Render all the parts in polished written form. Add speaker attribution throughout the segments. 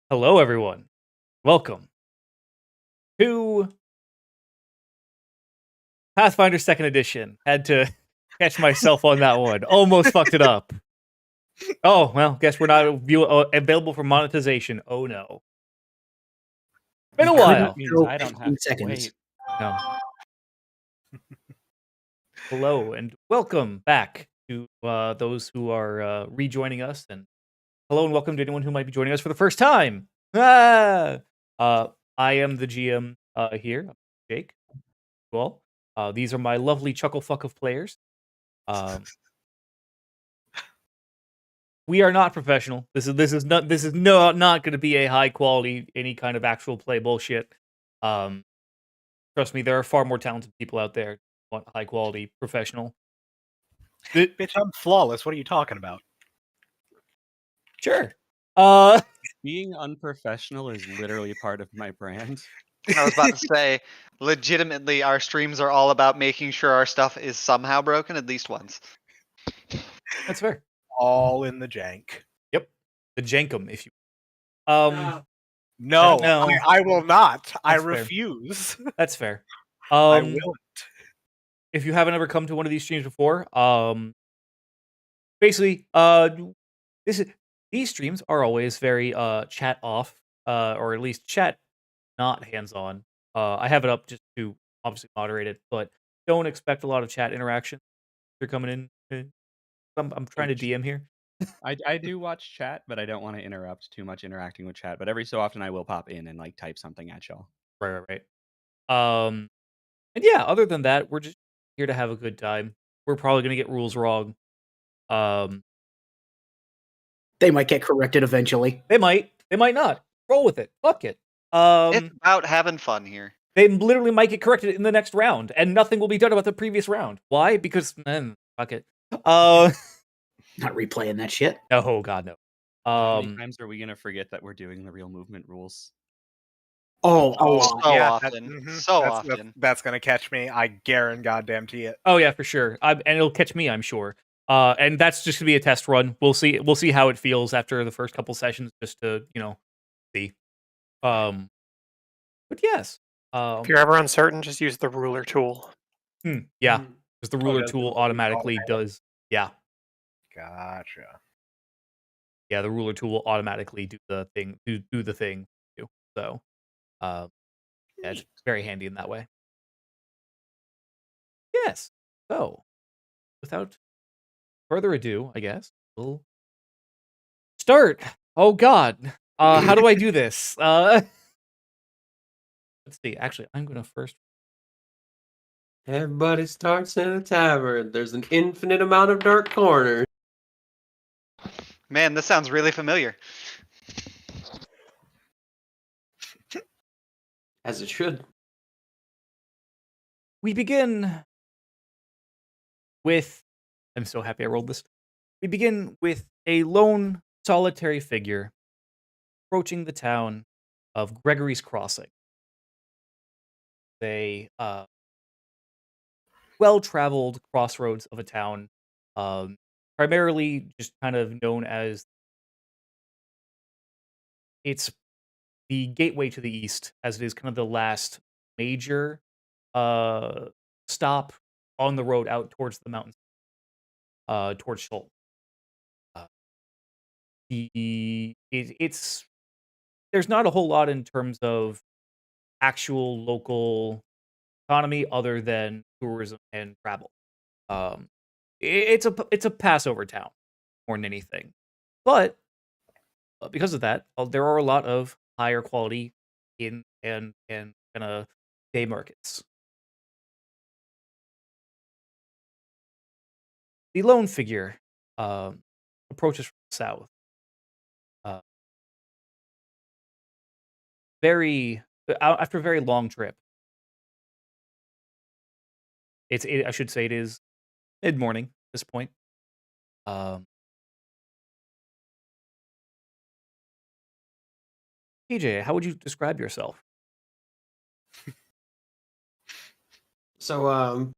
Speaker 1: Hello, everyone. Welcome to Pathfinder Second Edition. Had to catch myself on that one. Almost fucked it up. Oh well, guess we're not available for monetization. Oh no, been a
Speaker 2: You couldn't
Speaker 1: while.
Speaker 3: Means
Speaker 2: go
Speaker 3: I don't have
Speaker 2: 15
Speaker 3: to
Speaker 2: seconds.
Speaker 3: wait.
Speaker 1: No. Hello and welcome back to those who are rejoining us, and hello and welcome to anyone who might be joining us for the first time. Ah! I am the GM here, Jake. Well, these are my lovely chuckle fuck of players. We are not professional. This is not going to be a high quality any kind of actual play bullshit. Trust me, there are far more talented people out there who want high quality professional.
Speaker 4: Bitch, I'm flawless. What are you talking about?
Speaker 1: Sure.
Speaker 3: Being unprofessional is literally part of my brand.
Speaker 5: I was about to say, legitimately, our streams are all about making sure our stuff is somehow broken at least once.
Speaker 1: That's fair.
Speaker 4: All in the jank.
Speaker 1: Yep. The jankum, if you.
Speaker 4: No,
Speaker 1: No.
Speaker 4: I will not. I
Speaker 1: That's fair.
Speaker 4: refuse.
Speaker 1: That's fair.
Speaker 4: I will.
Speaker 1: If you haven't ever come to one of these streams before, basically, these streams are always very chat off, or at least chat not hands on. I have it up just to obviously moderate it, but don't expect a lot of chat interaction. If you're coming in. I'm trying to DM here.
Speaker 3: I do watch chat, but I don't want to interrupt too much interacting with chat. But every so often I will pop in and like type something at y'all.
Speaker 1: Right. And yeah, other than that, we're just here to have a good time. We're probably gonna get rules wrong.
Speaker 2: They might get corrected eventually.
Speaker 1: They might not. Roll with it. Fuck it.
Speaker 5: It's about having fun here.
Speaker 1: They literally might get corrected in the next round, and nothing will be done about the previous round. Why? Because fuck it.
Speaker 2: Not replaying that shit.
Speaker 1: Oh god, no.
Speaker 3: How many times are we gonna forget that we're doing the real movement rules?
Speaker 2: Oh, a
Speaker 5: Oh,
Speaker 2: lot.
Speaker 5: so
Speaker 4: Yeah,
Speaker 5: often. So often.
Speaker 4: That's gonna catch me. I guarantee goddamn to it.
Speaker 1: Oh yeah, for sure. And it'll catch me, I'm sure. And that's just gonna be a test run. We'll see how it feels after the first couple sessions, just to see. But yes.
Speaker 6: If you're ever uncertain, just use the ruler tool.
Speaker 1: Yeah, because the ruler
Speaker 4: does
Speaker 1: tool
Speaker 4: the
Speaker 1: automatically does. Yeah,
Speaker 4: Gotcha.
Speaker 1: yeah. The ruler tool will automatically do the thing. Do the thing. Too. So, yeah, it's very handy in that way. Yes. So, without further ado, I guess we'll start. Oh God, how do I do this? Let's see. Actually, I'm gonna first.
Speaker 7: Everybody starts in a tavern. There's an infinite amount of dark corners.
Speaker 5: Man, this sounds really familiar.
Speaker 7: As it should.
Speaker 1: We begin with. I'm so happy I rolled this. We begin with a lone, solitary figure approaching the town of Gregory's Crossing. A well-traveled crossroads of a town, primarily just kind of known as it's the gateway to the east, as it is kind of the last major stop on the road out towards the mountains, towards Seoul. It's there's not a whole lot in terms of actual local economy other than tourism and travel. It's a Passover town more than anything, but because of that, there are a lot of higher quality in and kind of day markets. The lone figure approaches from the south. After a very long trip. I should say it is mid morning at this point. PJ, how would you describe yourself?
Speaker 7: So,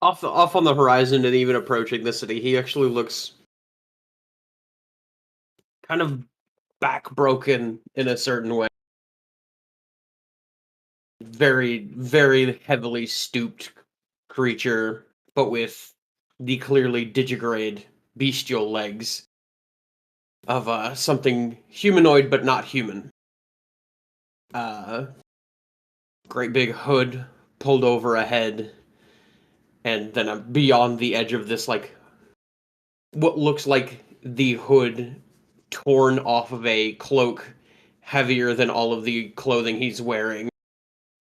Speaker 7: off on the horizon and even approaching the city, he actually looks kind of back broken in a certain way. Very, very heavily stooped creature, but with the clearly digigrade bestial legs of something humanoid but not human. Great big hood pulled over a head, and then beyond the edge of this, like, what looks like the hood torn off of a cloak heavier than all of the clothing he's wearing,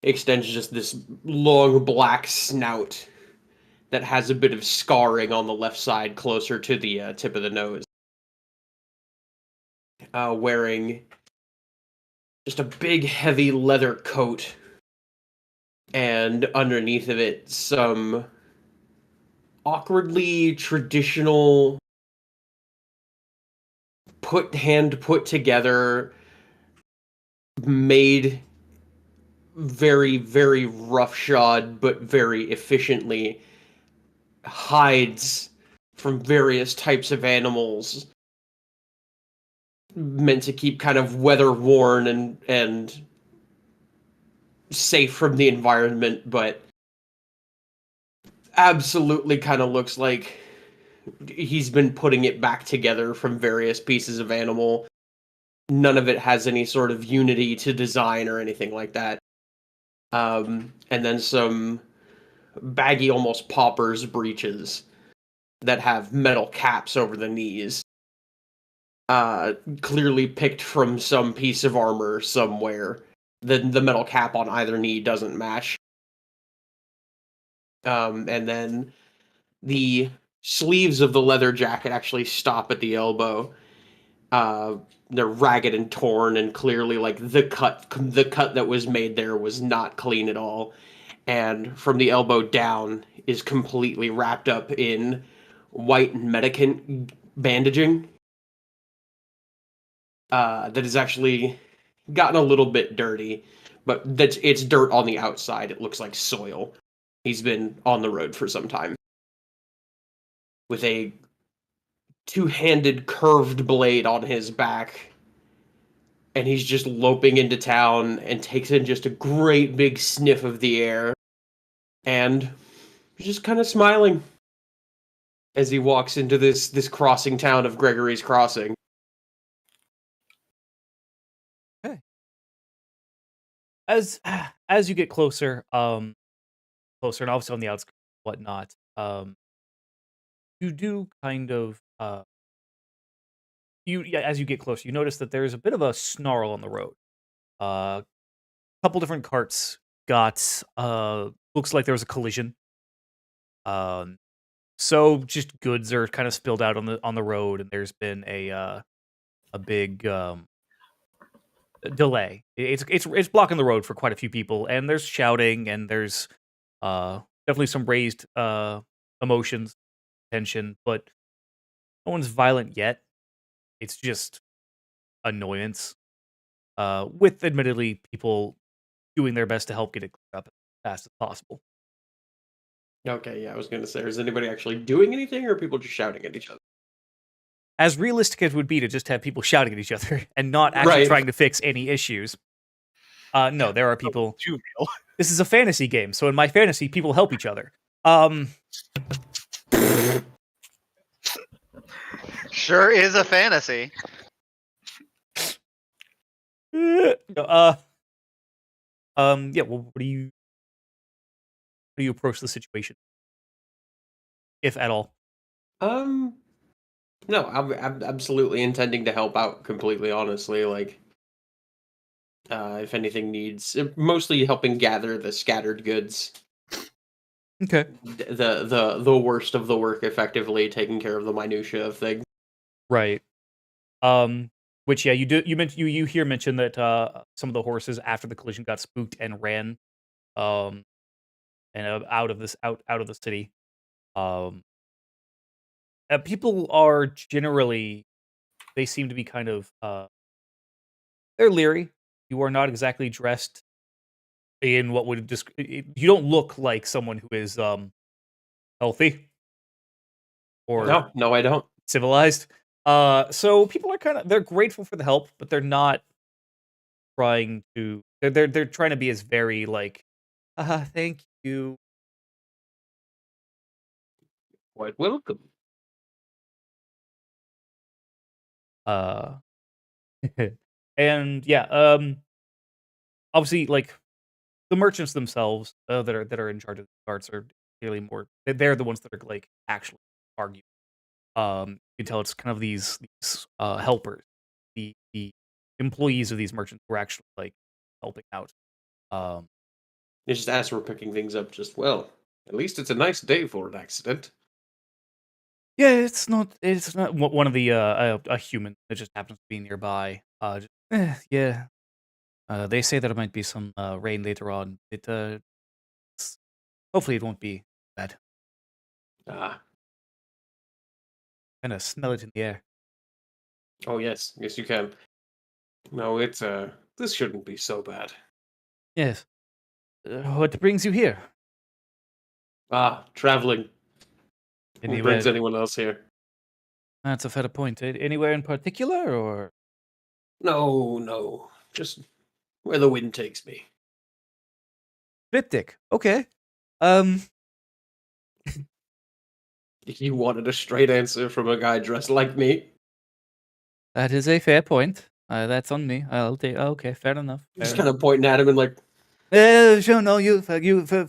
Speaker 7: extends just this long black snout that has a bit of scarring on the left side closer to the tip of the nose. Wearing just a big heavy leather coat, and underneath of it some awkwardly traditional put together, made very, very roughshod but very efficiently hides from various types of animals, meant to keep kind of weather worn and safe from the environment, but absolutely kind of looks like he's been putting it back together from various pieces of animal. None of it has any sort of unity to design or anything like that. And then some baggy, almost pauper's breeches that have metal caps over the knees. Clearly picked from some piece of armor somewhere. The metal cap on either knee doesn't match. And then the sleeves of the leather jacket actually stop at the elbow. They're ragged and torn, and clearly, like, the cut that was made there was not clean at all. And from the elbow down is completely wrapped up in white medicant bandaging. That has actually gotten a little bit dirty, but it's dirt on the outside. It looks like soil. He's been on the road for some time. With a two-handed curved blade on his back, and he's just loping into town and takes in just a great big sniff of the air, and just kind of smiling as he walks into this crossing town of Gregory's Crossing.
Speaker 1: As you get closer, and obviously on the outskirts and whatnot, you do kind of as you get closer, you notice that there's a bit of a snarl on the road. A couple different carts got looks like there was a collision. So just goods are kind of spilled out on the road, and there's been a big delay. It's blocking the road for quite a few people, and there's shouting, and there's definitely some raised emotions, tension, but no one's violent yet. It's just annoyance. With admittedly people doing their best to help get it cleared up as fast as possible.
Speaker 7: Okay, yeah, I was gonna say, is anybody actually doing anything, or are people just shouting at each other?
Speaker 1: As realistic as it would be to just have people shouting at each other and not actually
Speaker 7: Right.
Speaker 1: trying to fix any issues. No, there are people.
Speaker 4: Too real.
Speaker 1: This is a fantasy game, so in my fantasy, people help each other.
Speaker 5: Sure is a fantasy.
Speaker 1: Yeah. Well, what do you approach the situation, if at all?
Speaker 7: No, I'm absolutely intending to help out completely, honestly. Like, if anything needs, mostly helping gather the scattered goods.
Speaker 1: Okay.
Speaker 7: The worst of the work, effectively taking care of the minutia of things.
Speaker 1: Right. Which you do. You mentioned you hear mention that some of the horses after the collision got spooked and ran, and out of the city. People are generally, they seem to be kind of they're leery. You are not exactly dressed in what would you don't look like someone who is healthy or
Speaker 7: No, I don't.
Speaker 1: civilized. So people are they're grateful for the help, but they're not trying to. They're trying to be as very like, thank you.
Speaker 7: Quite welcome.
Speaker 1: Uh, and yeah, obviously, like the merchants themselves that are in charge of the carts are clearly more. They're the ones that are like actually arguing. You can tell it's kind of these helpers, the employees of these merchants who are actually like helping out. Um,
Speaker 7: It's just as we're picking things up, just, well, at least it's a nice day for an accident.
Speaker 1: yeah, it's not. It's not one of the a human that just happens to be nearby. Yeah. They say there might be some rain later on. Hopefully it won't be bad.
Speaker 7: Ah,
Speaker 1: Kind of smell it in the air.
Speaker 7: oh yes, yes you can. No, this shouldn't be so bad.
Speaker 1: Yes. What brings you here?
Speaker 7: Ah, traveling. Who
Speaker 1: Anywhere?
Speaker 7: brings anyone else here?
Speaker 1: That's a fair point. Anywhere in particular, or
Speaker 7: No, no. Just where the wind takes me.
Speaker 1: cryptic? Okay. Um.
Speaker 7: You wanted a straight answer from a guy dressed like me?
Speaker 1: That is a fair point. That's on me. I'll take. Okay, fair enough.
Speaker 7: Just kind of pointing at him and like,
Speaker 1: Sure, no,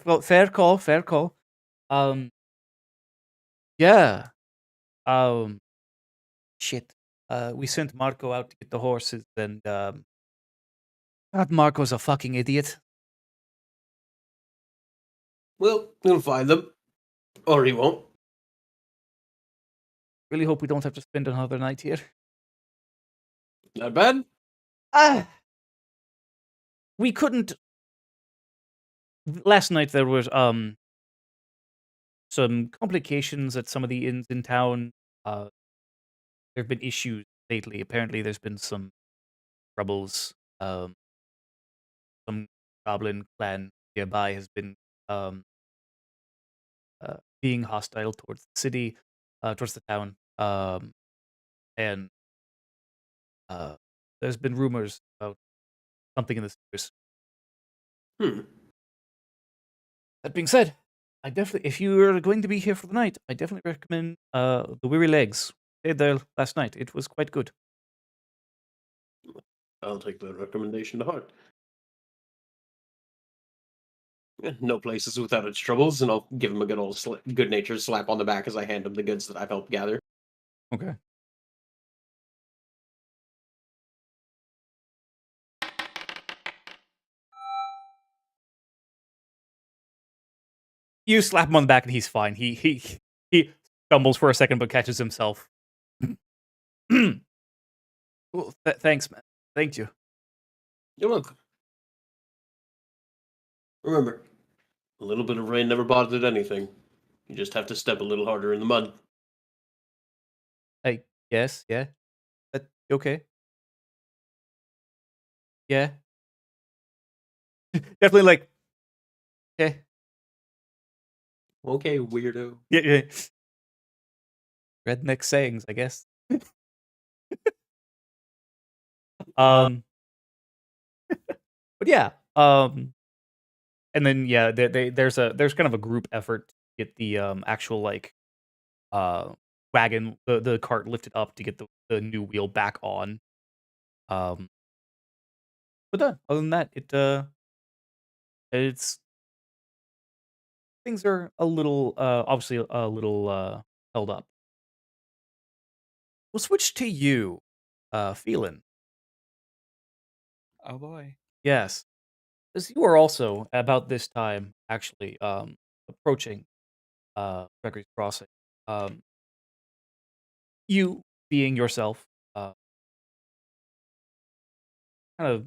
Speaker 1: well, fair call, fair call. Um, yeah. Um, shit. We sent Marco out to get the horses, and God, Marco's a fucking idiot.
Speaker 7: well, he'll find them. Or he won't.
Speaker 1: Really hope we don't have to spend another night here.
Speaker 7: Not bad.
Speaker 1: Ah, we couldn't. Last night there was some complications at some of the inns in town. There have been issues lately. Apparently, there's been some troubles. Some goblin clan nearby has been um, being hostile towards the city, towards the town, and uh, there's been rumors about something in the sewers.
Speaker 7: Hmm.
Speaker 1: That being said, I definitely, if you are going to be here for the night, I definitely recommend the Weary Legs. Stayed there last night. It was quite good.
Speaker 7: I'll take the recommendation to heart. No place is without its troubles, and I'll give him a good old good-natured slap on the back as I hand him the goods that I've helped gather.
Speaker 1: Okay. You slap him on the back and he's fine. He stumbles for a second but catches himself. Well, thanks, man. Thank you.
Speaker 7: You're welcome. Remember, a little bit of rain never bothered anything. You just have to step a little harder in the mud.
Speaker 1: I guess, yeah. Okay. Yeah. Definitely like, okay.
Speaker 7: Okay, weirdo.
Speaker 1: Yeah. Redneck sayings, I guess. um, but yeah. And then yeah, there's kind of a group effort to get the actual like wagon, the cart lifted up to get the new wheel back on. But other than that, it's things are a little obviously a little held up. We'll switch to you, Phelan.
Speaker 3: Oh boy.
Speaker 1: Yes, because you are also about this time actually approaching Gregory's Crossing. Um, you being yourself, kind of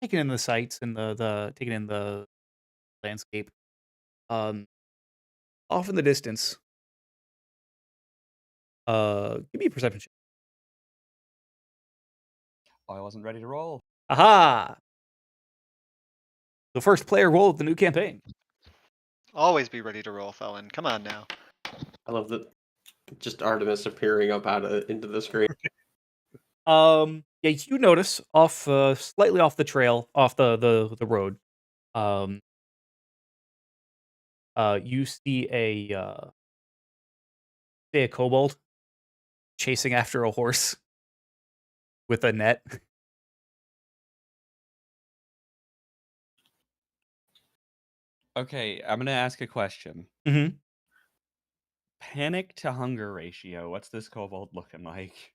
Speaker 1: taking in the sights and the taking in the landscape. Um, Off in the distance. Give me a perception check.
Speaker 3: Oh, I wasn't ready to roll.
Speaker 1: Aha! The first player roll of the new campaign.
Speaker 5: Always be ready to roll, Felon. Come on now.
Speaker 7: I love that. Just Artemis appearing up into the screen.
Speaker 1: Yeah, you notice off slightly off the trail, off the road. You see a kobold chasing after a horse with a net.
Speaker 3: Okay, I'm gonna ask a question.
Speaker 1: Mhm.
Speaker 3: Panic to hunger ratio. What's this kobold looking like?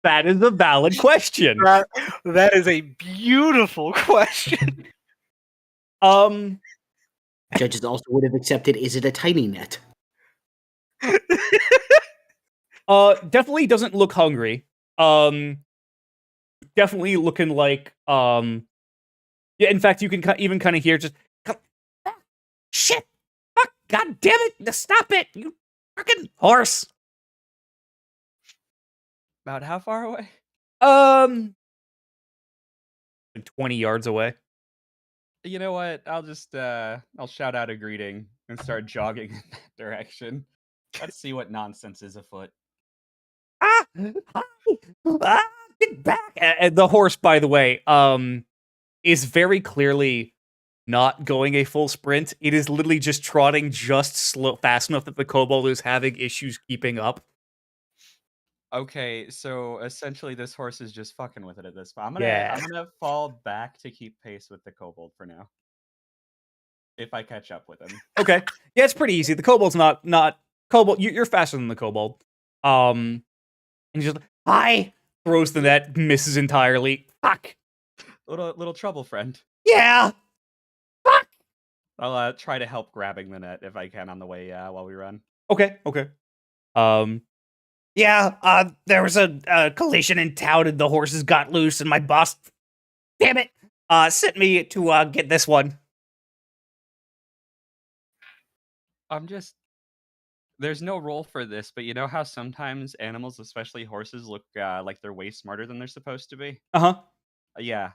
Speaker 1: That is a valid question.
Speaker 4: That is a beautiful question.
Speaker 2: Judges also would have accepted, is it a tiny net?
Speaker 1: Definitely doesn't look hungry. Definitely looking like yeah, in fact you can even kind of hear just shit. Fuck, god damn it. Stop it. You fucking horse.
Speaker 3: About how far away?
Speaker 1: 20 yards away.
Speaker 3: You know what? I'll just I'll shout out a greeting and start jogging in that direction. Let's see what nonsense is afoot.
Speaker 1: Ah, hi, get back. And the horse, by the way, is very clearly not going a full sprint. It is literally just trotting just fast enough that the kobold is having issues keeping up.
Speaker 3: Okay, so essentially this horse is just fucking with it at this point. I'm
Speaker 1: Yeah.
Speaker 3: gonna fall back to keep pace with the kobold for now. If I catch up with him.
Speaker 1: Okay. Yeah, it's pretty easy. The kobold's not kobold. You're faster than the kobold. And he's just hi, throws the net, misses entirely. Fuck.
Speaker 3: Little trouble, friend.
Speaker 1: Yeah. Fuck.
Speaker 3: I'll try to help grabbing the net if I can on the way while we run.
Speaker 1: Okay. Yeah, there was a collision in town and the horses got loose and my boss, damn it, sent me to get this one.
Speaker 3: There's no role for this, but you know how sometimes animals, especially horses, look like they're way smarter than they're supposed to be?
Speaker 1: Uh-huh.
Speaker 3: Yeah.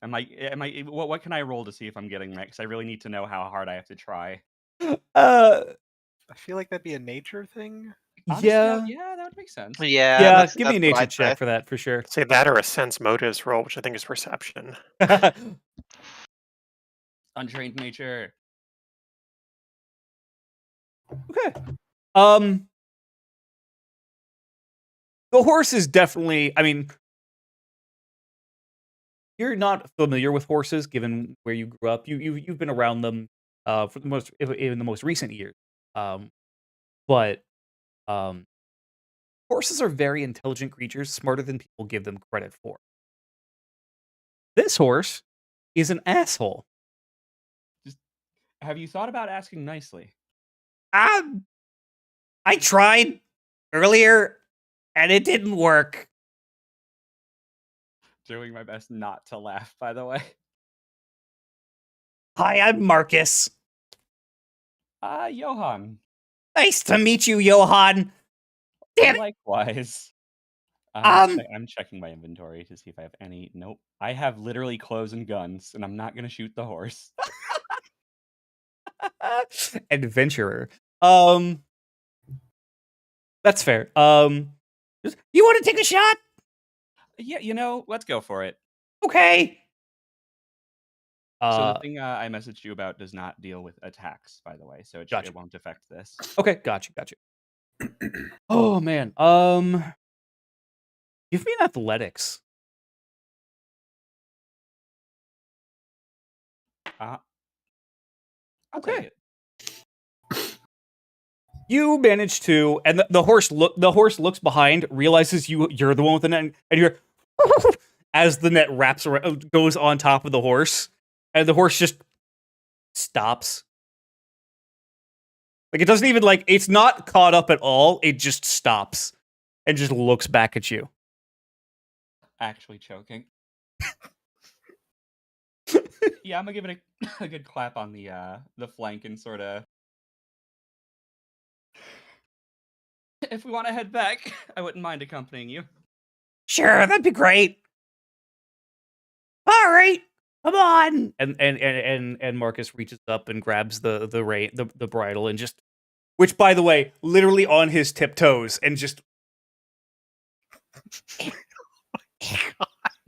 Speaker 3: What can I roll to see if I'm getting that? Because I really need to know how hard I have to try.
Speaker 4: I feel like that'd be a nature thing.
Speaker 3: Honestly,
Speaker 1: Yeah.
Speaker 3: yeah, that would make sense.
Speaker 1: Yeah, give me a nature check for that, for sure.
Speaker 6: Say that or a sense motives roll, which I think is perception.
Speaker 3: Untrained nature.
Speaker 1: Okay. The horse is definitely, I mean, you're not familiar with horses given where you grew up. You've been around them for the most in the most recent years. But horses are very intelligent creatures, smarter than people give them credit for. This horse is an asshole.
Speaker 3: Have you thought about asking nicely?
Speaker 1: I tried earlier and it didn't work.
Speaker 3: Doing my best not to laugh, by the way.
Speaker 1: Hi, I'm Marcus.
Speaker 3: Johan.
Speaker 1: Nice to meet you, Johan. Damn it.
Speaker 3: Likewise.
Speaker 1: Um,
Speaker 3: I'm checking my inventory to see if I have any. Nope. I have literally clothes and guns, and I'm not gonna shoot the horse.
Speaker 1: Adventurer. That's fair. You want to take a shot?
Speaker 3: Yeah, let's go for it.
Speaker 1: Okay.
Speaker 3: So the thing I messaged you about does not deal with attacks, by the way, so
Speaker 1: Gotcha.
Speaker 3: it won't affect this.
Speaker 1: Okay, got you. Oh man. Give me an athletics.
Speaker 3: I'll
Speaker 1: Okay.
Speaker 3: take it.
Speaker 1: You manage to, and the horse looks behind, realizes you're the one with the net, and you're as the net wraps around, goes on top of the horse, and the horse just stops. Like it doesn't even it's not caught up at all. It just stops and just looks back at you.
Speaker 3: Actually choking. Yeah, I'm gonna give it a good clap on the flank and sort of. If we want to head back, I wouldn't mind accompanying you.
Speaker 1: Sure, that'd be great. All right. Come on! And Marcus reaches up and grabs the bridle and just, which by the way, literally on his tiptoes and just.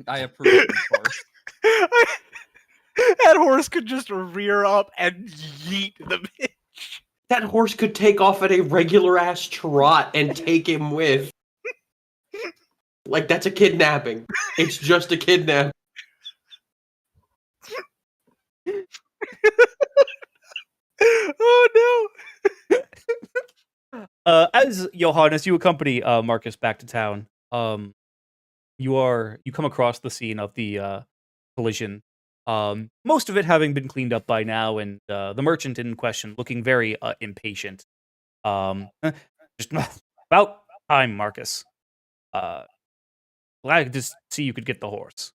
Speaker 3: I approve of this horse.
Speaker 4: That horse could just rear up and yeet the bitch.
Speaker 7: That horse could take off at a regular ass trot and take him with. Like, that's a kidnapping. It's just a kidnapping.
Speaker 4: Oh
Speaker 1: As Johann, as you accompany Marcus back to town, you come across the scene of the collision. Most of it having been cleaned up by now, and the merchant in question looking very impatient. Just about time, Marcus. Glad to see you could get the horse.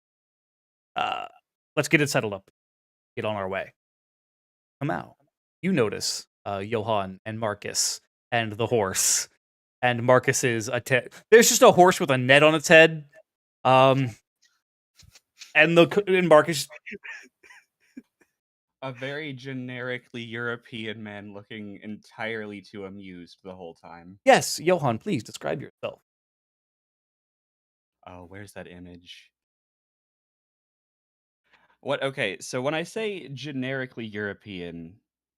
Speaker 1: Let's get it settled up. Get on our way. Come out. You notice Johann and Marcus and the horse. And Marcus's there's just a horse with a net on its head. And Marcus,
Speaker 3: A very generically European man looking entirely too amused the whole time.
Speaker 1: yes, Johann, please describe yourself.
Speaker 3: Oh, where's that image? What? Okay, so when I say generically European,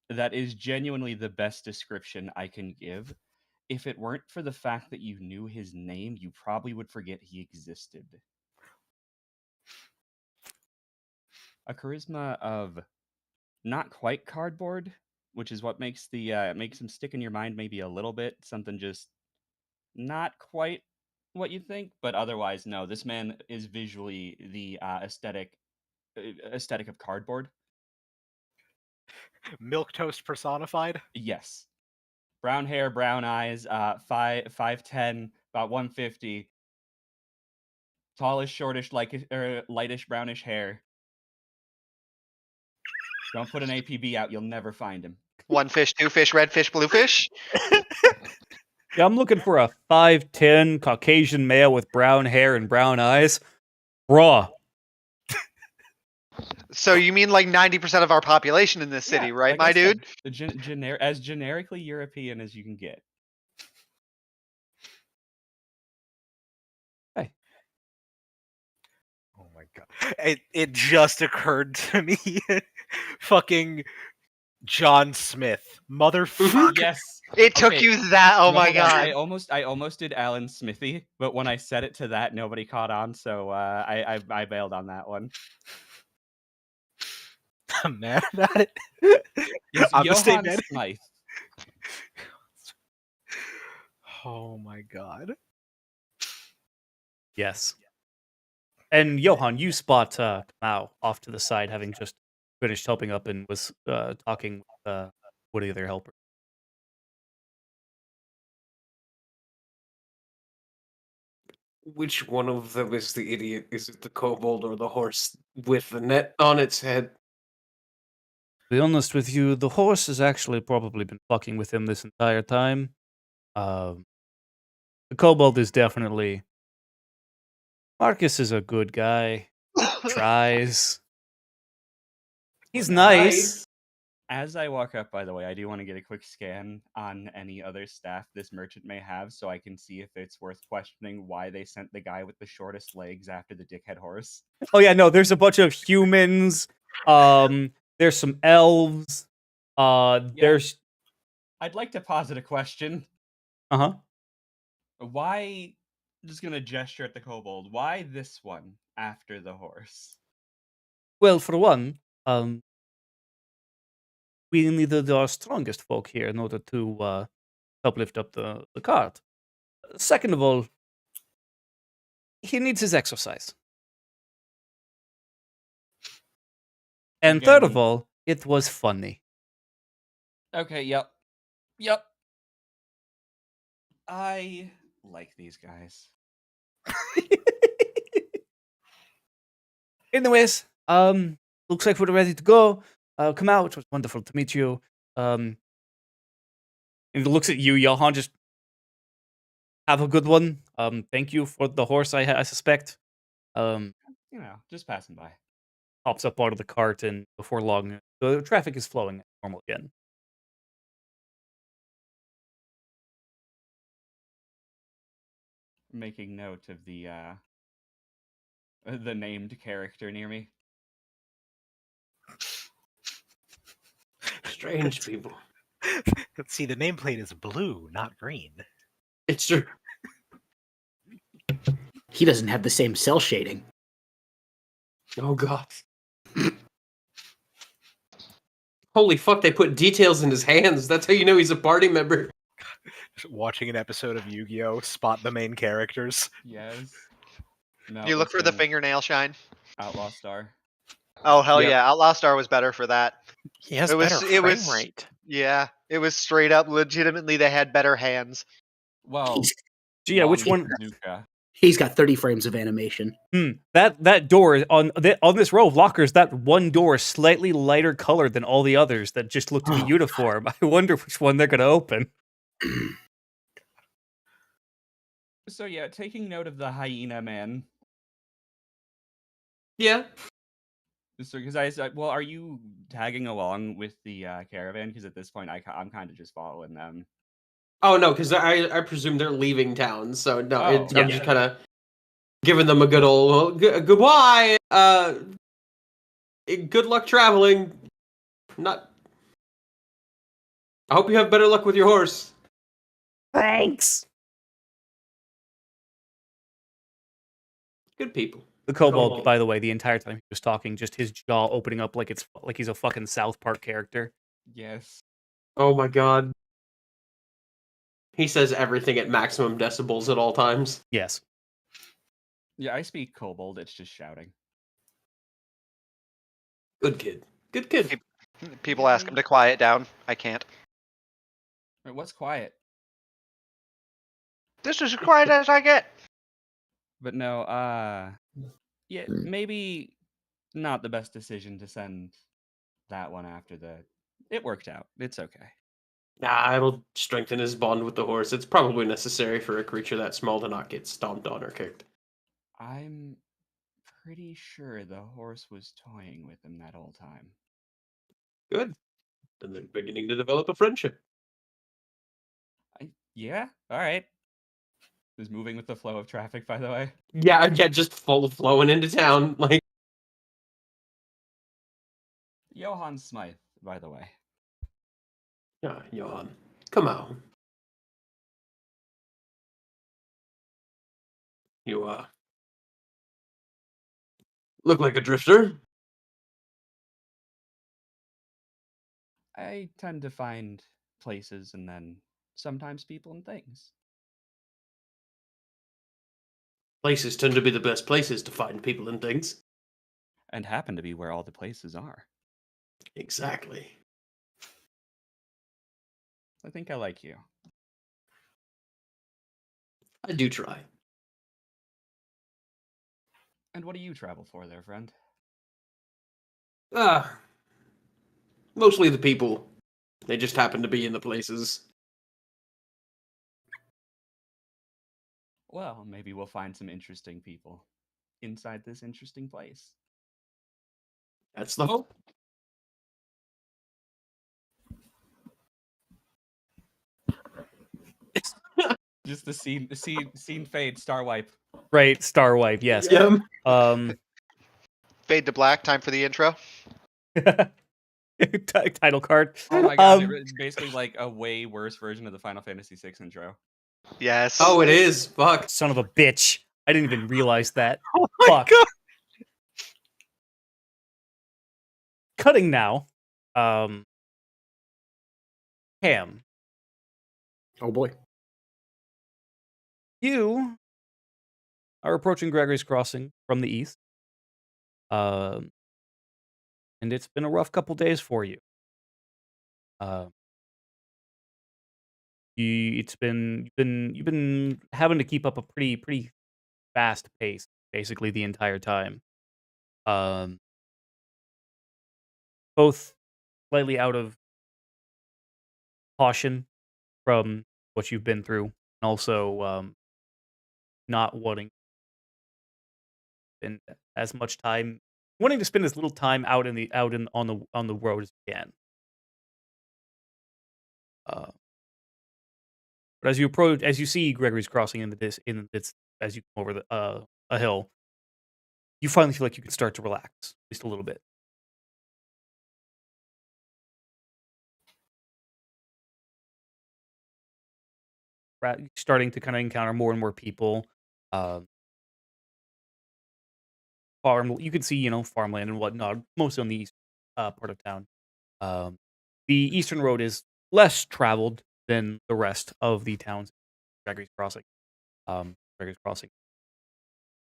Speaker 3: that is genuinely the best description I can give. If it weren't for the fact that you knew his name, you probably would forget he existed. A charisma of not quite cardboard, which is what makes him stick in your mind maybe a little bit. Something just not quite what you think, but otherwise, no. This man is visually the aesthetic of cardboard.
Speaker 4: Milk toast personified.
Speaker 3: Yes, brown hair, brown eyes, 5'10", about 150. Tallish, shortish, like lightish brownish hair. Don't put an APB out; you'll never find him.
Speaker 5: One fish, two fish, red fish, blue fish.
Speaker 1: Yeah, I'm looking for a 5'10" Caucasian male with brown hair and brown eyes. Raw.
Speaker 5: So you mean like 90% of our population in this city,
Speaker 3: Yeah,
Speaker 5: right,
Speaker 3: like
Speaker 5: my
Speaker 3: I said,
Speaker 5: dude?
Speaker 3: as generically European as you can get.
Speaker 4: Oh my god! It just occurred to me. Fucking John Smith, motherfucker.
Speaker 3: Yes.
Speaker 5: It took
Speaker 3: Okay,
Speaker 5: you that. Oh
Speaker 3: no,
Speaker 5: my
Speaker 3: hold on.
Speaker 5: god.
Speaker 3: I almost did Alan Smithy, but when I set it to that, nobody caught on, so I bailed on that one.
Speaker 4: I'm mad about it.
Speaker 3: Yes,
Speaker 4: I'm the same
Speaker 3: Johann
Speaker 4: man.
Speaker 3: Smythe.
Speaker 4: Oh my god.
Speaker 1: Yes. And Johann, you spot Kamau off to the side, having just finished helping up and was talking with one of the other helpers.
Speaker 7: Which one of them is the idiot? Is it the kobold or the horse with the net on its head?
Speaker 1: To be honest with you, the horse has actually probably been fucking with him this entire time. The kobold is definitely. Marcus is a good guy. Tries. He's nice.
Speaker 3: As I walk up, by the way, I do want to get a quick scan on any other staff this merchant may have, so I can see if it's worth questioning why they sent the guy with the shortest legs after the dickhead horse.
Speaker 1: Oh yeah, no, there's a bunch of humans. There's some elves. There's
Speaker 3: I'd like to posit a question.
Speaker 1: uh-huh.
Speaker 3: Why, just gonna gesture at the kobold, why this one after the horse?
Speaker 1: Well, for one, we needed our strongest folk here in order to help lift up the cart. Second of all, he needs his exercise. And
Speaker 3: Again,
Speaker 1: third of all, it was funny.
Speaker 3: Okay, yep. I like these guys.
Speaker 1: Anyways, looks like we're ready to go. Come out. It was wonderful to meet you. And he looks at you, Johann. Just have a good one. Thank you for the horse. I suspect.
Speaker 3: Just passing by.
Speaker 1: hops up onto the cart, and before long, the traffic is flowing normal again.
Speaker 3: Making note of the named character near me.
Speaker 7: Strange people.
Speaker 4: Let's see, the nameplate is blue, not green.
Speaker 7: It's true.
Speaker 2: He doesn't have the same cell shading.
Speaker 7: Oh god. Holy fuck, they put details in his hands. That's how you know he's a party member.
Speaker 4: Watching an episode of Yu-Gi-Oh! Spot the main characters.
Speaker 3: Yes. No,
Speaker 5: You look
Speaker 3: it's
Speaker 5: for the
Speaker 3: been
Speaker 5: fingernail shine.
Speaker 3: Outlaw Star.
Speaker 5: Oh hell
Speaker 7: Yep.
Speaker 5: yeah, Outlaw Star was better for that.
Speaker 6: He has
Speaker 5: It was-
Speaker 6: better
Speaker 5: it
Speaker 6: frame
Speaker 5: was-
Speaker 6: rate.
Speaker 5: Yeah, it was straight up legitimately they had better hands.
Speaker 3: Well,
Speaker 2: He's,
Speaker 1: So yeah, which
Speaker 3: long
Speaker 1: one?
Speaker 3: bazooka.
Speaker 2: he's got 30 frames of animation.
Speaker 1: That door on this row of lockers, that one door is slightly lighter colored than all the others that just look to be
Speaker 2: Oh,
Speaker 1: uniform. I wonder which one they're gonna open.
Speaker 3: So yeah, taking note of the hyena man.
Speaker 7: Yeah.
Speaker 3: So because I said, well, are you tagging along with the caravan? Because at this point, I'm kind of just following them.
Speaker 7: Oh no, because I presume they're leaving town, so no,
Speaker 3: Oh,
Speaker 7: I'm
Speaker 1: yeah.
Speaker 7: just kind of giving them a good old goodbye. Good luck traveling. Not. I hope you have better luck with your horse.
Speaker 1: Thanks.
Speaker 7: Good people.
Speaker 1: The kobold,
Speaker 7: Kobold.
Speaker 1: by the way, the entire time he was talking, just his jaw opening up like he's a fucking South Park character.
Speaker 3: Yes.
Speaker 7: Oh my god. He says everything at maximum decibels at all times.
Speaker 1: Yes.
Speaker 3: Yeah, I speak kobold. It's just shouting.
Speaker 7: Good kid. Good kid.
Speaker 5: People ask him to quiet down. I can't.
Speaker 3: Wait, what's quiet?
Speaker 5: This is as quiet as I get.
Speaker 3: But no, yeah, maybe not the best decision to send that one after the. It worked out. It's okay.
Speaker 7: Nah, it'll strengthen his bond with the horse. It's probably necessary for a creature that small to not get stomped on or kicked.
Speaker 3: I'm pretty sure the horse was toying with him that whole time.
Speaker 7: Good. Then they're beginning to develop a friendship.
Speaker 3: Yeah, all right. Is moving with the flow of traffic, by the way.
Speaker 7: Yeah, just flowing into town. Like,
Speaker 3: Johann Smythe, by the way.
Speaker 7: yeah, Johan, come on. You look like a drifter.
Speaker 3: I tend to find places and then sometimes people and things.
Speaker 7: Places tend to be the best places to find people and things.
Speaker 3: And happen to be where all the places are.
Speaker 7: Exactly.
Speaker 3: I think I like you.
Speaker 7: I do try.
Speaker 3: And what do you travel for there, friend?
Speaker 7: Mostly the people. They just happen to be in the places.
Speaker 3: Well, maybe we'll find some interesting people inside this interesting place.
Speaker 7: That's the hope.
Speaker 3: Just the scene fade, star wipe.
Speaker 1: Right, Star Wipe, yes.
Speaker 7: Yeah.
Speaker 5: Fade to black. Time for the intro.
Speaker 1: Title card.
Speaker 3: Oh my god, it's basically like a way worse version of the Final Fantasy VI intro.
Speaker 5: Yes.
Speaker 7: Oh, it is. Fuck.
Speaker 1: Son of a bitch. I didn't even realize that.
Speaker 4: Oh my
Speaker 1: Fuck.
Speaker 4: god!
Speaker 1: Cutting now. Cam,
Speaker 2: Oh boy.
Speaker 1: you are approaching Gregory's Crossing from the east. And it's been a rough couple days for you. You've been having to keep up a pretty fast pace basically the entire time. Both slightly out of caution from what you've been through, and also not wanting to spend as much time wanting to spend as little time out on the road as you can. But as you see Gregory's Crossing as you come over a hill, you finally feel like you can start to relax at least a little bit. Starting to kind of encounter more and more people. You can see, farmland and whatnot, mostly on the east part of town. The eastern road is less traveled than the rest of the towns. Gregory's Crossing. Gregory's Crossing.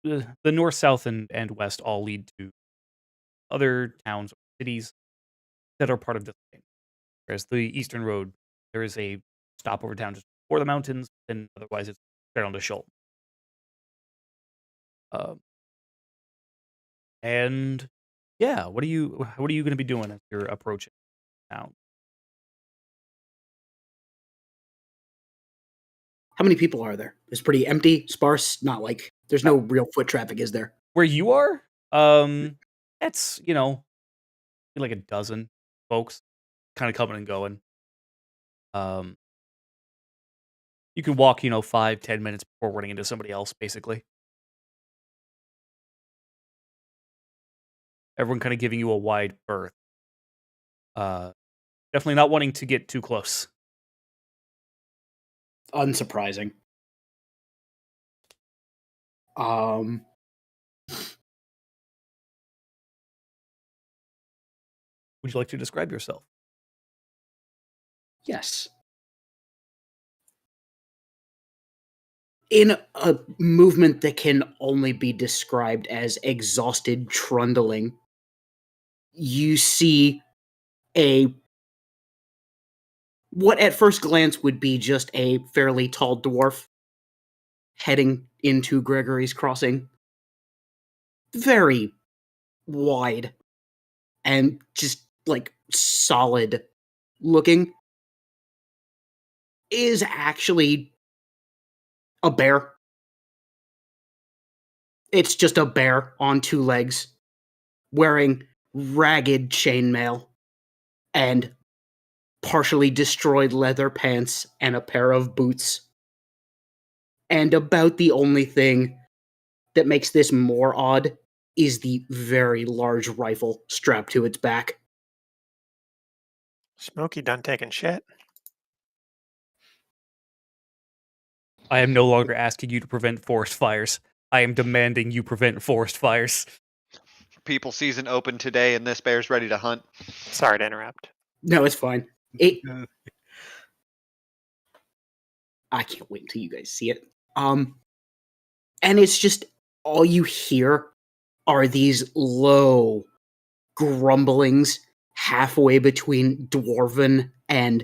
Speaker 1: The north, south, and west all lead to other towns or cities that are part of the thing. Whereas the eastern road, there is a stopover town just before the mountains, and otherwise it's straight on the shoal. And yeah, what are you going to be doing as you're approaching town?
Speaker 2: How many people are there? It's pretty empty, sparse. Not like there's no real foot traffic, is there?
Speaker 1: Where you are, that's like a dozen folks, kind of coming and going. You can walk, 5-10 minutes before running into somebody else, basically. Everyone kind of giving you a wide berth. Definitely not wanting to get too close.
Speaker 2: Unsurprising.
Speaker 1: Would you like to describe yourself?
Speaker 2: Yes. In a movement that can only be described as exhausted trundling, you see what at first glance would be just a fairly tall dwarf heading into Gregory's Crossing. Very wide and just like solid looking. Is actually a bear. It's just a bear on two legs, wearing ragged chainmail and partially destroyed leather pants and a pair of boots. And about the only thing that makes this more odd is the very large rifle strapped to its back.
Speaker 6: Smokey done taking shit.
Speaker 1: I am no longer asking you to prevent forest fires. I am demanding you prevent forest fires.
Speaker 5: People season open today, and this bear's ready to hunt.
Speaker 6: Sorry to interrupt.
Speaker 2: No, it's fine. I can't wait until you guys see it. And it's just all you hear are these low grumblings halfway between dwarven and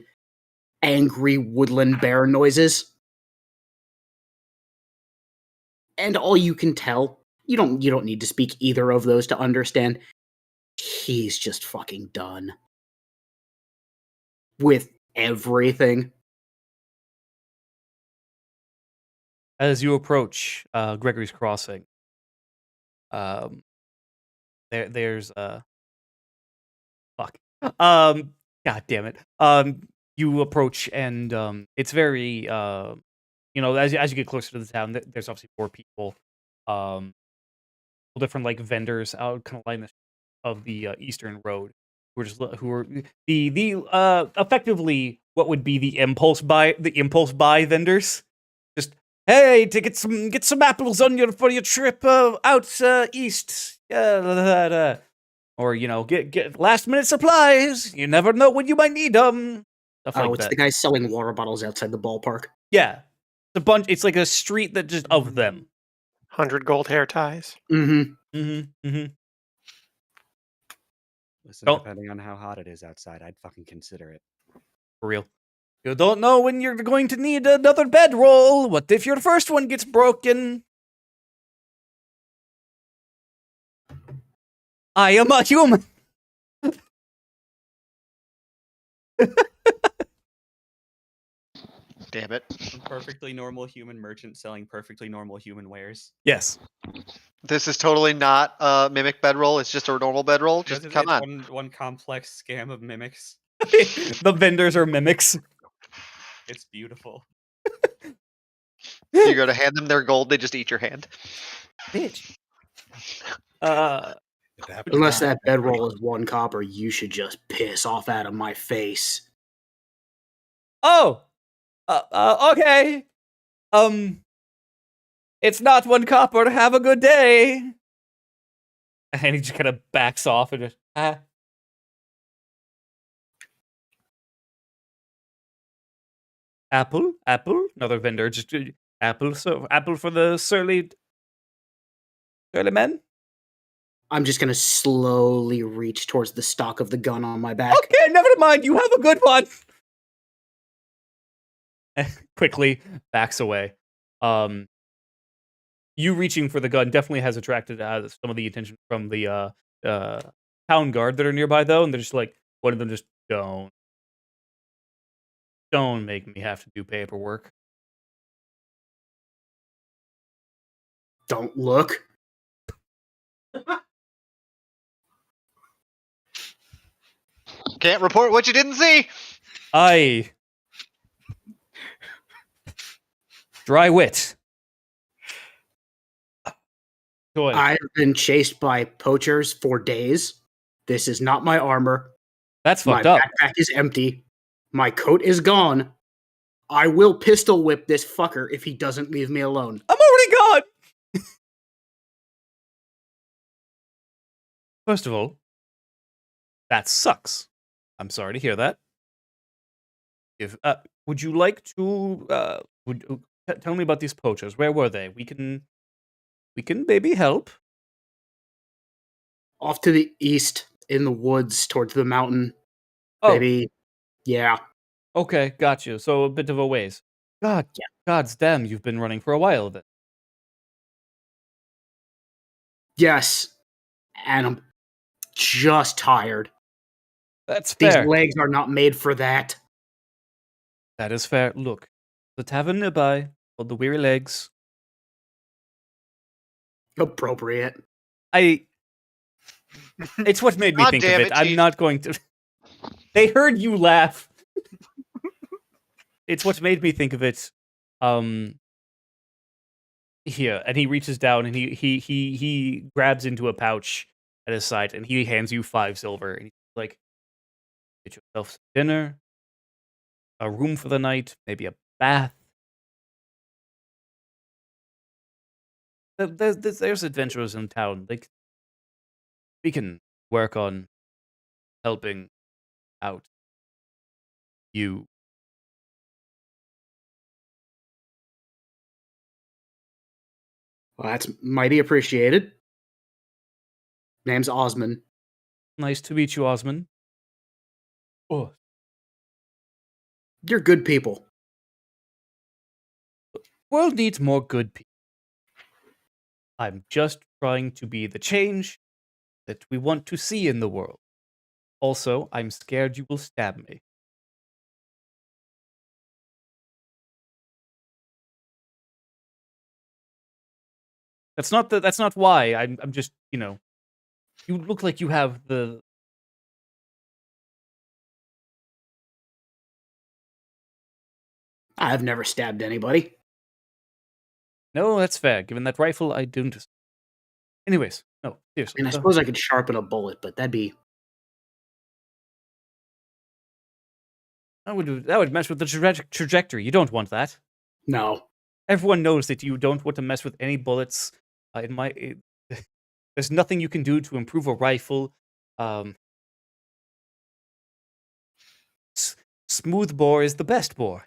Speaker 2: angry woodland bear noises. And all you can tell, you don't need to speak either of those to understand, he's just fucking done with everything.
Speaker 1: As you approach Gregory's Crossing, there's fuck. God damn it. You approach and it's very as you get closer to the town, there's obviously more people. Different like vendors out kind of line of the eastern road who are the effectively what would be the impulse buy vendors. Just hey, to get some apples on for your trip out east. Or get last minute supplies. You never know when you might need them. Stuff like
Speaker 2: It's
Speaker 1: that.
Speaker 2: the guy selling water bottles outside the ballpark.
Speaker 1: Yeah, it's like a street that just of them.
Speaker 6: 100 gold hair ties.
Speaker 2: Mm-hmm.
Speaker 1: Listen,
Speaker 3: Depending on how hot it is outside, I'd fucking consider it.
Speaker 1: For real. You don't know when you're going to need another bedroll. What if your first one gets broken? I am a human.
Speaker 5: Damn it.
Speaker 3: A perfectly normal human merchant selling perfectly normal human wares.
Speaker 1: Yes.
Speaker 5: This is totally not a mimic bedroll. It's just a normal bedroll. Just
Speaker 3: It's
Speaker 5: come on.
Speaker 3: one complex scam of mimics.
Speaker 1: The vendors are mimics.
Speaker 3: It's beautiful.
Speaker 5: You go to hand them their gold, they just eat your hand.
Speaker 1: Bitch. Uh,
Speaker 2: Unless that bedroll is one copper, you should just piss off out of my face.
Speaker 1: oh. Okay. It's not one copper. Have a good day. And he just kind of backs off and just, Apple? Another vendor. Just apple. So apple for the surly men.
Speaker 2: I'm just gonna slowly reach towards the stock of the gun on my back.
Speaker 1: Okay, never mind. You have a good one. Quickly backs away. You reaching for the gun definitely has attracted some of the attention from the town guard that are nearby, though, and they're just like, one of them just don't make me have to do paperwork.
Speaker 2: Don't look.
Speaker 5: Can't report what you didn't see.
Speaker 1: I dry wit. Joy.
Speaker 2: I've been chased by poachers for days. This is not my armor.
Speaker 1: That's
Speaker 2: My
Speaker 1: fucked up.
Speaker 2: backpack is empty. My coat is gone. I will pistol whip this fucker if he doesn't leave me alone.
Speaker 1: I'm already gone. First of all, that sucks. I'm sorry to hear that. If would you like to tell me about these poachers? Where were they? We can maybe help.
Speaker 2: Off to the east, in the woods, towards the mountain.
Speaker 1: Oh,
Speaker 2: Maybe, yeah.
Speaker 1: okay, got you. So a bit of a ways. God,
Speaker 2: Yeah.
Speaker 1: God's damn, you've been running for a while then.
Speaker 2: Yes. And I'm just tired.
Speaker 1: That's
Speaker 2: These
Speaker 1: fair.
Speaker 2: legs are not made for that.
Speaker 1: That is fair. Look, the tavern nearby called the Weary Legs.
Speaker 2: Appropriate.
Speaker 1: It's what made me
Speaker 5: God
Speaker 1: think of
Speaker 5: damn
Speaker 1: it.
Speaker 5: it,
Speaker 1: I'm
Speaker 5: Chief.
Speaker 1: not going to. They heard you laugh. It's what made me think of it. Here, and he reaches down and he grabs into a pouch at his side and he hands you 5 silver and he's like, get yourself some dinner, a room for the night, maybe a bath. There's adventurers in town. Like, we can work on helping out you.
Speaker 2: Well, that's mighty appreciated. Name's Osman.
Speaker 1: Nice to meet you, Osman. Oh,
Speaker 2: You're good people.
Speaker 1: world needs more good people. I'm just trying to be the change that we want to see in the world. Also, I'm scared you will stab me. That's not why. I'm just, you look like you have the
Speaker 2: I've never stabbed anybody.
Speaker 1: No, that's fair. Given that rifle, I don't. Anyways, no, seriously.
Speaker 2: And I suppose I could sharpen a bullet, but that'd be...
Speaker 1: That would mess with the trajectory. You don't want that.
Speaker 2: No.
Speaker 1: Everyone knows that you don't want to mess with any bullets. There's nothing you can do to improve a rifle. Smooth bore is the best bore.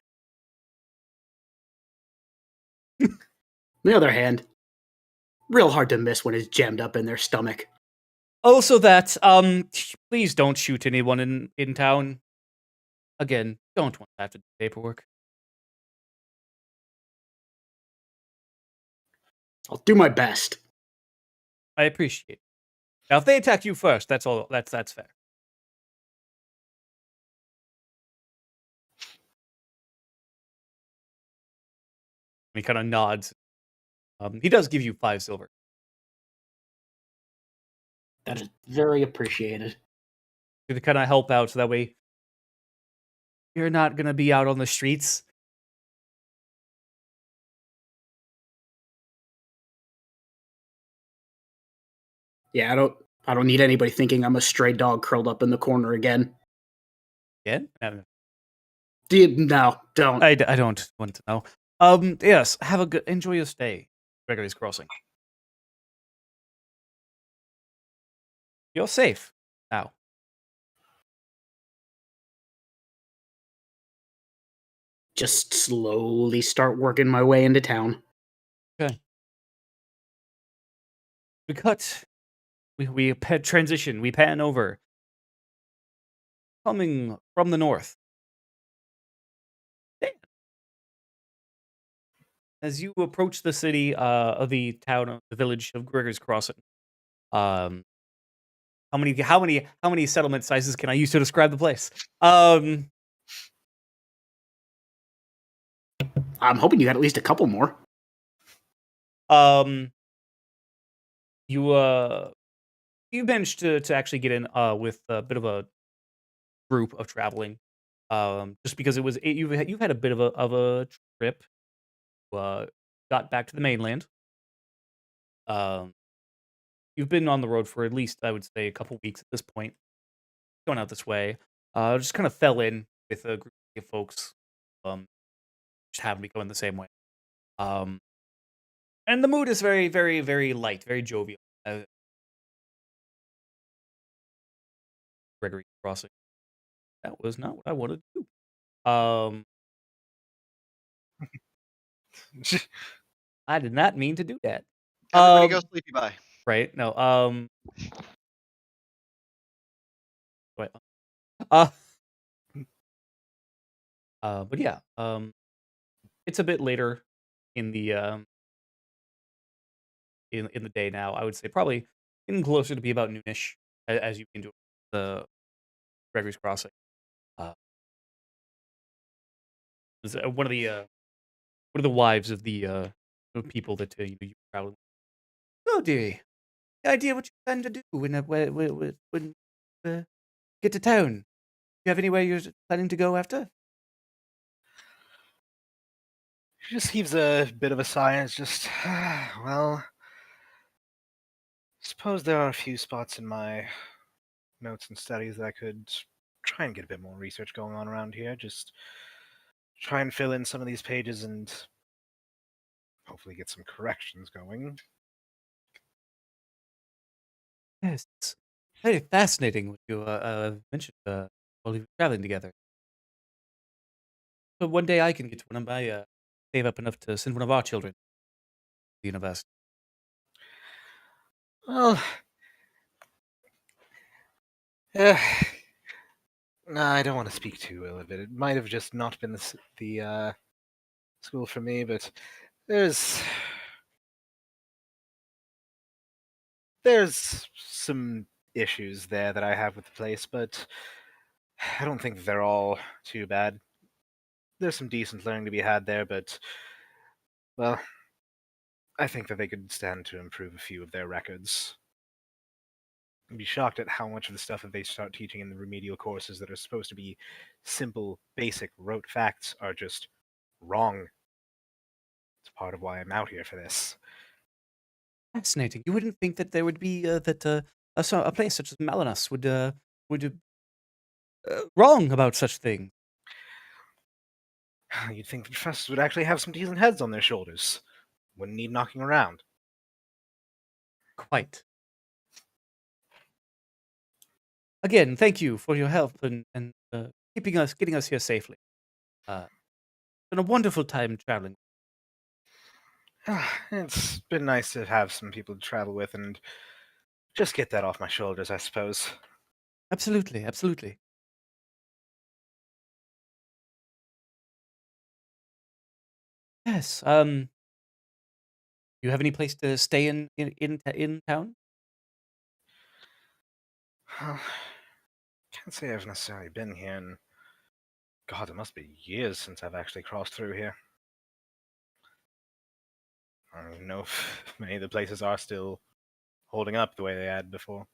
Speaker 2: On the other hand, real hard to miss when it's jammed up in their stomach.
Speaker 1: Also that, please don't shoot anyone in town. Again, don't want to have to do paperwork.
Speaker 2: I'll do my best.
Speaker 1: I appreciate it. Now, if they attack you first, that's all. That's fair. He kind of nods. He does give you 5 silver.
Speaker 2: That is very appreciated.
Speaker 1: To kind of help out so that way you're not gonna be out on the streets.
Speaker 2: Yeah, I don't need anybody thinking I'm a stray dog curled up in the corner again.
Speaker 1: Again?
Speaker 2: No, don't.
Speaker 1: I don't want to know. Yes, have a good enjoy your stay, Gregory's Crossing. You're safe now.
Speaker 2: Just slowly start working my way into town.
Speaker 1: Okay. We cut. We transition. We pan over. Coming from the north. As you approach the city of the town of the village of Gregor's Crossing, um, how many settlement sizes can I use to describe the place?
Speaker 2: I'm hoping you got at least a couple more.
Speaker 1: You you managed to actually get in with a bit of a group of traveling, just because you've had a bit of a trip. Got back to the mainland. Um, you've been on the road for at least, I would say, a couple weeks at this point. Going out this way, just kind of fell in with a group of folks, um, just happened to be going the same way. Um, and the mood is very, very, very light, very jovial. Gregory Crossing. That was not what I wanted to do. I did not mean to do that.
Speaker 5: Everybody go sleepy bye.
Speaker 1: Right? No. Wait. Uh. But yeah. It's a bit later in the in the day now. I would say probably getting closer to be about noonish as you can do the Gregory's Crossing. Uh, is, one of the wives of the people that you travel. Oh dearie, any idea what you plan to do when get to town? You have anywhere you're planning to go after?
Speaker 4: She just heaves a bit of a sigh and is just, well, suppose there are a few spots in my notes and studies that I could try and get a bit more research going on around here. Just try and fill in some of these pages and hopefully get some corrections going.
Speaker 1: Yes, it's very fascinating what you mentioned while we were traveling together. So one day I can get one of my save up enough to send one of our children to the university.
Speaker 4: Well, eh, no, I don't want to speak too ill of it. It might have just not been the school for me, but there's there's some issues there that I have with the place, but I don't think they're all too bad. There's some decent learning to be had there, but well, I think that they could stand to improve a few of their records. I'd be shocked at how much of the stuff that they start teaching in the remedial courses that are supposed to be simple, basic, rote facts are just wrong. It's part of why I'm out here for this.
Speaker 1: Fascinating. You wouldn't think that there would be a place such as Malinus would wrong about such things.
Speaker 4: You'd think the professors would actually have some decent heads on their shoulders. Wouldn't need knocking around.
Speaker 1: Quite. Again, thank you for your help and getting us here safely. It's been a wonderful time traveling.
Speaker 4: It's been nice to have some people to travel with and just get that off my shoulders, I suppose.
Speaker 1: Absolutely, absolutely. Yes. You have any place to stay in town?
Speaker 4: Can't say I've necessarily been here in... God, it must be years since I've actually crossed through here. I don't even know if many of the places are still holding up the way they had before.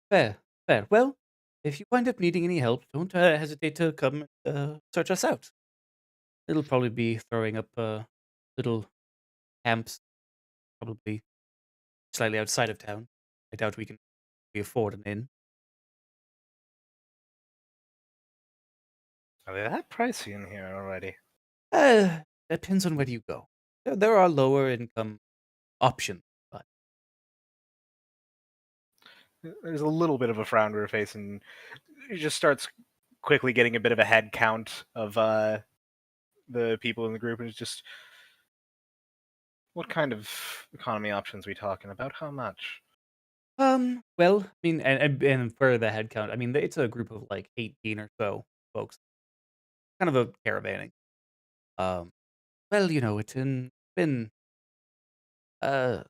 Speaker 1: Fair, fair. Well, if you wind up needing any help, don't hesitate to come search us out. It'll probably be throwing up little camps, probably slightly outside of town. I doubt we afford an inn.
Speaker 4: Are they that pricey in here already?
Speaker 1: Depends on where you go. There are lower income options, but
Speaker 4: There's a little bit of a frown to her face, and she just starts quickly getting a bit of a head count of the people in the group, and it's just, what kind of economy options we talking about? How much?
Speaker 1: well, I mean, and for the head count, I mean, it's a group of like 18 or so folks, kind of a caravanning. Um, well, been to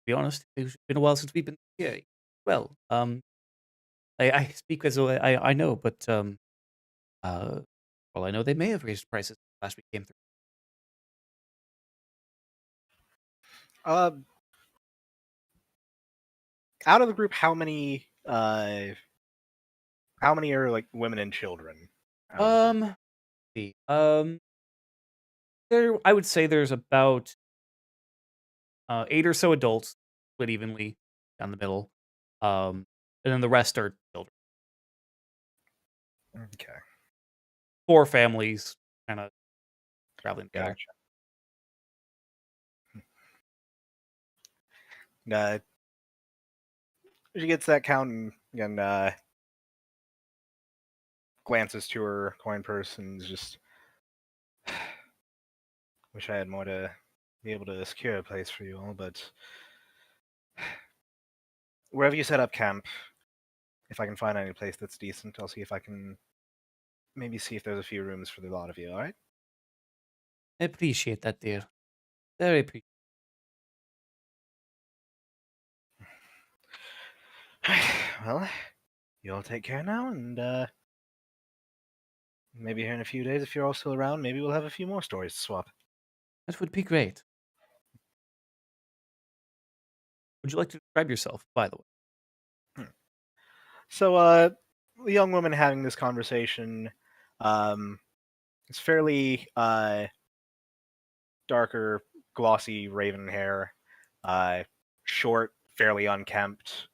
Speaker 1: be honest, it's been a while since we've been here. Well, I speak as though I know, but uh, well, I know they may have raised prices last we came through.
Speaker 4: Uh, out of the group, how many are like women and children? Out of the group?
Speaker 1: See, I would say there's about 8 or so adults, split evenly down the middle, and then the rest are children.
Speaker 4: Okay,
Speaker 1: 4 families, kind of traveling together.
Speaker 4: gotcha. Uh, she gets that count and again glances to her coin purse and is just, wish I had more to be able to secure a place for you all, but wherever you set up camp, if I can find any place that's decent, I'll see if I can maybe see if there's a few rooms for the lot of you, alright?
Speaker 1: I appreciate that, dear. Very appreciate.
Speaker 4: Well, you all take care now, and maybe here in a few days, if you're all still around, maybe we'll have a few more stories to swap.
Speaker 1: That would be great. Would you like to describe yourself, by the way?
Speaker 4: So, the young woman having this conversation, um, it's fairly darker, glossy raven hair, uh, short, fairly unkempt.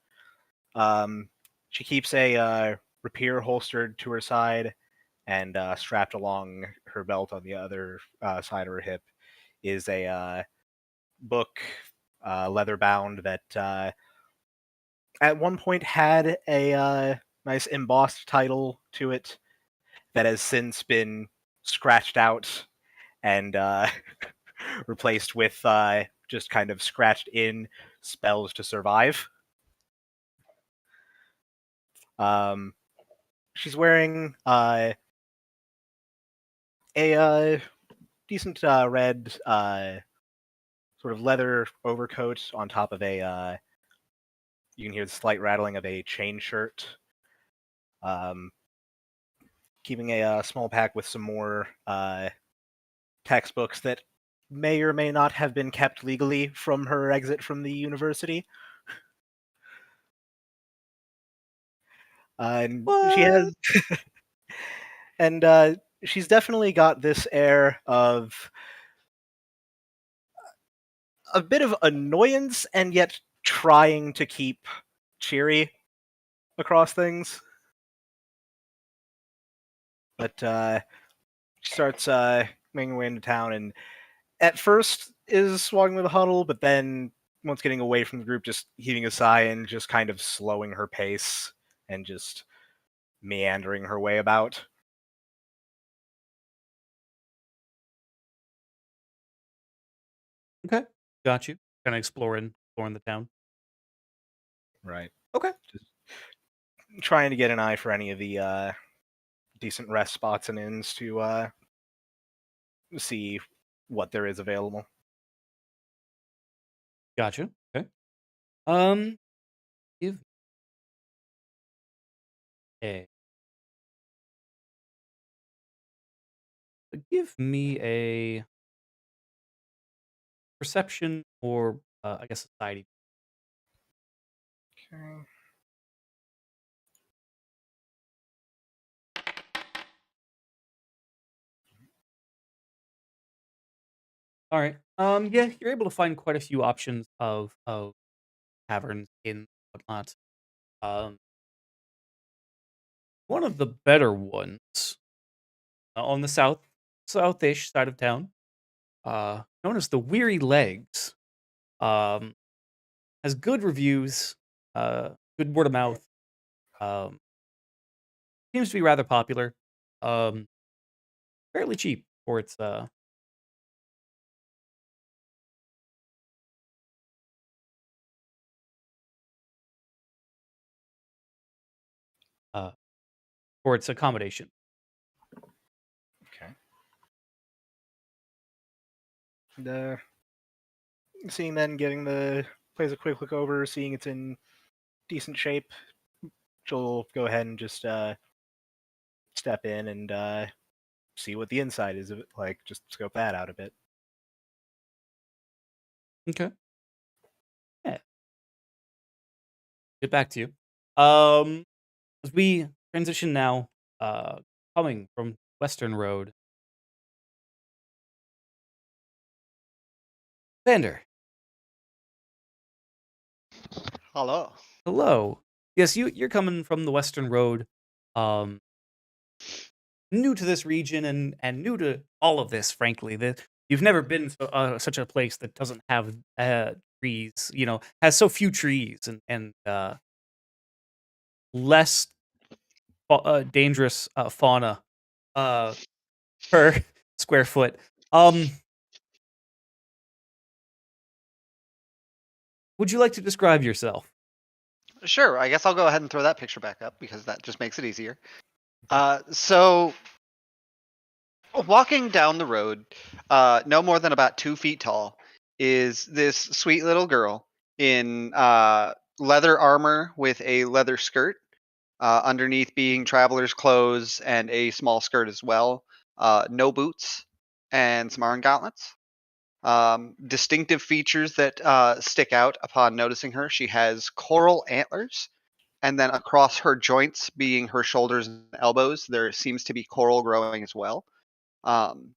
Speaker 4: Um, she keeps a rapier holstered to her side, and strapped along her belt on the other side of her hip is a book, leather bound, that at one point had a nice embossed title to it that has since been scratched out and replaced with just kind of scratched in spells to survive. Um, she's wearing a decent red sort of leather overcoat on top of a you can hear the slight rattling of a chain shirt. Um, keeping a small pack with some more textbooks that may or may not have been kept legally from her exit from the university. And she has,
Speaker 1: What?
Speaker 4: and she's definitely got this air of a bit of annoyance and yet trying to keep cheery across things. But she starts making her way into town, and at first is walking with a huddle, but then once getting away from the group, just heaving a sigh and just kind of slowing her pace and just meandering her way about.
Speaker 1: Okay, got you. Kind of exploring the town.
Speaker 4: Right.
Speaker 1: Okay,
Speaker 4: Just trying to get an eye for any of the decent rest spots and inns to see what there is available.
Speaker 1: got you. Okay. Um, give a give me a perception or I guess society.
Speaker 4: Okay.
Speaker 1: All right. Yeah, you're able to find quite a few options of taverns in whatnot. Um, one of the better ones on the southish side of town, known as the Weary Legs, um, has good reviews, good word of mouth. Um, seems to be rather popular. Um, fairly cheap for its uh for its accommodation.
Speaker 4: Okay. And, seeing then, getting the place a quick look over, seeing it's in decent shape, she'll go ahead and just step in and see what the inside is like. Just scope that out a bit.
Speaker 1: Okay. Yeah. Get back to you. As we transition now, coming from Western Road. Vander,
Speaker 5: Hello.
Speaker 1: hello. Yes, you're coming from the Western Road. Um, new to this region and new to all of this, frankly. That you've never been to such a place that doesn't have trees. Has so few trees and less dangerous fauna uh, per square foot. Would you like to describe yourself?
Speaker 5: Sure, I guess I'll go ahead and throw that picture back up because that just makes it easier. So walking down the road, no more than about 2 feet tall, is this sweet little girl in leather armor with a leather skirt, underneath being traveler's clothes and a small skirt as well. No boots and some iron gauntlets. Distinctive features that stick out upon noticing her. She has coral antlers, and then across her joints, being her shoulders and elbows, there seems to be coral growing as well. Um,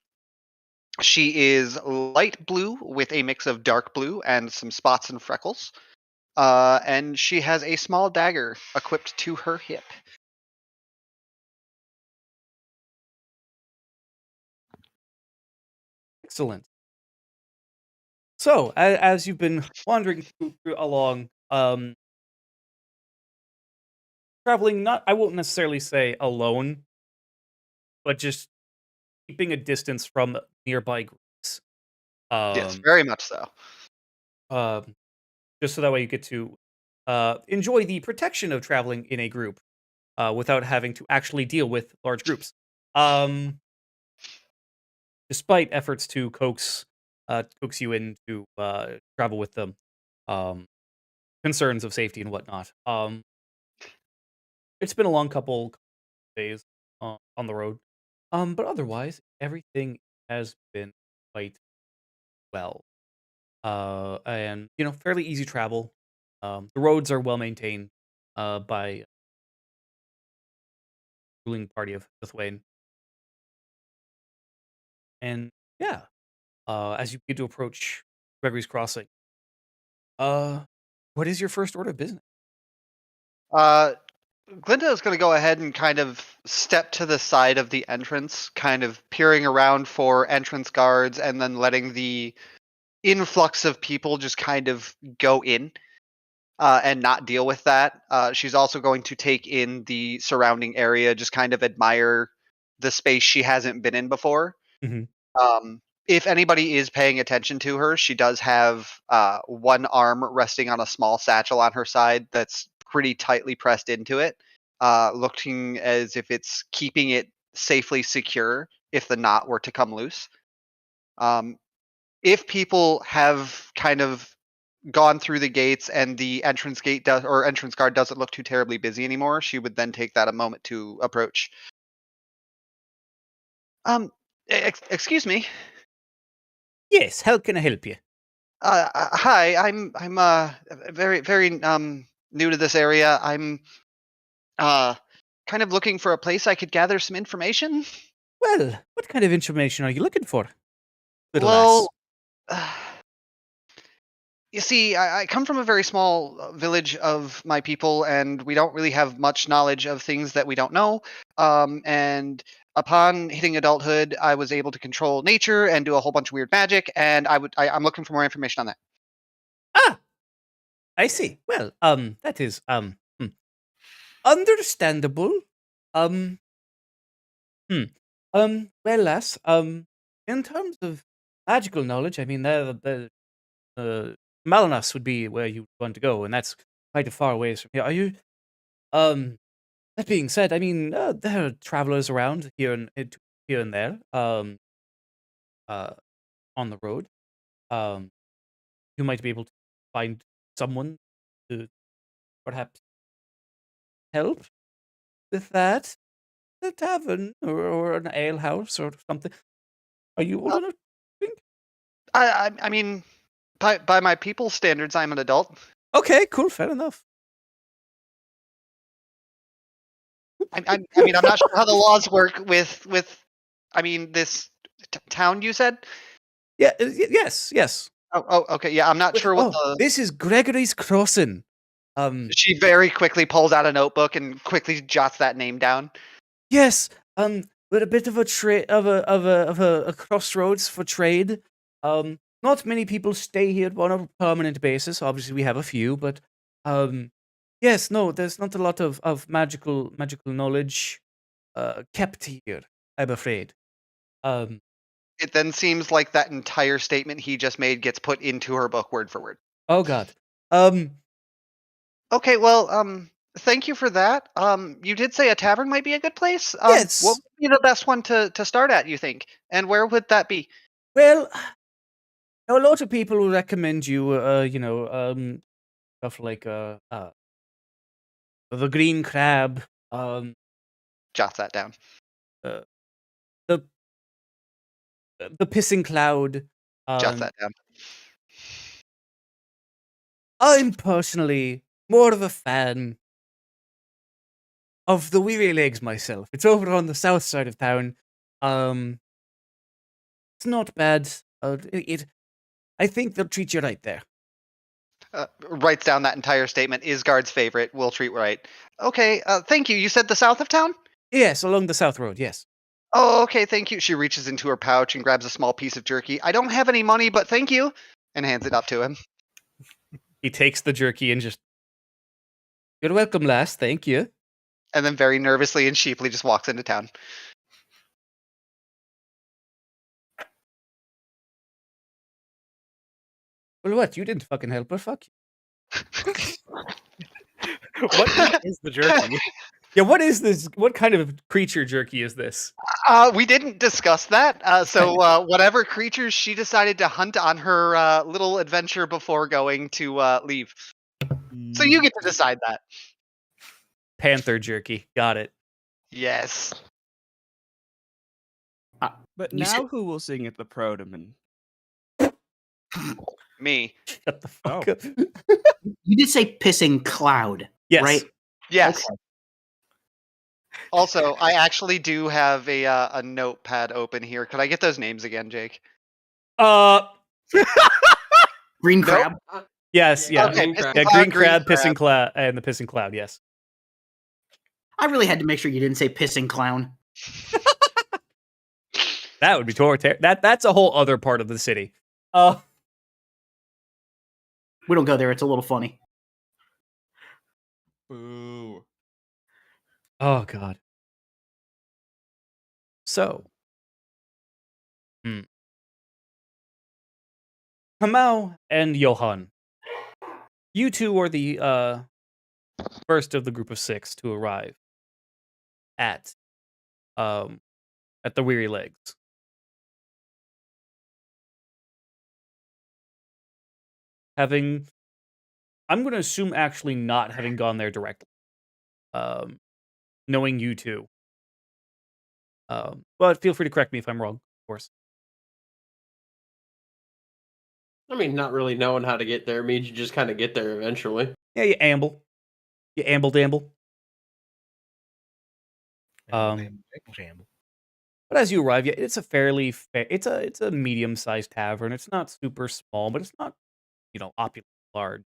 Speaker 5: she is light blue with a mix of dark blue and some spots and freckles. And she has a small dagger equipped to her hip.
Speaker 1: Excellent. So, as you've been wandering along, traveling not, I won't necessarily say alone, but just keeping a distance from nearby groups.
Speaker 5: Yes,
Speaker 1: Um,
Speaker 5: very much so.
Speaker 1: um, just so that way you get to enjoy the protection of traveling in a group without having to actually deal with large groups. Um, despite efforts to coax you in to travel with them, um, concerns of safety and whatnot. It's been a long couple days on the road, but otherwise everything has been quite well. And fairly easy travel. The roads are well maintained by ruling party of Lithuania, and yeah, as you begin to approach Gregory's Crossing, uh, what is your first order of business?
Speaker 5: Uh, Glinda is going to go ahead and kind of step to the side of the entrance, kind of peering around for entrance guards, and then letting the influx of people just kind of go in and not deal with that. She's also going to take in the surrounding area, just kind of admire the space she hasn't been in before.
Speaker 1: Mhm.
Speaker 5: If anybody is paying attention to her, she does have one arm resting on a small satchel on her side that's pretty tightly pressed into it, looking as if it's keeping it safely secure if the knot were to come loose. Um, if people have kind of gone through the gates and the entrance gate does or entrance guard doesn't look too terribly busy anymore, she would then take that a moment to approach. Excuse me.
Speaker 1: Yes, how can I help you?
Speaker 5: Hi, I'm very very new to this area. I'm kind of looking for a place I could gather some information.
Speaker 1: Well, what kind of information are you looking for, little lass?
Speaker 5: Well, you see, I come from a very small village of my people, and we don't really have much knowledge of things that we don't know. And upon hitting adulthood, I was able to control nature and do a whole bunch of weird magic, and I'm looking for more information on that.
Speaker 1: Ah, I see. Well, that is understandable. Um, hmm. Well, lass, in terms of magical knowledge, I mean, Malinas would be where you want to go, and that's quite a far ways from here. Are you? Um, that being said, I mean, there are travelers around here and there. Uh, on the road. Um, you might be able to find someone to perhaps help with that. A tavern or an ale house or something. Are you old
Speaker 5: Uh,
Speaker 1: enough? to drink?
Speaker 5: I mean, by my people's standards, I'm an adult.
Speaker 1: Okay, cool, fair enough.
Speaker 5: I mean, I'm not sure how the laws work with. I mean, this town you said.
Speaker 1: Yeah, yes.
Speaker 5: Oh, okay. Yeah, I'm not sure what the.
Speaker 1: This is Gregory's Crossing.
Speaker 5: She very quickly pulls out a notebook and quickly jots that name down.
Speaker 1: Yes, we're a bit of a a crossroads for trade. Not many people stay here on a permanent basis. Obviously, we have a few, but yes, no, there's not a lot of magical knowledge kept here. I'm afraid.
Speaker 5: It then seems like that entire statement he just made gets put into her book word for word.
Speaker 1: Oh God.
Speaker 5: Okay, well, thank you for that. You did say a tavern might be a good place.
Speaker 1: Yes.
Speaker 5: What would be the best one to start at, you think? And where would that be?
Speaker 1: Well, a lot of people will recommend you, stuff like the Green Crab,
Speaker 5: Jot that down.
Speaker 1: uh, the Pissing Cloud.
Speaker 5: Jot that down.
Speaker 1: I'm personally more of a fan of the Weary Legs myself. It's over on the south side of town. It's not bad. I think they'll treat you right there.
Speaker 5: Writes down that entire statement. Isgard's favorite. Will treat right. Okay. Thank you. You said the south of town?
Speaker 1: Yes, along the south road. Yes.
Speaker 5: Oh, okay. Thank you. She reaches into her pouch and grabs a small piece of jerky. I don't have any money, but thank you, and hands it up to him.
Speaker 1: He takes the jerky and just. You're welcome, lass. Thank you.
Speaker 5: And then very nervously and sheeply just walks into town.
Speaker 1: Well, what? You didn't fucking help her. Fuck you.
Speaker 4: What is the jerky?
Speaker 1: Yeah, what is this? What kind of creature jerky is this?
Speaker 5: We didn't discuss that. So whatever creatures she decided to hunt on her little adventure before going to leave. So you get to decide that.
Speaker 1: Panther jerky. Got it.
Speaker 5: Yes.
Speaker 3: But
Speaker 2: You
Speaker 3: now
Speaker 2: said-
Speaker 3: who will sing at the Protoman?
Speaker 5: Me.
Speaker 1: Shut the fuck
Speaker 3: Oh.
Speaker 1: up.
Speaker 2: You did say pissing cloud,
Speaker 1: Yes.
Speaker 2: right?
Speaker 5: Yes.
Speaker 2: Okay.
Speaker 5: Also, I actually do have a notepad open here. Could I get those names again, Jake?
Speaker 2: Green
Speaker 5: Nope.
Speaker 2: crab.
Speaker 1: Yes. Yeah.
Speaker 5: Okay,
Speaker 7: Green crab.
Speaker 1: Yeah.
Speaker 5: Green
Speaker 1: Green crab,
Speaker 5: crab.
Speaker 1: pissing cloud, and the pissing cloud. Yes.
Speaker 2: I really had to make sure you didn't say pissing clown.
Speaker 1: That would be that's a whole other part of the city.
Speaker 2: We don't go there. It's a little funny.
Speaker 3: Boo.
Speaker 1: Oh God. So, Kamau and Johan, you two are the first of the group of 6 to arrive at the Weary Legs. I'm going to assume actually not having gone there directly. Knowing you two. But feel free to correct me if I'm wrong, of course.
Speaker 7: I mean, not really knowing how to get there means you just kind of get there eventually.
Speaker 1: Yeah, you amble. You amble damble.
Speaker 4: Amble.
Speaker 1: But as you arrive, it's a fairly it's a medium-sized tavern. It's not super small, but it's not, opulent large.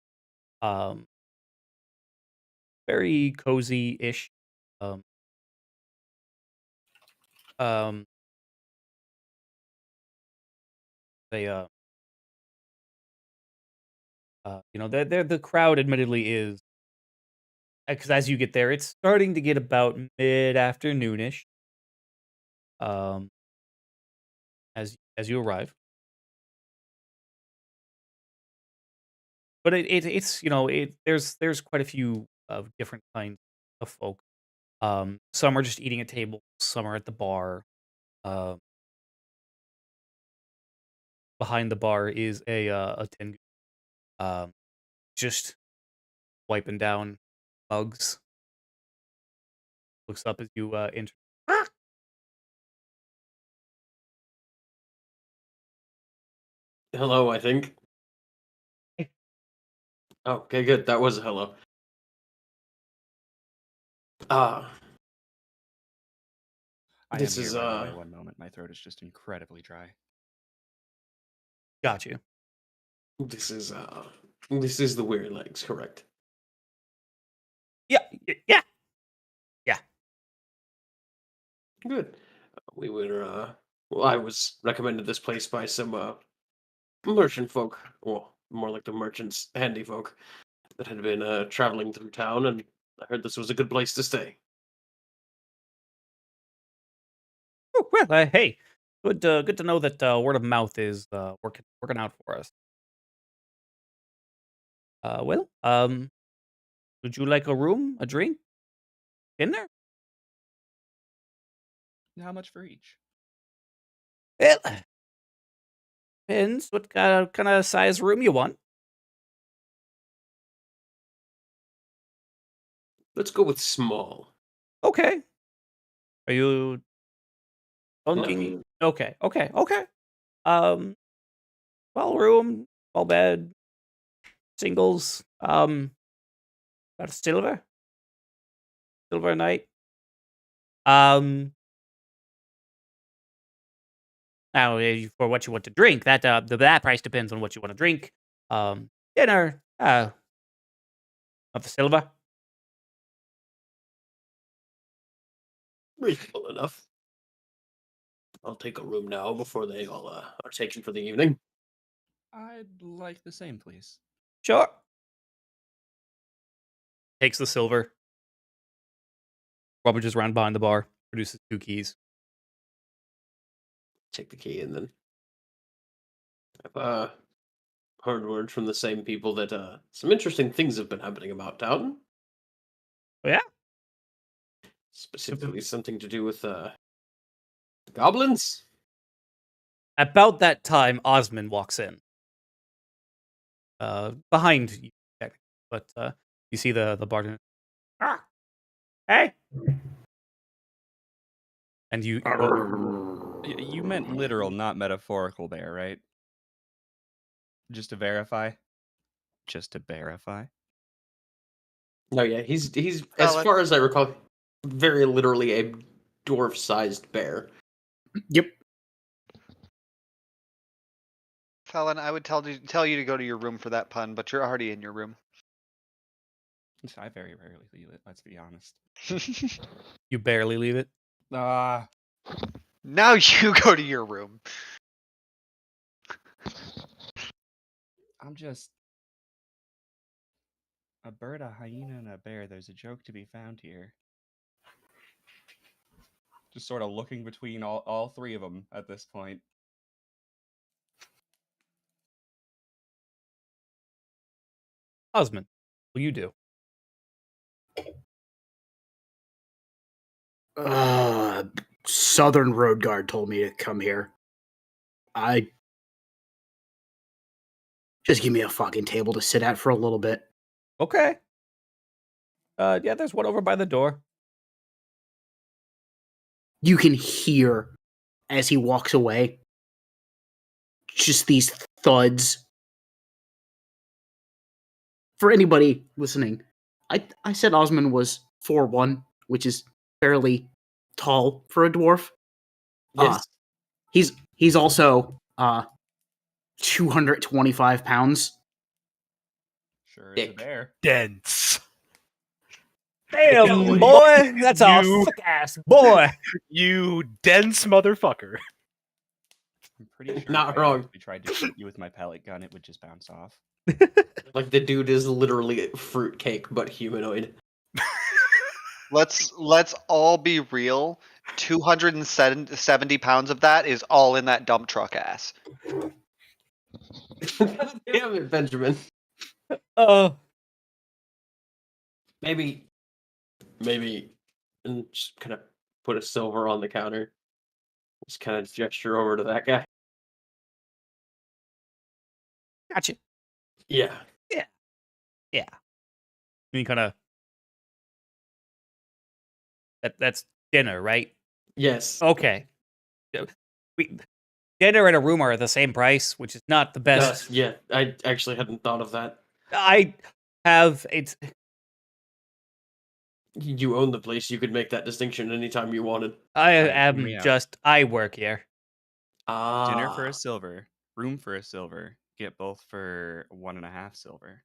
Speaker 1: Very cozy-ish. Um, um, they the crowd admittedly is, because as you get there, it's starting to get about mid-afternoonish. Um, as you arrive. But there's quite a few of different kinds of folk. Some are just eating at tables, some are at the bar. Uh, Behind the bar is a tin, um, just wiping down mugs. Looks up as you enter.
Speaker 7: Hello, I think. Okay, good. That was a hello.
Speaker 3: I
Speaker 7: This
Speaker 3: am here,
Speaker 7: is
Speaker 3: by the way. One moment. My throat is just incredibly dry.
Speaker 1: Got you.
Speaker 7: this is the Weary Legs, correct?
Speaker 1: Yeah, yeah.
Speaker 7: Good. We were well, I was recommended this place by some merchant folk, well, more like the merchants, handy folk that had been traveling through town, and I heard this was a good place to stay.
Speaker 1: Oh, well, hey, good to know that word of mouth is working out for us. Would you like a room, a drink, dinner?
Speaker 3: How much for each?
Speaker 1: Well, depends what kind of size room you want.
Speaker 7: Let's go with small.
Speaker 1: Okay. Are you
Speaker 7: No.
Speaker 1: bunking? Okay. Small room, small bed, singles. About a silver a night. Now for what you want to drink, that price depends on what you want to drink. Dinner, of the silver.
Speaker 7: Reasonable enough. I'll take a room now before they all are taken for the evening.
Speaker 3: I'd like the same, please.
Speaker 1: Sure. Takes the silver. Rummages around behind the bar. Produces 2 keys.
Speaker 7: Take the key and then I've heard word from the same people that some interesting things have been happening about town.
Speaker 1: Oh, yeah?
Speaker 7: Specifically something to do with goblins.
Speaker 1: About that time, Osmond walks in. Behind you, technically, but you see the bartender. Ah, hey! And you
Speaker 3: You meant literal, not metaphorical there, right? Just to verify? Just to verify?
Speaker 7: No, yeah, he's as far as I recall, very literally a dwarf-sized bear.
Speaker 2: Yep.
Speaker 5: Felon, I would tell you to go to your room for that pun, but you're already in your room.
Speaker 3: I very rarely leave it, let's be honest.
Speaker 1: you barely leave it.
Speaker 3: Ah,
Speaker 5: Now you go to your room.
Speaker 3: I'm just a bird, a hyena, and a bear. There's a joke to be found here. Just sort of looking between all 3 of them at this point.
Speaker 1: Osmond, what will you do?
Speaker 2: Southern Road Guard told me to come here. Just give me a fucking table to sit at for a little bit.
Speaker 1: Okay. Yeah, there's one over by the door.
Speaker 2: You can hear as he walks away just these thuds. For anybody listening, I said Osmond was 4'1", which is fairly tall for a dwarf.
Speaker 7: Yes.
Speaker 2: He's also 225 pounds.
Speaker 3: Sure is a
Speaker 7: Dick.
Speaker 3: bear.
Speaker 4: Dense.
Speaker 1: Damn, boy, that's a
Speaker 4: You-
Speaker 1: thick ass boy.
Speaker 4: You dense motherfucker.
Speaker 3: I'm pretty sure
Speaker 7: Not
Speaker 3: if I
Speaker 7: wrong.
Speaker 3: actually tried to shoot you with my pellet gun, it would just bounce off.
Speaker 7: Like the dude is literally fruitcake but humanoid.
Speaker 5: Let's all be real. 270 pounds of that is all in that dump truck ass.
Speaker 7: Damn it, Benjamin. Maybe, and just kind of put a silver on the counter. Just kind of gesture over to that guy.
Speaker 1: Gotcha.
Speaker 7: Yeah.
Speaker 1: You kind of that's dinner, right?
Speaker 7: Yes.
Speaker 1: Okay. Dinner and a room are the same price, which is not the best.
Speaker 7: Yeah. I actually hadn't thought of that.
Speaker 1: I have it's
Speaker 7: You own the place. You could make that distinction anytime you wanted.
Speaker 1: I
Speaker 3: Alright,
Speaker 1: am
Speaker 3: hear me out.
Speaker 1: just I work here.
Speaker 3: Dinner for
Speaker 7: Ah.
Speaker 3: a silver, room for a silver. Get both for 1.5 silver.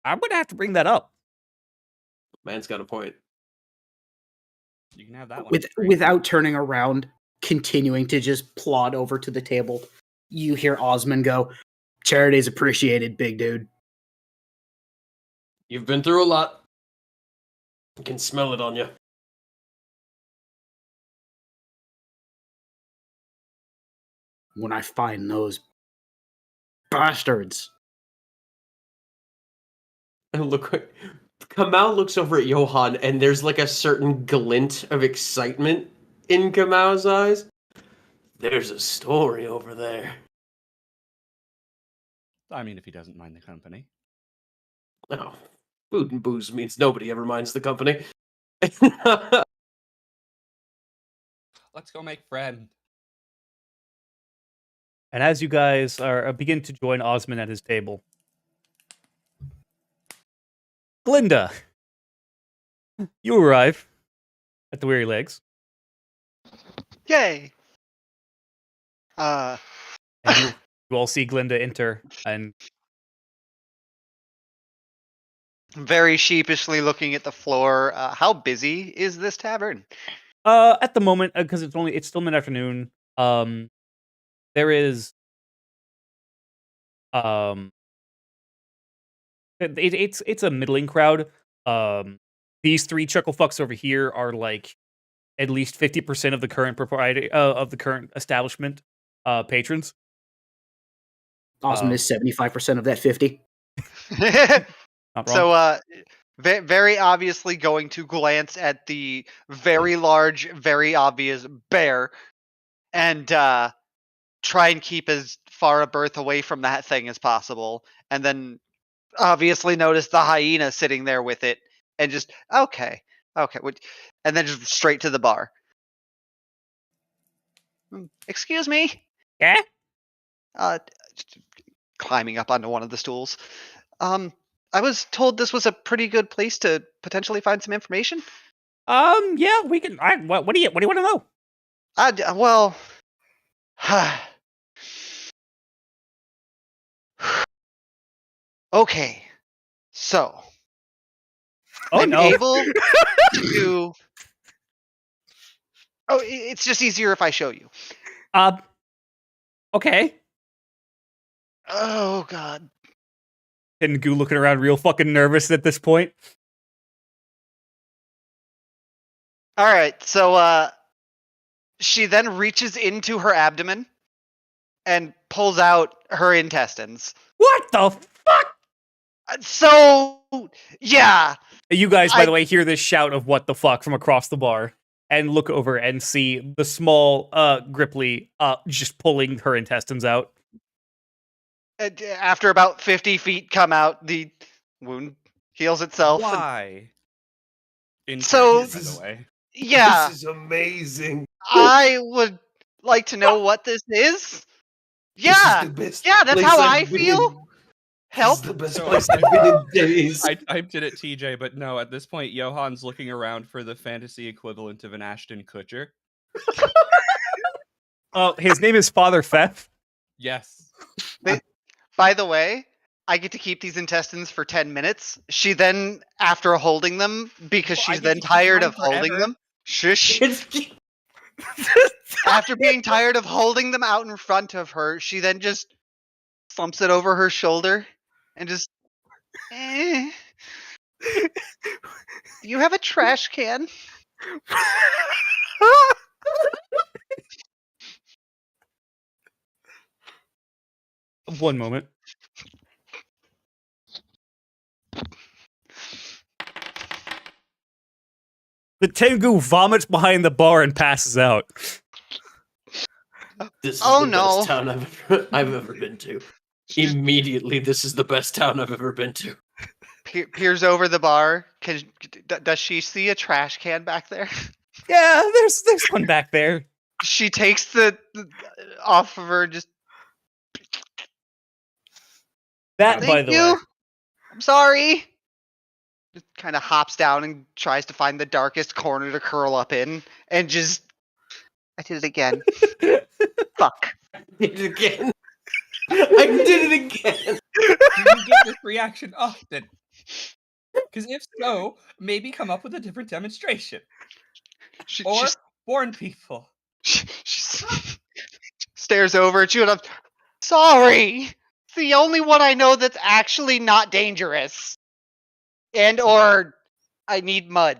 Speaker 1: I'm gonna have to bring that up.
Speaker 7: Man's got a point.
Speaker 3: You can have that one. for free.
Speaker 2: Without turning around, continuing to just plod over to the table, you hear Osmond go, "Charity's appreciated, big dude."
Speaker 7: You've been through a lot. I can smell it on you.
Speaker 2: When I find those bastards.
Speaker 7: And look, Kamau looks over at Johan, and there's like a certain glint of excitement in Kamau's eyes. There's a story over there.
Speaker 3: I mean, if he doesn't mind the company.
Speaker 7: Oh, food and booze means nobody ever minds the company.
Speaker 3: Let's go make friends.
Speaker 1: And as you guys are begin to join Osmond at his table, Glinda, you arrive at the Weary Legs,
Speaker 5: Yay!
Speaker 1: and you all see Glinda enter, and
Speaker 5: Very sheepishly looking at the floor. How busy is this tavern?
Speaker 1: at the moment, because it's still mid-afternoon, there is it's a middling crowd. These three chuckle fucks over here are like at least 50% of the current proprietor of the current establishment patrons.
Speaker 2: Osmond is 75% of that 50.
Speaker 1: Not wrong.
Speaker 5: So, very obviously going to glance at the very large, very obvious bear, and try and keep as far a berth away from that thing as possible, and then obviously notice the hyena sitting there with it, and just okay, and then just straight to the bar. Excuse me.
Speaker 1: Yeah?
Speaker 5: Climbing up onto one of the stools. I was told this was a pretty good place to potentially find some information.
Speaker 1: Yeah, we can. What do you want to know?
Speaker 5: Well, okay. So
Speaker 1: Oh
Speaker 5: I'm
Speaker 1: no.
Speaker 5: able to. Oh, it's just easier if I show you.
Speaker 1: Okay.
Speaker 5: Oh God.
Speaker 1: And Goo looking around real fucking nervous at this point.
Speaker 5: All right. So she then reaches into her abdomen and pulls out her intestines.
Speaker 1: What the fuck?
Speaker 5: So yeah.
Speaker 1: You guys, by the way, hear this shout of "what the fuck" from across the bar, and look over and see the small Gripply just pulling her intestines out.
Speaker 5: After about 50 feet come out, the wound heals itself.
Speaker 3: Why?
Speaker 5: So-
Speaker 3: By the way.
Speaker 5: Yeah,
Speaker 7: This is amazing.
Speaker 5: I would like to know what this is. Yeah,
Speaker 7: This is the best
Speaker 5: yeah, that's
Speaker 7: place
Speaker 5: how
Speaker 7: I've
Speaker 5: I feel. Help!
Speaker 7: This is the best
Speaker 3: So
Speaker 7: place I've been in days.
Speaker 3: I typed it at TJ, but no, at this point, Johan's looking around for the fantasy equivalent of an Ashton Kutcher.
Speaker 1: Oh, his name is Father Fef.
Speaker 3: Yes.
Speaker 5: By the way, I get to keep these intestines for 10 minutes. She then, after holding them, because
Speaker 3: Well, I
Speaker 5: she's
Speaker 3: get
Speaker 5: then
Speaker 3: to keep
Speaker 5: tired
Speaker 3: mine
Speaker 5: of holding
Speaker 3: forever.
Speaker 5: them, shush.
Speaker 7: It's-
Speaker 5: After being tired of holding them out in front of her, she then just slumps it over her shoulder and just. Eh. Do you have a trash can?
Speaker 1: One moment. The Tengu vomits behind the bar and passes out.
Speaker 7: This is
Speaker 5: Oh,
Speaker 7: the
Speaker 5: no.
Speaker 7: best town I've ever been to.
Speaker 5: Just
Speaker 7: Immediately, this is the best town I've ever been to.
Speaker 5: peers over the bar. Does she see a trash can back there?
Speaker 1: Yeah, there's one back there.
Speaker 5: She takes the off of her and just.
Speaker 1: That,
Speaker 5: Thank
Speaker 1: by the
Speaker 5: you.
Speaker 1: way.
Speaker 5: I'm sorry. Just kind of hops down and tries to find the darkest corner to curl up in, and just. I did it again. Fuck.
Speaker 7: I did it again. I did it again.
Speaker 3: Do you get this reaction often? Because if so, maybe come up with a different demonstration.
Speaker 5: She,
Speaker 3: Or
Speaker 5: she's-
Speaker 3: warn people.
Speaker 5: she stares over at you and I'm sorry. It's the only one I know that's actually not dangerous. And or I need mud.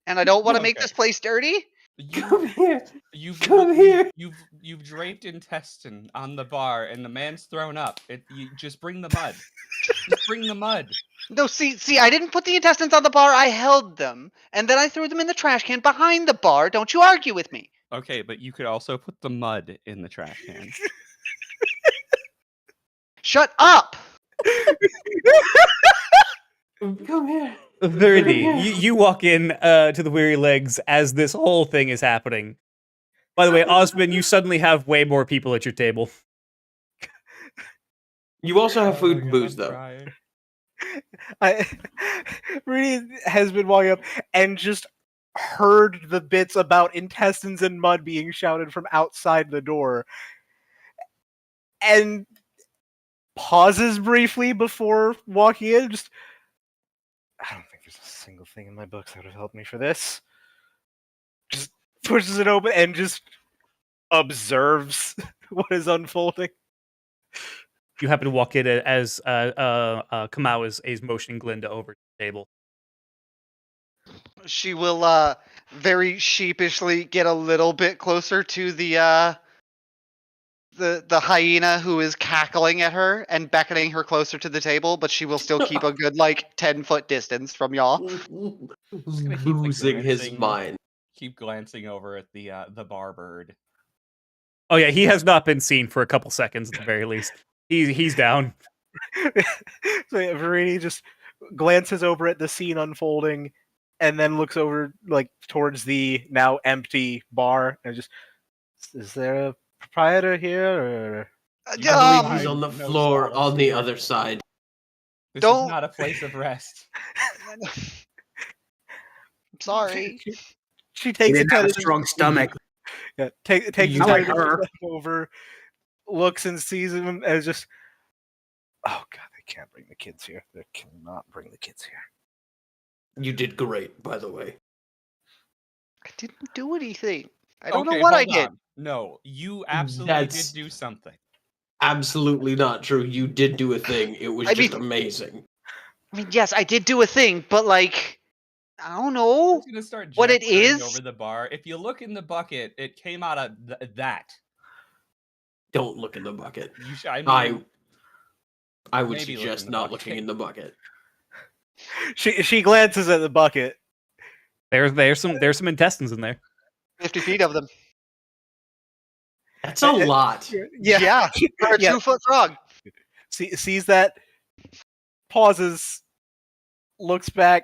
Speaker 5: And I don't want to make
Speaker 3: Okay.
Speaker 5: this place dirty.
Speaker 7: Come here.
Speaker 3: You've
Speaker 7: Come here.
Speaker 3: You've draped intestine on the bar, and the man's thrown up. You just bring the mud. Just bring the mud.
Speaker 5: No, see, I didn't put the intestines on the bar, I held them. And then I threw them in the trash can behind the bar. Don't you argue with me.
Speaker 3: Okay, but you could also put the mud in the trash can.
Speaker 5: Shut up!
Speaker 7: Come here.
Speaker 1: Verity, you walk in to the Weary Legs as this whole thing is happening. By the way, Osmond, you suddenly have way more people at your table.
Speaker 7: You also have
Speaker 3: Oh
Speaker 7: food
Speaker 3: my
Speaker 7: and
Speaker 3: God,
Speaker 7: booze,
Speaker 3: I'm
Speaker 7: though.
Speaker 3: crying.
Speaker 4: Rudy has been walking up and just heard the bits about intestines and mud being shouted from outside the door, and pauses briefly before walking in. Just, I don't think there's a single thing in my books that would have helped me for this. Just pushes it open and just observes what is unfolding.
Speaker 1: You happen to walk in as Kamau is motioning Glinda over to the table.
Speaker 5: She will very sheepishly get a little bit closer to the hyena who is cackling at her and beckoning her closer to the table, but she will still keep a good 10-foot distance from y'all.
Speaker 3: Just gonna keep,
Speaker 7: Losing his
Speaker 3: glancing-
Speaker 7: mind.
Speaker 3: Keep glancing over at the bar bird.
Speaker 1: Oh yeah, he has not been seen for a couple seconds at the very least. He's down.
Speaker 4: So yeah, Verini just glances over at the scene unfolding and then looks over towards the now empty bar and just, is there a proprietor here or
Speaker 7: I believe he's
Speaker 5: Um,
Speaker 7: on the
Speaker 3: No
Speaker 7: floor
Speaker 3: solace
Speaker 7: on the
Speaker 3: here.
Speaker 7: other side.
Speaker 3: This
Speaker 5: Don't-
Speaker 3: is not a place of rest.
Speaker 5: I'm sorry.
Speaker 4: she
Speaker 2: He
Speaker 4: takes a
Speaker 2: didn't have a
Speaker 4: tentative
Speaker 2: strong stomach.
Speaker 4: yeah, takes a
Speaker 7: You like
Speaker 4: tentative
Speaker 2: her.
Speaker 4: step over, looks and sees him and is just, oh god, they can't bring the kids here. They cannot bring the kids here.
Speaker 7: You did great, by the way.
Speaker 5: I didn't do anything. I don't
Speaker 3: Okay,
Speaker 5: know what I
Speaker 3: hold
Speaker 5: did.
Speaker 3: on. No, you absolutely
Speaker 7: That's-
Speaker 3: did do something.
Speaker 7: Absolutely not true. You did do a thing. It was
Speaker 5: I
Speaker 7: just
Speaker 5: mean-
Speaker 7: amazing.
Speaker 5: I mean, yes, I did do a thing, but I don't
Speaker 3: I
Speaker 5: know.
Speaker 3: was gonna start
Speaker 5: What it
Speaker 3: gesturing
Speaker 5: is?
Speaker 3: over the bar. If you look in the bucket, it came out of that.
Speaker 7: Don't look in the bucket.
Speaker 3: You should. I mean,
Speaker 7: I would
Speaker 3: Maybe look
Speaker 7: suggest
Speaker 3: in the
Speaker 7: not
Speaker 3: bucket.
Speaker 7: looking in the bucket.
Speaker 4: She glances at the bucket.
Speaker 1: There's some intestines in there.
Speaker 5: 50 feet of them.
Speaker 7: That's a lot.
Speaker 4: Yeah.
Speaker 5: For a
Speaker 4: Yeah.
Speaker 5: 2-foot frog.
Speaker 4: Sees that, pauses, looks back,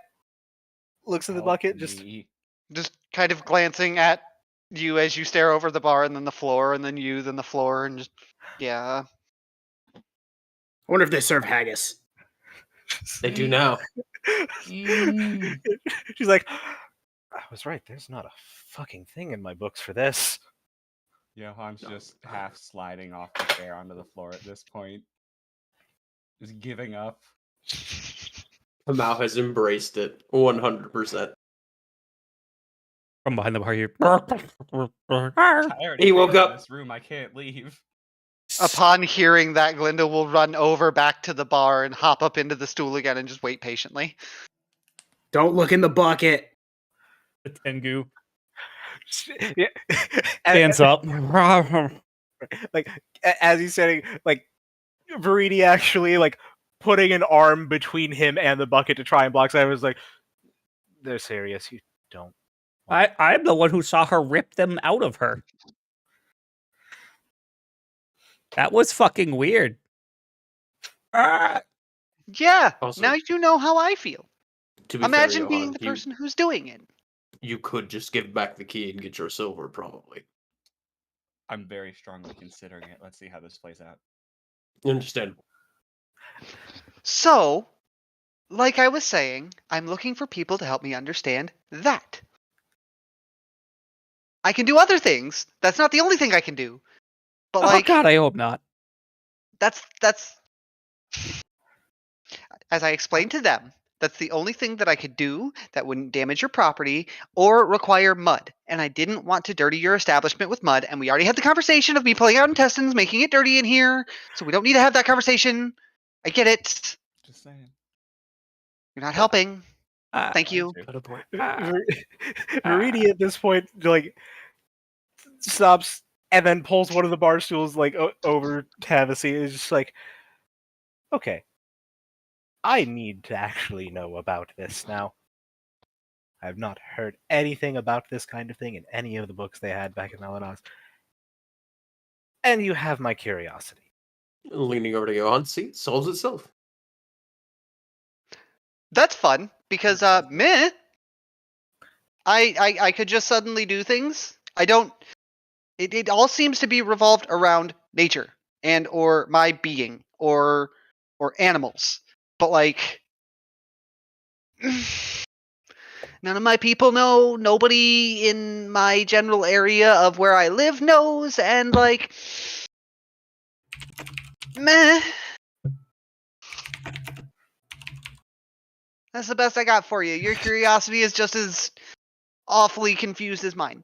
Speaker 4: looks in the
Speaker 3: help
Speaker 4: bucket, just
Speaker 3: me.
Speaker 5: Just kind of glancing at you as you stare over the bar and then the floor and then you, then the floor and just, yeah.
Speaker 2: I wonder if they serve haggis.
Speaker 7: They do now.
Speaker 4: She's like, I was right. There's not a fucking thing in my books for this.
Speaker 3: Johan's just half sliding off the chair onto the floor at this point. Just giving up.
Speaker 7: Kamau has embraced it 100%.
Speaker 1: From behind the bar here.
Speaker 3: I already
Speaker 7: He woke
Speaker 3: came
Speaker 7: up.
Speaker 3: in this room. I can't leave.
Speaker 5: Upon hearing that, Glinda will run over back to the bar and hop up into the stool again and just wait patiently.
Speaker 2: Don't look in the bucket.
Speaker 1: The Tengu
Speaker 4: Yeah.
Speaker 1: stands up.
Speaker 4: Like as he's saying, like Veridi actually like putting an arm between him and the bucket to try and block. So I was like, "They're serious. You don't."
Speaker 1: I'm the one who saw her rip them out of her. That was fucking weird.
Speaker 5: Yeah,
Speaker 7: Also-
Speaker 5: now you know how I feel.
Speaker 7: To be
Speaker 5: Imagine
Speaker 7: fair,
Speaker 5: being
Speaker 7: Johan,
Speaker 5: the person who's doing it.
Speaker 7: you could just give back the key and get your silver, probably.
Speaker 3: I'm very strongly considering it. Let's see how this plays out.
Speaker 7: Understandable.
Speaker 5: So, like I was saying, I'm looking for people to help me understand that. I can do other things. That's not the only thing I can do. But
Speaker 1: Oh God, I hope not.
Speaker 5: that's as I explained to them, that's the only thing that I could do that wouldn't damage your property or require mud. And I didn't want to dirty your establishment with mud. And we already had the conversation of me pulling out intestines, making it dirty in here. So we don't need to have that conversation. I get it.
Speaker 3: Just saying.
Speaker 5: You're not helping.
Speaker 1: Ah,
Speaker 5: Thank you.
Speaker 7: Got a point.
Speaker 4: Veridi at this point like stops and then pulls one of the bar stools like over to have a seat. It's just like, okay, I need to actually know about this now. I have not heard anything about this kind of thing in any of the books they had back in Melanos. And you have my curiosity.
Speaker 7: Leaning over to Johan's seat solves itself.
Speaker 5: That's fun because meh. I could just suddenly do things. I don't. It all seems to be revolved around nature and or my being or animals. But like none of my people know, nobody in my general area of where I live knows, and like meh. That's the best I got for you. Your curiosity is just as awfully confused as mine.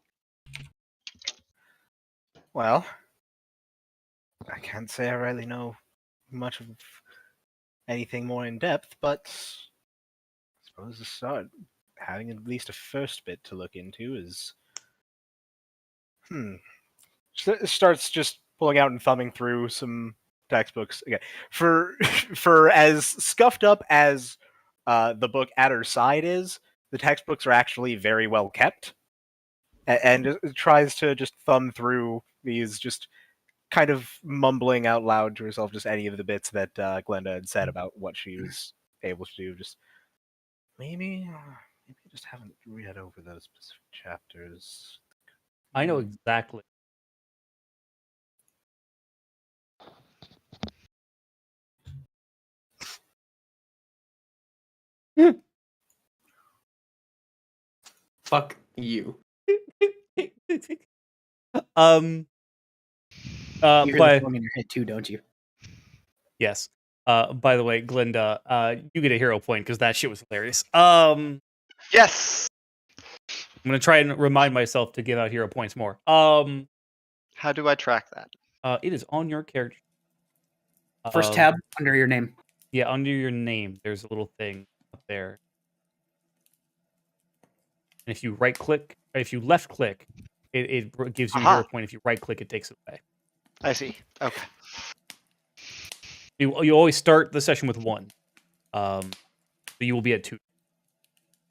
Speaker 4: Well, I can't say I really know much of anything more in depth, but I suppose to start having at least a first bit to look into is starts just pulling out and thumbing through some textbooks again. For as scuffed up as the book at her side is, the textbooks are actually very well kept, and tries to just thumb through these, just kind of mumbling out loud to herself just any of the bits that Glenda had said about what she was able to do. Just maybe I just haven't read over those specific chapters.
Speaker 1: I know exactly.
Speaker 7: Fuck you.
Speaker 1: Um.
Speaker 2: You hear the
Speaker 1: But
Speaker 2: song in your head too, don't you?
Speaker 1: yes. By the way, Glinda, you get a hero point because that shit was hilarious.
Speaker 5: Yes.
Speaker 1: I'm gonna try and remind myself to give out hero points more.
Speaker 5: How do I track that?
Speaker 1: It is on your character.
Speaker 2: First tab under your name.
Speaker 1: Yeah, under your name, there's a little thing up there. And if you right click, if you left click, it gives you a hero point. If you right click, it takes it away.
Speaker 5: I see. Okay.
Speaker 1: You always start the session with 1. So you will be at 2.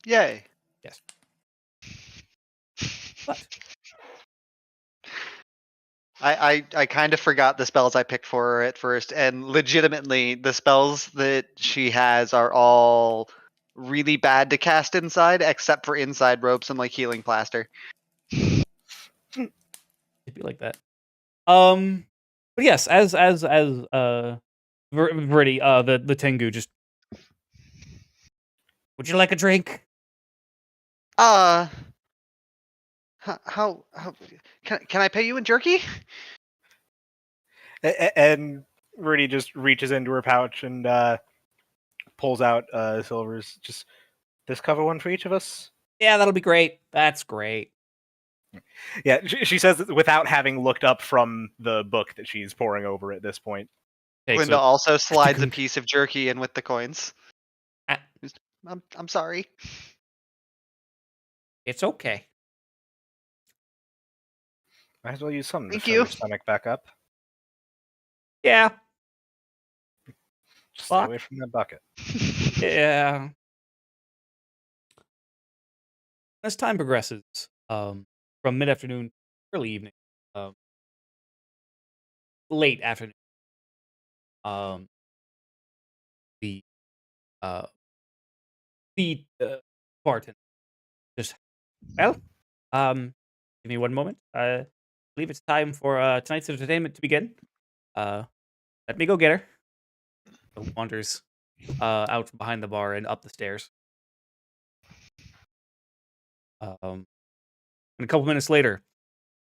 Speaker 5: Yay.
Speaker 1: Yes. But
Speaker 5: I kind of forgot the spells I picked for her at first, and legitimately, the spells that she has are all really bad to cast inside, except for inside ropes and like healing plaster.
Speaker 1: it'd be like that. But yes, as Verdi, the Tengu just Would you like a drink?
Speaker 5: How can I pay you in jerky?
Speaker 4: And Rudy just reaches into her pouch and pulls out silvers. Just this cover one for each of us.
Speaker 1: Yeah, that'll be great. That's great.
Speaker 4: Yeah, she says that without having looked up from the book that she's poring over at this point.
Speaker 1: Okay,
Speaker 5: Glinda
Speaker 1: so
Speaker 5: also slides a
Speaker 1: con-
Speaker 5: piece of jerky in with the coins.
Speaker 1: Ah.
Speaker 5: I'm sorry.
Speaker 1: it's okay.
Speaker 4: Might as well use something
Speaker 5: Thank
Speaker 4: to fill
Speaker 5: you.
Speaker 4: your stomach back up.
Speaker 1: Yeah,
Speaker 4: Just stay
Speaker 1: Fuck.
Speaker 4: away from that bucket.
Speaker 1: yeah. As time progresses, from mid-afternoon, early evening, um, late afternoon, um, the uh, bartender just well, give me one moment. I believe it's time for tonight's entertainment to begin. Uh, let me go get her. So wanders out from behind the bar and up the stairs. And a couple minutes later,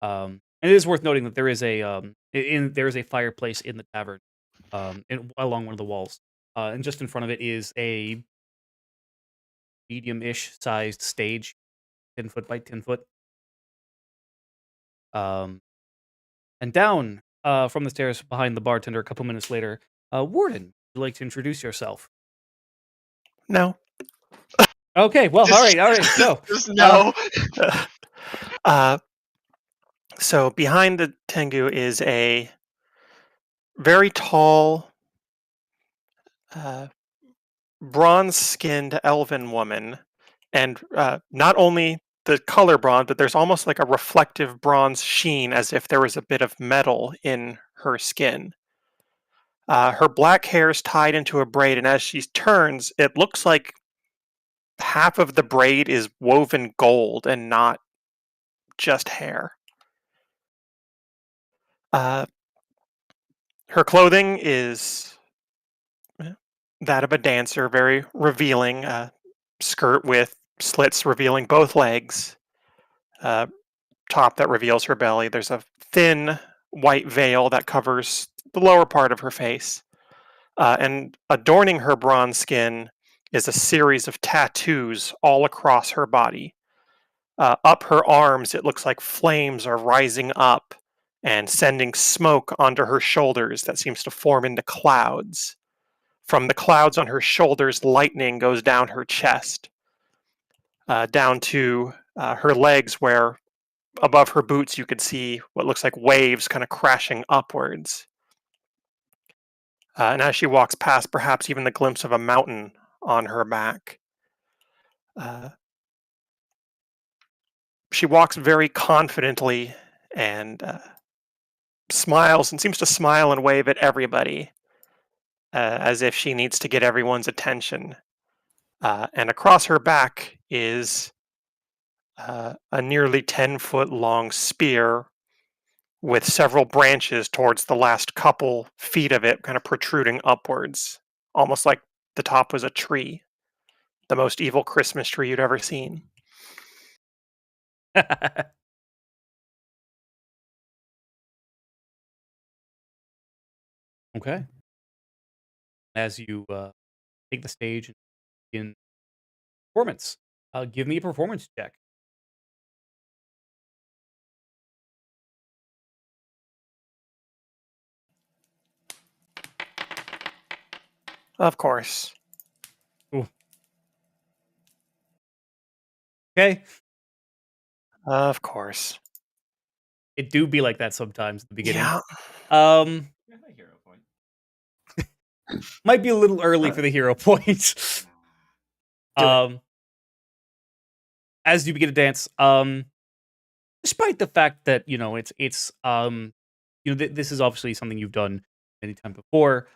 Speaker 1: and it is worth noting that there is a there is a fireplace in the tavern, along one of the walls, and just in front of it is a medium-ish sized stage, 10 foot by 10 foot. Um, and down from the stairs behind the bartender, a couple minutes later, Warden, would you like to introduce yourself?
Speaker 6: No.
Speaker 1: Okay, well, all right. So,
Speaker 5: Just no.
Speaker 6: Uh, so behind the Tengu is a very tall, bronze-skinned elven woman, and not only the color bronze, but there's almost like a reflective bronze sheen, as if there was a bit of metal in her skin. Her black hair is tied into a braid, and as she turns, it looks like half of the braid is woven gold and not just hair. Her clothing is that of a dancer, very revealing. Skirt with slits revealing both legs, top that reveals her belly. There's a thin white veil that covers the lower part of her face. And adorning her bronze skin is a series of tattoos all across her body. Up her arms, it looks like flames are rising up and sending smoke onto her shoulders that seems to form into clouds. From the clouds on her shoulders, lightning goes down her chest, down to her legs, where above her boots you could see what looks like waves kind of crashing upwards. And as she walks past, perhaps even the glimpse of a mountain on her back. She walks very confidently and smiles and seems to smile and wave at everybody, as if she needs to get everyone's attention. And across her back is a nearly 10-foot long spear with several branches towards the last couple feet of it kind of protruding upwards, almost like the top was a tree, the most evil Christmas tree you'd ever seen.
Speaker 1: okay. As you take the stage and begin performance, give me a performance check.
Speaker 6: Of course.
Speaker 1: Okay,
Speaker 6: Of course.
Speaker 1: it do be like that sometimes at the beginning.
Speaker 6: Yeah.
Speaker 1: Um,
Speaker 3: Hero point.
Speaker 1: might be a little early for the hero points.
Speaker 6: Do it.
Speaker 1: As you begin to dance, despite the fact that this is obviously something you've done many times before.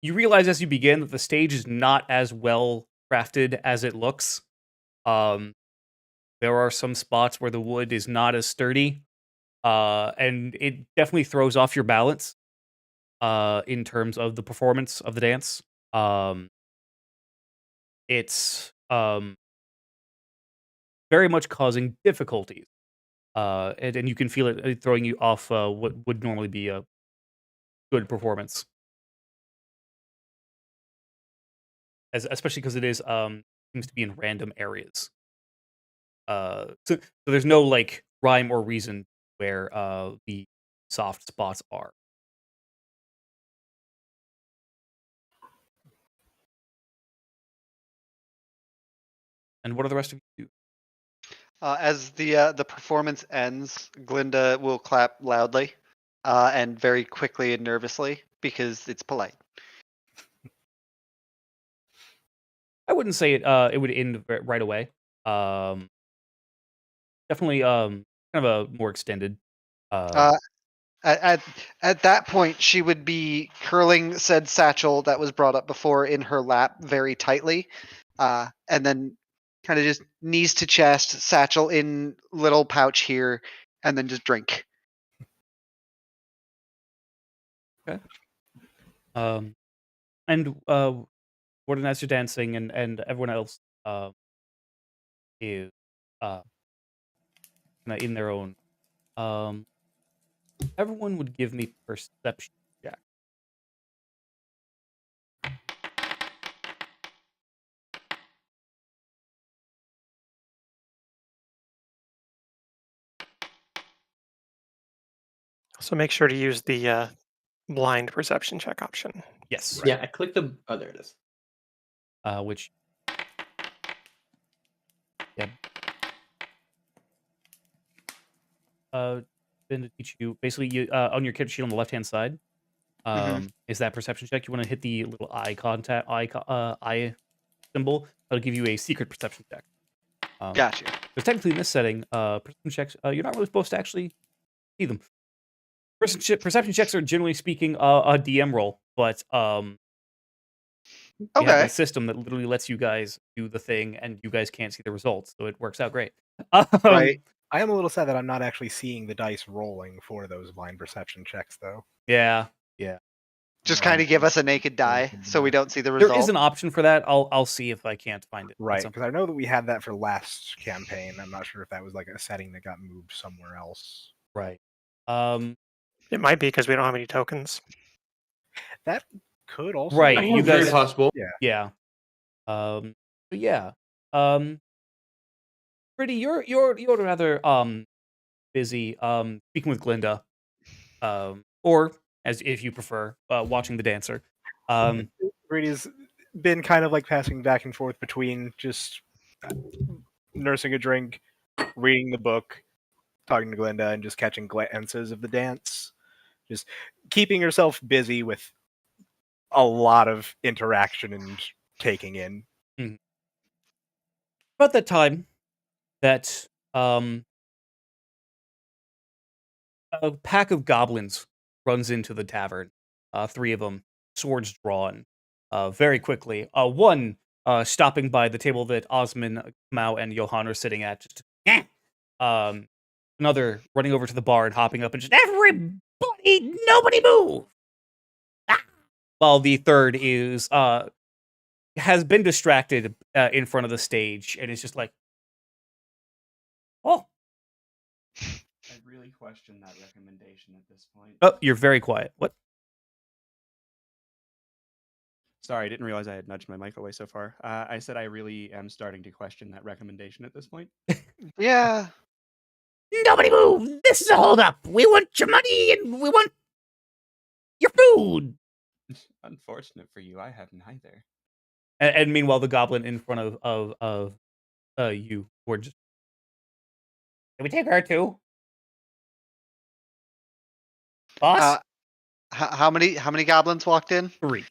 Speaker 1: You realize as you begin that the stage is not as well crafted as it looks. There are some spots where the wood is not as sturdy, and it definitely throws off your balance in terms of the performance of the dance. it's very much causing difficulties. And you can feel it throwing you off what would normally be a good performance. Especially because it is seems to be in random areas. So there's no like rhyme or reason where the soft spots are. And what do the rest of you do?
Speaker 5: As the performance ends, Glinda will clap loudly and very quickly and nervously because it's polite.
Speaker 1: I wouldn't say it would end right away. Definitely kind of a more extended.
Speaker 5: Uh, at that point, she would be curling said satchel that was brought up before in her lap very tightly, and then kind of just knees to chest, satchel in little pouch here, and then just drink.
Speaker 1: Okay. And Warden as you're dancing and everyone else is kinda in their own. Everyone would give me perception check.
Speaker 6: So make sure to use the blind perception check option.
Speaker 1: Yes.
Speaker 7: Yeah, I clicked the. Oh, there it is.
Speaker 1: Which yeah. Been to teach you basically you on your character sheet on the left hand side. Is that perception check? You want to hit the little eye symbol. That'll give you a secret perception check.
Speaker 5: Gotcha.
Speaker 1: Because technically in this setting, perception checks you're not really supposed to actually see them. Perception checks are generally speaking a DM roll, but we have
Speaker 5: Okay.
Speaker 1: a system that literally lets you guys do the thing, and you guys can't see the results, so it works out great.
Speaker 5: Right.
Speaker 4: I am a little sad that I'm not actually seeing the dice rolling for those blind perception checks, though.
Speaker 1: Yeah.
Speaker 5: Just kind of give us a naked die so we don't see the
Speaker 1: There
Speaker 5: result.
Speaker 1: is an option for that. I'll see if I can't find it.
Speaker 4: Right, because I know that we had that for last campaign. I'm not sure if that was like a setting that got moved somewhere else.
Speaker 1: Right.
Speaker 6: It might be because we don't have any tokens.
Speaker 4: That could also
Speaker 1: Right,
Speaker 4: be.
Speaker 1: you
Speaker 7: Very
Speaker 1: guys-
Speaker 7: possible.
Speaker 1: Yeah. But yeah. Pretty, you're rather busy speaking with Glinda, or as if you prefer, watching the dancer.
Speaker 4: Brady's been kind of like passing back and forth between just nursing a drink, reading the book, talking to Glinda, and just catching glances of the dance. Just keeping herself busy with a lot of interaction and taking in.
Speaker 1: About that time that a pack of goblins runs into the tavern. 3 of them, swords drawn, very quickly. One stopping by the table that Osman, Mao, and Johan are sitting at. Just, another running over to the bar and hopping up and just everybody, nobody move. Ah! While the third is has been distracted in front of the stage and is just like, oh.
Speaker 3: I really question that recommendation at this point.
Speaker 1: Oh, you're very quiet. What?
Speaker 3: Sorry, I didn't realize I had nudged my mic away so far. I said I really am starting to question that recommendation at this point.
Speaker 5: Yeah.
Speaker 1: Nobody move! This is a holdup! We want your money and we want your food!
Speaker 3: Unfortunate for you, I haven't either.
Speaker 1: And meanwhile, the goblin in front of you were just. Can we take her too? Boss?
Speaker 5: How many goblins walked in?
Speaker 1: 3.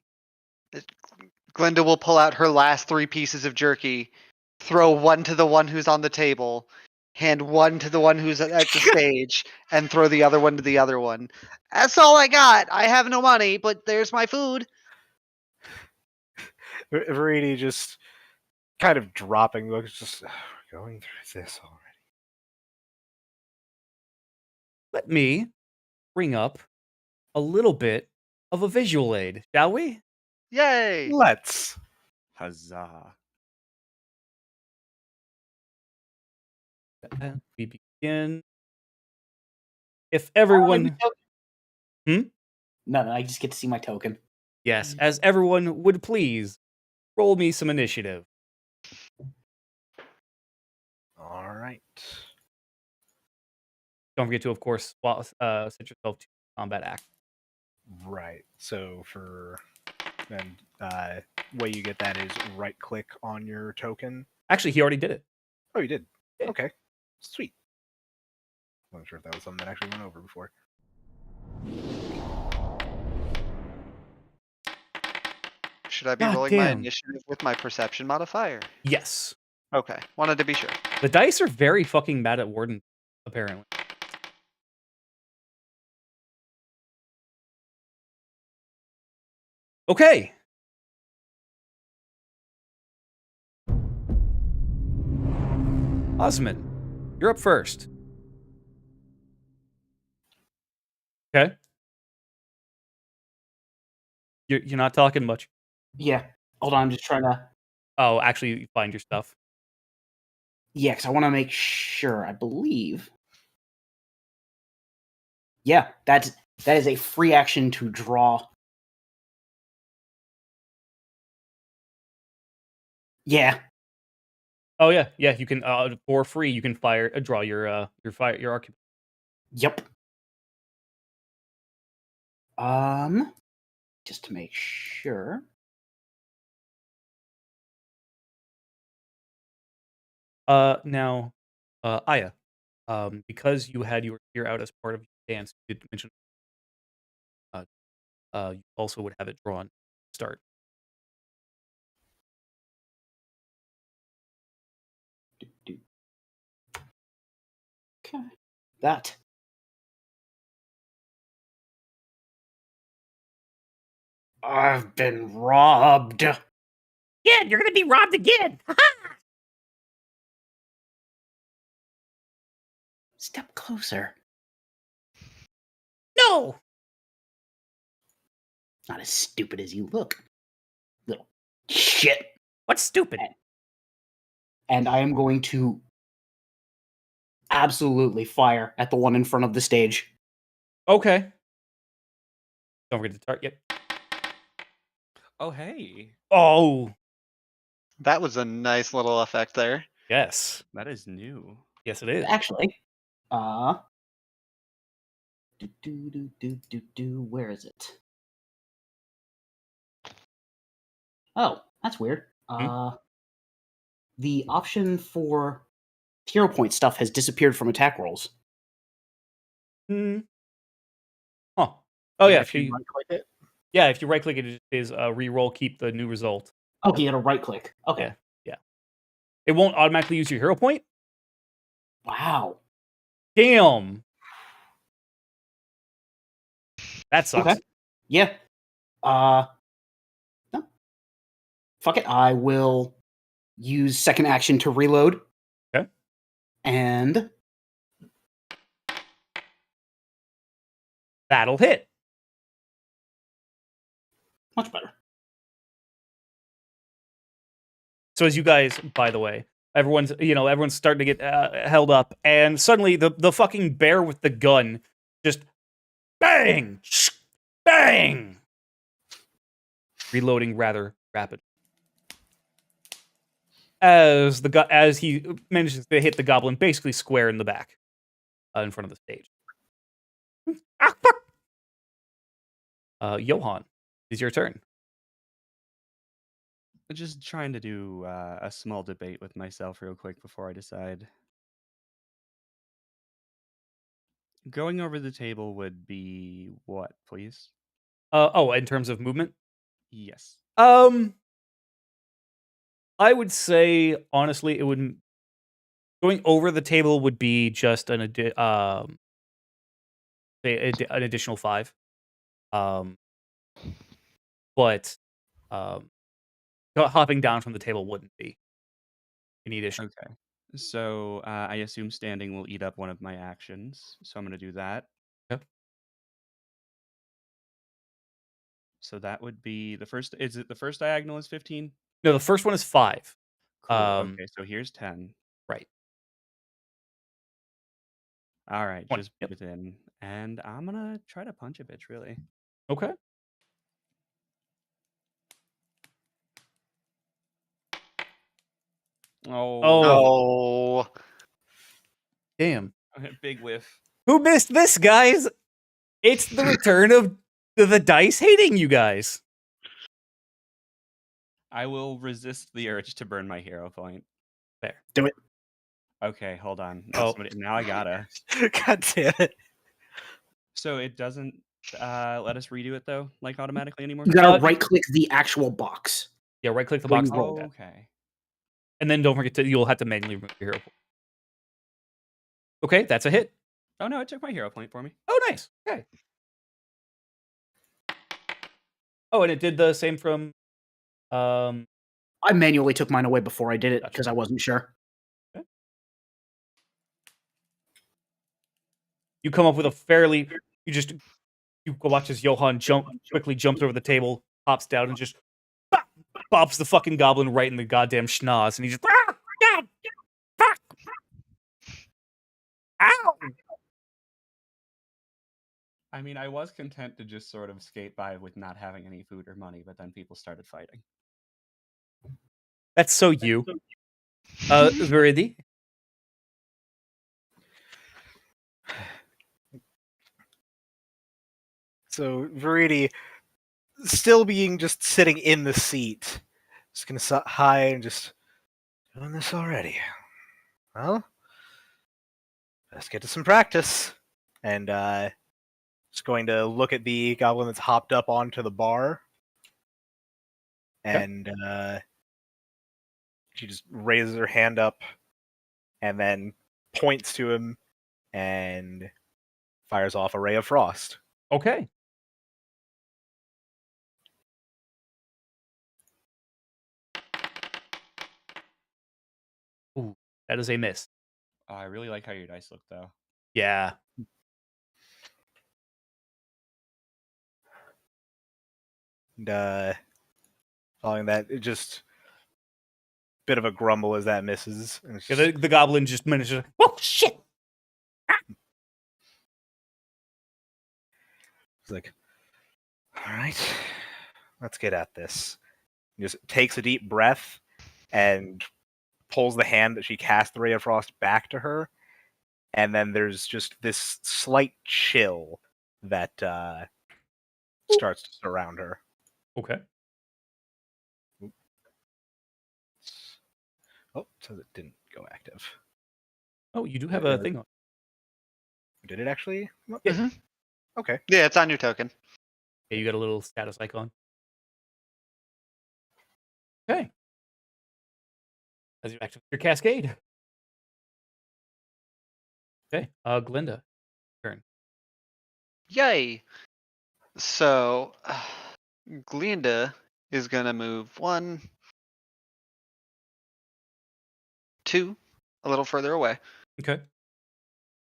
Speaker 5: Glinda will pull out her last 3 pieces of jerky, throw one to the one who's on the table, hand one to the one who's at the stage, and throw the other one to the other one. That's all I got. I have no money, but there's my food.
Speaker 4: Verity just kind of dropping looks, just we're going through this already.
Speaker 1: Let me bring up a little bit of a visual aid, shall we?
Speaker 5: Yay!
Speaker 4: Let's.
Speaker 3: Huzzah.
Speaker 1: As we begin, if
Speaker 2: Oh,
Speaker 1: everyone,
Speaker 2: no, I just get to see my token.
Speaker 1: yes, as everyone would please roll me some initiative.
Speaker 4: All right.
Speaker 1: Don't forget to, of course, set yourself to combat act.
Speaker 4: Right. So for then, way you get that is right click on your token.
Speaker 1: Actually, he already did it.
Speaker 4: Oh, you did.
Speaker 1: Yeah.
Speaker 4: Okay. Sweet. Wasn't sure if that was something that actually went over before.
Speaker 5: Should I be
Speaker 1: God
Speaker 5: rolling my
Speaker 1: damn.
Speaker 5: initiative with my perception modifier?
Speaker 1: Yes.
Speaker 5: Okay, wanted to be sure.
Speaker 1: The dice are very fucking mad at Warden, apparently. Okay. Osman, you're up first. Okay. You're not talking much.
Speaker 2: Yeah. Hold on, I'm just trying to.
Speaker 1: Oh, actually, you find your stuff.
Speaker 2: Yeah, because I want to make sure. I believe. Yeah, that is a free action to draw. Yeah.
Speaker 1: Oh yeah, yeah. You can for free. You can draw your arc.
Speaker 2: Yep. Just to make sure.
Speaker 1: Now, Aya, because you had your spear out as part of your dance, you did mention. You also would have it drawn. To start.
Speaker 2: Okay. That. I've been robbed.
Speaker 1: Yeah, you're gonna be robbed again.
Speaker 2: Step closer.
Speaker 1: No.
Speaker 2: Not as stupid as you look. Little shit.
Speaker 1: What's stupid?
Speaker 2: And I am going to absolutely fire at the one in front of the stage.
Speaker 1: Okay. Don't forget to target.
Speaker 3: Oh, hey.
Speaker 1: Oh,
Speaker 5: That was a nice little effect there.
Speaker 1: yes.
Speaker 3: That is new.
Speaker 1: Yes, it is.
Speaker 2: Actually, where is it? Oh, that's weird. The option for hero point stuff has disappeared from attack rolls.
Speaker 1: Hmm. Huh. Oh yeah.
Speaker 4: If you right click it.
Speaker 1: Yeah, if you right click it, it is re-roll, keep the new result.
Speaker 2: Oh, you got to right click. Okay.
Speaker 1: Yeah. Yeah. It won't automatically use your hero point.
Speaker 2: Wow.
Speaker 1: Damn. That sucks.
Speaker 2: Okay. Yeah. No. Fuck it. I will use second action to reload.
Speaker 1: Okay.
Speaker 2: And
Speaker 1: That'll hit.
Speaker 2: much better.
Speaker 1: So as you guys, by the way, everyone's starting to get held up, and suddenly the fucking bear with the gun just bang, bang, reloading rather rapid. As he manages to hit the goblin basically square in the back, in front of the stage. Ah, fuck! Johan, it's your turn.
Speaker 3: Just trying to do a small debate with myself real quick before I decide. Going over the table would be what, please?
Speaker 1: In terms of movement,
Speaker 3: Yes.
Speaker 1: I would say honestly, it would going over the table would be just an additional 5. But hopping down from the table wouldn't be any addition.
Speaker 3: Okay. So I assume standing will eat up one of my actions. So I'm going to do that.
Speaker 1: Yep.
Speaker 3: So that would be the first. Is it the first diagonal is 15?
Speaker 1: No, the first one is 5.
Speaker 3: Cool. Okay, so here's 10.
Speaker 1: Right.
Speaker 3: All right,
Speaker 1: 20,
Speaker 3: just
Speaker 1: yep.
Speaker 3: within. And I'm going to try to punch a bitch, really.
Speaker 1: Okay.
Speaker 3: Oh,
Speaker 1: Oh.
Speaker 5: Oh.
Speaker 1: Damn.
Speaker 3: big whiff.
Speaker 1: Who missed this, guys? It's the return of the dice hating you guys.
Speaker 3: I will resist the urge to burn my hero point.
Speaker 1: Fair.
Speaker 2: Do it.
Speaker 3: Okay, hold on.
Speaker 1: Oh.
Speaker 3: Now I gotta.
Speaker 4: God damn it.
Speaker 3: So it doesn't let us redo it though, like automatically anymore?
Speaker 2: You gotta right click the actual box.
Speaker 1: Yeah, right click the
Speaker 2: When
Speaker 1: box.
Speaker 2: you roll
Speaker 1: that.
Speaker 3: Okay.
Speaker 1: And then don't forget you'll have to manually remove your hero point. Okay, that's a hit.
Speaker 3: Oh no, it took my hero point for me.
Speaker 1: Oh, nice. Okay. Oh, and it did the same from
Speaker 2: I manually took mine away before I did it
Speaker 1: Gotcha.
Speaker 2: because I wasn't sure.
Speaker 1: Okay. You come up with a fairly you go watch as Johann quickly jumps over the table, pops down, and just bops the fucking goblin right in the goddamn schnoz, and he just fuck. Ow!
Speaker 3: I mean, I was content to just sort of skate by with not having any food or money, but then people started fighting.
Speaker 1: That's so you. Veridi.
Speaker 4: So Veridi, still being just sitting in the seat, just gonna sit high and just doing this already. Well, let's get to some practice. And just going to look at the goblin that's hopped up onto the bar. And she just raises her hand up and then points to him and fires off a ray of frost.
Speaker 1: Okay. Ooh, that is a miss.
Speaker 3: Oh, I really like how your dice look, though.
Speaker 1: Yeah.
Speaker 4: And following that, it just bit of a grumble as that misses. And it's
Speaker 1: Yeah,
Speaker 4: just,
Speaker 1: the goblin just manages. Oh shit!
Speaker 4: it's like, all right, let's get at this. He just takes a deep breath and pulls the hand that she cast the ray of frost back to her, and then there's just this slight chill that starts to surround her.
Speaker 1: Okay.
Speaker 4: Oh, so it didn't go active.
Speaker 1: Oh, you do have a thing on.
Speaker 4: Did it actually? Well,
Speaker 1: Yeah.
Speaker 4: Okay.
Speaker 5: Yeah, it's on your token.
Speaker 1: Yeah, you got a little status icon. Okay. As you activate your cascade. Okay. Glinda. Turn.
Speaker 5: Yay! So, Glinda is gonna move 1, 2, a little further away.
Speaker 1: Okay.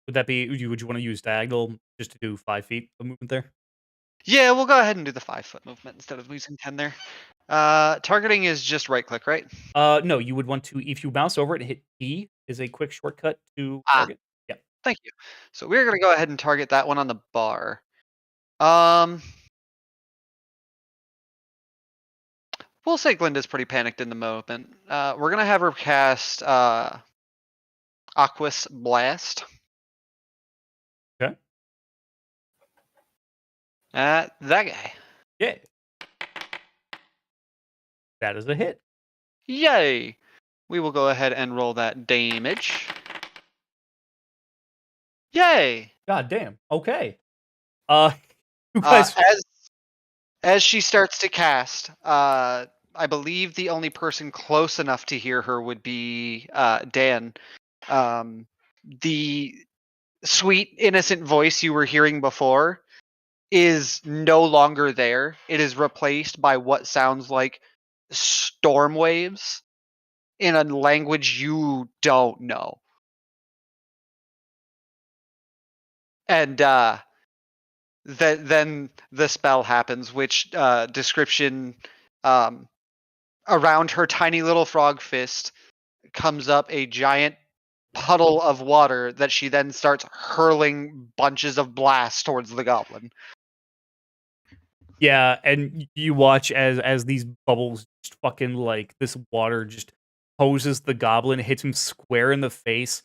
Speaker 1: Would that be? Would you want to use diagonal just to do 5 feet of movement there?
Speaker 5: Yeah, we'll go ahead and do the 5-foot movement instead of using 10 there. Targeting is just right click, right?
Speaker 1: No, you would want to, if you mouse over it and hit E, is a quick shortcut to
Speaker 5: Ah.
Speaker 1: target. Yeah.
Speaker 5: Thank you. So we're gonna go ahead and target that one on the bar. We'll say Glinda's pretty panicked in the moment. We're gonna have her cast Aquas Blast.
Speaker 1: Okay.
Speaker 5: That guy.
Speaker 1: Yeah. That is a hit.
Speaker 5: Yay! We will go ahead and roll that damage. Yay!
Speaker 1: God damn. Okay. You guys.
Speaker 5: As she starts to cast, I believe the only person close enough to hear her would be Dan. The sweet, innocent voice you were hearing before is no longer there. It is replaced by what sounds like storm waves in a language you don't know. And then the spell happens, which description around her tiny little frog fist comes up a giant puddle of water that she then starts hurling bunches of blasts towards the goblin.
Speaker 1: Yeah, and you watch as these bubbles just fucking like this water just hoses the goblin, hits him square in the face.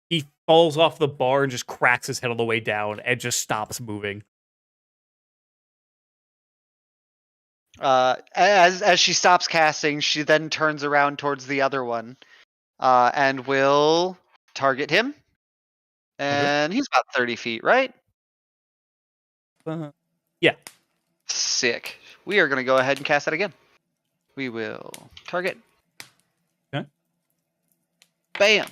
Speaker 1: He falls off the bar and just cracks his head on the way down and just stops moving.
Speaker 5: As she stops casting, she then turns around towards the other one, and will target him. And he's about 30 feet, right?
Speaker 1: Yeah.
Speaker 5: Sick. We are going to go ahead and cast that again. We will target.
Speaker 1: Okay.
Speaker 5: Bam.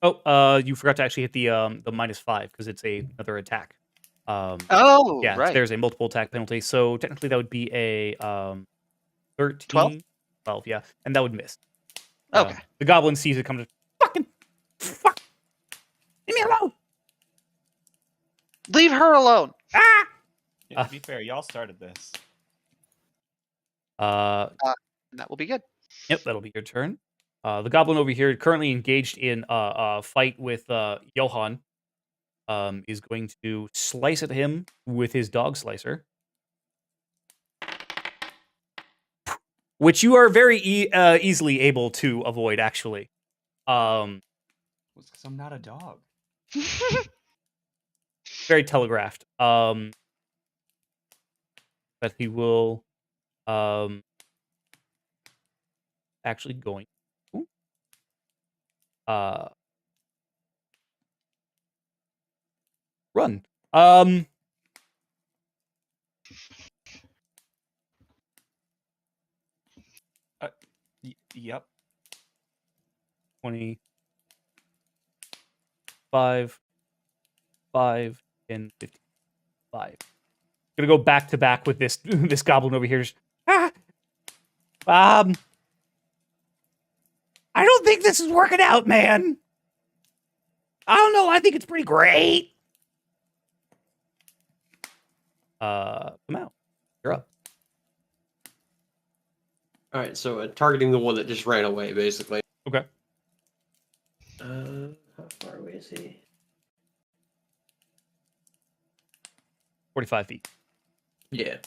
Speaker 1: Oh, you forgot to actually hit the -5 because it's another attack.
Speaker 5: Oh,
Speaker 1: Yeah,
Speaker 5: right.
Speaker 1: there's a multiple attack penalty, so technically that would be a 13,
Speaker 5: 12?
Speaker 1: 12, yeah, and that would miss.
Speaker 5: Okay.
Speaker 1: The goblin sees it come to fucking fuck. Leave me alone.
Speaker 5: Leave her alone.
Speaker 1: Ah.
Speaker 8: Yeah, to be fair, y'all started this.
Speaker 5: That will be good.
Speaker 1: Yep, that'll be your turn. The goblin over here, currently engaged in a fight with Johann, is going to slice at him with his dog slicer, which you are very easily able to avoid, actually.
Speaker 3: Well, it's 'cause I'm not a dog.
Speaker 1: Very telegraphed. But he will actually going to run.
Speaker 3: Yep.
Speaker 1: 20, 5, 5, and 55. Gonna go back to back with this this goblin over here. Just, I don't think this is working out, man. I don't know. I think it's pretty great. Come out. You're up.
Speaker 7: All right, so targeting the one that just ran away, basically.
Speaker 1: Okay.
Speaker 7: How far away is he?
Speaker 1: 45 feet.
Speaker 7: Yeah.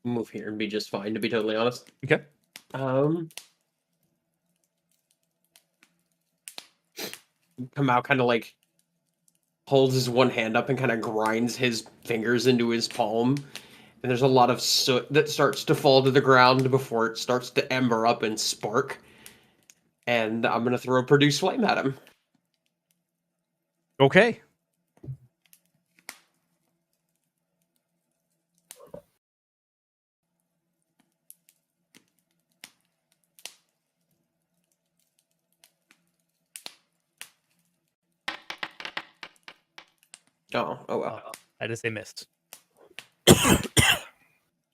Speaker 7: Move here and be just fine, to be totally honest.
Speaker 1: Okay.
Speaker 7: Come out, kind of like holds his one hand up and kind of grinds his fingers into his palm. And there's a lot of soot that starts to fall to the ground before it starts to ember up and spark. And I'm going to throw Produce Flame at him.
Speaker 1: Okay.
Speaker 7: Oh well.
Speaker 1: That is a miss.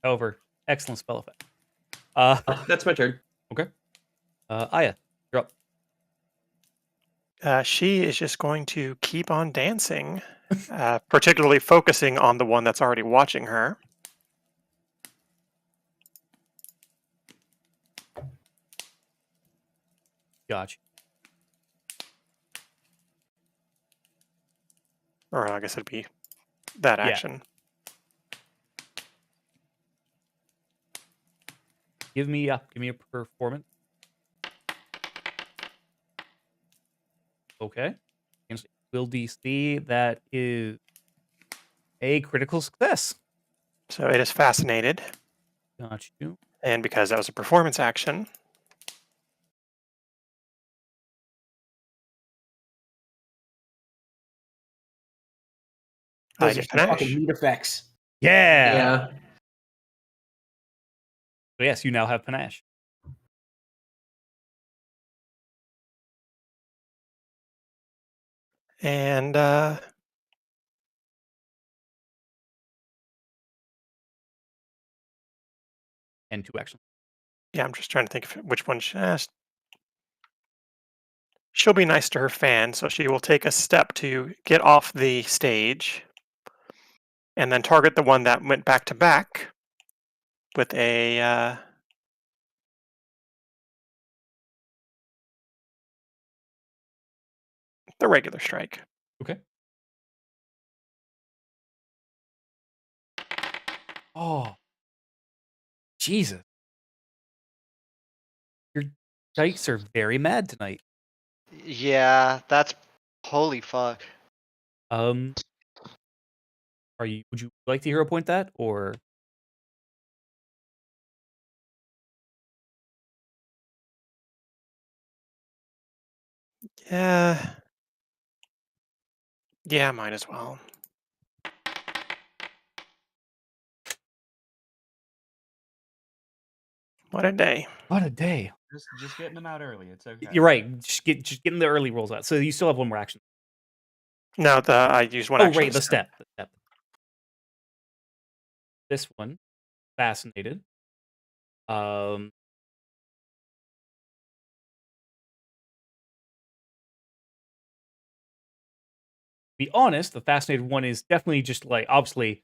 Speaker 1: However, excellent spell effect.
Speaker 7: That's my turn.
Speaker 1: Okay. Aya, you're up.
Speaker 6: She is just going to keep on dancing, particularly focusing on the one that's already watching her.
Speaker 1: Gotcha.
Speaker 6: Or I guess it'd be that
Speaker 1: Yeah.
Speaker 6: action.
Speaker 1: Give me a performance. Okay. Against will DC, that is a critical success.
Speaker 6: So it is fascinated,
Speaker 1: Got you.
Speaker 6: and because that was a performance action, I
Speaker 2: Those are
Speaker 6: get
Speaker 2: some fucking
Speaker 6: panache.
Speaker 2: neat effects.
Speaker 1: Yeah. So yes, you now have panache.
Speaker 6: And
Speaker 1: And 2 actions.
Speaker 6: yeah, I'm just trying to think of which one. she'll be nice to her fan, so she will take a step to get off the stage and then target the one that went back to back with a the regular strike.
Speaker 1: Okay. Oh, Jesus. Your dice are very mad tonight.
Speaker 5: Yeah, that's holy fuck.
Speaker 1: Would you like to hero point that, or?
Speaker 6: Yeah. Yeah, might as well. What a day.
Speaker 1: What a day.
Speaker 3: Just getting them out early. It's okay.
Speaker 1: You're right. Just getting the early rolls out. So you still have one more action.
Speaker 6: No, I used one
Speaker 1: Oh,
Speaker 6: action.
Speaker 1: right, the step. This one, fascinated. Be honest, the fascinated one is definitely just like obviously,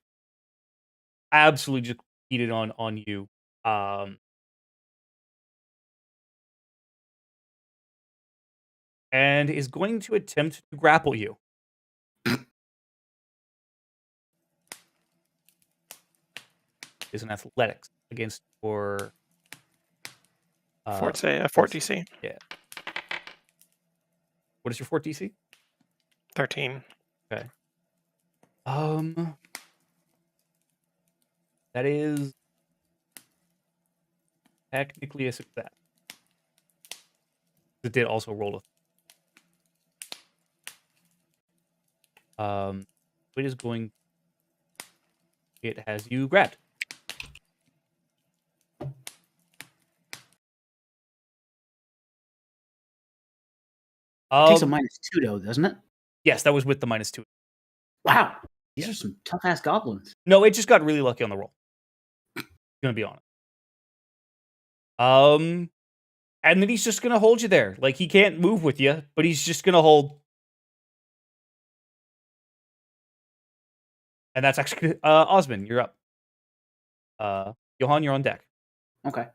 Speaker 1: absolutely just heated on you. And is going to attempt to grapple you. Is an athletics against your
Speaker 6: Fort DC.
Speaker 1: Yeah. What is your fort DC?
Speaker 6: 13.
Speaker 1: Okay. That is technically a success. It did also roll a. It is going. It has you grabbed.
Speaker 2: It takes a -2 though, doesn't it?
Speaker 1: Yes, that was with the -2.
Speaker 2: Wow, these are some tough ass goblins.
Speaker 1: No, it just got really lucky on the roll. Gonna be honest. And then he's just gonna hold you there. Like he can't move with you, but he's just gonna hold. And that's actually Osmond, you're up. Johan, you're on deck.
Speaker 2: Okay.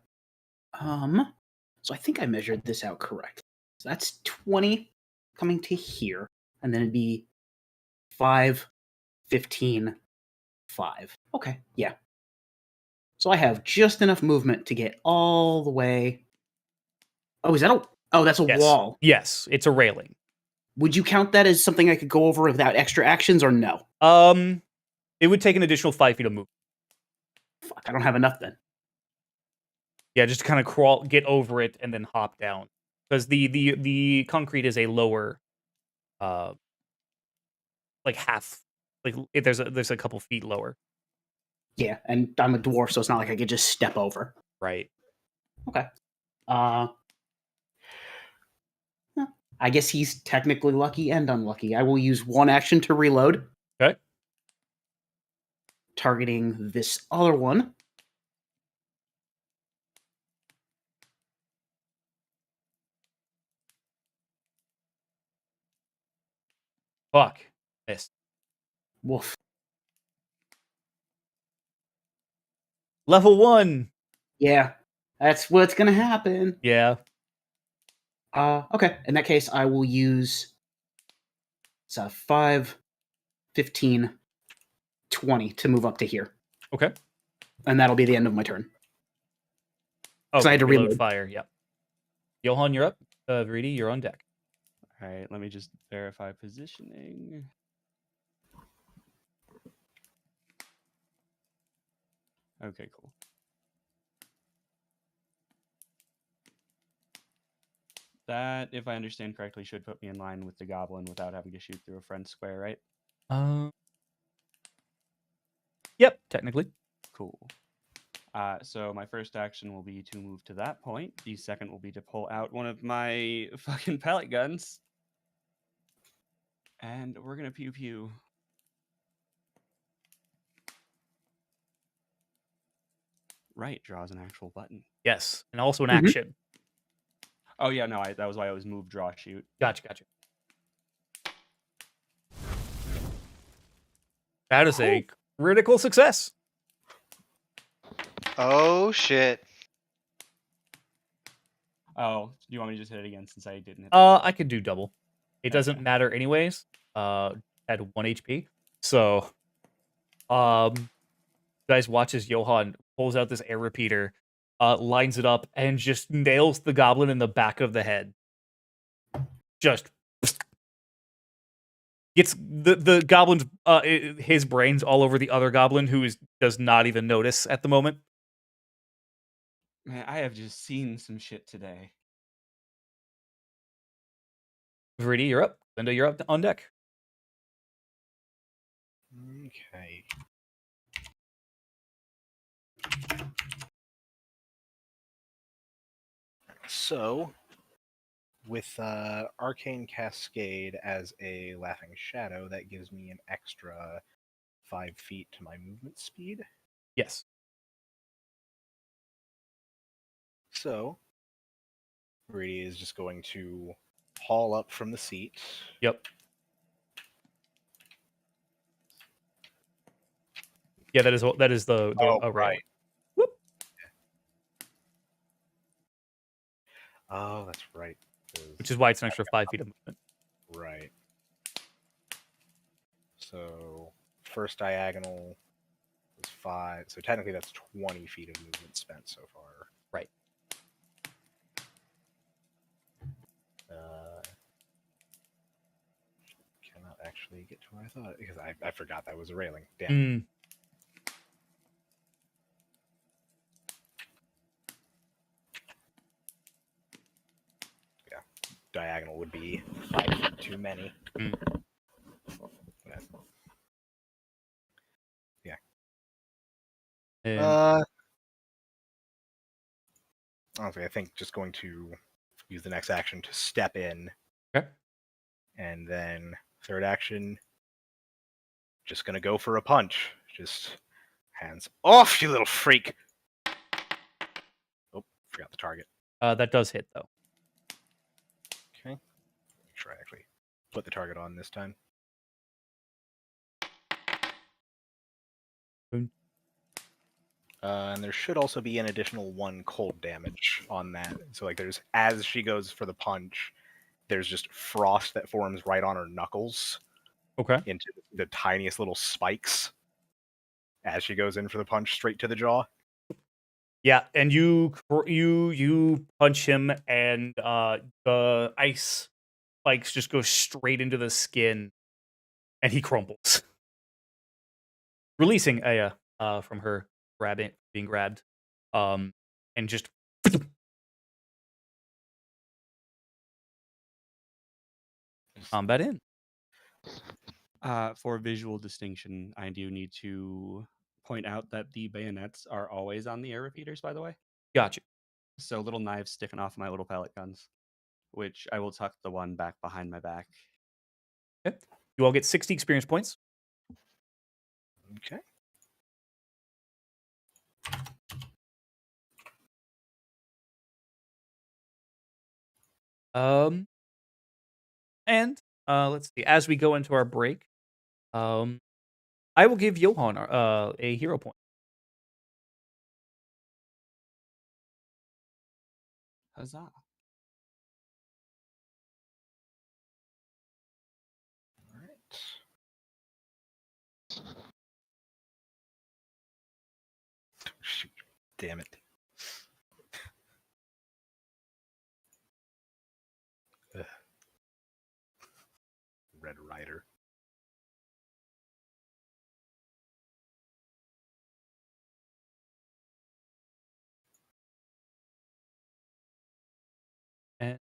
Speaker 2: So I think I measured this out correct. So that's 20 coming to here, and then it'd be 5, 15, 5. Okay, yeah. So I have just enough movement to get all the way. Oh, is that a? Oh, that's a
Speaker 1: Yes.
Speaker 2: wall.
Speaker 1: Yes, it's a railing.
Speaker 2: Would you count that as something I could go over without extra actions, or no?
Speaker 1: It would take an additional 5 feet of movement.
Speaker 2: Fuck, I don't have enough then.
Speaker 1: Yeah, just to kind of crawl, get over it, and then hop down. Because the concrete is a lower, like half, like there's a couple feet lower.
Speaker 2: Yeah, and I'm a dwarf, so it's not like I could just step over.
Speaker 1: Right.
Speaker 2: Okay. I guess he's technically lucky and unlucky. I will use one action to reload.
Speaker 1: Okay.
Speaker 2: Targeting this other one.
Speaker 1: Fuck. Missed.
Speaker 2: Woof.
Speaker 1: Level 1.
Speaker 2: Yeah, that's what's gonna happen.
Speaker 1: Yeah.
Speaker 2: Okay. In that case, I will use 5, 15, 20 to move up to here.
Speaker 1: Okay.
Speaker 2: And that'll be the end of my turn.
Speaker 1: Oh,
Speaker 2: I had to reload.
Speaker 1: fire. Yep. Johan, you're up. Vridi, you're on deck.
Speaker 3: All right, let me just verify positioning. Okay, cool. That, if I understand correctly, should put me in line with the goblin without having to shoot through a front square, right?
Speaker 1: Yep, technically.
Speaker 3: Cool. So my first action will be to move to that point. The second will be to pull out one of my fucking pellet guns. And we're gonna pew pew. Right, draws an actual button.
Speaker 1: Yes, and also an action.
Speaker 3: Oh yeah, no, that was why I was move, draw, shoot.
Speaker 1: Gotcha. That is a critical success.
Speaker 5: Oh shit.
Speaker 3: Oh, do you want me to just hit it again since I didn't hit?
Speaker 1: I could do double. It doesn't
Speaker 3: Okay.
Speaker 1: matter anyways. Had 1 HP. So, you guys watch as Johan pulls out this air repeater, lines it up, and just nails the goblin in the back of the head. Just gets the goblin's his brains all over the other goblin who does not even notice at the moment.
Speaker 3: Man, I have just seen some shit today.
Speaker 1: Viridia, you're up. Linda, you're up on deck.
Speaker 4: Okay. So, with Arcane Cascade as a Laughing Shadow, that gives me an extra 5 feet to my movement speed.
Speaker 1: Yes.
Speaker 4: So, Brady is just going to haul up from the seat.
Speaker 1: Yep. Yeah, that is the rail.
Speaker 4: Right.
Speaker 1: Whoop.
Speaker 4: Oh, that's right.
Speaker 1: Which is why it's an extra 5 feet of movement.
Speaker 4: Right. So, first diagonal was 5. So technically that's 20 feet of movement spent so far.
Speaker 1: Right.
Speaker 4: Cannot actually get to where I thought, because I forgot that was a railing. Damn.
Speaker 1: Mm.
Speaker 4: Yeah. Diagonal would be 5 feet too many.
Speaker 1: Mm.
Speaker 4: Yeah.
Speaker 1: And
Speaker 4: Honestly, I think just going to use the next action to step in.
Speaker 1: Okay.
Speaker 4: And then third action, just gonna go for a punch. Just hands off, you little freak. Oh, forgot the target.
Speaker 1: that does hit though.
Speaker 4: Okay. Make sure I actually put the target on this time.
Speaker 1: Boom.
Speaker 4: And there should also be an additional 1 cold damage on that. So like there's, as she goes for the punch, there's just frost that forms right on her knuckles.
Speaker 1: Okay.
Speaker 4: Into the tiniest little spikes as she goes in for the punch straight to the jaw.
Speaker 1: Yeah, and you punch him, and the ice spikes just go straight into the skin, and he crumbles, releasing Aya from her being grabbed, and just combat in.
Speaker 3: For visual distinction, I do need to point out that the bayonets are always on the air repeaters, by the way.
Speaker 1: Gotcha.
Speaker 3: So little knives sticking off my little pellet guns, which I will tuck the one back behind my back.
Speaker 1: Okay. You all get 60 experience points.
Speaker 4: Okay.
Speaker 1: And let's see. As we go into our break, I will give Johan a hero point.
Speaker 3: Huzzah!
Speaker 4: All right. Shoot. Damn it. Ugh. Red Rider.
Speaker 1: And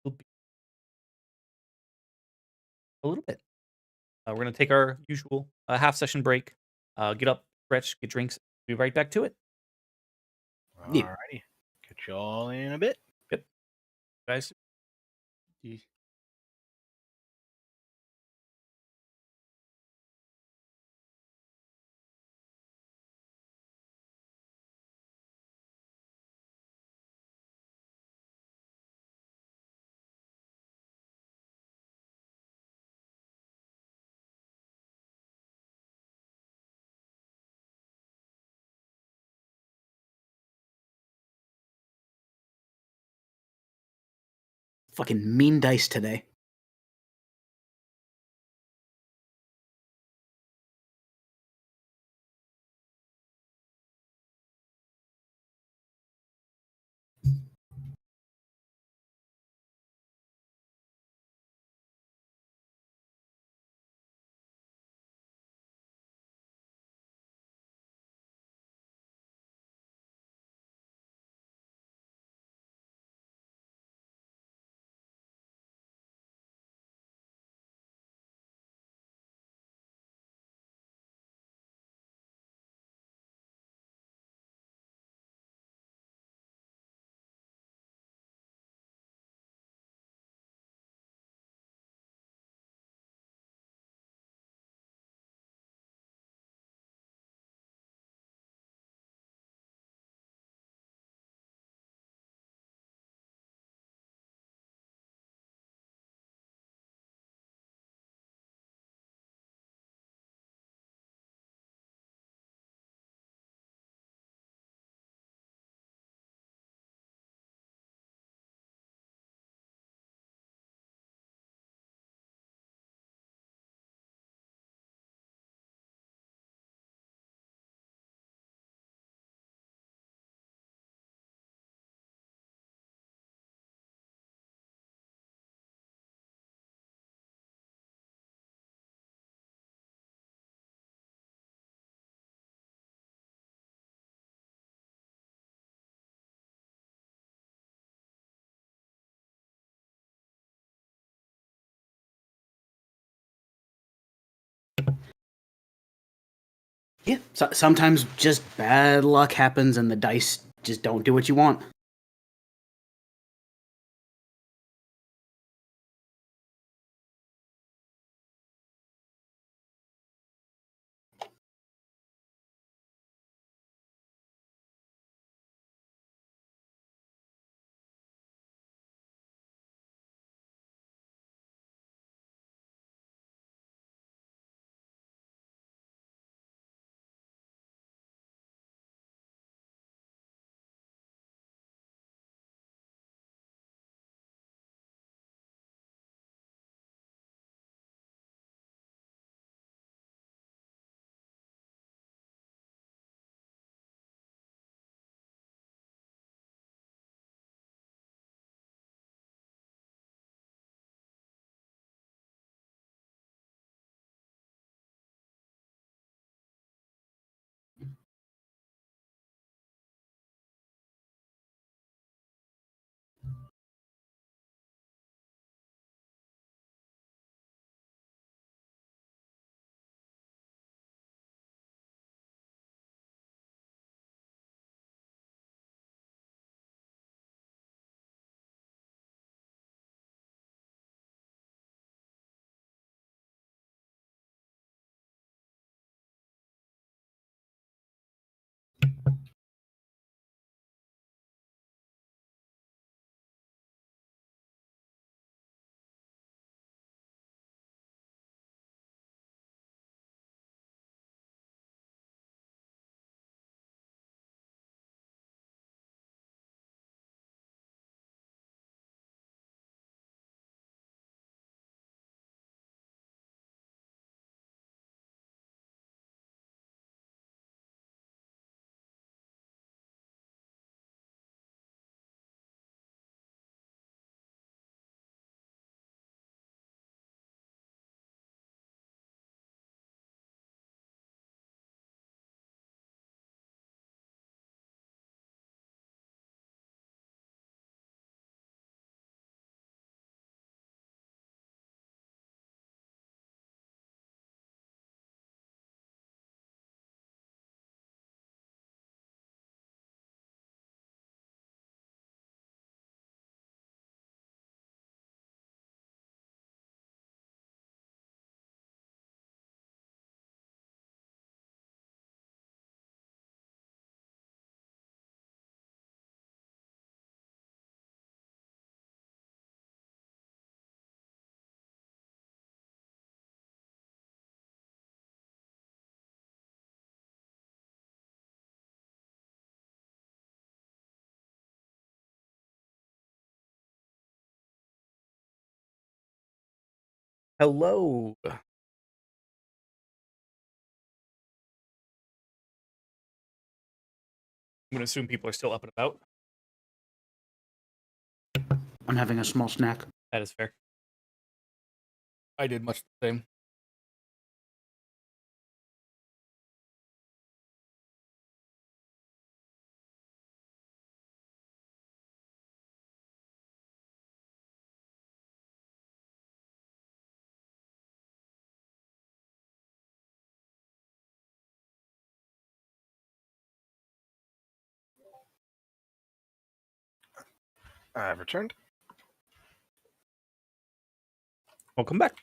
Speaker 1: it'll be a little bit. We're going to take our usual half session break, get up, stretch, get drinks. Be right back to it.
Speaker 2: Yeah.
Speaker 4: Alrighty. Catch y'all in a bit.
Speaker 1: Yep. Guys.
Speaker 2: Fucking mean dice today. Yeah, sometimes just bad luck happens and the dice just don't do what you want.
Speaker 1: Hello. I'm going to assume people are still up and about.
Speaker 2: I'm having a small snack.
Speaker 1: That is fair. I did much the same.
Speaker 4: I've returned.
Speaker 1: Welcome back.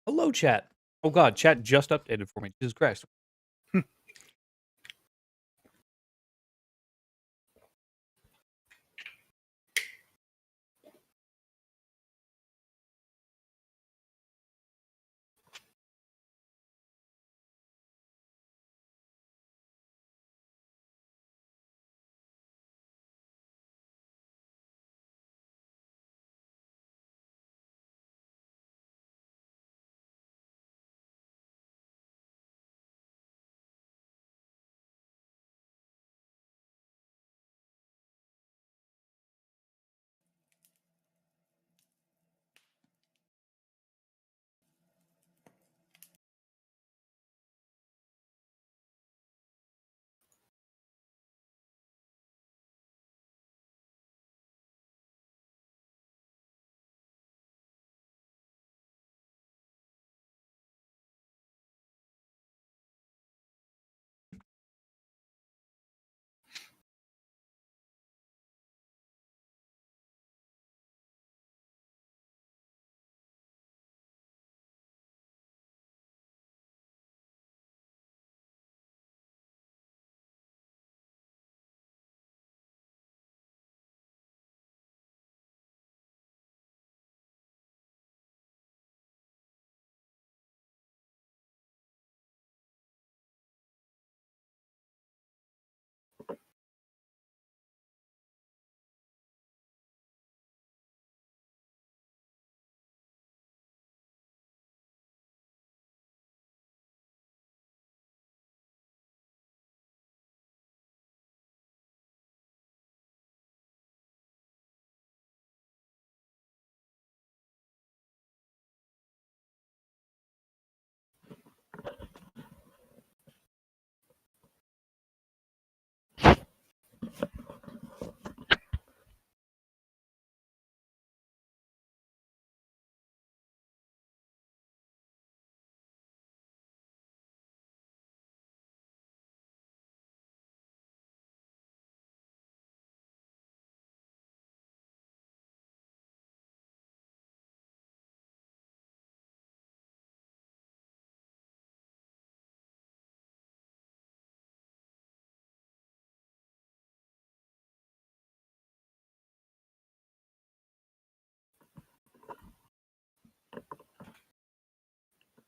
Speaker 1: Hello, chat. Oh god, chat just updated for me. Jesus Christ.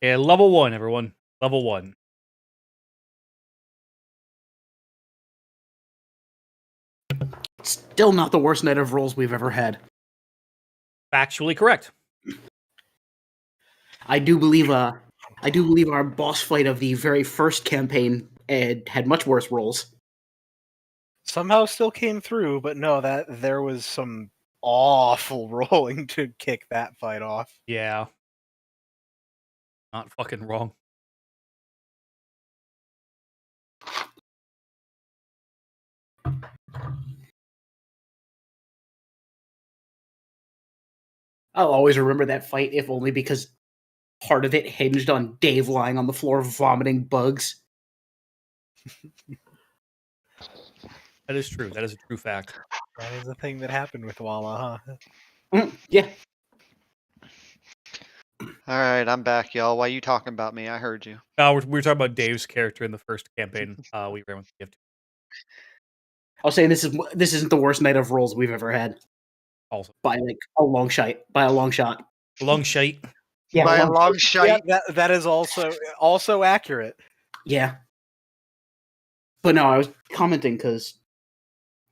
Speaker 1: Yeah, level 1, everyone. Level 1.
Speaker 2: Still not the worst night of rolls we've ever had.
Speaker 1: Factually correct.
Speaker 2: I do believe our boss fight of the very first campaign had much worse rolls.
Speaker 4: Somehow still came through, but no, that there was some awful rolling to kick that fight off.
Speaker 1: Yeah. Not fucking wrong.
Speaker 2: I'll always remember that fight, if only because part of it hinged on Dave lying on the floor vomiting bugs.
Speaker 1: That is true. That is a true fact.
Speaker 4: That is a thing that happened with Walla, huh?
Speaker 2: Yeah.
Speaker 5: All right, I'm back, y'all. Why you talking about me? I heard you.
Speaker 1: We were talking about Dave's character in the first campaign we ran with the gift.
Speaker 2: I was saying this isn't the worst night of rolls we've ever had.
Speaker 1: Also.
Speaker 2: By like a long shot. By a long shot.
Speaker 1: A long shite.
Speaker 2: Yeah,
Speaker 5: By a long shite.
Speaker 4: Yeah, that is also accurate.
Speaker 2: Yeah. But no, I was commenting because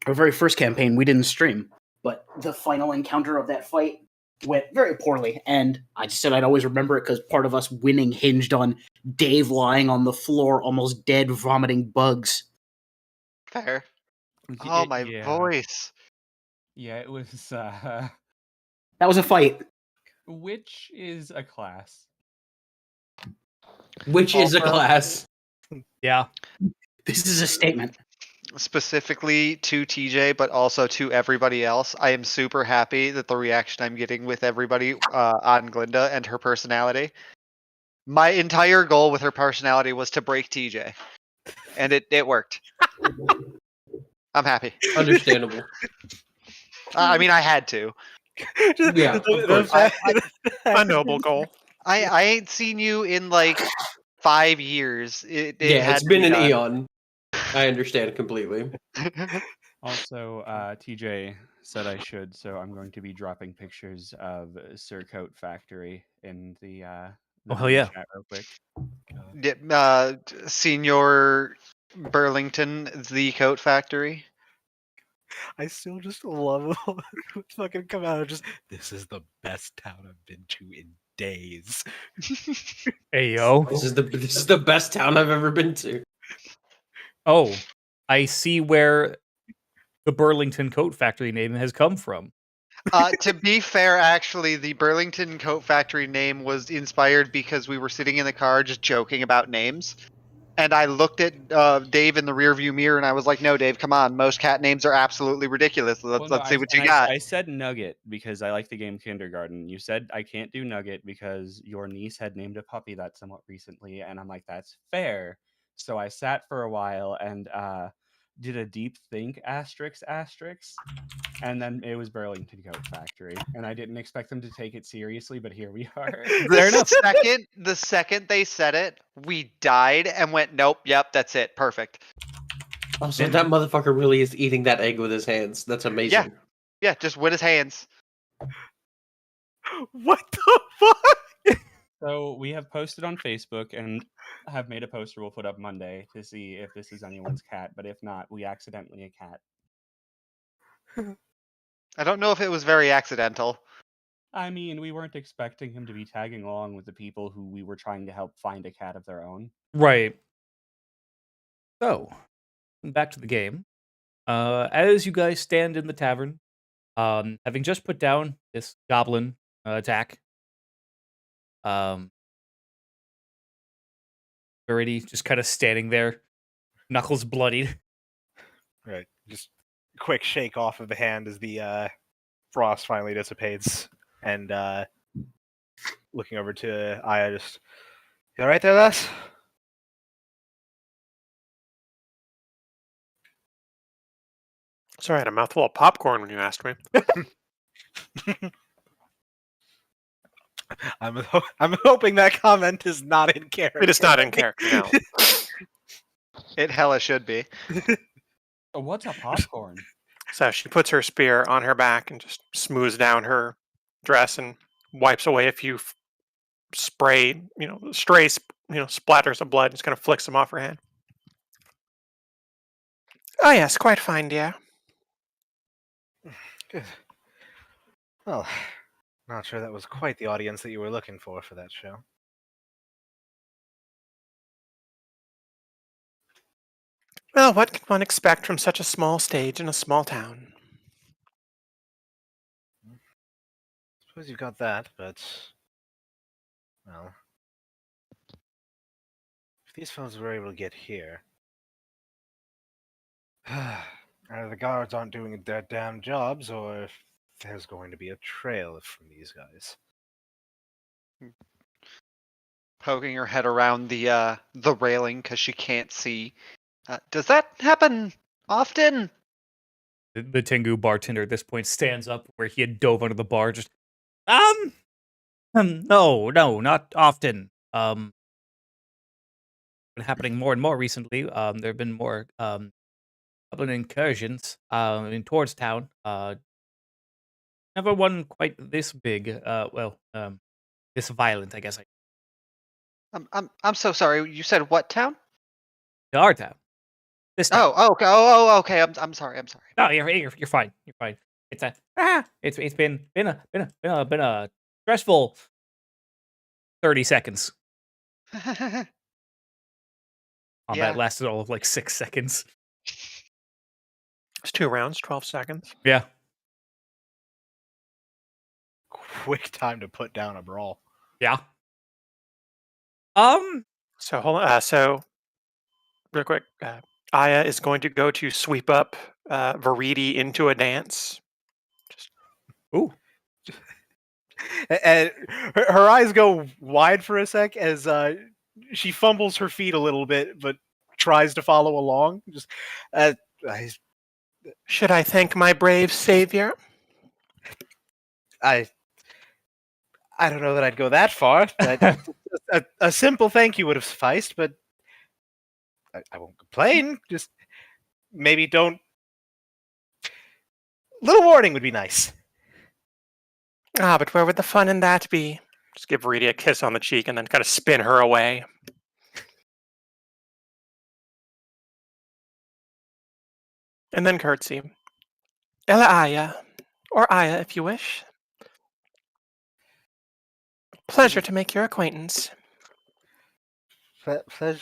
Speaker 2: our very first campaign, we didn't stream, but the final encounter of that fight went very poorly, and I just said I'd always remember it because part of us winning hinged on Dave lying on the floor, almost dead, vomiting bugs.
Speaker 5: Fair. Oh, my voice.
Speaker 3: Yeah, it was.
Speaker 2: That was a fight.
Speaker 3: Which is a class.
Speaker 7: Which is a
Speaker 5: Also-
Speaker 7: class.
Speaker 1: Yeah.
Speaker 2: This is a statement.
Speaker 5: Specifically to TJ, but also to everybody else, I am super happy that the reaction I'm getting with everybody on Glinda and her personality. My entire goal with her personality was to break TJ, and it worked. I'm happy.
Speaker 7: Understandable.
Speaker 5: I mean, I had to.
Speaker 7: Yeah, of course.
Speaker 6: A noble goal.
Speaker 5: I ain't seen you in like 5 years. It
Speaker 7: Yeah,
Speaker 5: had
Speaker 7: it's
Speaker 5: to
Speaker 7: been
Speaker 5: be
Speaker 7: an
Speaker 5: done.
Speaker 7: eon. I understand completely.
Speaker 3: Also, TJ said I should, so I'm going to be dropping pictures of Sir Coat Factory in the
Speaker 1: Oh, hell yeah.
Speaker 3: chat real quick.
Speaker 5: Senior Burlington, the coat factory.
Speaker 4: I still just love fucking come out and just this is the best town I've been to in days.
Speaker 1: Hey, yo.
Speaker 7: This is the best town I've ever been to.
Speaker 1: Oh, I see where the Burlington Coat Factory name has come from.
Speaker 5: To be fair, actually, the Burlington Coat Factory name was inspired because we were sitting in the car just joking about names. And I looked at Dave in the rearview mirror and I was like, no, Dave, come on. Most cat names are absolutely ridiculous. Let's see what you got.
Speaker 3: I said Nugget because I like the game Kindergarten. You said I can't do Nugget because your niece had named a puppy that somewhat recently. And I'm like, that's fair. So I sat for a while and did a deep think asterisk. And then it was Burlington Coat Factory. And I didn't expect them to take it seriously, but here we are.
Speaker 1: Fair enough.
Speaker 5: The second they said it, we died and went, nope, yep, that's it. Perfect.
Speaker 7: Also, that motherfucker really is eating that egg with his hands. That's amazing.
Speaker 5: Yeah, just with his hands.
Speaker 6: What the fuck?
Speaker 3: So we have posted on Facebook and have made a poster we'll put up Monday to see if this is anyone's cat. But if not, we accidentally a cat.
Speaker 5: I don't know if it was very accidental.
Speaker 3: I mean, we weren't expecting him to be tagging along with the people who we were trying to help find a cat of their own.
Speaker 1: Right. So, back to the game. As you guys stand in the tavern, having just put down this goblin attack, already just kind of standing there, knuckles bloodied.
Speaker 4: Right. Just a quick shake off of the hand as the frost finally dissipates, and looking over to Aya, just, you all right there, lass?
Speaker 6: Sorry, I had a mouthful of popcorn when you asked me.
Speaker 4: I'm hoping that comment is not in character.
Speaker 6: It is not in character, no.
Speaker 5: It hella should be.
Speaker 3: What's a popcorn?
Speaker 6: So she puts her spear on her back and just smooths down her dress and wipes away a few stray splatters of blood. Just kind of flicks them off her hand. Oh yes, quite fine, dear.
Speaker 4: Good. Well, not sure that was quite the audience that you were looking for that show.
Speaker 6: Well, what can one expect from such a small stage in a small town?
Speaker 4: Suppose you've got that, but well, if these fellows were able to get here, either the guards aren't doing their damn jobs, or if there's going to be a trail from these guys.
Speaker 5: Poking her head around the railing because she can't see. Does that happen often?
Speaker 1: The Tengu bartender at this point stands up where he had dove under the bar. Just, no, not often. Been happening more and more recently. There have been more goblin incursions towards town. Never one quite this big. This violent, I guess.
Speaker 5: I'm so sorry. You said what town?
Speaker 1: Our town. This time.
Speaker 5: Oh, okay. Oh, okay. I'm sorry. I'm sorry.
Speaker 1: No, you're fine. You're fine. It's been a stressful 30 seconds. Combat
Speaker 5: Yeah.
Speaker 1: lasted all of like 6 seconds.
Speaker 6: It's 2 rounds, 12 seconds.
Speaker 1: Yeah.
Speaker 4: Quick time to put down a brawl.
Speaker 1: Yeah.
Speaker 6: So hold on. So real quick, Aya is going to go to sweep up Veridi into a dance.
Speaker 1: Ooh.
Speaker 4: And her eyes go wide for a sec as she fumbles her feet a little bit, but tries to follow along. Just, I,
Speaker 6: Should I thank my brave savior?
Speaker 4: I don't know that I'd go that far. A simple thank you would have sufficed, but I won't complain. Just maybe don't. Little warning would be nice.
Speaker 6: Ah, but where would the fun in that be? Just give Veridi a kiss on the cheek and then kind of spin her away. And then curtsy. Ella Aya, or Aya if you wish. Pleasure to make your acquaintance.
Speaker 4: Pleasure.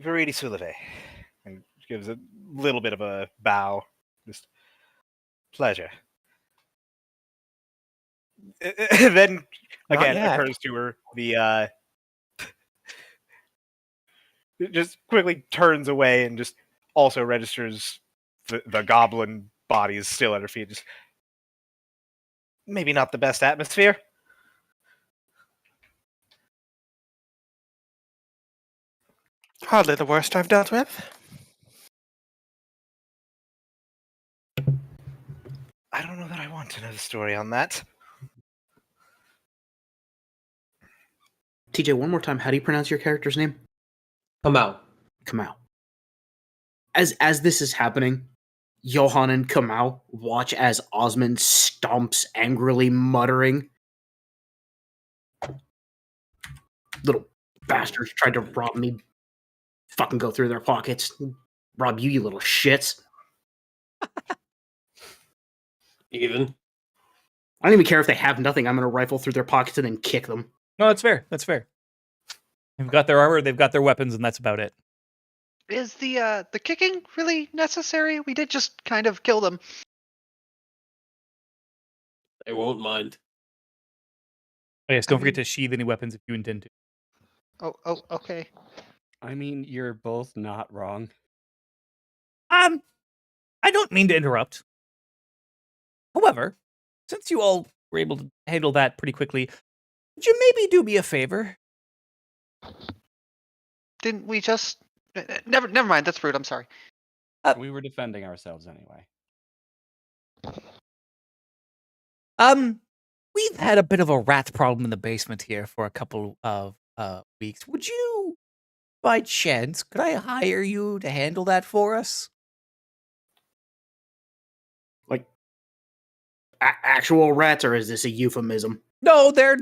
Speaker 4: Veridi Sullivan. And gives a little bit of a bow. Just pleasure. Then again
Speaker 6: yet.
Speaker 4: occurs to her the just quickly turns away and just also registers the goblin body is still at her feet. Just maybe not the best atmosphere.
Speaker 6: Hardly the worst I've dealt with.
Speaker 4: I don't know that I want to know the story on that.
Speaker 2: TJ, one more time. How do you pronounce your character's name?
Speaker 7: Kamau.
Speaker 2: Kamau. As this is happening, Johan and Kamau watch as Osmond stomps angrily, muttering, "Little bastards tried to rob me. Fucking go through their pockets. Rob you, you little shits."
Speaker 7: Even.
Speaker 2: I don't even care if they have nothing. I'm going to rifle through their pockets and then kick them.
Speaker 1: No, that's fair. That's fair. They've got their armor, they've got their weapons, and that's about it.
Speaker 5: Is the kicking really necessary? We did just kind of kill them.
Speaker 7: I won't mind.
Speaker 1: Oh, yes, don't forget to sheathe any weapons if you intend to.
Speaker 5: Oh, okay.
Speaker 3: I mean, you're both not wrong.
Speaker 1: I don't mean to interrupt. However, since you all were able to handle that pretty quickly, would you maybe do me a favor?
Speaker 5: Didn't we just? Never mind. That's rude. I'm sorry.
Speaker 3: We were defending ourselves anyway.
Speaker 1: We've had a bit of a rat problem in the basement here for a couple of weeks. Would you, by chance, could I hire you to handle that for us?
Speaker 2: Like, actual rats, or is this a euphemism?
Speaker 1: No, they're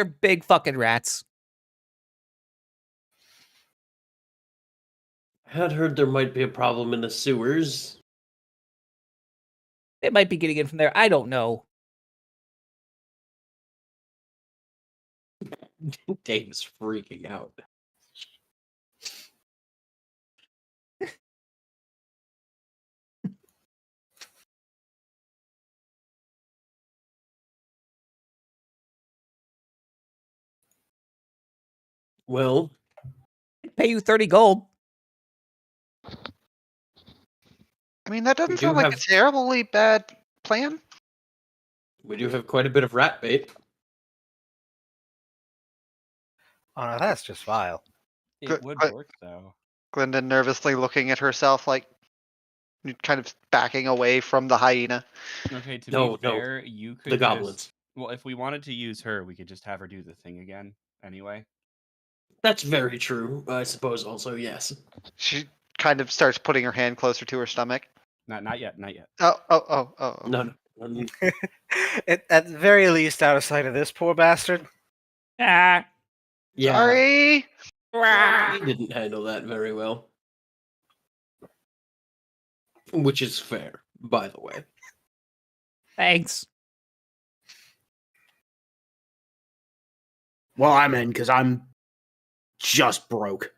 Speaker 1: big fucking rats.
Speaker 7: I had heard there might be a problem in the sewers.
Speaker 1: They might be getting in from there. I don't know.
Speaker 7: Dave's freaking out. Well,
Speaker 1: I'd pay you 30 gold.
Speaker 5: I mean, that doesn't
Speaker 7: do
Speaker 5: sound like a
Speaker 7: have-
Speaker 5: terribly bad plan.
Speaker 7: we do have quite a bit of rat bait.
Speaker 4: Oh no, that's just vile.
Speaker 3: It
Speaker 5: Good-
Speaker 3: would
Speaker 5: but-
Speaker 3: work though.
Speaker 5: Glenda nervously looking at herself, like kind of backing away from the hyena.
Speaker 3: Okay, to
Speaker 7: No,
Speaker 3: be fair, you could
Speaker 7: The
Speaker 3: just-
Speaker 7: goblins.
Speaker 3: well, if we wanted to use her, we could just have her do the thing again. Anyway.
Speaker 7: That's very true. I suppose also, yes.
Speaker 5: She kind of starts putting her hand closer to her stomach.
Speaker 3: Not yet. Not yet.
Speaker 5: Oh.
Speaker 7: No.
Speaker 4: At the very least, out of sight of this poor bastard.
Speaker 1: Ah,
Speaker 7: Yeah,
Speaker 5: Sorry.
Speaker 7: he didn't handle that very well. Which is fair, by the way.
Speaker 1: Thanks.
Speaker 2: Well, I'm in because I'm just broke.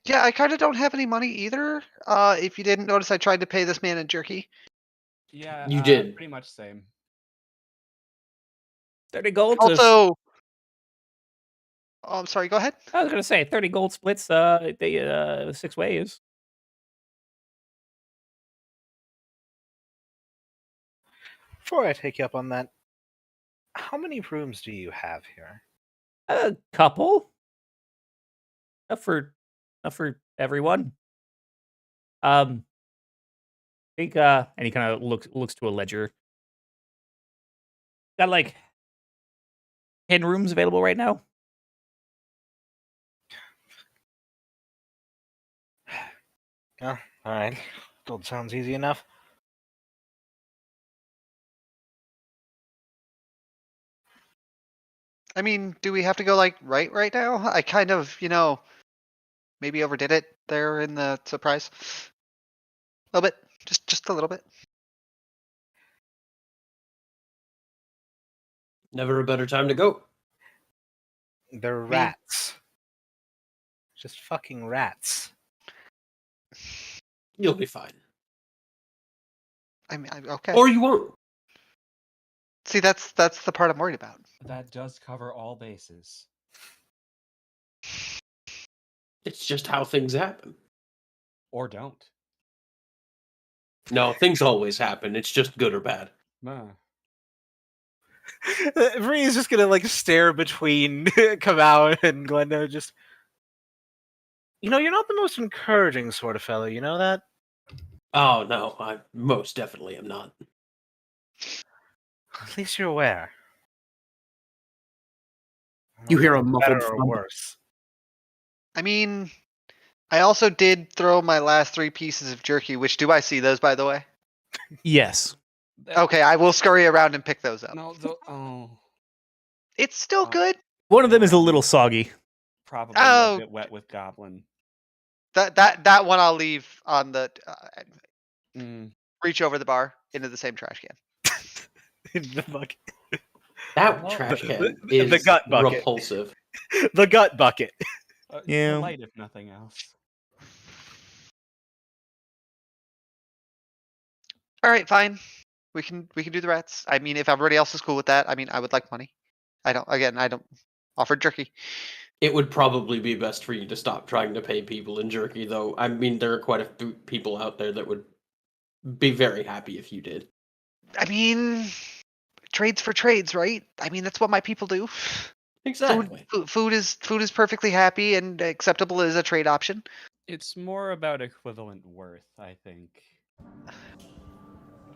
Speaker 5: Yeah, I kind of don't have any money either. If you didn't notice, I tried to pay this man in jerky.
Speaker 3: Yeah,
Speaker 7: You did.
Speaker 3: pretty much same.
Speaker 1: 30 gold.
Speaker 5: Also, I'm sorry. Go ahead.
Speaker 1: I was gonna say 30 gold splits. They 6 ways.
Speaker 4: Before I take you up on that, how many rooms do you have here?
Speaker 1: A couple. Enough for everyone. I think and he kind of looks to a ledger. Got like 10 rooms available right now.
Speaker 4: Oh, all right. Gold sounds easy enough.
Speaker 5: I mean, do we have to go like right now? I kind of, maybe overdid it there in the surprise. A little bit, just a little bit.
Speaker 7: Never a better time to go.
Speaker 4: They're rats. Just fucking rats.
Speaker 7: You'll be fine.
Speaker 5: I mean, okay.
Speaker 7: Or you won't.
Speaker 5: See, that's the part I'm worried about.
Speaker 3: That does cover all bases.
Speaker 7: It's just how things happen.
Speaker 3: Or don't.
Speaker 7: No, things always happen. It's just good or bad.
Speaker 4: Vree's just gonna like stare between Kamau and Glenda. Just, you're not the most encouraging sort of fellow. You know that?
Speaker 7: Oh, no, I most definitely am not.
Speaker 4: At least you're aware.
Speaker 2: You hear a
Speaker 4: Better
Speaker 2: muffled
Speaker 4: or
Speaker 2: thump.
Speaker 4: worse.
Speaker 5: I mean, I also did throw my last 3 pieces of jerky. Which do I see those, by the way?
Speaker 1: Yes.
Speaker 5: Okay, I will scurry around and pick those up.
Speaker 3: No,
Speaker 5: It's still
Speaker 3: Oh.
Speaker 5: good.
Speaker 1: One of them is a little soggy.
Speaker 3: probably
Speaker 5: Oh.
Speaker 3: a bit wet with goblin.
Speaker 5: That one I'll leave on the
Speaker 3: Mm.
Speaker 5: reach over the bar into the same trash can.
Speaker 4: In the bucket.
Speaker 7: That
Speaker 3: Well,
Speaker 7: trash
Speaker 4: the-
Speaker 7: can
Speaker 4: the
Speaker 7: is
Speaker 4: gut bucket.
Speaker 7: repulsive.
Speaker 4: The gut bucket.
Speaker 1: Yeah.
Speaker 3: Polite if nothing else.
Speaker 5: All right, fine. We can do the rats. I mean, if everybody else is cool with that, I mean, I would like money. I don't offer jerky.
Speaker 7: It would probably be best for you to stop trying to pay people in jerky, though. I mean, there are quite a few people out there that would be very happy if you did.
Speaker 5: I mean, trades for trades, right? I mean, that's what my people do.
Speaker 7: Exactly.
Speaker 5: Food is perfectly happy and acceptable as a trade option.
Speaker 3: It's more about equivalent worth, I think.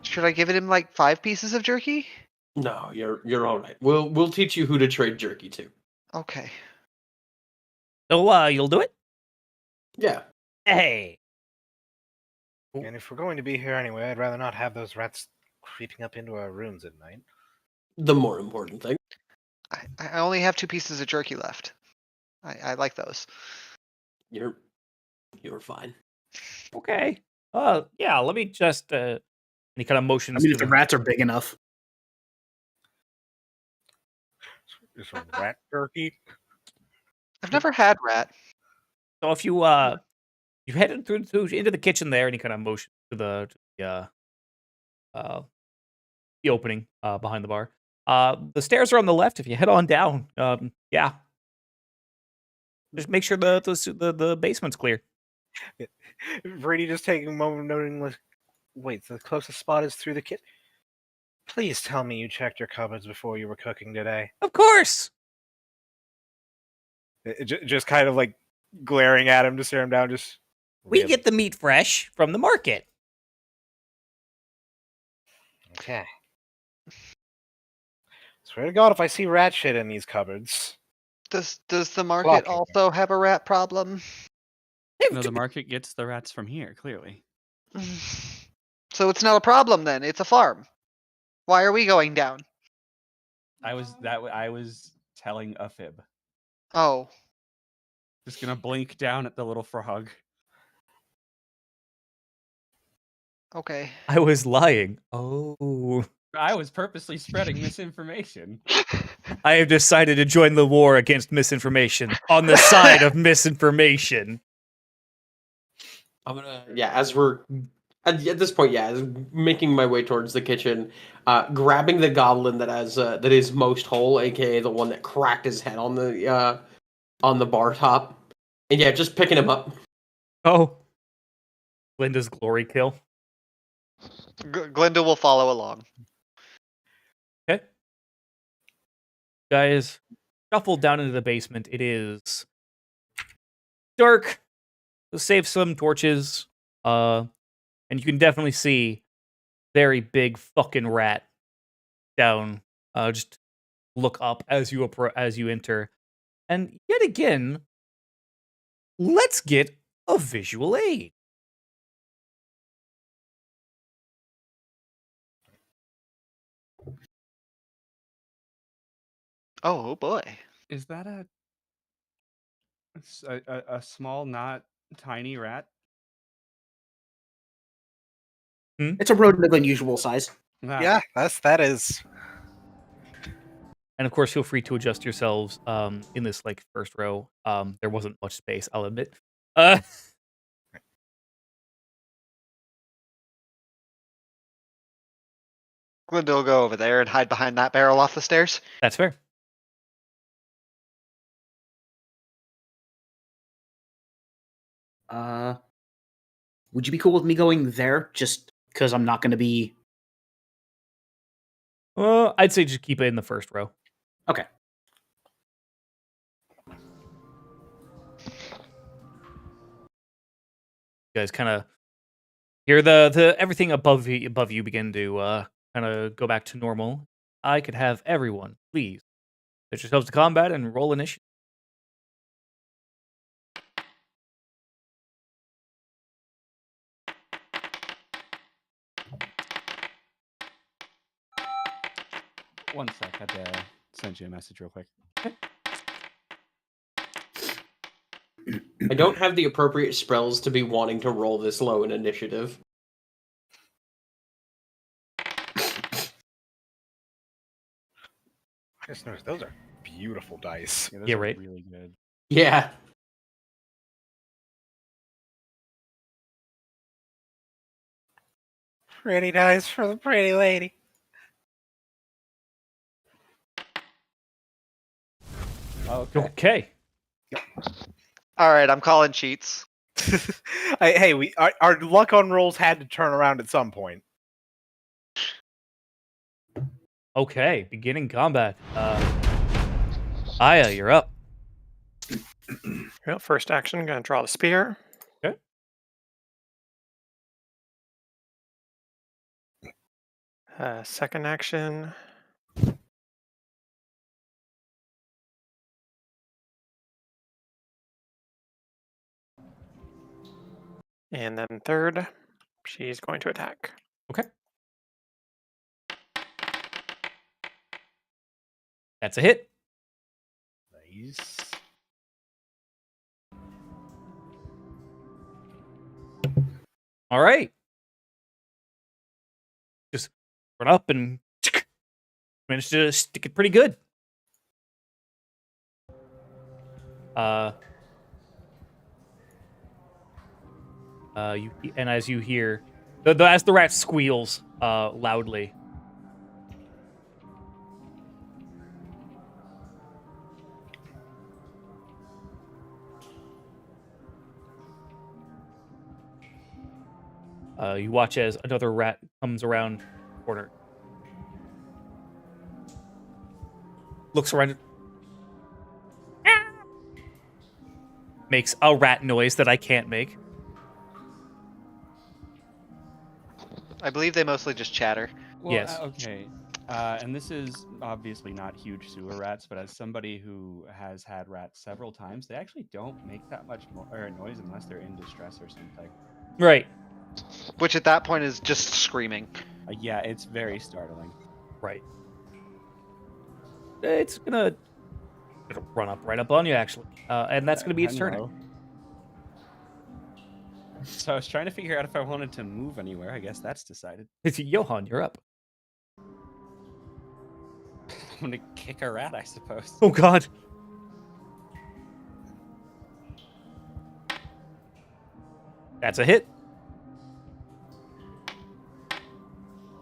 Speaker 5: Should I give him like 5 pieces of jerky?
Speaker 7: No, you're all right. We'll teach you who to trade jerky to.
Speaker 5: Okay.
Speaker 1: So you'll do it?
Speaker 7: Yeah.
Speaker 1: Hey.
Speaker 4: And if we're going to be here anyway, I'd rather not have those rats creeping up into our rooms at night.
Speaker 7: The more important thing.
Speaker 5: I only have 2 pieces of jerky left. I like those.
Speaker 7: You're fine.
Speaker 1: Okay. Yeah, let me just any kind of motions.
Speaker 2: I mean,
Speaker 1: to
Speaker 2: if the
Speaker 1: the-
Speaker 2: rats are big enough.
Speaker 4: Some rat jerky.
Speaker 5: I've never had rat.
Speaker 1: So if you head into the kitchen there, and you kind of motion to the opening behind the bar. The stairs are on the left. If you head on down, yeah, just make sure the basement's clear.
Speaker 4: Brady just taking a moment noting, like, wait, the closest spot is through the kitchen? Please tell me you checked your cupboards before you were cooking today.
Speaker 1: Of course.
Speaker 4: Just kind of like glaring at him to stare him down. Just
Speaker 1: We
Speaker 4: really?
Speaker 1: get the meat fresh from the market.
Speaker 4: Okay. Swear to God, if I see rat shit in these cupboards.
Speaker 5: Does the market
Speaker 4: Blocking.
Speaker 5: also have a rat problem?
Speaker 3: No, the market gets the rats from here, clearly.
Speaker 5: So it's not a problem then. It's a farm. Why are we going down?
Speaker 3: I was telling a fib.
Speaker 5: Oh,
Speaker 3: Just gonna blink down at the little frog.
Speaker 5: okay.
Speaker 1: I was lying. Oh.
Speaker 3: I was purposely spreading misinformation.
Speaker 1: I have decided to join the war against misinformation on the side of misinformation.
Speaker 7: I'm gonna, yeah, as we're at this point, yeah, as making my way towards the kitchen, grabbing the goblin that is most whole, aka the one that cracked his head on the bar top, and yeah, just picking him up.
Speaker 1: Oh. Linda's glory kill.
Speaker 5: Glinda will follow along.
Speaker 1: Okay. Guys, shuffle down into the basement. It is dark. Save some torches. And you can definitely see very big fucking rat down. Just look up as you enter. And yet again, let's get a visual aid.
Speaker 5: Oh boy.
Speaker 3: Is that a small, not tiny rat?
Speaker 2: It's a rodent of unusual size.
Speaker 3: Ah,
Speaker 4: Yeah, that is.
Speaker 1: And of course, feel free to adjust yourselves in this like first row. There wasn't much space, I'll admit.
Speaker 5: Glinda will go over there and hide behind that barrel off the stairs.
Speaker 1: That's fair.
Speaker 2: Would you be cool with me going there? Just because I'm not going to be.
Speaker 1: I'd say just keep it in the first row.
Speaker 2: Okay.
Speaker 1: You guys kind of hear the everything above you begin to kind of go back to normal. I could have everyone, please, set yourselves to combat and roll initiative.
Speaker 3: one sec. I had to send you a message real quick.
Speaker 7: I don't have the appropriate spells to be wanting to roll this low in initiative.
Speaker 4: I just noticed those are beautiful dice.
Speaker 3: Yeah, those
Speaker 1: Yeah,
Speaker 3: are
Speaker 1: right.
Speaker 3: really good.
Speaker 7: Yeah.
Speaker 4: Pretty dice for the pretty lady.
Speaker 3: Okay.
Speaker 1: Okay.
Speaker 5: All right, I'm calling cheats.
Speaker 4: Hey, our luck on rolls had to turn around at some point.
Speaker 1: Okay. Beginning combat. Aya, you're up.
Speaker 6: Well, first action, gonna draw the spear.
Speaker 1: Okay.
Speaker 6: Second action. And then third, she's going to attack.
Speaker 1: Okay. That's a hit.
Speaker 4: Nice.
Speaker 1: All right. Just run up and managed to stick it pretty good. As you hear, as the rat squeals loudly, you watch as another rat comes around the corner, looks around, makes a rat noise that I can't make.
Speaker 5: I believe they mostly just chatter.
Speaker 3: Well,
Speaker 1: Yes.
Speaker 3: Okay. And this is obviously not huge sewer rats, but as somebody who has had rats several times, they actually don't make that much noise unless they're in distress or something.
Speaker 1: Right.
Speaker 5: Which at that point is just screaming.
Speaker 3: Yeah, it's very startling.
Speaker 1: Right. It's gonna It'll run up right up on you, actually. And that's going to be its turn.
Speaker 3: Hello. So I was trying to figure out if I wanted to move anywhere. I guess that's decided.
Speaker 1: It's Johan, you're up.
Speaker 3: I'm gonna kick a rat, I suppose.
Speaker 1: Oh, God. That's a hit.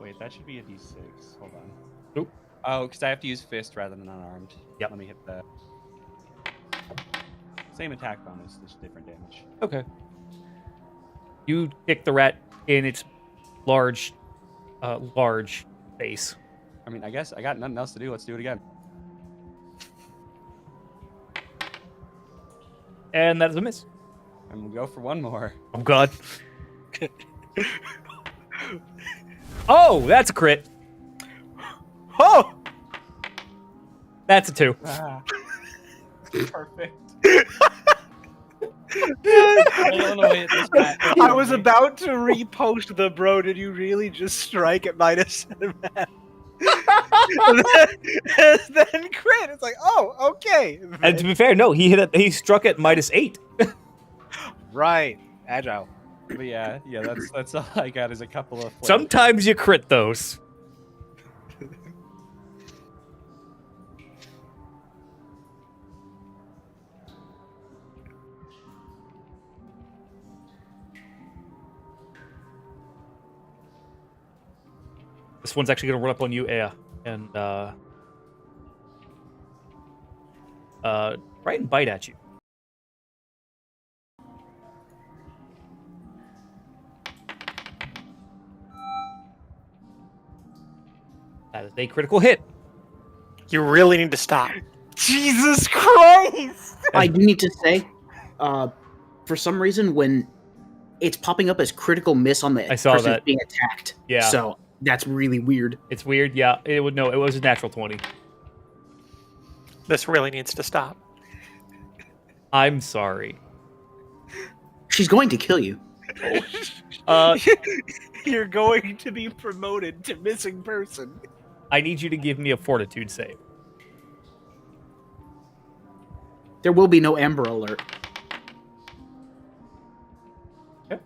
Speaker 3: Wait, that should be a d6. Hold on.
Speaker 1: Oop.
Speaker 3: Oh, because I have to use fist rather than unarmed.
Speaker 1: Yep.
Speaker 3: Let me hit that. Same attack bonus, just different damage.
Speaker 1: Okay. You kick the rat in its large face.
Speaker 3: I mean, I guess I got nothing else to do. Let's do it again.
Speaker 1: And that is a miss.
Speaker 3: And we'll go for one more.
Speaker 1: Oh, God. Oh, that's a crit.
Speaker 4: Oh!
Speaker 1: That's a 2.
Speaker 3: Ah. Perfect.
Speaker 4: I was about to repost the bro. Did you really just strike at -7 math? and then crit. It's like, oh, okay.
Speaker 1: And to be fair, no, he struck at -8.
Speaker 4: Right, agile.
Speaker 3: But yeah, that's all I got is a couple of.
Speaker 1: Sometimes you crit those. This one's actually going to run up on you, Ea, and try and bite at you. That is a critical hit.
Speaker 6: You really need to stop.
Speaker 4: Jesus Christ!
Speaker 2: I do need to say, for some reason, when it's popping up as critical miss on the
Speaker 1: I saw
Speaker 2: person
Speaker 1: that.
Speaker 2: being attacked.
Speaker 1: Yeah.
Speaker 2: So that's really weird.
Speaker 1: It's weird, yeah. It was a natural 20.
Speaker 6: This really needs to stop.
Speaker 1: I'm sorry.
Speaker 2: She's going to kill you.
Speaker 4: You're going to be promoted to missing person.
Speaker 1: I need you to give me a fortitude save.
Speaker 2: There will be no Amber Alert.
Speaker 1: Okay.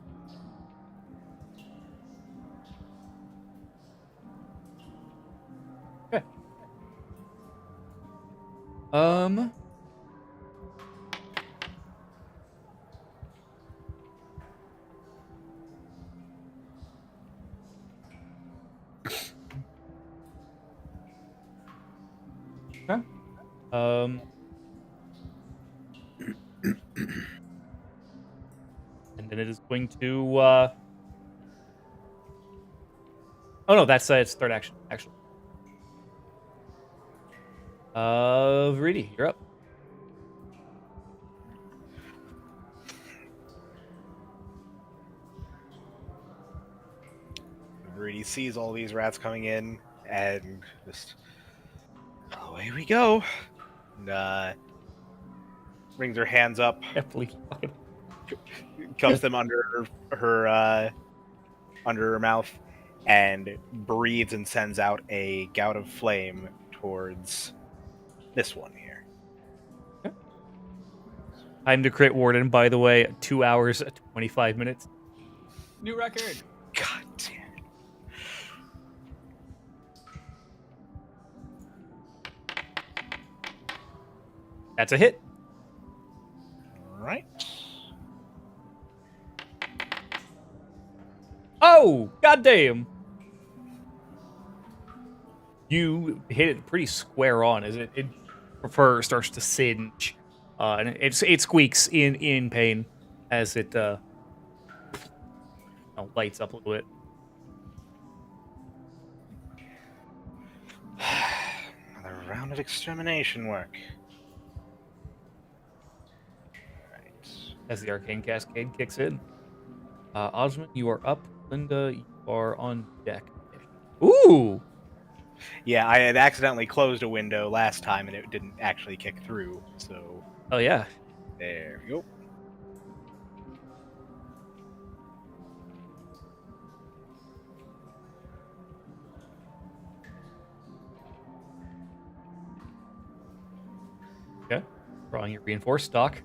Speaker 1: Okay. Okay. And then it is going to. Oh no, that's its third action, actually. Vridi, you're up.
Speaker 4: Rudy sees all these rats coming in and just away we go. And brings her hands up,
Speaker 1: Definitely.
Speaker 4: cups them under her mouth, and breathes and sends out a gout of flame towards this one here.
Speaker 1: Time to crit Warden, by the way, 2 hours, 25 minutes.
Speaker 3: New record.
Speaker 4: God damn it.
Speaker 1: That's a hit.
Speaker 4: Right.
Speaker 1: Oh, goddamn! You hit it pretty square on as it fur starts to singe, and it squeaks in pain as it lights up a little bit.
Speaker 4: Another round of extermination work. Right.
Speaker 1: As the arcane cascade kicks in. Osmond, you are up. Linda, you are on deck. Ooh!
Speaker 4: Yeah, I had accidentally closed a window last time and it didn't actually kick through, so
Speaker 1: Oh yeah.
Speaker 4: there we go.
Speaker 1: Okay. Drawing your reinforced stock.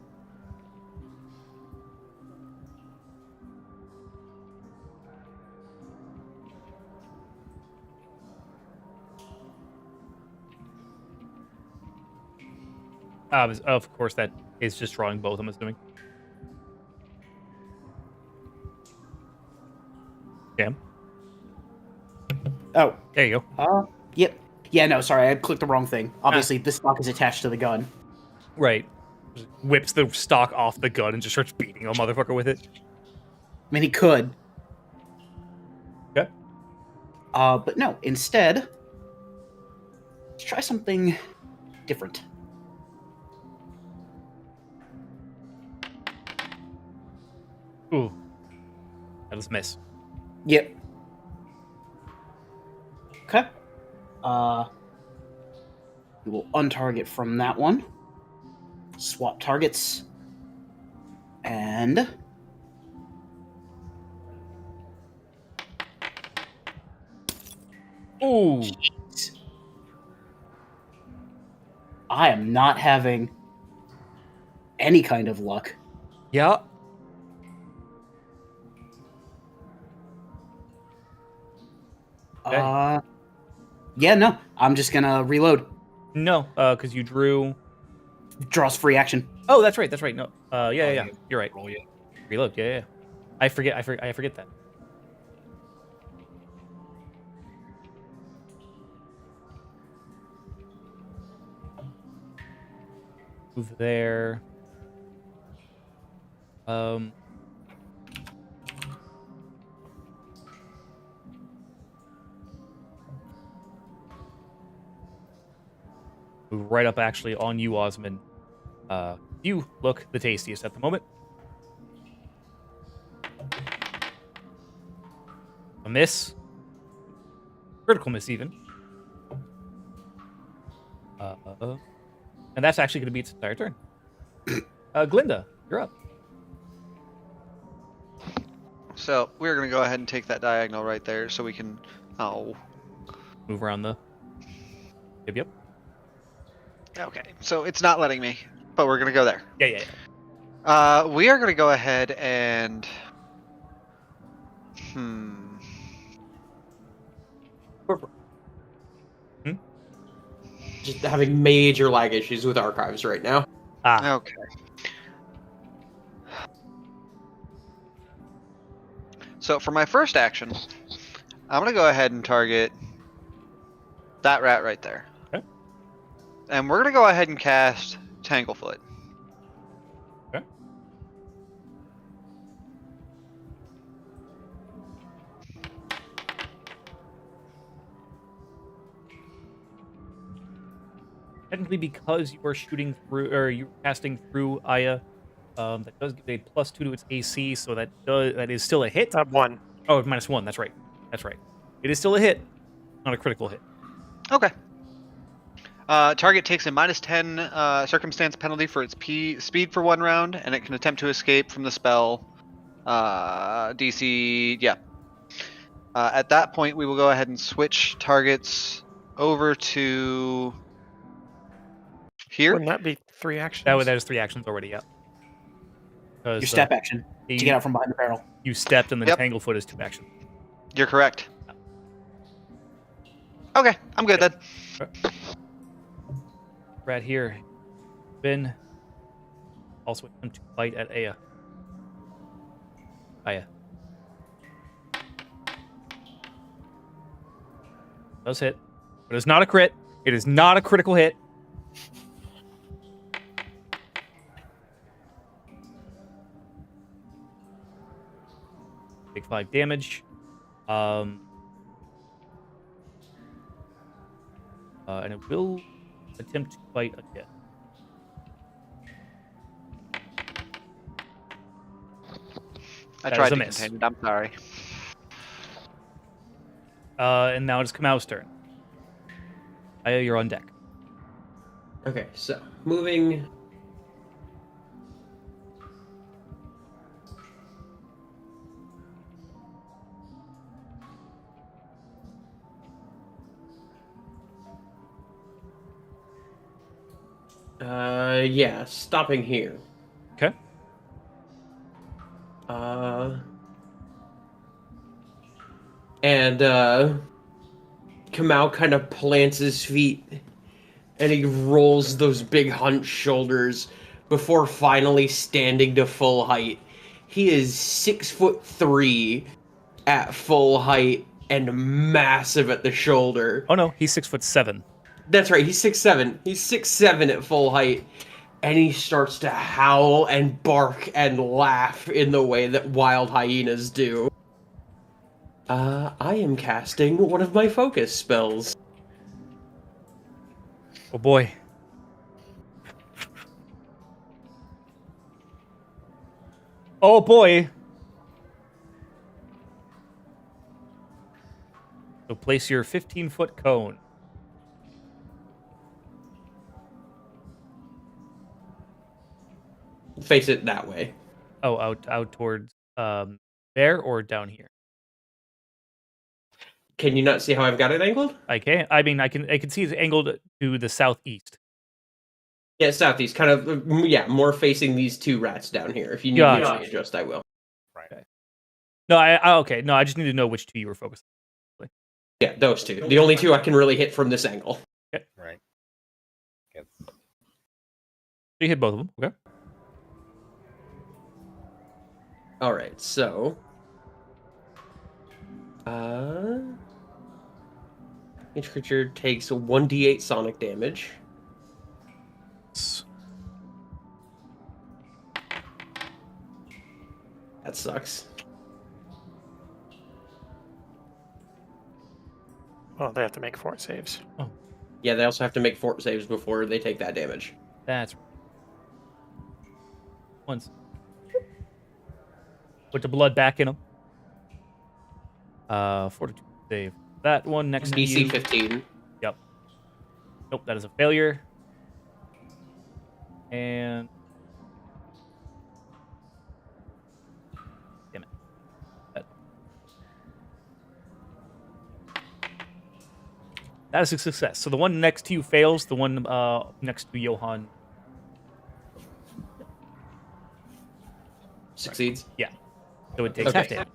Speaker 1: Of course, that is just drawing both, I'm assuming. Damn.
Speaker 2: Oh,
Speaker 1: There you go.
Speaker 2: yep. Yeah, no, sorry, I clicked the wrong thing. Obviously, the stock is attached to the gun.
Speaker 1: Right. Just whips the stock off the gun and just starts beating a motherfucker with it.
Speaker 2: I mean, he could.
Speaker 1: Okay.
Speaker 2: But no, instead, let's try something different.
Speaker 1: Ooh. That was a miss.
Speaker 2: Yep. Okay. We will untarget from that one. Swap targets. And
Speaker 1: Ooh.
Speaker 2: I am not having any kind of luck.
Speaker 1: Yeah. Okay.
Speaker 2: Yeah, no. I'm just gonna reload.
Speaker 1: No, because you drew.
Speaker 2: Draws free action.
Speaker 1: Oh, that's right. That's right. No. Yeah, yeah, yeah.
Speaker 4: yeah.
Speaker 1: You're right.
Speaker 4: Roll, yeah.
Speaker 1: Reload. Yeah, yeah. I forget. I forget that. Move there. Move right up actually on you, Osmond. You look the tastiest at the moment. A miss. Critical miss, even. And that's actually going to be its entire turn. Glinda, you're up.
Speaker 5: So we're going to go ahead and take that diagonal right there so we can... Oh.
Speaker 1: Move around the... Yep.
Speaker 5: Okay, so it's not letting me, but we're going to go there.
Speaker 1: Yeah, yeah, yeah.
Speaker 5: We are going to go ahead and...
Speaker 7: Just having major lag issues with archives right now.
Speaker 5: Okay. So for my first action, I'm going to go ahead and target that rat right there.
Speaker 1: Okay.
Speaker 5: And we're going to go ahead and cast Tanglefoot.
Speaker 1: Okay. Technically, because you are shooting through, or you're casting through Aya, that does give a +2 to its AC, so that is still a hit.
Speaker 6: 1.
Speaker 1: Oh, -1. That's right. That's right. It is still a hit, not a critical hit.
Speaker 5: Okay. Target takes a -10 circumstance penalty for its speed for 1 round, and it can attempt to escape from the spell. DC, yeah. At that point, we will go ahead and switch targets over to here.
Speaker 6: Wouldn't that be 3 actions?
Speaker 1: That is 3 actions already, yeah.
Speaker 2: Your step action to get out from behind the barrel.
Speaker 1: You stepped, and then
Speaker 5: Yep.
Speaker 1: Tanglefoot is 2 actions.
Speaker 5: You're correct. Okay, I'm good then.
Speaker 1: Right here. Ben also attempt to bite at Aya. Aya. Does hit. But it's not a crit. It is not a critical hit. Take 5 damage. And it will attempt to bite again.
Speaker 5: I
Speaker 1: That
Speaker 5: tried
Speaker 1: is a
Speaker 5: to
Speaker 1: miss.
Speaker 5: contain it. I'm sorry.
Speaker 1: And now it's Kamau's turn. Aya, you're on deck.
Speaker 7: Okay, so moving. Yeah, stopping here.
Speaker 1: Okay.
Speaker 7: And Kamau kind of plants his feet and he rolls those big hunched shoulders before finally standing to full height. He is 6'3" at full height and massive at the shoulder.
Speaker 1: Oh no, he's 6'7".
Speaker 7: That's right, he's 6'7". He's 6'7" at full height. And he starts to howl and bark and laugh in the way that wild hyenas do. I am casting one of my focus spells.
Speaker 1: Oh boy. Oh boy. So place your 15-foot cone.
Speaker 7: Face it that way.
Speaker 1: Oh, out towards there or down here?
Speaker 7: Can you not see how I've got it angled?
Speaker 1: I can. I mean, I can see it's angled to the southeast.
Speaker 7: Yeah, southeast, kind of, yeah, more facing these two rats down here. If you need
Speaker 1: Gotcha.
Speaker 7: me to adjust, I will.
Speaker 1: No, okay. No, I just need to know which two you were focused on.
Speaker 7: Yeah, those two. The only two I can really hit from this angle.
Speaker 1: Okay.
Speaker 4: Right. Good.
Speaker 1: So you hit both of them. Okay.
Speaker 7: All right, so each creature takes 1d8 sonic damage. That sucks.
Speaker 6: Well, they have to make fort saves.
Speaker 7: Yeah, they also have to make fort saves before they take that damage.
Speaker 1: That's once. Put the blood back in them. Fortitude save. That one next to you.
Speaker 7: DC 15.
Speaker 1: Yep. Nope, that is a failure. And damn it. That is a success. So the one next to you fails. The one next to Johan
Speaker 7: Succeeds.
Speaker 1: Yeah. So it takes
Speaker 7: Okay.
Speaker 1: half damage.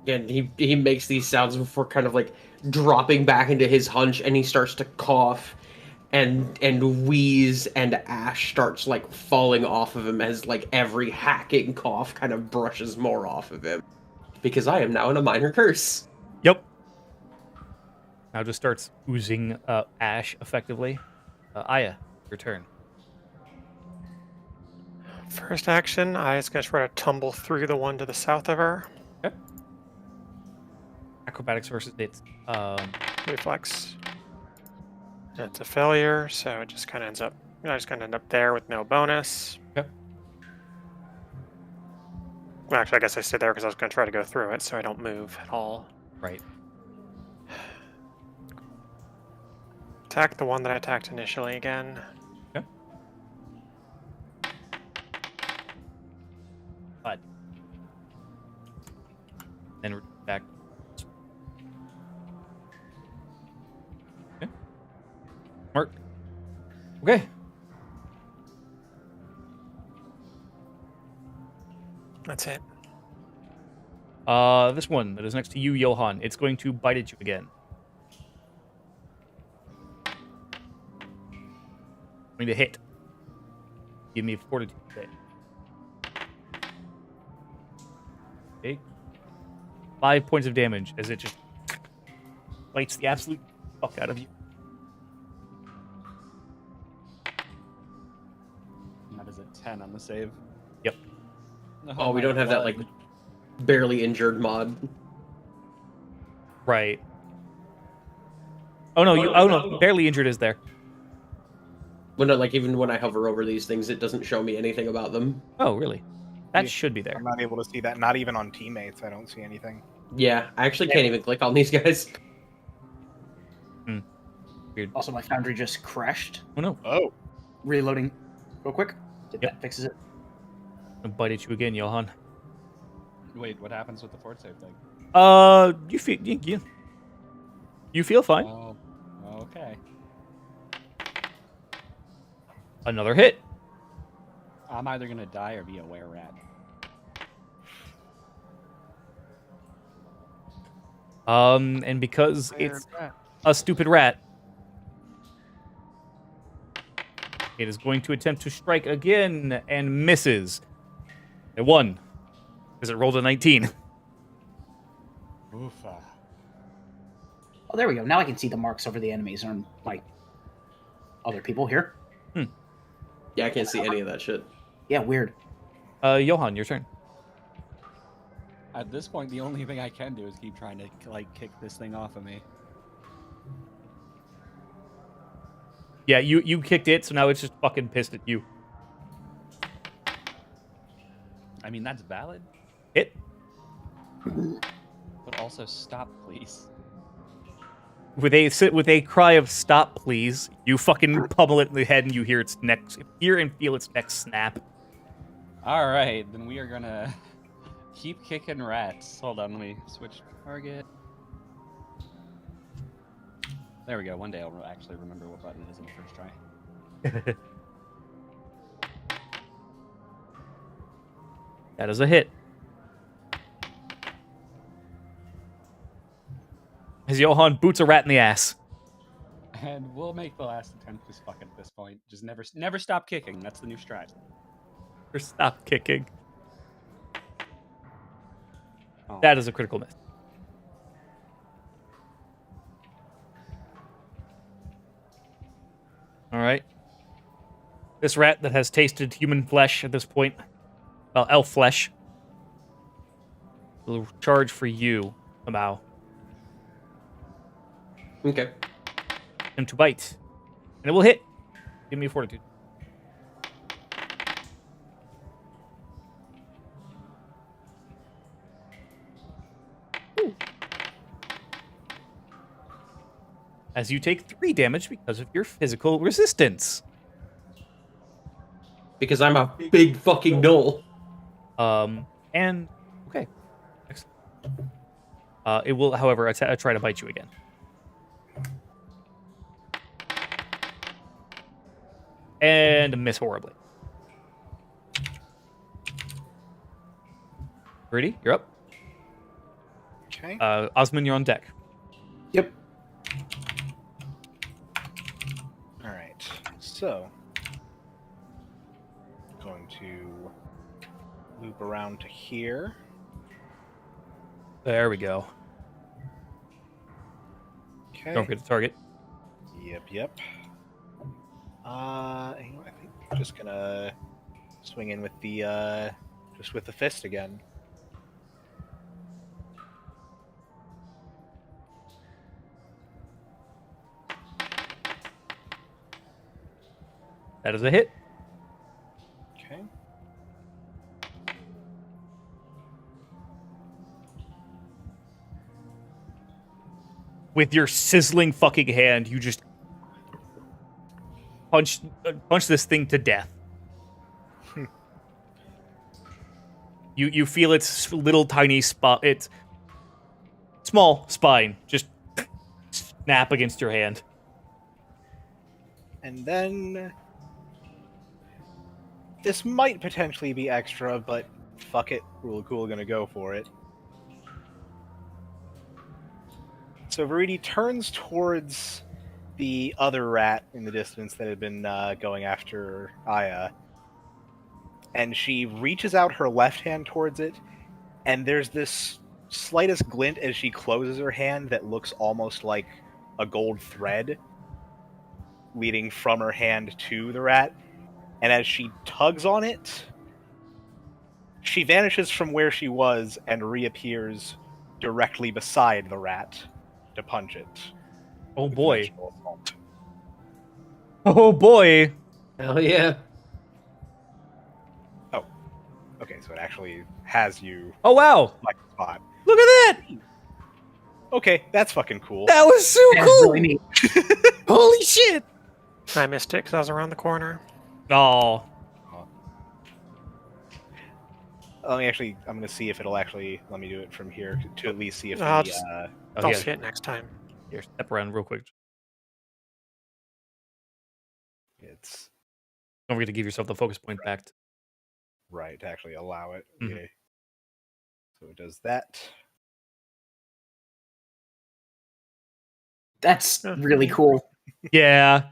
Speaker 7: And he makes these sounds before kind of like dropping back into his hunch, and he starts to cough and wheeze, and ash starts like falling off of him as like every hacking cough kind of brushes more off of him. Because I am now in a minor curse.
Speaker 1: Yep. Now just starts oozing ash effectively. Aya, your turn.
Speaker 6: First action, I is going to try to tumble through the one to the south of her.
Speaker 1: Okay. Acrobatics versus its
Speaker 6: Reflex. It's a failure, so it just kind of ends up. I just kind of end up there with no bonus.
Speaker 1: Okay.
Speaker 6: Well, actually, I guess I stayed there because I was going to try to go through it, so I don't move at all.
Speaker 1: Right.
Speaker 6: Attack the one that I attacked initially again.
Speaker 1: Okay. But then back. Okay. Mark. Okay.
Speaker 6: That's it.
Speaker 1: This one that is next to you, Johan. It's going to bite at you again. Going to hit. Give me a fortitude save. Okay. 5 points of damage as it just bites the absolute fuck out of you.
Speaker 3: And that is a 10 on the save.
Speaker 1: Yep.
Speaker 7: Oh, we don't have that like barely injured mod.
Speaker 1: Right. Oh no, no, barely injured is there.
Speaker 7: When like even when I hover over these things, it doesn't show me anything about them.
Speaker 1: Oh, really? That
Speaker 4: Yeah.
Speaker 1: should be there.
Speaker 4: I'm not able to see that. Not even on teammates. I don't see anything.
Speaker 7: Yeah, I actually can't even click on these guys.
Speaker 1: Weird.
Speaker 2: Also, my foundry just crashed.
Speaker 1: Oh no.
Speaker 4: Oh.
Speaker 2: Reloading real quick.
Speaker 1: Yep.
Speaker 2: That fixes it.
Speaker 1: I'll bite at you again, Johan.
Speaker 3: Wait, what happens with the fort save thing?
Speaker 1: You feel you feel fine.
Speaker 3: Oh, okay.
Speaker 1: Another hit.
Speaker 3: I'm either gonna die or be a were rat.
Speaker 1: And because it's a stupid rat, it is going to attempt to strike again and misses. It won because it rolled a 19.
Speaker 3: Oofa.
Speaker 2: Oh, there we go. Now I can see the marks over the enemies on, like, other people here.
Speaker 7: Yeah, I can't see any of that shit.
Speaker 2: Yeah, weird.
Speaker 1: Johan, your turn.
Speaker 3: At this point, the only thing I can do is keep trying to like kick this thing off of me.
Speaker 1: Yeah, you kicked it, so now it's just fucking pissed at you.
Speaker 3: I mean, that's valid,
Speaker 1: Hit.
Speaker 3: but also stop, please.
Speaker 1: With a cry of "stop, please," you fucking pummel it in the head, and you hear its neck, hear and feel its neck snap.
Speaker 3: All right, then we are gonna keep kicking rats. Hold on, let me switch target. There we go. One day I'll actually remember what button it is on the first try.
Speaker 1: That is a hit. As Johan boots a rat in the ass.
Speaker 3: And we'll make the last attempt just fuck at this point. Just never stop kicking. That's the new strat.
Speaker 1: Or stop kicking.
Speaker 3: Oh.
Speaker 1: That is a critical miss. All right. This rat that has tasted human flesh at this point, well, elf flesh, will charge for you, somehow.
Speaker 7: Okay.
Speaker 1: And to bite. And it will hit. Give me a fortitude. Ooh. As you take 3 damage because of your physical resistance.
Speaker 7: Because I'm a big fucking knoll.
Speaker 1: And okay, excellent. It will, however, try to bite you again. And miss horribly. Rudy, you're up.
Speaker 4: Okay.
Speaker 1: Osmond, you're on deck.
Speaker 2: Yep.
Speaker 4: All right. So, going to loop around to here.
Speaker 1: There we go.
Speaker 4: Okay.
Speaker 1: Don't forget to target.
Speaker 4: Yep. You know, I think I'm just gonna swing in with the just with the fist again.
Speaker 1: That is a hit.
Speaker 4: Okay.
Speaker 1: With your sizzling fucking hand, you just punch this thing to death. You feel its little tiny spot, its small spine just snap against your hand.
Speaker 4: And then this might potentially be extra, but fuck it, Rule Cool gonna go for it. So Veridi turns towards the other rat in the distance that had been going after Aya, and she reaches out her left hand towards it, and there's this slightest glint as she closes her hand that looks almost like a gold thread leading from her hand to the rat, and as she tugs on it, she vanishes from where she was and reappears directly beside the rat to punch it.
Speaker 1: Oh
Speaker 4: with
Speaker 1: boy.
Speaker 4: dimensional assault.
Speaker 1: Oh boy.
Speaker 7: Hell yeah.
Speaker 4: Oh, okay, so it actually has you
Speaker 1: Oh wow.
Speaker 4: like the spot.
Speaker 1: Look at that.
Speaker 4: Okay, that's fucking cool.
Speaker 1: That was so
Speaker 2: That's
Speaker 1: cool.
Speaker 2: really neat.
Speaker 1: Holy shit.
Speaker 6: I missed it because I was around the corner.
Speaker 1: Oh.
Speaker 4: Let me actually. I'm going to see if it'll actually let me do it from here to at least see if
Speaker 6: I'll
Speaker 4: the.
Speaker 6: just-
Speaker 1: Oh,
Speaker 6: I'll
Speaker 1: yeah.
Speaker 6: see it next time.
Speaker 1: Here, step around real quick.
Speaker 4: It's
Speaker 1: Don't forget to give yourself the focus point back.
Speaker 4: right to actually allow it.
Speaker 1: Mhm.
Speaker 4: Yeah. So it does that.
Speaker 2: That's
Speaker 6: Oh,
Speaker 2: really
Speaker 6: neat.
Speaker 2: cool.
Speaker 1: Yeah.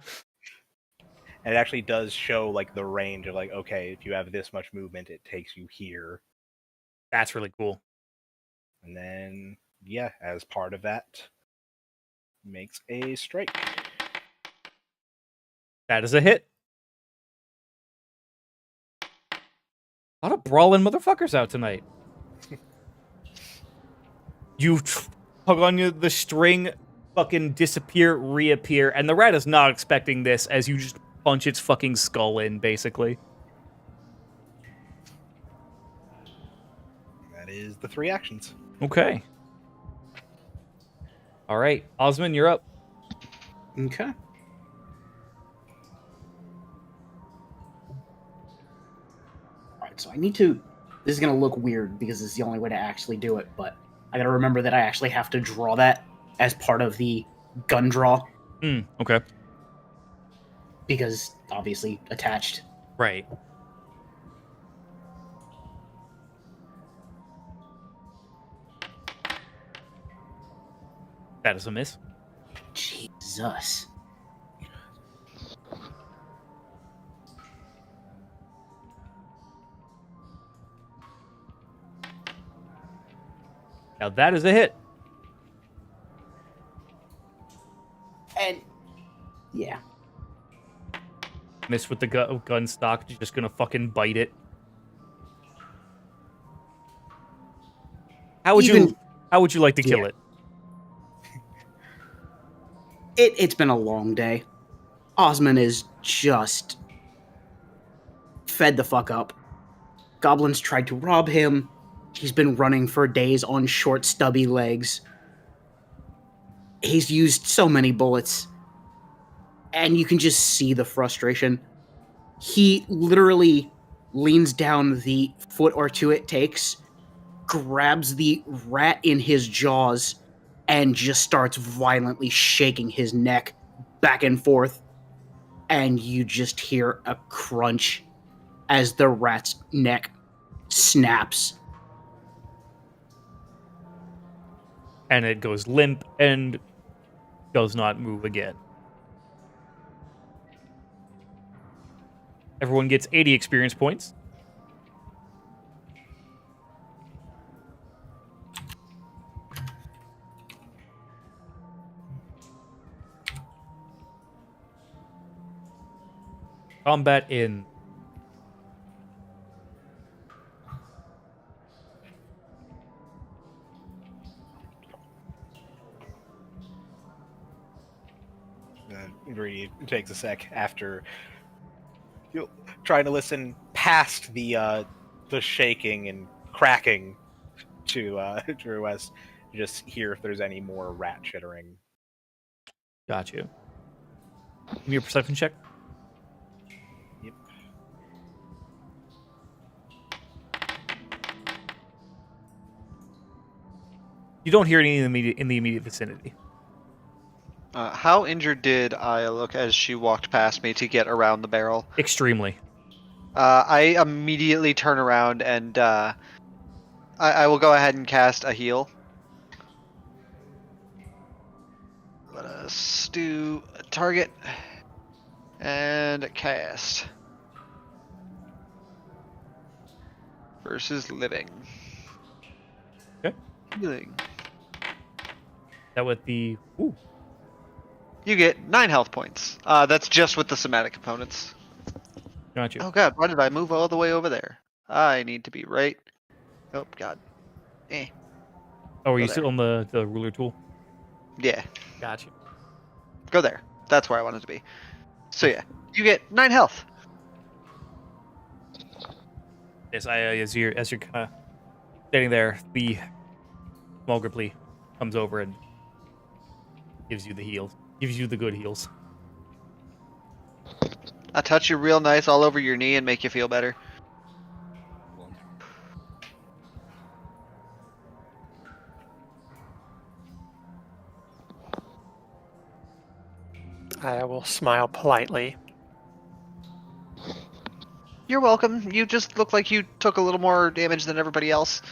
Speaker 4: And it actually does show like the range of like, okay, if you have this much movement, it takes you here.
Speaker 1: That's really cool.
Speaker 4: And then, yeah, as part of that, makes a strike.
Speaker 1: That is a hit. A lot of brawling motherfuckers out tonight. You tug on the string, fucking disappear, reappear, and the rat is not expecting this as you just punch its fucking skull in, basically.
Speaker 4: That is the 3 actions.
Speaker 1: Okay. All right, Osman, you're up.
Speaker 2: Okay. Alright, so I need to... This is going to look weird because it's the only way to actually do it, but I got to remember that I actually have to draw that as part of the gun draw
Speaker 1: Okay.
Speaker 2: because obviously attached.
Speaker 1: Right. That is a miss.
Speaker 2: Jesus.
Speaker 1: Now that is a hit.
Speaker 2: And yeah.
Speaker 1: Miss with the gun stock. You're just gonna fucking bite it. How would you like to kill
Speaker 2: Yeah.
Speaker 1: it?
Speaker 2: It's been a long day. Osman is just fed the fuck up. Goblins tried to rob him. He's been running for days on short, stubby legs. He's used so many bullets. And you can just see the frustration. He literally leans down the foot or two it takes, grabs the rat in his jaws, and just starts violently shaking his neck back and forth. And you just hear a crunch as the rat's neck snaps.
Speaker 1: And it goes limp and does not move again. Everyone gets 80 experience points. Combat in.
Speaker 4: Really takes a sec after you trying to listen past the shaking and cracking to West, just hear if there's any more rat chittering.
Speaker 1: Got you. Give me a perception check.
Speaker 4: Yep.
Speaker 1: You don't hear any in the immediate vicinity.
Speaker 5: How injured did Aya look as she walked past me to get around the barrel?
Speaker 1: Extremely.
Speaker 5: I immediately turn around and I will go ahead and cast a heal. Let us do a target and a cast. Versus living.
Speaker 1: Okay.
Speaker 5: Healing.
Speaker 1: That with the... Ooh.
Speaker 5: You get 9 health points. That's just with the somatic components.
Speaker 1: Got you.
Speaker 5: Oh god, why did I move all the way over there? I need to be right. Oh god.
Speaker 1: Oh, are
Speaker 5: Go
Speaker 1: you
Speaker 5: there.
Speaker 1: still on the ruler tool?
Speaker 5: Yeah,
Speaker 1: Got you.
Speaker 5: go there. That's where I wanted to be. So yeah, you get 9 health.
Speaker 1: Yes, as you're kind of standing there, the small Gripply comes over and gives you the heals. Gives you the good heals.
Speaker 5: I touch you real nice all over your knee and make you feel better.
Speaker 6: I will smile politely.
Speaker 5: You're welcome. You just look like you took a little more damage than everybody else.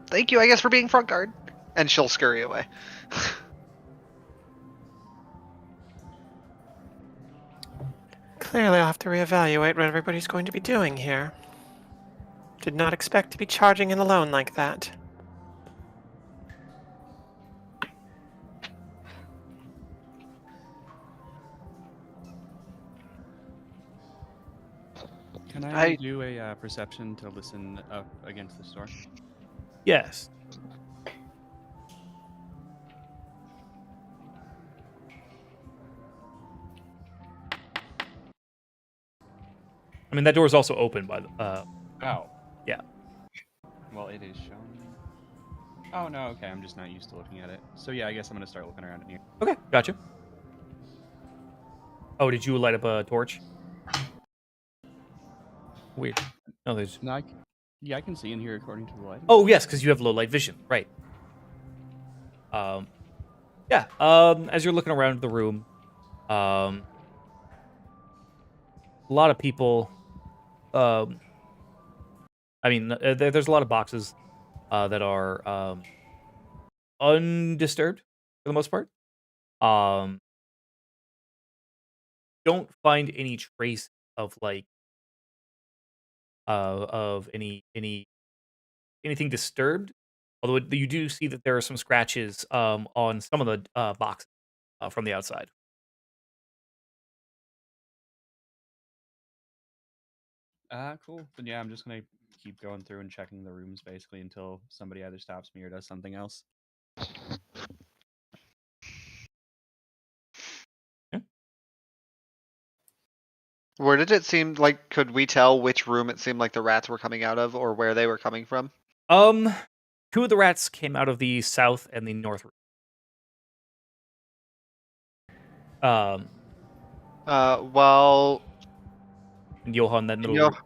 Speaker 5: Thank you, I guess, for being front guard. And she'll scurry away.
Speaker 6: Clearly, I'll have to reevaluate what everybody's going to be doing here. Did not expect to be charging in alone like that.
Speaker 3: Can I
Speaker 5: I-
Speaker 3: do a perception to listen up against this door?
Speaker 1: Yes. I mean, that door is also open by the.
Speaker 3: Oh.
Speaker 1: Yeah.
Speaker 3: Well, it is showing. Oh no, okay. I'm just not used to looking at it. So yeah, I guess I'm gonna start looking around in here.
Speaker 1: Okay, gotcha. Oh, did you light up a torch? Weird. No, there's.
Speaker 3: No, yeah, I can see in here according to the lighting.
Speaker 1: Oh, yes, because you have low light vision, right? Yeah. As you're looking around the room, a lot of people. I mean, there's a lot of boxes that are undisturbed for the most part. Don't find any trace of like of anything disturbed. Although you do see that there are some scratches on some of the boxes from the outside.
Speaker 3: Cool. Then yeah, I'm just gonna keep going through and checking the rooms basically until somebody either stops me or does something else.
Speaker 5: Where did it seem like, could we tell which room it seemed like the rats were coming out of or where they were coming from?
Speaker 1: Two of the rats came out of the south and the north room.
Speaker 5: Well,
Speaker 1: And Johan, that middle
Speaker 5: Yo-
Speaker 1: room.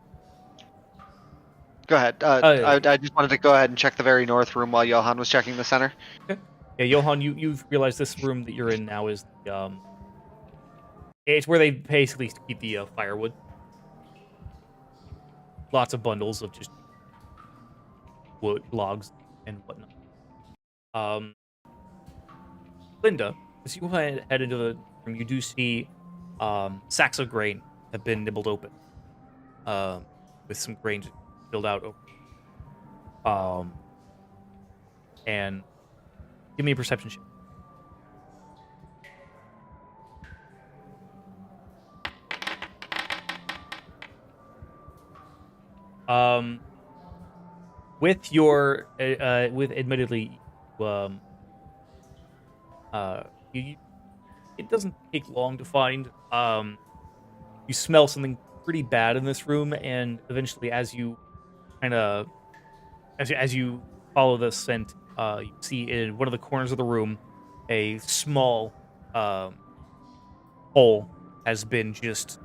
Speaker 5: go ahead. I just wanted to go ahead and check the very north room while Johan was checking the center.
Speaker 1: Yeah, Johan, you've realized this room that you're in now is the it's where they basically keep the firewood. Lots of bundles of just wood, logs, and whatnot. Linda, as you head into the room, you do see sacks of grain have been nibbled open, with some grain filled out over. And give me a perception check. With your with admittedly, you, it doesn't take long to find. You smell something pretty bad in this room, and eventually, as you kind of as you follow the scent, you see in one of the corners of the room a small hole has been just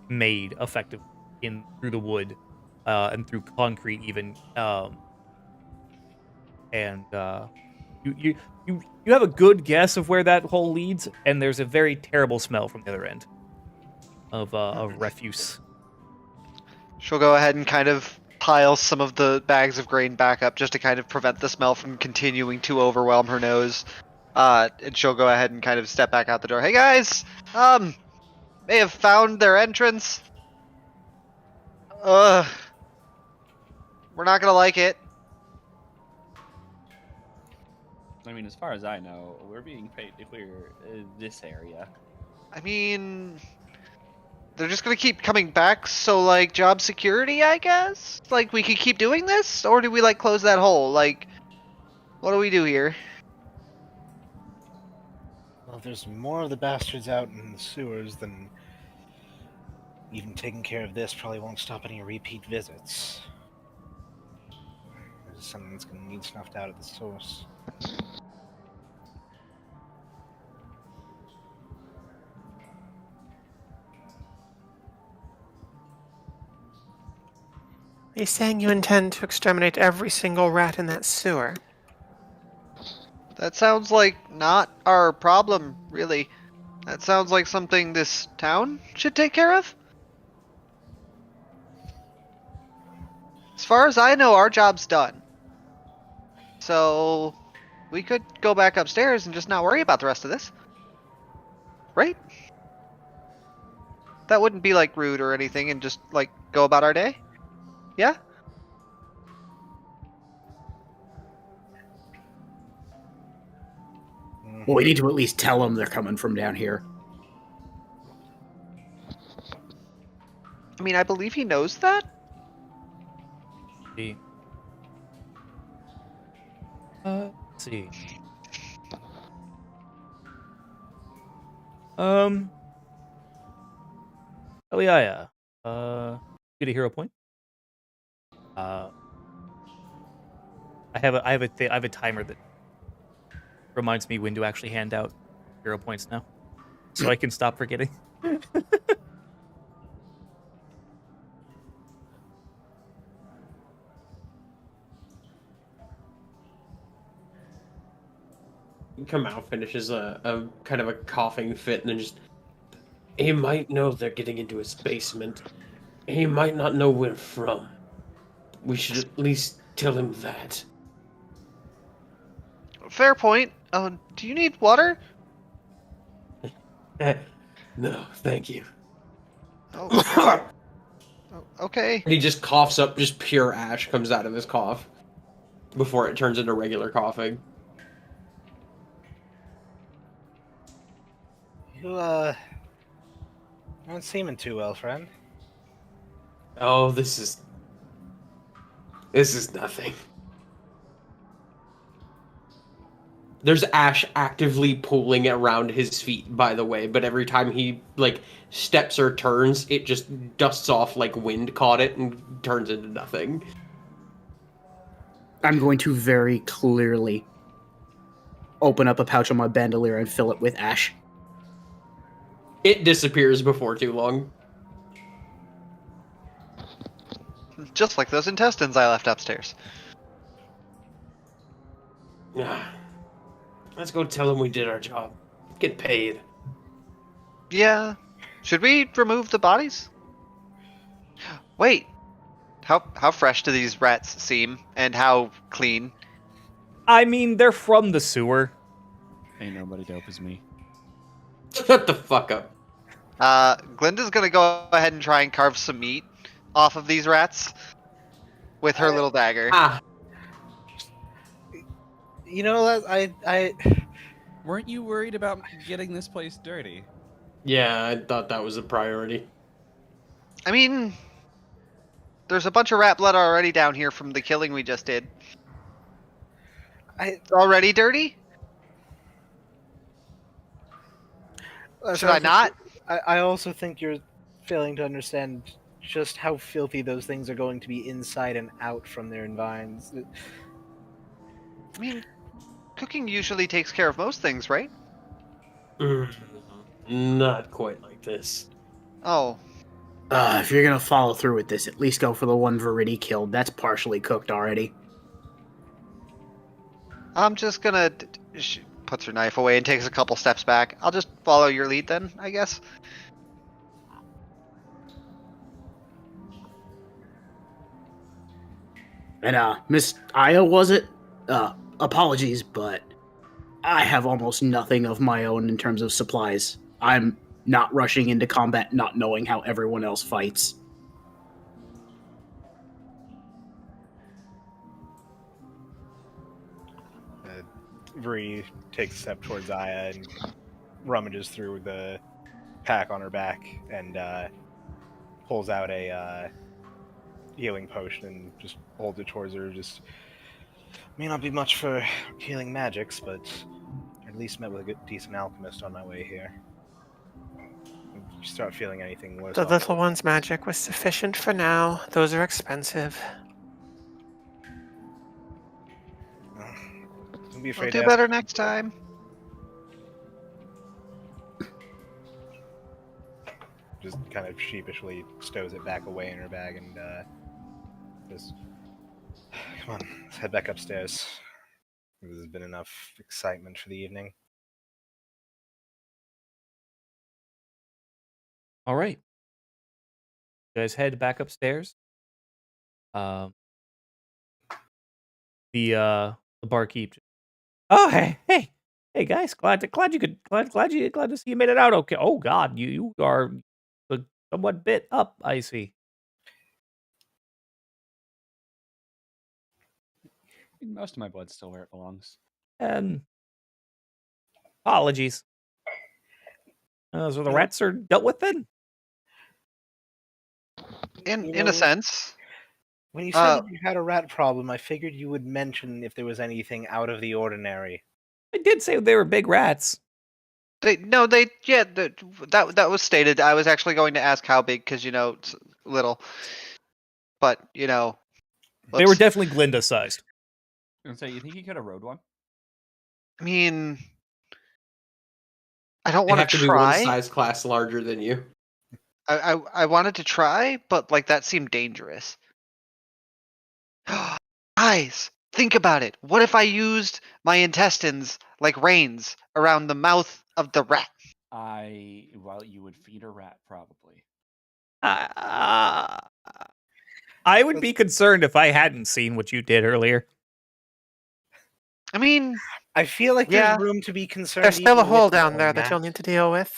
Speaker 1: made effective in through the wood and through concrete even, and you have a good guess of where that hole leads, and there's a very terrible smell from the other end of refuse.
Speaker 5: She'll go ahead and kind of pile some of the bags of grain back up just to kind of prevent the smell from continuing to overwhelm her nose. And she'll go ahead and kind of step back out the door. Hey guys, may have found their entrance. We're not gonna like it.
Speaker 3: I mean, as far as I know, we're being paid to clear this area.
Speaker 5: I mean, they're just gonna keep coming back, so like job security, I guess? Like we could keep doing this? Or do we like close that hole? Like, what do we do here?
Speaker 4: Well, if there's more of the bastards out in the sewers, then even taking care of this probably won't stop any repeat visits. This is something that's going to need snuffed out at the source.
Speaker 6: Are you saying you intend to exterminate every single rat in that sewer?
Speaker 5: That sounds like not our problem, really. That sounds like something this town should take care of. As far as I know, our job's done. So we could go back upstairs and just not worry about the rest of this. Right? That wouldn't be like rude or anything and just like go about our day? Yeah?
Speaker 2: Well, we need to at least tell them they're coming from down here.
Speaker 5: I mean, I believe he knows that.
Speaker 1: See. Let's see. Eliaya, get a hero point. I have a timer that reminds me when to actually hand out hero points now, so I can stop forgetting.
Speaker 7: Kamau finishes a kind of a coughing fit and then just. He might know they're getting into his basement. He might not know where from. We should at least tell him that.
Speaker 5: Fair point. Do you need water?
Speaker 7: No, thank you.
Speaker 5: Oh, okay.
Speaker 7: He just coughs up, just pure ash comes out of his cough before it turns into regular coughing.
Speaker 4: You, aren't seeming too well, friend.
Speaker 7: Oh, this is nothing. There's ash actively pooling around his feet, by the way, but every time he, steps or turns, it just dusts off like wind caught it and turns into nothing.
Speaker 2: I'm going to very clearly open up a pouch on my bandolier and fill it with ash.
Speaker 7: It disappears before too long.
Speaker 5: Just like those intestines I left upstairs.
Speaker 7: Let's go tell him we did our job. Get paid.
Speaker 5: Yeah. Should we remove the bodies? Wait. How fresh do these rats seem? And how clean?
Speaker 1: I mean, they're from the sewer.
Speaker 3: Ain't nobody dope as me.
Speaker 7: Shut the fuck up.
Speaker 5: Glinda's gonna go ahead and try and carve some meat off of these rats with her little dagger.
Speaker 4: You know, I
Speaker 8: Weren't you worried about getting this place dirty?
Speaker 7: Yeah, I thought that was a priority.
Speaker 5: I mean, there's a bunch of rat blood already down here from the killing we just did. It's already dirty? Should I not?
Speaker 4: I also think you're failing to understand just how filthy those things are going to be inside and out from their environs.
Speaker 5: I mean, cooking usually takes care of most things, right?
Speaker 7: Not quite like this.
Speaker 5: Oh.
Speaker 2: If you're gonna follow through with this, at least go for the one Viridi killed. That's partially cooked already.
Speaker 5: I'm just gonna... She puts her knife away and takes a couple steps back. I'll just follow your lead then, I guess.
Speaker 2: And, Miss Aya, was it? Apologies, but I have almost nothing of my own in terms of supplies. I'm not rushing into combat not knowing how everyone else fights.
Speaker 4: Vree takes a step towards Aya and rummages through the pack on her back and pulls out a healing potion and just holds it towards her. Just may not be much for healing magics, but at least met with a good, decent alchemist on my way here. If you start feeling anything worse,
Speaker 6: The little one's magic was sufficient for now. Those are expensive.
Speaker 4: Don't be
Speaker 5: We'll
Speaker 4: afraid
Speaker 5: do
Speaker 4: to
Speaker 5: better next time.
Speaker 4: just kind of sheepishly stows it back away in her bag and just, come on, let's head back upstairs. There's been enough excitement for the evening.
Speaker 1: All right. You guys head back upstairs. Um, the barkeep. Oh, hey guys! Glad to see you made it out okay. Oh God, you are somewhat bit up. I see.
Speaker 3: Most of my blood's still where it belongs.
Speaker 1: And apologies. So the
Speaker 4: You know-
Speaker 1: rats are dealt with then.
Speaker 5: In a sense.
Speaker 4: When you said that you had a rat problem, I figured you would mention if there was anything out of the ordinary.
Speaker 1: I did say they were big rats.
Speaker 5: That was stated. I was actually going to ask how big because it's little, but
Speaker 1: They were
Speaker 5: whoops.
Speaker 1: definitely Glinda sized.
Speaker 3: And so you think you could have rode one?
Speaker 5: I mean, I don't
Speaker 7: They
Speaker 5: want
Speaker 7: have
Speaker 5: to
Speaker 7: to be one
Speaker 5: try.
Speaker 7: size class larger than you.
Speaker 5: I wanted to try, but that seemed dangerous. Guys, think about it. What if I used my intestines like reins around the mouth of the rat?
Speaker 3: Well, you would feed a rat probably.
Speaker 1: I would be concerned if I hadn't seen what you did earlier.
Speaker 5: I mean,
Speaker 4: I feel like
Speaker 5: yeah.
Speaker 4: there's room to be concerned.
Speaker 6: There's still a
Speaker 4: even
Speaker 6: hole
Speaker 4: with
Speaker 6: down
Speaker 4: knowing
Speaker 6: there that you'll need to deal with.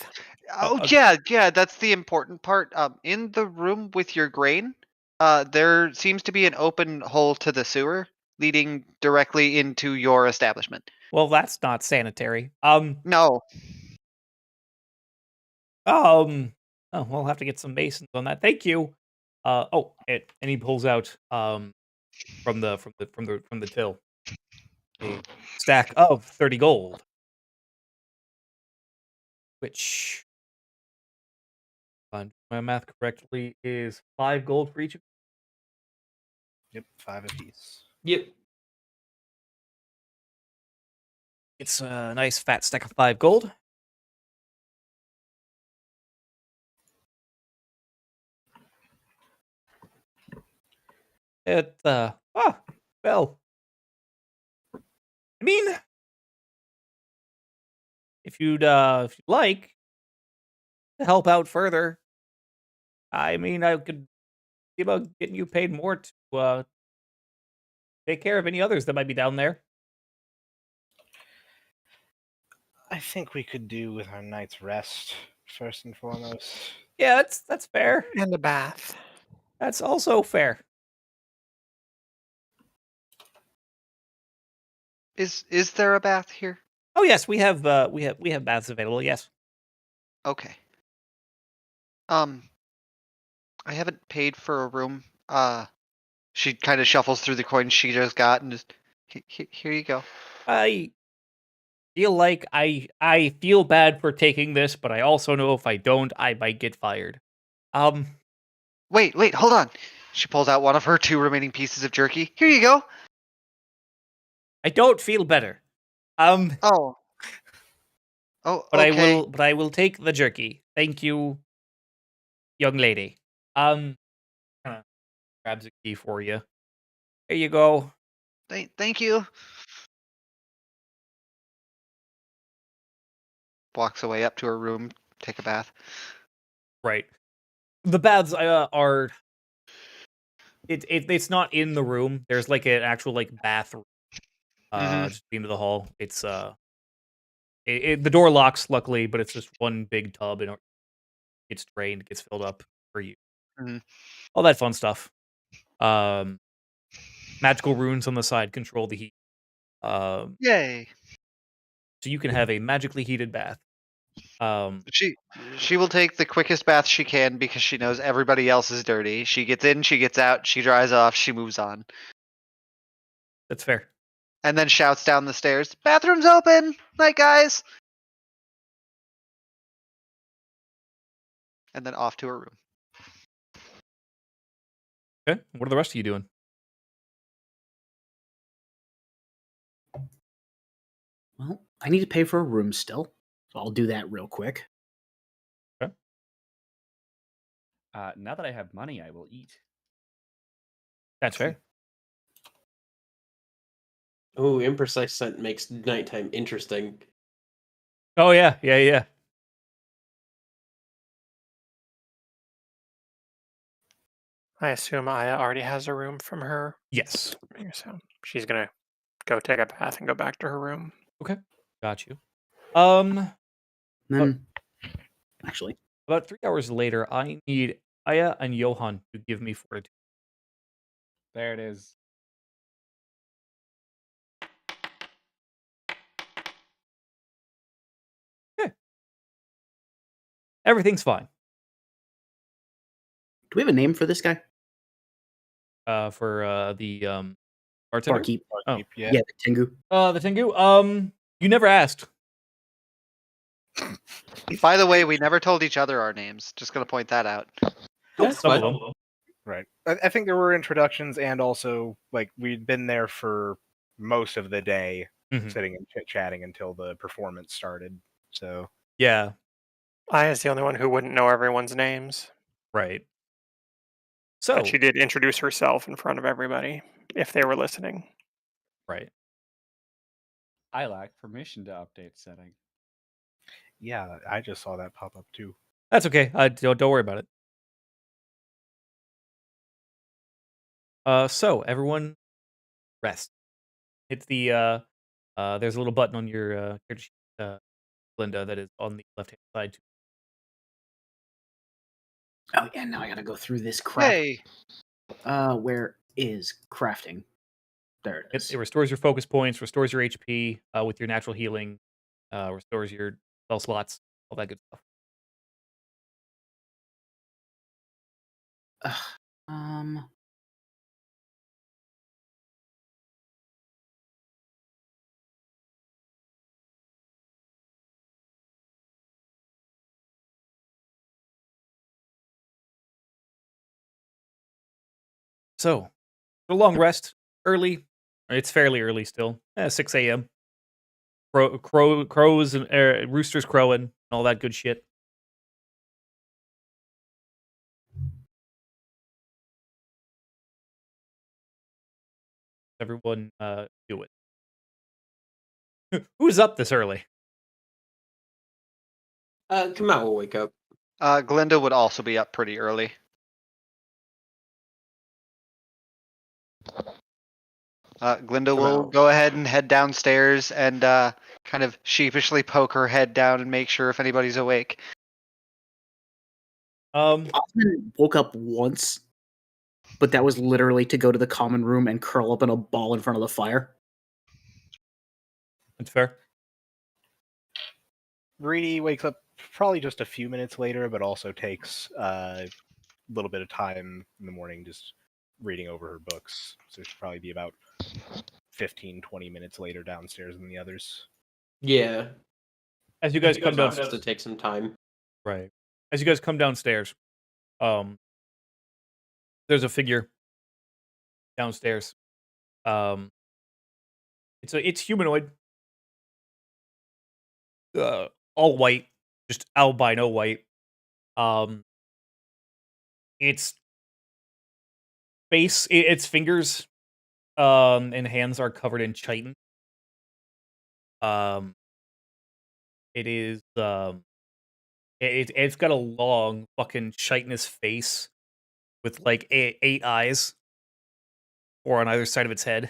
Speaker 5: Oh
Speaker 1: okay.
Speaker 5: yeah, that's the important part. In the room with your grain, there seems to be an open hole to the sewer leading directly into your establishment.
Speaker 1: Well, that's not sanitary.
Speaker 5: No,
Speaker 1: Oh, we'll have to get some masons on that. Thank you. And he pulls out from the till a stack of 30 gold, which, if I'm doing my math correctly, is 5 gold for each of you.
Speaker 4: Yep, 5 apiece.
Speaker 7: Yep.
Speaker 1: It's a nice fat stack of 5 gold. Well, I mean, if you'd like to help out further, I mean, I could see about getting you paid more to take care of any others that might be down there.
Speaker 4: I think we could do with our night's rest, first and foremost.
Speaker 1: Yeah, that's fair.
Speaker 6: And a bath.
Speaker 1: That's also fair.
Speaker 5: is there a bath here?
Speaker 1: Oh yes, we have baths available. Yes.
Speaker 5: Okay. I haven't paid for a room. She kind of shuffles through the coins she just got and just here you go.
Speaker 1: I feel like I feel bad for taking this, but I also know if I don't, I might get fired.
Speaker 5: Wait, hold on. She pulls out one of her 2 remaining pieces of jerky. Here you go.
Speaker 1: I don't feel better.
Speaker 5: Oh. Oh,
Speaker 1: But
Speaker 5: okay.
Speaker 1: I will take the jerky. Thank you, young lady. Kinda grabs a key for you. There you go.
Speaker 5: Thank you. Walks away up to her room, take a bath.
Speaker 1: Right. The baths are it's not in the room. There's like an actual like bathroom just into the hall. It's the door locks luckily, but it's just one big tub and it gets drained, gets filled up for you.
Speaker 5: Mhm.
Speaker 1: All that fun stuff. Magical runes on the side control the heat.
Speaker 5: Yay.
Speaker 1: So you can have a magically heated bath.
Speaker 5: She will take the quickest bath she can because she knows everybody else is dirty. She gets in, she gets out, she dries off, she moves on.
Speaker 1: That's fair.
Speaker 5: And then shouts down the stairs, "Bathroom's open! Night, guys!" And then off to her room.
Speaker 1: Okay. What are the rest of you doing?
Speaker 2: Well, I need to pay for a room still, so I'll do that real quick.
Speaker 3: Now that I have money, I will eat.
Speaker 1: That's fair.
Speaker 7: Oh, imprecise scent makes nighttime interesting.
Speaker 1: Oh yeah, yeah.
Speaker 6: I assume Aya already has a room from her.
Speaker 1: Yes.
Speaker 6: So she's gonna go take a bath and go back to her room.
Speaker 1: Okay. Got you.
Speaker 2: Then, actually,
Speaker 1: About 3 hours later, I need Aya and Johan to give me fortitude.
Speaker 3: There it is.
Speaker 1: Everything's fine.
Speaker 2: do we have a name for this guy?
Speaker 1: For the bartender.
Speaker 2: Barkeep.
Speaker 4: Barkeep, yeah.
Speaker 2: Yeah, the Tengu.
Speaker 1: The Tengu. You never asked.
Speaker 5: By the way, we never told each other our names. Just gonna point that out.
Speaker 7: That's
Speaker 1: Some of
Speaker 7: fine.
Speaker 1: them.
Speaker 4: Right. I think there were introductions, and also like we'd been there for most of the day,
Speaker 1: Mhm.
Speaker 4: sitting and chit-chatting until the performance started. So
Speaker 1: Yeah.
Speaker 6: Aya's the only one who wouldn't know everyone's names.
Speaker 1: Right. So
Speaker 6: But she did introduce herself in front of everybody, if they were listening.
Speaker 1: right.
Speaker 3: I lack permission to update setting.
Speaker 4: yeah, I just saw that pop up too.
Speaker 1: That's okay. Don't worry about it. So everyone rest. Hit the there's a little button on your character sheet, Linda, that is on the left hand side.
Speaker 2: Oh yeah, now I gotta go through this crap.
Speaker 5: Hey,
Speaker 2: Where is crafting? There it is.
Speaker 1: It restores your focus points, restores your HP with your natural healing, restores your spell slots, all that good stuff.
Speaker 2: Um,
Speaker 1: So, a long rest, early. It's fairly early still. 6 a.m. Crows and roosters crowing, and all that good shit. Everyone do it. Who's up this early?
Speaker 7: Come out, we'll wake up.
Speaker 5: Glinda would also be up pretty early. Glinda will go ahead and head downstairs and kind of sheepishly poke her head down and make sure if anybody's awake.
Speaker 2: Osmond woke up once, but that was literally to go to the common room and curl up in a ball in front of the fire.
Speaker 1: That's fair.
Speaker 4: Greedy wakes up probably just a few minutes later, but also takes a little bit of time in the morning just reading over her books. So she'll probably be about 15-20 minutes later downstairs than the others.
Speaker 7: Yeah.
Speaker 1: As you guys come down,
Speaker 7: Just to take some time.
Speaker 1: right? As you guys come downstairs, there's a figure downstairs. It's humanoid, all white, just albino white. Its face, its fingers, and hands are covered in chitin. It is it's got a long fucking chitinous face with like eight eyes, or on either side of its head.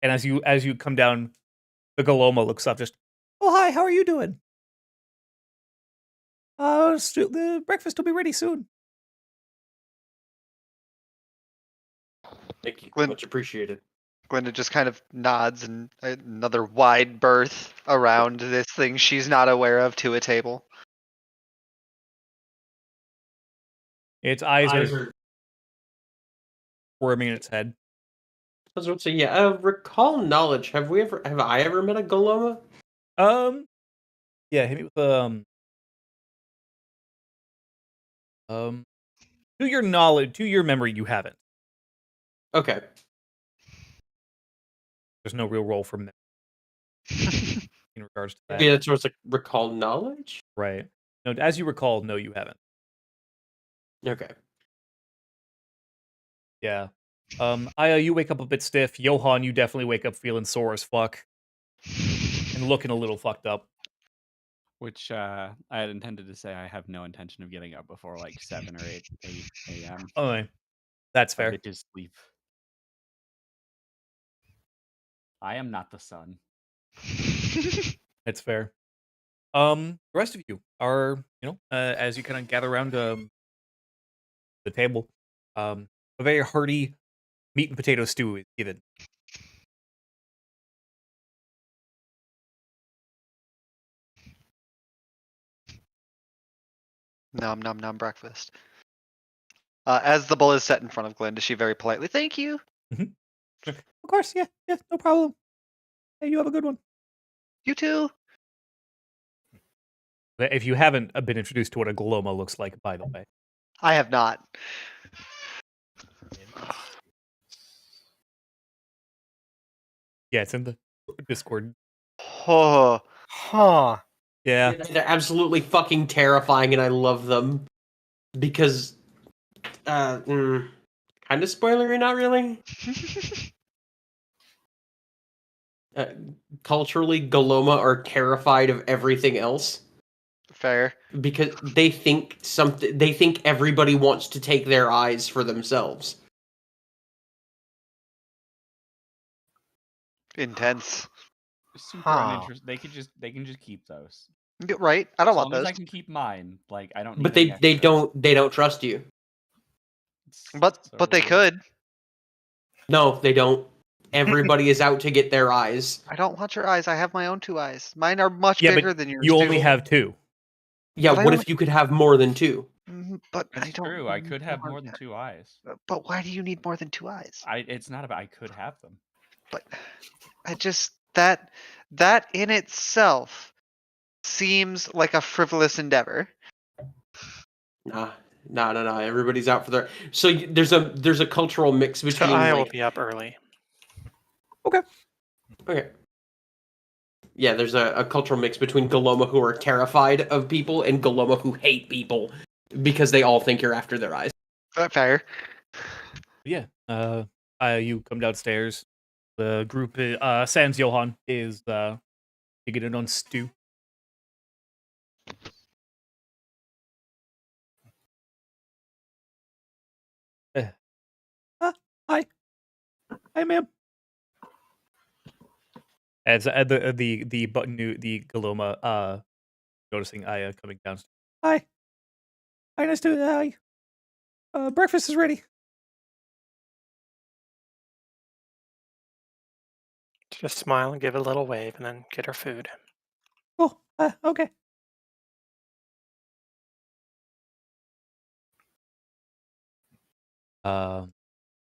Speaker 1: And as you come down, the Galoma looks up, just, oh hi, how are you doing? The breakfast will be ready soon.
Speaker 7: Thank you.
Speaker 5: Glenn-
Speaker 7: Much appreciated.
Speaker 5: Glinda just kind of nods and another wide berth around this thing she's not aware of to a table.
Speaker 1: Its eyes are squirming in its head.
Speaker 7: I was about to say, yeah. Recall knowledge. Have I ever met a Goloma?
Speaker 1: Yeah, hit me with to your knowledge, to your memory, you haven't.
Speaker 7: Okay.
Speaker 1: There's no real role for memory in regards to that.
Speaker 7: Yeah, that's what's like recall knowledge.
Speaker 1: Right. No, as you recall, no, you haven't.
Speaker 7: Okay.
Speaker 1: Yeah. Aya, you wake up a bit stiff. Johan, you definitely wake up feeling sore as fuck and looking a little fucked up.
Speaker 3: Which I had intended to say I have no intention of getting up before like 7 or 8 a.m.
Speaker 1: Oh, that's fair.
Speaker 3: Bitches sleep. I am not the sun.
Speaker 1: That's fair. The rest of you are, as you kind of gather around the table, a very hearty meat and potato stew is given.
Speaker 5: Nom nom nom breakfast. As the bowl is set in front of Glinda, she very politely, "Thank you."
Speaker 1: Of course, yeah, no problem. Hey, you have a good one.
Speaker 5: You too.
Speaker 1: If you haven't been introduced to what a Goloma looks like, by the way.
Speaker 5: I have not.
Speaker 1: Yeah, it's in the Discord.
Speaker 5: Oh,
Speaker 4: Huh.
Speaker 1: Yeah.
Speaker 7: They're absolutely fucking terrifying, and I love them because, kind of spoilery, not really. Culturally, Goloma are terrified of everything else
Speaker 5: fair.
Speaker 7: because they think everybody wants to take their eyes for themselves.
Speaker 5: Intense.
Speaker 3: Super uninteresting. They can just keep those.
Speaker 5: Right? I don't
Speaker 3: As
Speaker 5: want
Speaker 3: long as
Speaker 5: those.
Speaker 3: I can keep mine, like I don't need.
Speaker 7: But
Speaker 3: any
Speaker 7: they
Speaker 3: extras.
Speaker 7: don't trust you.
Speaker 5: But they
Speaker 3: So-
Speaker 5: could.
Speaker 7: No, they don't. Everybody is out to get their eyes.
Speaker 5: I don't want your eyes. I have my own 2 eyes. Mine are much
Speaker 1: Yeah,
Speaker 5: bigger
Speaker 1: but
Speaker 5: than yours.
Speaker 1: you only
Speaker 5: too.
Speaker 1: have 2.
Speaker 7: Yeah,
Speaker 5: But I
Speaker 7: what
Speaker 5: only-
Speaker 7: if you could have more than 2?
Speaker 5: But
Speaker 3: That's
Speaker 5: I don't.
Speaker 3: true. I could have
Speaker 5: want
Speaker 3: more than
Speaker 5: that.
Speaker 3: 2 eyes.
Speaker 5: But why do you need more than 2 eyes?
Speaker 3: It's not about I could have them.
Speaker 5: But I just that in itself seems like a frivolous endeavor.
Speaker 7: Nah. Everybody's out for their. So there's a cultural mix
Speaker 6: So
Speaker 7: between
Speaker 6: I will
Speaker 7: like.
Speaker 6: be up early.
Speaker 7: Okay. Yeah, there's a cultural mix between Goloma who are terrified of people and Goloma who hate people because they all think you're after their eyes.
Speaker 5: Fair.
Speaker 1: Yeah. You come downstairs. The group, sans Johan, is digging in on stew. Hi. Hi, ma'am. As the button the Goloma noticing Aya coming down. Hi. Hi, nice to hi. Breakfast is ready.
Speaker 6: Just smile and give a little wave and then get her food.
Speaker 1: Oh, okay.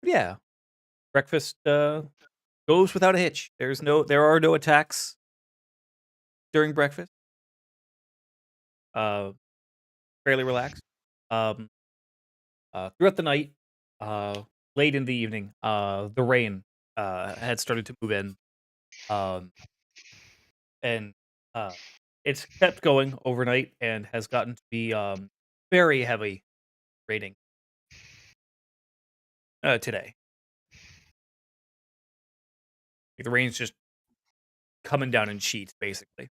Speaker 1: Yeah. Breakfast goes without a hitch. There are no attacks during breakfast. Fairly relaxed. Throughout the night, late in the evening, the rain had started to move in. And it's kept going overnight and has gotten to be very heavy raining today. Like, the rain's just coming down in sheets, basically.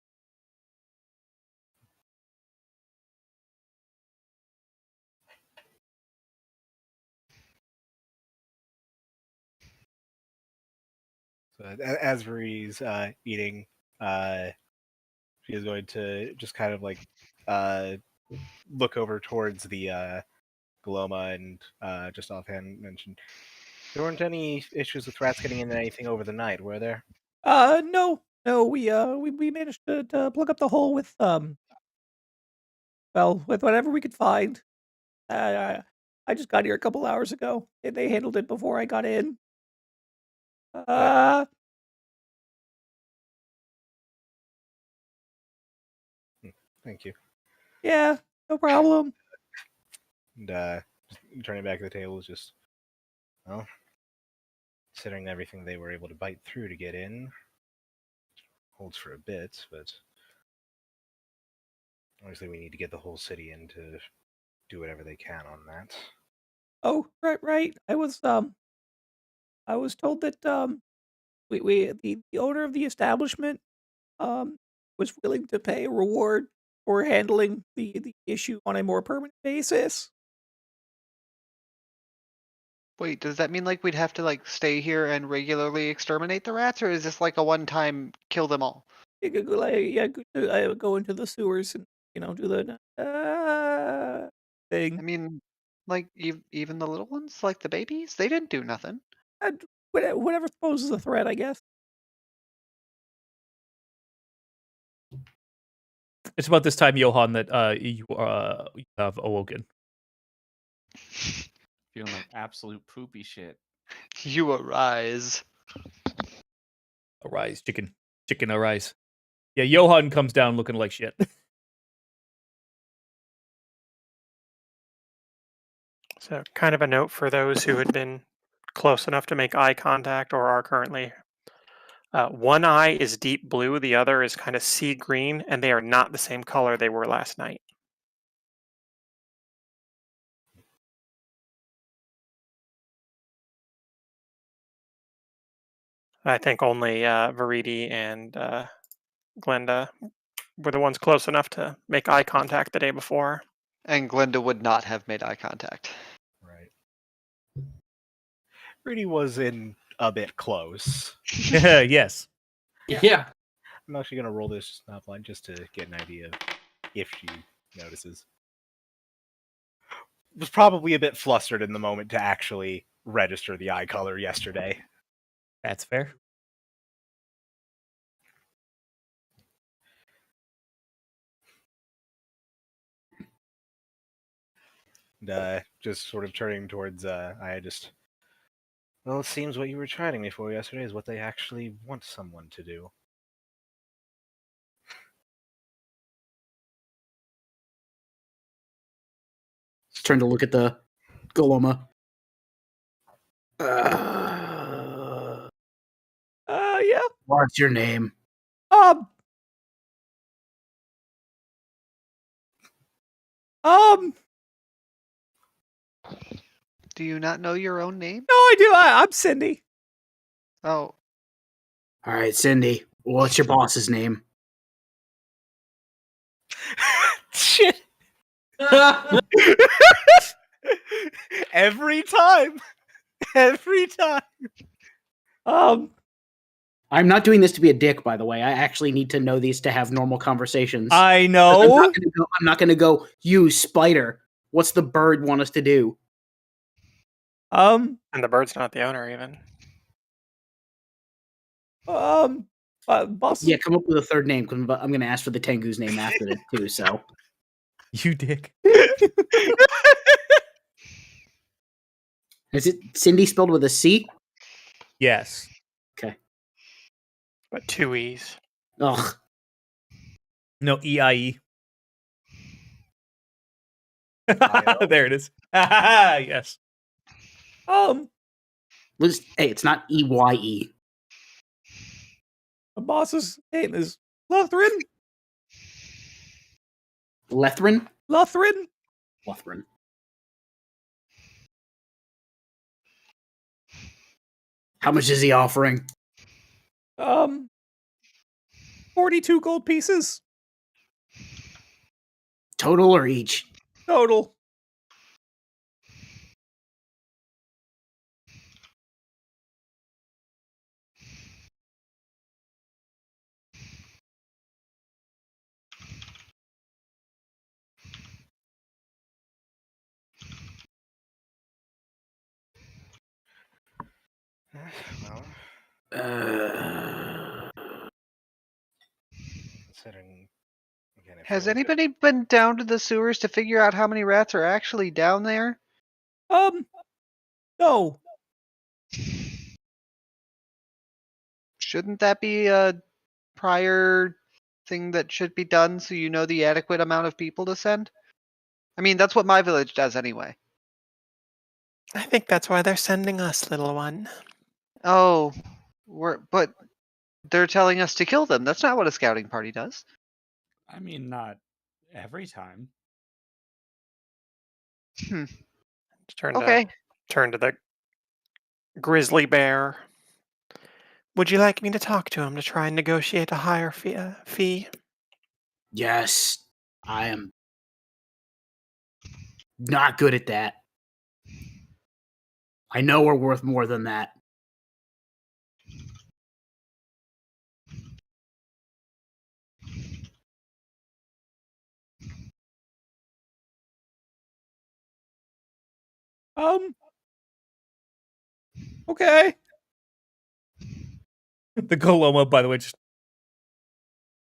Speaker 4: So as Marie's eating, she is going to just kind of like look over towards the Goloma and just offhand mention there weren't any issues with rats getting into anything over the night, were there?
Speaker 1: No, we managed to plug up the hole with with whatever we could find. I just got here a couple hours ago. They handled it before I got in.
Speaker 4: Thank you.
Speaker 1: Yeah, no problem.
Speaker 4: And just turning back to the table is just, well, considering everything they were able to bite through to get in, holds for a bit, but obviously we need to get the whole city in to do whatever they can on that.
Speaker 1: Oh, right. I was I was told that the owner of the establishment was willing to pay a reward for handling the issue on a more permanent basis.
Speaker 5: Wait, does that mean like we'd have to like stay here and regularly exterminate the rats, or is this like a one-time kill them all?
Speaker 1: You could go, like, yeah, go into the sewers and do the
Speaker 5: I
Speaker 1: thing.
Speaker 5: mean, like even the little ones, like the babies, they didn't do nothing.
Speaker 1: And whatever poses a threat, I guess. It's about this time, Johan, that you have awoken.
Speaker 8: Feeling like absolute poopy shit.
Speaker 5: You arise.
Speaker 1: Arise, chicken, arise. Yeah, Johan comes down looking like shit.
Speaker 6: So, kind of a note for those who had been close enough to make eye contact or are currently. One eye is deep blue, the other is kind of sea green, and they are not the same color they were last night. I think only Veridi and Glenda were the ones close enough to make eye contact the day before.
Speaker 5: And Glinda would not have made eye contact.
Speaker 4: Right. Rudy was in a bit close.
Speaker 1: Yes.
Speaker 7: Yeah.
Speaker 4: I'm actually going to roll this offline just to get an idea of if she notices. Was probably a bit flustered in the moment to actually register the eye color yesterday.
Speaker 1: That's fair.
Speaker 4: And just sort of turning towards well, it seems what you were chiding me for yesterday is what they actually want someone to do.
Speaker 2: Turn to look at the Goloma.
Speaker 1: Yeah.
Speaker 2: What's your name?
Speaker 1: Um.
Speaker 5: Do you not know your own name?
Speaker 1: No, I do. I'm Cindy.
Speaker 5: Oh,
Speaker 2: All right, Cindy. What's your boss's name?
Speaker 4: Shit! Every time! Every time!
Speaker 2: I'm not doing this to be a dick, by the way. I actually need to know these to have normal conversations.
Speaker 1: I
Speaker 2: I'm
Speaker 1: know.
Speaker 2: not gonna go, you spider. What's the bird want us to do?
Speaker 6: And the bird's not the owner, even.
Speaker 1: Boss.
Speaker 2: Yeah, come up with a third name, because I'm gonna ask for the Tengu's name after this too. So
Speaker 1: You dick.
Speaker 2: is it Cindy spelled with a C?
Speaker 1: Yes.
Speaker 2: Okay.
Speaker 6: But 2 E's.
Speaker 2: Ugh.
Speaker 1: No, EIE.
Speaker 4: I-O.
Speaker 1: There it is. Yes. Hey,
Speaker 2: It's not EYE.
Speaker 1: the boss's name is Lutheran.
Speaker 2: Lethrin?
Speaker 1: Lutheran.
Speaker 2: Lutheran. How much is he offering?
Speaker 1: 42 gold pieces
Speaker 2: Total or each?
Speaker 1: total.
Speaker 4: Well,
Speaker 2: Uh,
Speaker 4: considering... Again, if
Speaker 5: has
Speaker 4: you're-
Speaker 5: anybody been down to the sewers to figure out how many rats are actually down there?
Speaker 1: No.
Speaker 5: Shouldn't that be a prior thing that should be done so you know the adequate amount of people to send? I mean, that's what my village does anyway.
Speaker 6: I think that's why they're sending us, little one.
Speaker 5: Oh, but they're telling us to kill them. That's not what a scouting party does.
Speaker 8: I mean, not every time.
Speaker 5: Hmm.
Speaker 6: Turn
Speaker 5: Okay.
Speaker 6: to the grizzly bear. Would you like me to talk to him to try and negotiate a higher fee?
Speaker 2: Yes, I am not good at that. I know we're worth more than that.
Speaker 1: Okay. The Goloma, by the way, just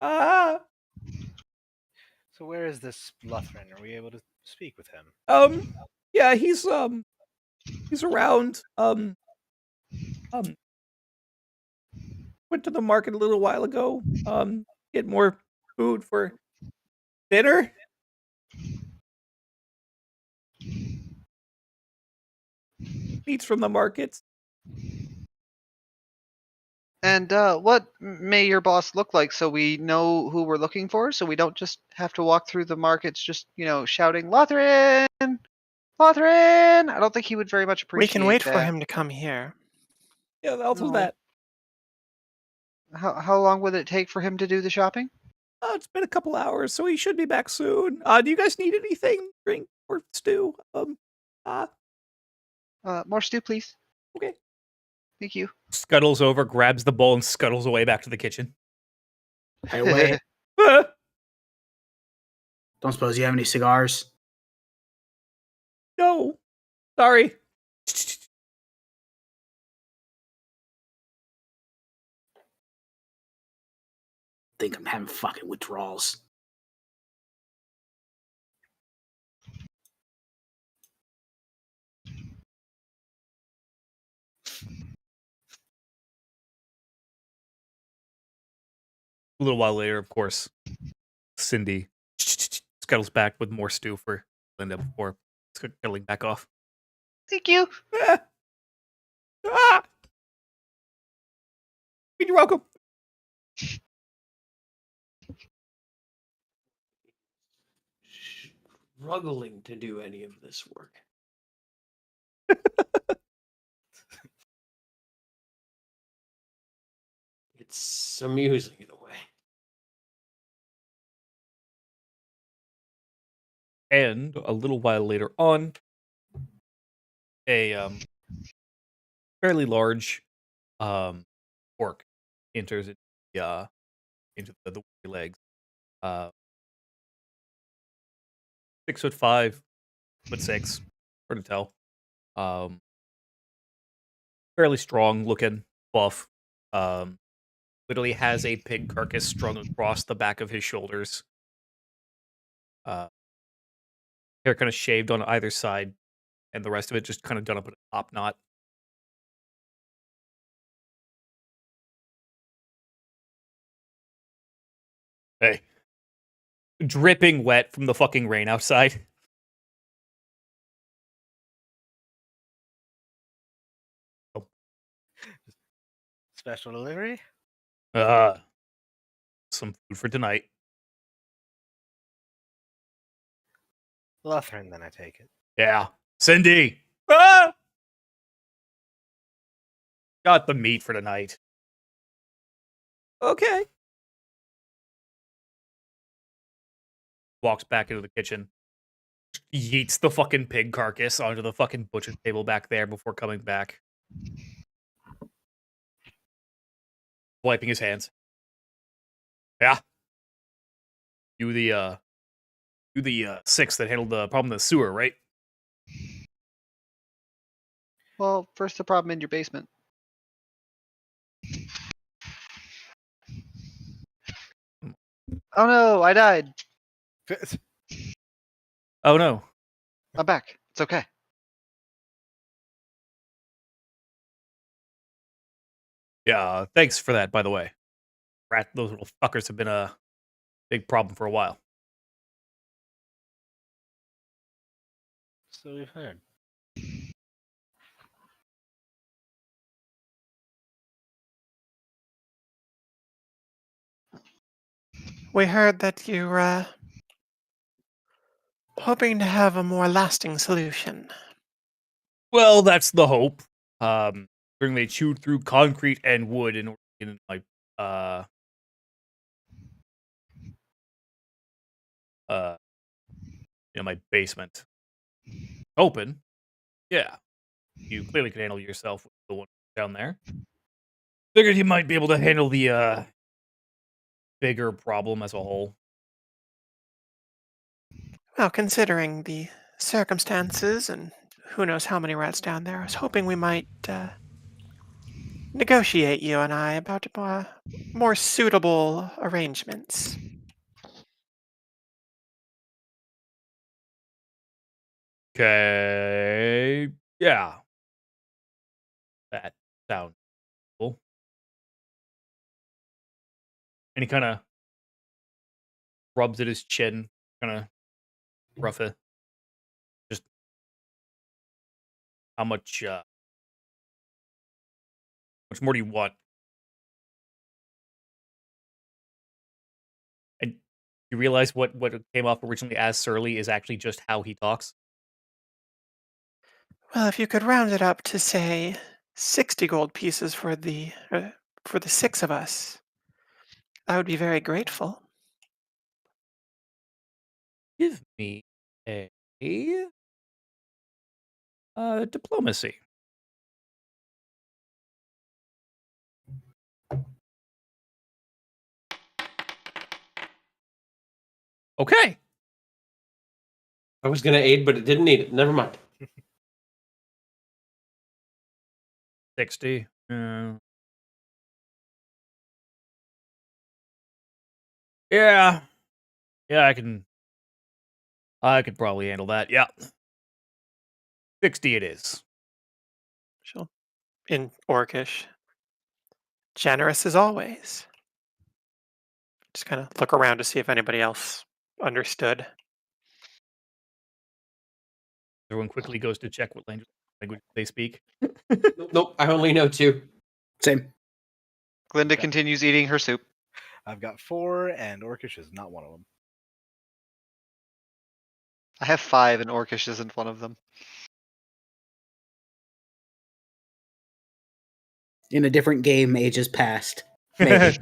Speaker 4: So where is this Lutheran? Are we able to speak with him?
Speaker 1: yeah, he's around. Went to the market a little while ago. Get more food for dinner. Meats from the markets.
Speaker 5: And what may your boss look like so we know who we're looking for, so we don't just have to walk through the markets just, shouting, Lothrin! Lothrin! I don't think he would very much
Speaker 6: We
Speaker 5: appreciate
Speaker 6: can wait
Speaker 5: that.
Speaker 6: for him to come here.
Speaker 1: Yeah, I'll do
Speaker 5: No.
Speaker 1: that.
Speaker 5: How long would it take for him to do the shopping?
Speaker 1: It's been a couple hours, so he should be back soon. Do you guys need anything? Drink or stew?
Speaker 5: More stew, please.
Speaker 1: Okay.
Speaker 5: Thank you.
Speaker 1: Scuttles over, grabs the bowl, and scuttles away back to the kitchen.
Speaker 2: Hey, wait.
Speaker 1: Ah!
Speaker 2: Don't suppose you have any cigars?
Speaker 1: No. Sorry.
Speaker 2: Think I'm having fucking withdrawals.
Speaker 1: A little while later, of course, Cindy scuttles back with more stew for Linda before scuttling back off.
Speaker 5: Thank you.
Speaker 1: Ah! You're welcome.
Speaker 7: Struggling to do any of this work. It's amusing in a way.
Speaker 1: And a little while later on, a fairly large orc enters into the legs. 6'5", 6'6", hard to tell. Fairly strong looking, buff. Literally has a pig carcass strung across the back of his shoulders. Hair kind of shaved on either side, and the rest of it just kind of done up in a top knot. Hey. Dripping wet from the fucking rain outside. Oh.
Speaker 4: Special delivery?
Speaker 1: Some food for tonight.
Speaker 4: Lutheran, then I take it.
Speaker 1: Yeah. Cindy! Ah! Got the meat for tonight. Okay. Walks back into the kitchen. Yeets the fucking pig carcass onto the fucking butcher table back there before coming back. Wiping his hands. Yeah. You the six that handled the problem in the sewer, right?
Speaker 5: Well, first the problem in your basement. Oh no, I died.
Speaker 1: Oh no.
Speaker 5: I'm back. It's okay.
Speaker 1: Yeah, thanks for that, by the way. Those little fuckers have been a big problem for a while.
Speaker 4: So we've heard.
Speaker 6: We heard that you're hoping to have a more lasting solution.
Speaker 1: Well, that's the hope. During they chewed through concrete and wood in order to get into my basement. Open. Yeah. You clearly can handle yourself with the one down there. Figured you might be able to handle the bigger problem as a whole.
Speaker 6: Well, considering the circumstances and who knows how many rats down there, I was hoping we might negotiate, you and I, about more suitable arrangements.
Speaker 1: Okay. Yeah. That sounds cool. And he kind of rubs at his chin, kind of rough it. Just how much more do you want? And you realize what came off originally as surly is actually just how he talks.
Speaker 6: Well, if you could round it up to, say, 60 gold pieces for the 6 of us, I would be very grateful.
Speaker 1: Give me a diplomacy. Okay.
Speaker 7: I was going to aid, but it didn't need it. Never mind.
Speaker 1: 60. Yeah. Yeah, I could probably handle that. Yeah. 60 it is.
Speaker 6: She'll, in Orcish, generous as always. Just kind of look around to see if anybody else understood.
Speaker 1: Everyone quickly goes to check what language they speak.
Speaker 7: Nope, I only know 2.
Speaker 2: Same.
Speaker 5: Glinda
Speaker 4: Okay.
Speaker 5: continues eating her soup.
Speaker 4: I've got 4, and Orcish is not one of them.
Speaker 5: I have 5, and Orcish isn't one of them.
Speaker 2: In a different game, ages past. Maybe.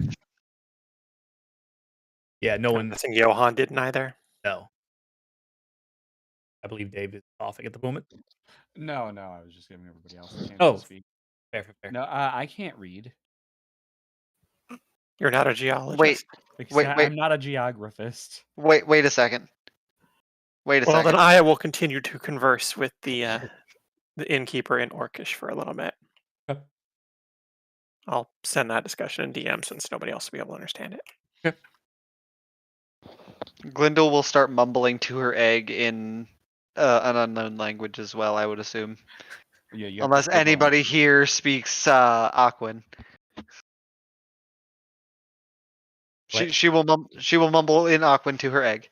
Speaker 1: Yeah, no
Speaker 6: I'm
Speaker 1: one.
Speaker 6: guessing Johan didn't either.
Speaker 1: No. I believe Dave is coughing at the moment.
Speaker 3: No, I was just giving everybody else a chance
Speaker 1: Oh.
Speaker 3: to speak.
Speaker 1: Fair.
Speaker 3: No, I can't read.
Speaker 6: You're not a
Speaker 5: Wait,
Speaker 6: geologist.
Speaker 5: wait.
Speaker 3: I'm not a geographist.
Speaker 5: wait a second. Wait a
Speaker 6: Well,
Speaker 5: second.
Speaker 6: then Aya will continue to converse with the innkeeper in Orcish for a little bit.
Speaker 1: Okay.
Speaker 6: I'll send that discussion in DM since nobody else will be able to understand it.
Speaker 1: Okay.
Speaker 5: Glinda will start mumbling to her egg in an unknown language as well, I would assume.
Speaker 3: Yeah, you have to
Speaker 5: Unless
Speaker 3: give 'em-
Speaker 5: anybody here speaks Aquan.
Speaker 1: What?
Speaker 5: She will mumble in Aquan to her egg.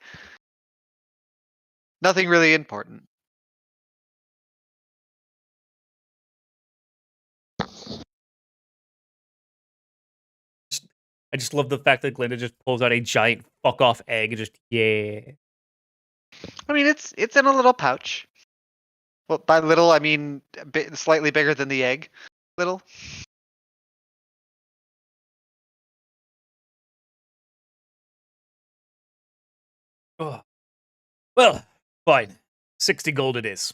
Speaker 5: Nothing really important.
Speaker 1: I just love the fact that Glinda just pulls out a giant fuck off egg and just yeah.
Speaker 5: I mean, it's in a little pouch. Well, by little I mean slightly bigger than the egg. Little.
Speaker 1: Oh. Well, fine. 60 gold it is.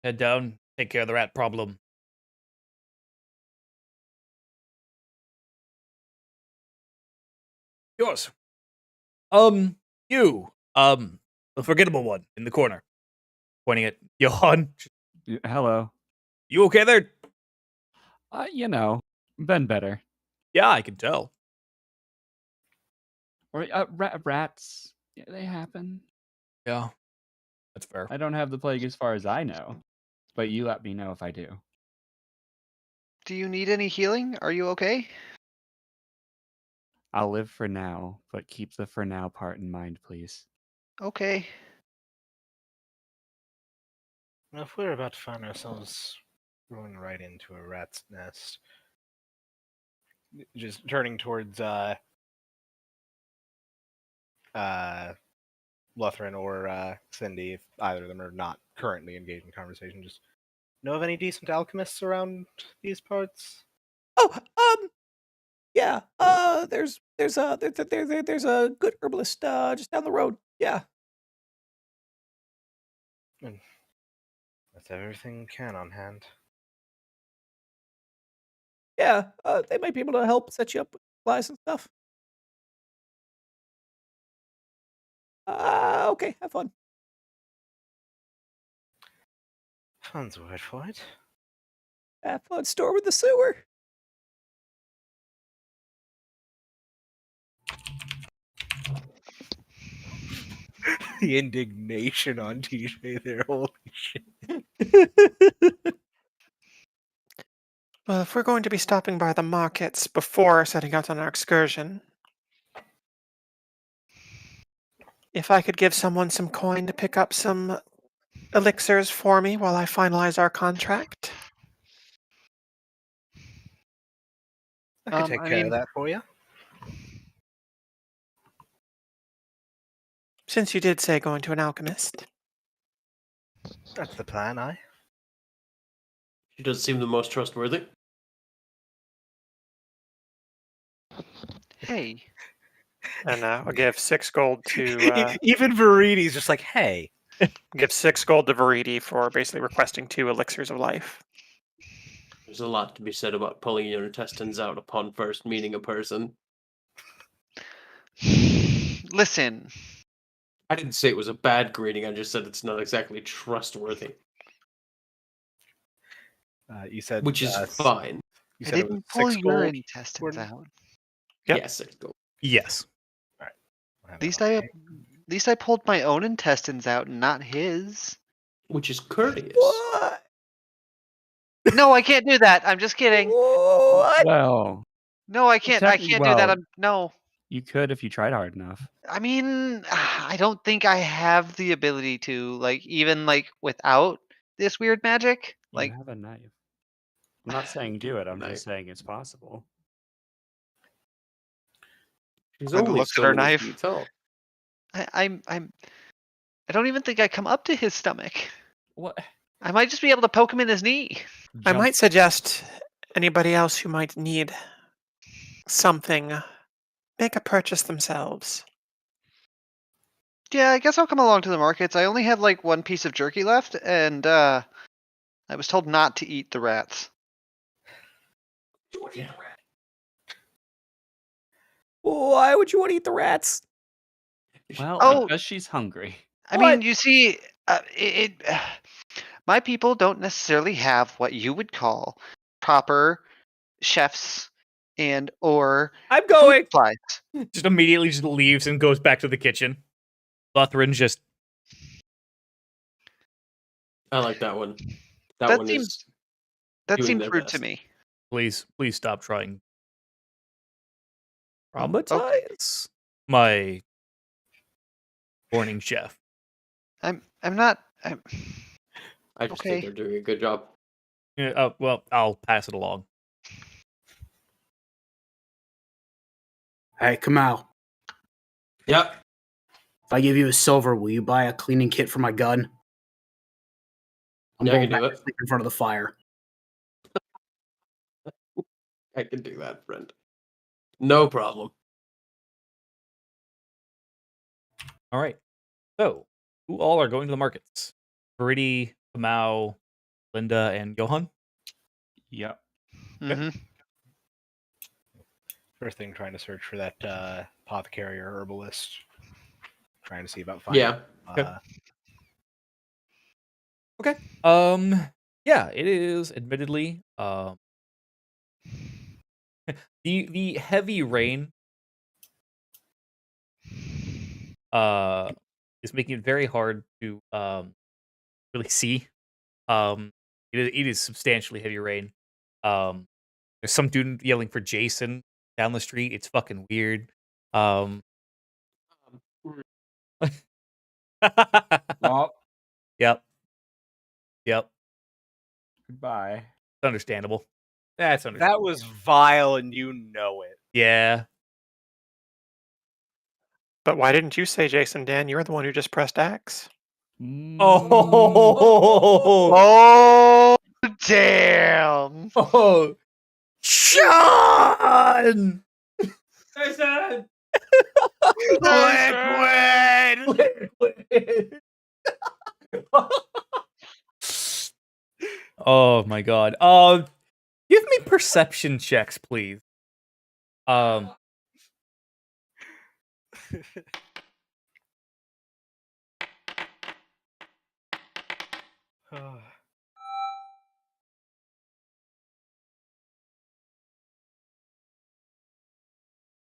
Speaker 1: Head down, take care of the rat problem. Yours. You. The forgettable one in the corner. Pointing at Johan.
Speaker 3: Hello.
Speaker 1: You okay there?
Speaker 3: Been better.
Speaker 1: Yeah, I can tell.
Speaker 3: Or rats. Yeah, they happen.
Speaker 1: Yeah. That's fair.
Speaker 3: I don't have the plague as far as I know, but you let me know if I do.
Speaker 5: Do you need any healing? Are you okay?
Speaker 3: I'll live for now, but keep the for now part in mind, please.
Speaker 5: Okay.
Speaker 4: Well, if we're about to find ourselves going right into a rat's nest, just turning towards Lutheran or Cindy, if either of them are not currently engaged in conversation, just know of any decent alchemists around these parts?
Speaker 1: Oh, yeah. There's a good herbalist just down the road. Yeah.
Speaker 4: And with everything we can on hand.
Speaker 1: Yeah. They might be able to help set you up with supplies and stuff. Okay. Have fun.
Speaker 4: Fun's word for it.
Speaker 1: Have fun storming the sewer.
Speaker 4: The indignation on TJ there, holy shit.
Speaker 6: Well, if we're going to be stopping by the markets before setting out on our excursion, if I could give someone some coin to pick up some elixirs for me while I finalize our contract.
Speaker 4: I could take
Speaker 5: I
Speaker 4: care
Speaker 5: mean,
Speaker 4: of that for you.
Speaker 6: Since you did say going to an alchemist.
Speaker 4: That's the plan, aye.
Speaker 7: She does seem the most trustworthy.
Speaker 5: hey,
Speaker 6: And I'll give 6 gold to
Speaker 4: Even Veridi's just like, hey.
Speaker 6: give 6 gold to Veridi for basically requesting 2 elixirs of life.
Speaker 7: There's a lot to be said about pulling your intestines out upon first meeting a person.
Speaker 5: listen.
Speaker 7: I didn't say it was a bad greeting, I just said it's not exactly trustworthy.
Speaker 4: You said
Speaker 7: Which is fine.
Speaker 4: You
Speaker 5: I
Speaker 4: said it was
Speaker 5: didn't pull
Speaker 4: 6
Speaker 5: your
Speaker 4: gold.
Speaker 5: intestines
Speaker 4: Gordon?
Speaker 5: out.
Speaker 6: Yep.
Speaker 7: Yeah, 6 gold.
Speaker 1: Yes.
Speaker 4: We'll have
Speaker 5: At
Speaker 4: that
Speaker 5: least
Speaker 4: on
Speaker 5: at
Speaker 4: tape.
Speaker 5: least I pulled my own intestines out and not his.
Speaker 7: Which is courteous.
Speaker 1: What?
Speaker 5: No, I can't do that. I'm just kidding.
Speaker 1: What?
Speaker 8: Well,
Speaker 5: No, I can't. I can't do that.
Speaker 8: well,
Speaker 5: No.
Speaker 8: you could if you tried hard enough.
Speaker 5: I mean, I don't think I have the ability to, like, even like without this weird magic.
Speaker 8: You
Speaker 5: Like,
Speaker 8: have a knife. I'm not saying do it. I'm
Speaker 7: Knife.
Speaker 8: just saying it's possible.
Speaker 7: She's
Speaker 5: Glenda
Speaker 7: only
Speaker 5: looks at
Speaker 7: so
Speaker 5: her
Speaker 7: many
Speaker 5: knife.
Speaker 7: feet tall.
Speaker 5: I don't even think I come up to his stomach.
Speaker 8: What?
Speaker 5: I might just be able to poke him in his knee.
Speaker 6: I
Speaker 8: Jump-
Speaker 6: might suggest anybody else who might need something make a purchase themselves.
Speaker 5: Yeah, I guess I'll come along to the markets. I only had like one piece of jerky left, and I was told not to eat the rats.
Speaker 1: Why would you want to eat the rats?
Speaker 8: Well,
Speaker 5: Oh.
Speaker 8: because she's hungry.
Speaker 5: I
Speaker 1: What?
Speaker 5: mean, you see, my people don't necessarily have what you would call proper chefs and or
Speaker 1: I'm
Speaker 5: food
Speaker 1: going.
Speaker 5: supplies.
Speaker 1: Just immediately just leaves and goes back to the kitchen. Lutheran just
Speaker 7: I like that one. That
Speaker 5: That
Speaker 7: one
Speaker 5: seems-
Speaker 7: is
Speaker 5: That
Speaker 7: doing
Speaker 5: seems
Speaker 7: their
Speaker 5: rude to
Speaker 7: best.
Speaker 5: me.
Speaker 1: please stop trying. Traumatize my morning chef.
Speaker 5: I'm not.
Speaker 7: I just
Speaker 5: Okay.
Speaker 7: think they're doing a good job.
Speaker 1: Yeah, well, I'll pass it along.
Speaker 2: Hey, Kamau,
Speaker 7: Yep.
Speaker 2: if I give you a silver, will you buy a cleaning kit for my gun? I'm
Speaker 7: Yeah, I
Speaker 2: going
Speaker 7: can do
Speaker 2: back to
Speaker 7: it.
Speaker 2: sleep in front of the fire.
Speaker 7: I can do that, friend. No problem.
Speaker 1: All right. So, who all are going to the markets? Verity, Kamau, Linda, and Johan.
Speaker 8: Yep.
Speaker 5: hmm
Speaker 4: First thing, trying to search for that apothecary or herbalist. Trying to see about finding.
Speaker 7: Yeah.
Speaker 1: Okay. Yeah, it is admittedly the heavy rain is making it very hard to really see. It is substantially heavy rain. There's some dude yelling for Jason down the street. It's fucking weird.
Speaker 8: Well,
Speaker 1: Yep. Yep.
Speaker 8: goodbye.
Speaker 1: It's understandable. That's understandable.
Speaker 4: That was vile, and you know it.
Speaker 1: Yeah.
Speaker 6: But why didn't you say Jason, Dan? You're the one who just pressed X.
Speaker 1: Oh.
Speaker 2: Oh,
Speaker 5: Damn.
Speaker 1: Oh, Sean!
Speaker 7: Jason!
Speaker 1: Liquid! Oh my god. Give me perception checks, please.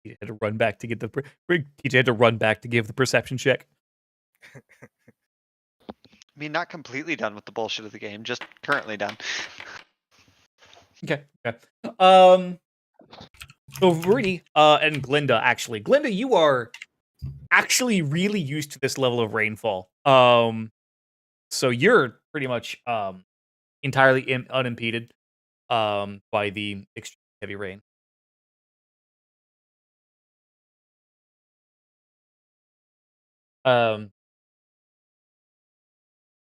Speaker 1: He had to run back to get the TJ had to run back to give the perception check.
Speaker 5: I mean, not completely done with the bullshit of the game, just currently done.
Speaker 1: Okay. So Viridian, and Glinda, actually. Glinda, you are actually really used to this level of rainfall. So you're pretty much entirely unimpeded by the extreme heavy rain. And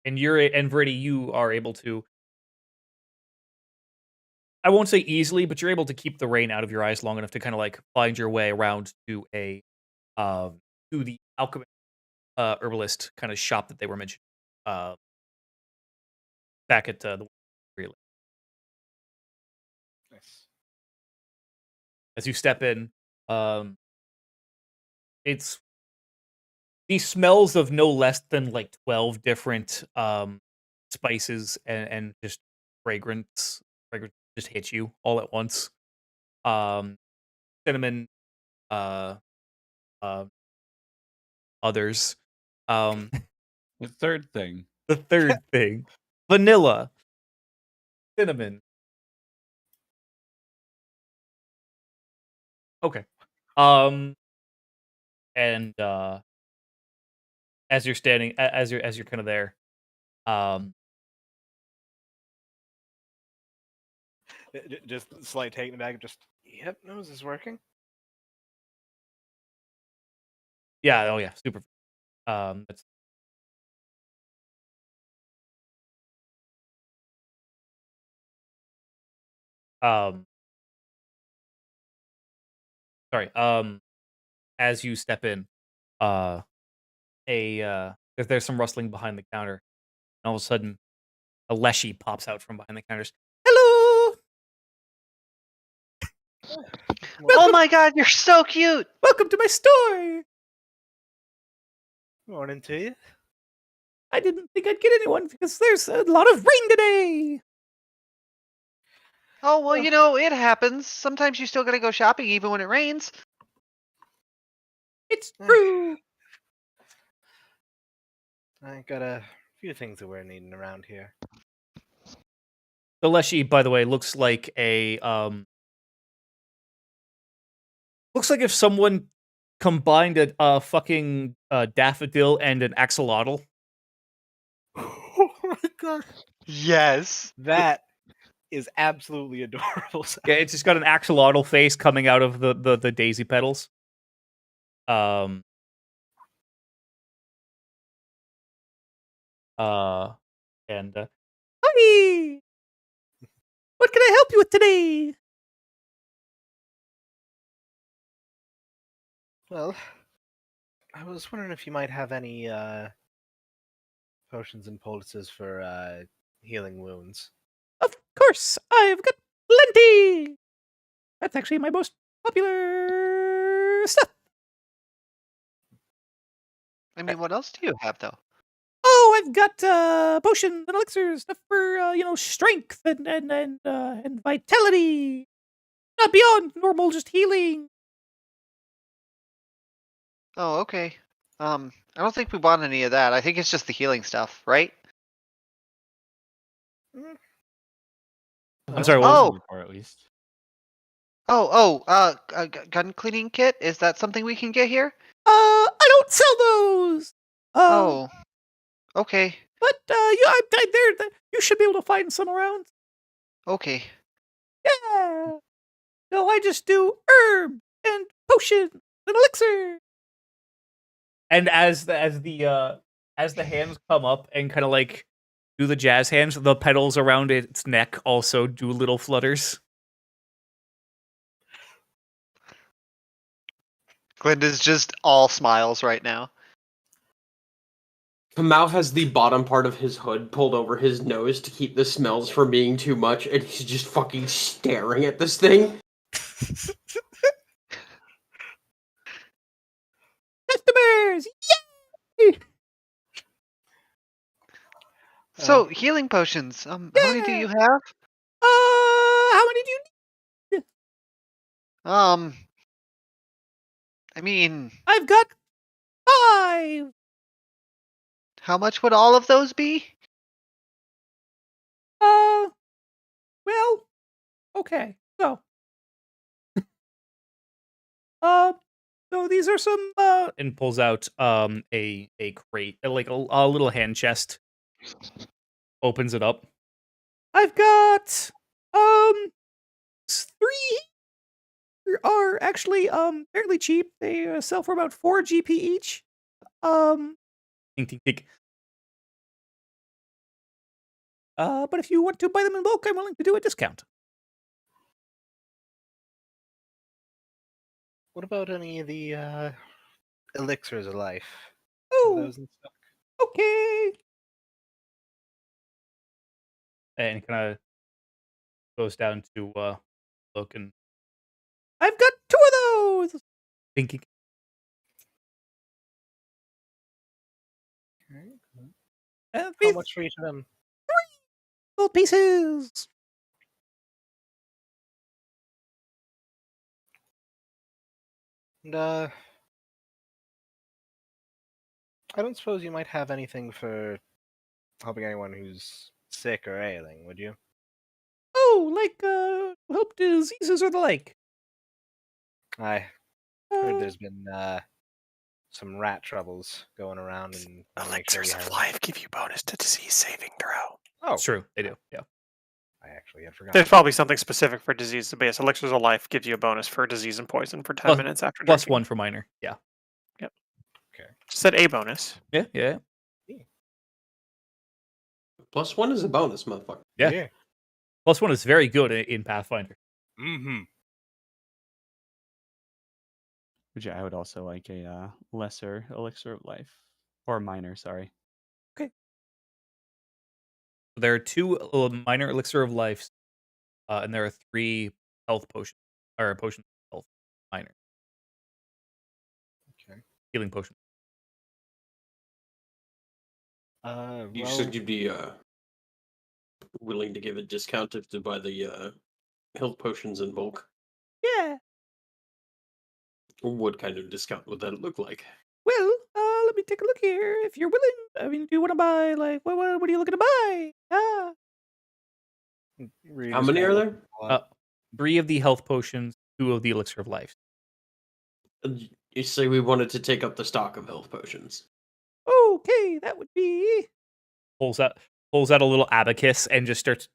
Speaker 1: Viridian, you are able to, I won't say easily, but you're able to keep the rain out of your eyes long enough to kind of like find your way around to a to the alchemist herbalist kind of shop that they were mentioning back at the relay.
Speaker 4: Nice.
Speaker 1: As you step in, it's the smells of no less than like 12 different spices and just fragrance just hit you all at once. Cinnamon, uh, others.
Speaker 8: The third thing.
Speaker 1: The third thing, vanilla, cinnamon. Okay. And as you're standing, as you're kind of there,
Speaker 4: Just slight taking it back. Just yep, nose is working.
Speaker 1: yeah, oh yeah, super. That's sorry. As you step in, there's some rustling behind the counter, and all of a sudden, a Leshy pops out from behind the counters. Hello,
Speaker 5: Oh my god, you're so cute!
Speaker 1: welcome to my store.
Speaker 4: Morning to you.
Speaker 1: I didn't think I'd get anyone because there's a lot of rain today.
Speaker 5: Oh, well, you know, it happens. Sometimes you still gotta go shopping even when it rains.
Speaker 1: It's true.
Speaker 4: I got a few things that we're needing around here.
Speaker 1: The Leshy, by the way, looks like looks like if someone combined a fucking daffodil and an axolotl.
Speaker 4: Oh my god,
Speaker 5: Yes.
Speaker 4: that is absolutely adorable.
Speaker 1: Yeah, it's just got an axolotl face coming out of the daisy petals. And hi, what can I help you with today?
Speaker 4: Well, I was wondering if you might have any potions and poultices for healing wounds.
Speaker 1: Of course, I've got plenty. That's actually my most popular stuff.
Speaker 5: I mean, what else do you have, though?
Speaker 1: Oh, I've got potions and elixirs, stuff for strength and vitality. Not beyond normal, just healing.
Speaker 5: Oh, okay. I don't think we want any of that. I think it's just the healing stuff, right?
Speaker 1: I'm sorry. What
Speaker 5: Oh!
Speaker 1: was
Speaker 8: Or at least.
Speaker 5: A gun cleaning kit? Is that something we can get here?
Speaker 1: I don't sell those.
Speaker 5: Oh. Okay.
Speaker 1: But you should be able to find some around.
Speaker 5: Okay.
Speaker 1: Yeah. No, I just do herb and potion and elixir. And as the hands come up and kind of like do the jazz hands. The petals around its neck also do little flutters.
Speaker 5: Glinda's just all smiles right now.
Speaker 7: Kamau has the bottom part of his hood pulled over his nose to keep the smells from being too much, and he's just fucking staring at this thing.
Speaker 1: Customers! Yay!
Speaker 5: So healing potions. How many do
Speaker 1: Yeah.
Speaker 5: you have?
Speaker 1: How many do you need?
Speaker 5: I mean,
Speaker 1: I've got 5.
Speaker 5: how much would all of those be?
Speaker 1: Well, okay. So, so these are some and pulls out a crate, like a little hand chest. Opens it up. I've got 3 are actually fairly cheap. They sell for about 4 GP each. Tink, tink, tink. But if you want to buy them in bulk, I'm willing to do a discount.
Speaker 4: What about any of the elixirs of life? Are
Speaker 1: Oh,
Speaker 4: those in stock?
Speaker 1: okay. And he kind of goes down to look, and I've got 2 of those. Thinking.
Speaker 4: How
Speaker 1: These
Speaker 4: much for each of them?
Speaker 1: gold pieces.
Speaker 4: And I don't suppose you might have anything for helping anyone who's sick or ailing, would you?
Speaker 1: Oh, like help diseases or the like.
Speaker 4: I heard
Speaker 1: Uh,
Speaker 4: there's been some rat troubles going around, and wanna make sure
Speaker 6: Elixirs
Speaker 4: you
Speaker 6: of
Speaker 4: have.
Speaker 6: life give you bonus to disease saving throw.
Speaker 4: Oh,
Speaker 1: it's true. They do. Yeah.
Speaker 4: I actually had forgotten.
Speaker 6: There's probably something specific for disease, but yes, Elixirs of life gives you a bonus for disease and poison for 10
Speaker 1: Plus-
Speaker 6: minutes after
Speaker 1: Plus
Speaker 6: drinking.
Speaker 1: 1 for minor. Yeah.
Speaker 6: Said a bonus.
Speaker 1: Yeah. Yeah.
Speaker 7: +1 is a bonus, motherfucker.
Speaker 1: Yeah. Plus 1 is very good in Pathfinder.
Speaker 4: Mm-hmm.
Speaker 3: Which I would also like a lesser elixir of life. Or minor, sorry.
Speaker 1: There are 2 minor elixir of life, and there are 3 health potions, or potions of health minor.
Speaker 4: Okay.
Speaker 1: Healing potion.
Speaker 7: You
Speaker 4: Well,
Speaker 7: said you'd be willing to give a discount to buy the health potions in bulk.
Speaker 1: Yeah.
Speaker 7: What kind of discount would that look like?
Speaker 1: Well, let me take a look here. If you're willing, I mean, do you want to buy, like, what are you looking to buy?
Speaker 4: Reed
Speaker 7: How
Speaker 4: is
Speaker 7: many
Speaker 4: kinda
Speaker 7: are
Speaker 4: looking
Speaker 7: there?
Speaker 4: a lot.
Speaker 1: 3 of the health potions, 2 of the elixir of life.
Speaker 7: You say we wanted to take up the stock of health potions.
Speaker 1: Okay, that would be. Pulls out a little abacus and just starts.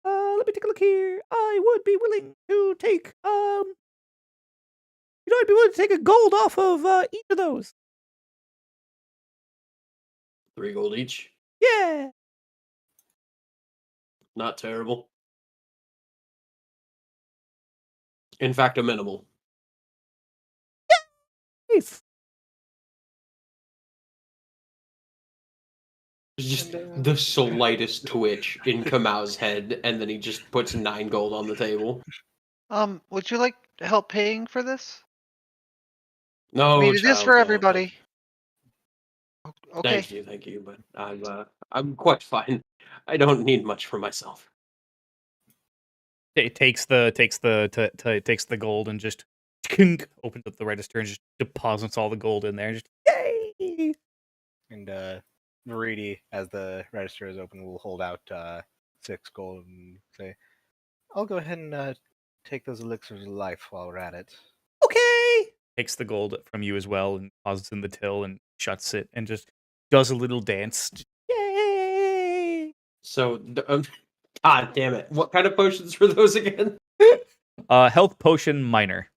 Speaker 1: Let me take a look here. I would be willing to take I'd be willing to take a gold off of each of those.
Speaker 7: 3 gold each.
Speaker 1: Yeah.
Speaker 7: Not terrible. In fact, a minimal.
Speaker 1: Nice.
Speaker 7: There's just
Speaker 4: And,
Speaker 7: the slightest twitch in Kamau's head, and then he just puts 9 gold on the table.
Speaker 5: Would you like help paying for this?
Speaker 7: No,
Speaker 5: I mean, it is
Speaker 7: child,
Speaker 5: for
Speaker 7: no,
Speaker 5: everybody. Okay.
Speaker 7: Thank you, but I'm quite fine. I don't need much for myself.
Speaker 1: It takes the gold and just opens up the register and just deposits all the gold in there. And just yay!
Speaker 4: And Veridi, as the register is open, will hold out 6 gold and say, "I'll go ahead and take those elixirs of life while we're at it."
Speaker 1: Okay. Takes the gold from you as well and deposits in the till and shuts it and just does a little dance. Yay!
Speaker 7: So, god damn it. What kind of potions were those again?
Speaker 1: Health potion minor.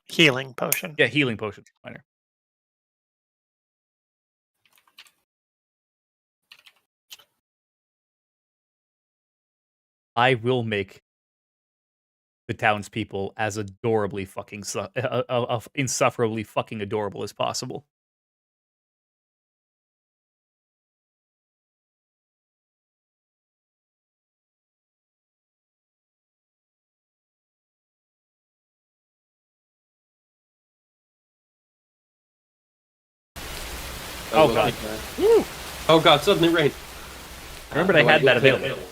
Speaker 6: Healing potion.
Speaker 1: Yeah, healing potion minor. I will make the townspeople as adorably fucking insufferably fucking adorable as possible. Oh, God.
Speaker 7: Oh god, suddenly rain.
Speaker 1: Remembered I had that available.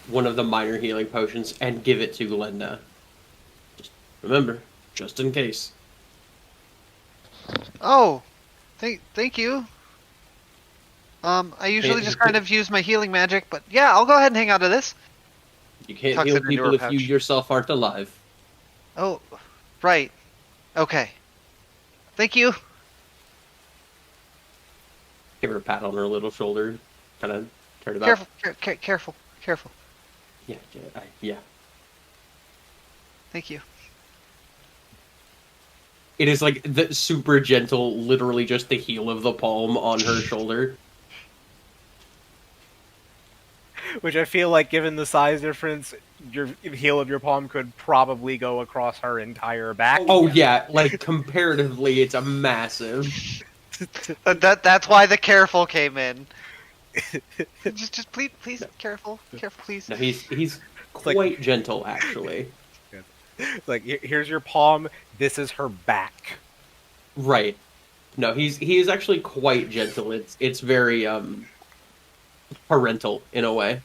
Speaker 7: One of the minor healing potions and give it to Glenda. Just remember, just in case.
Speaker 5: Oh, thank you. I usually just kind of use my healing magic, but yeah, I'll go ahead and hang out to this.
Speaker 7: You can't
Speaker 5: Tucks
Speaker 7: heal
Speaker 5: it into
Speaker 7: people
Speaker 5: her
Speaker 7: if you
Speaker 5: pouch.
Speaker 7: yourself aren't alive.
Speaker 5: Oh, right. Okay. Thank you.
Speaker 7: Give her a pat on her little shoulder. Kind of turn about.
Speaker 5: Careful.
Speaker 7: Yeah.
Speaker 5: Thank you.
Speaker 7: It is like the super gentle, literally just the heel of the palm on her shoulder.
Speaker 4: Which I feel like, given the size difference, your heel of your palm could probably go across her entire back.
Speaker 7: Oh yeah, like comparatively, it's a massive.
Speaker 5: That's why the careful came in. just please, careful, please.
Speaker 7: No, he's quite gentle actually.
Speaker 4: Like, here's your palm. This is her back.
Speaker 7: Right. No, he is actually quite gentle. It's very parental in a way.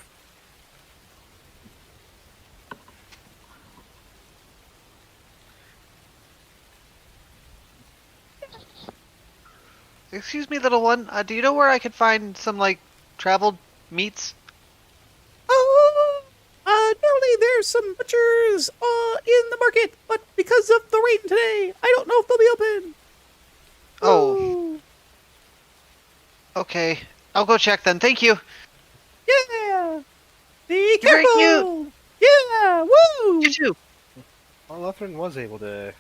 Speaker 5: Excuse me, little one. Do you know where I could find some like traveled meats?
Speaker 1: Normally there's some butchers in the market, but because of the rain today, I don't know if they'll be open.
Speaker 5: Oh. Okay. I'll go check then. Thank you.
Speaker 1: Yeah. Be
Speaker 5: You're very
Speaker 1: careful. Yeah. Woo.
Speaker 5: You too.
Speaker 4: Well, Lutheran was able to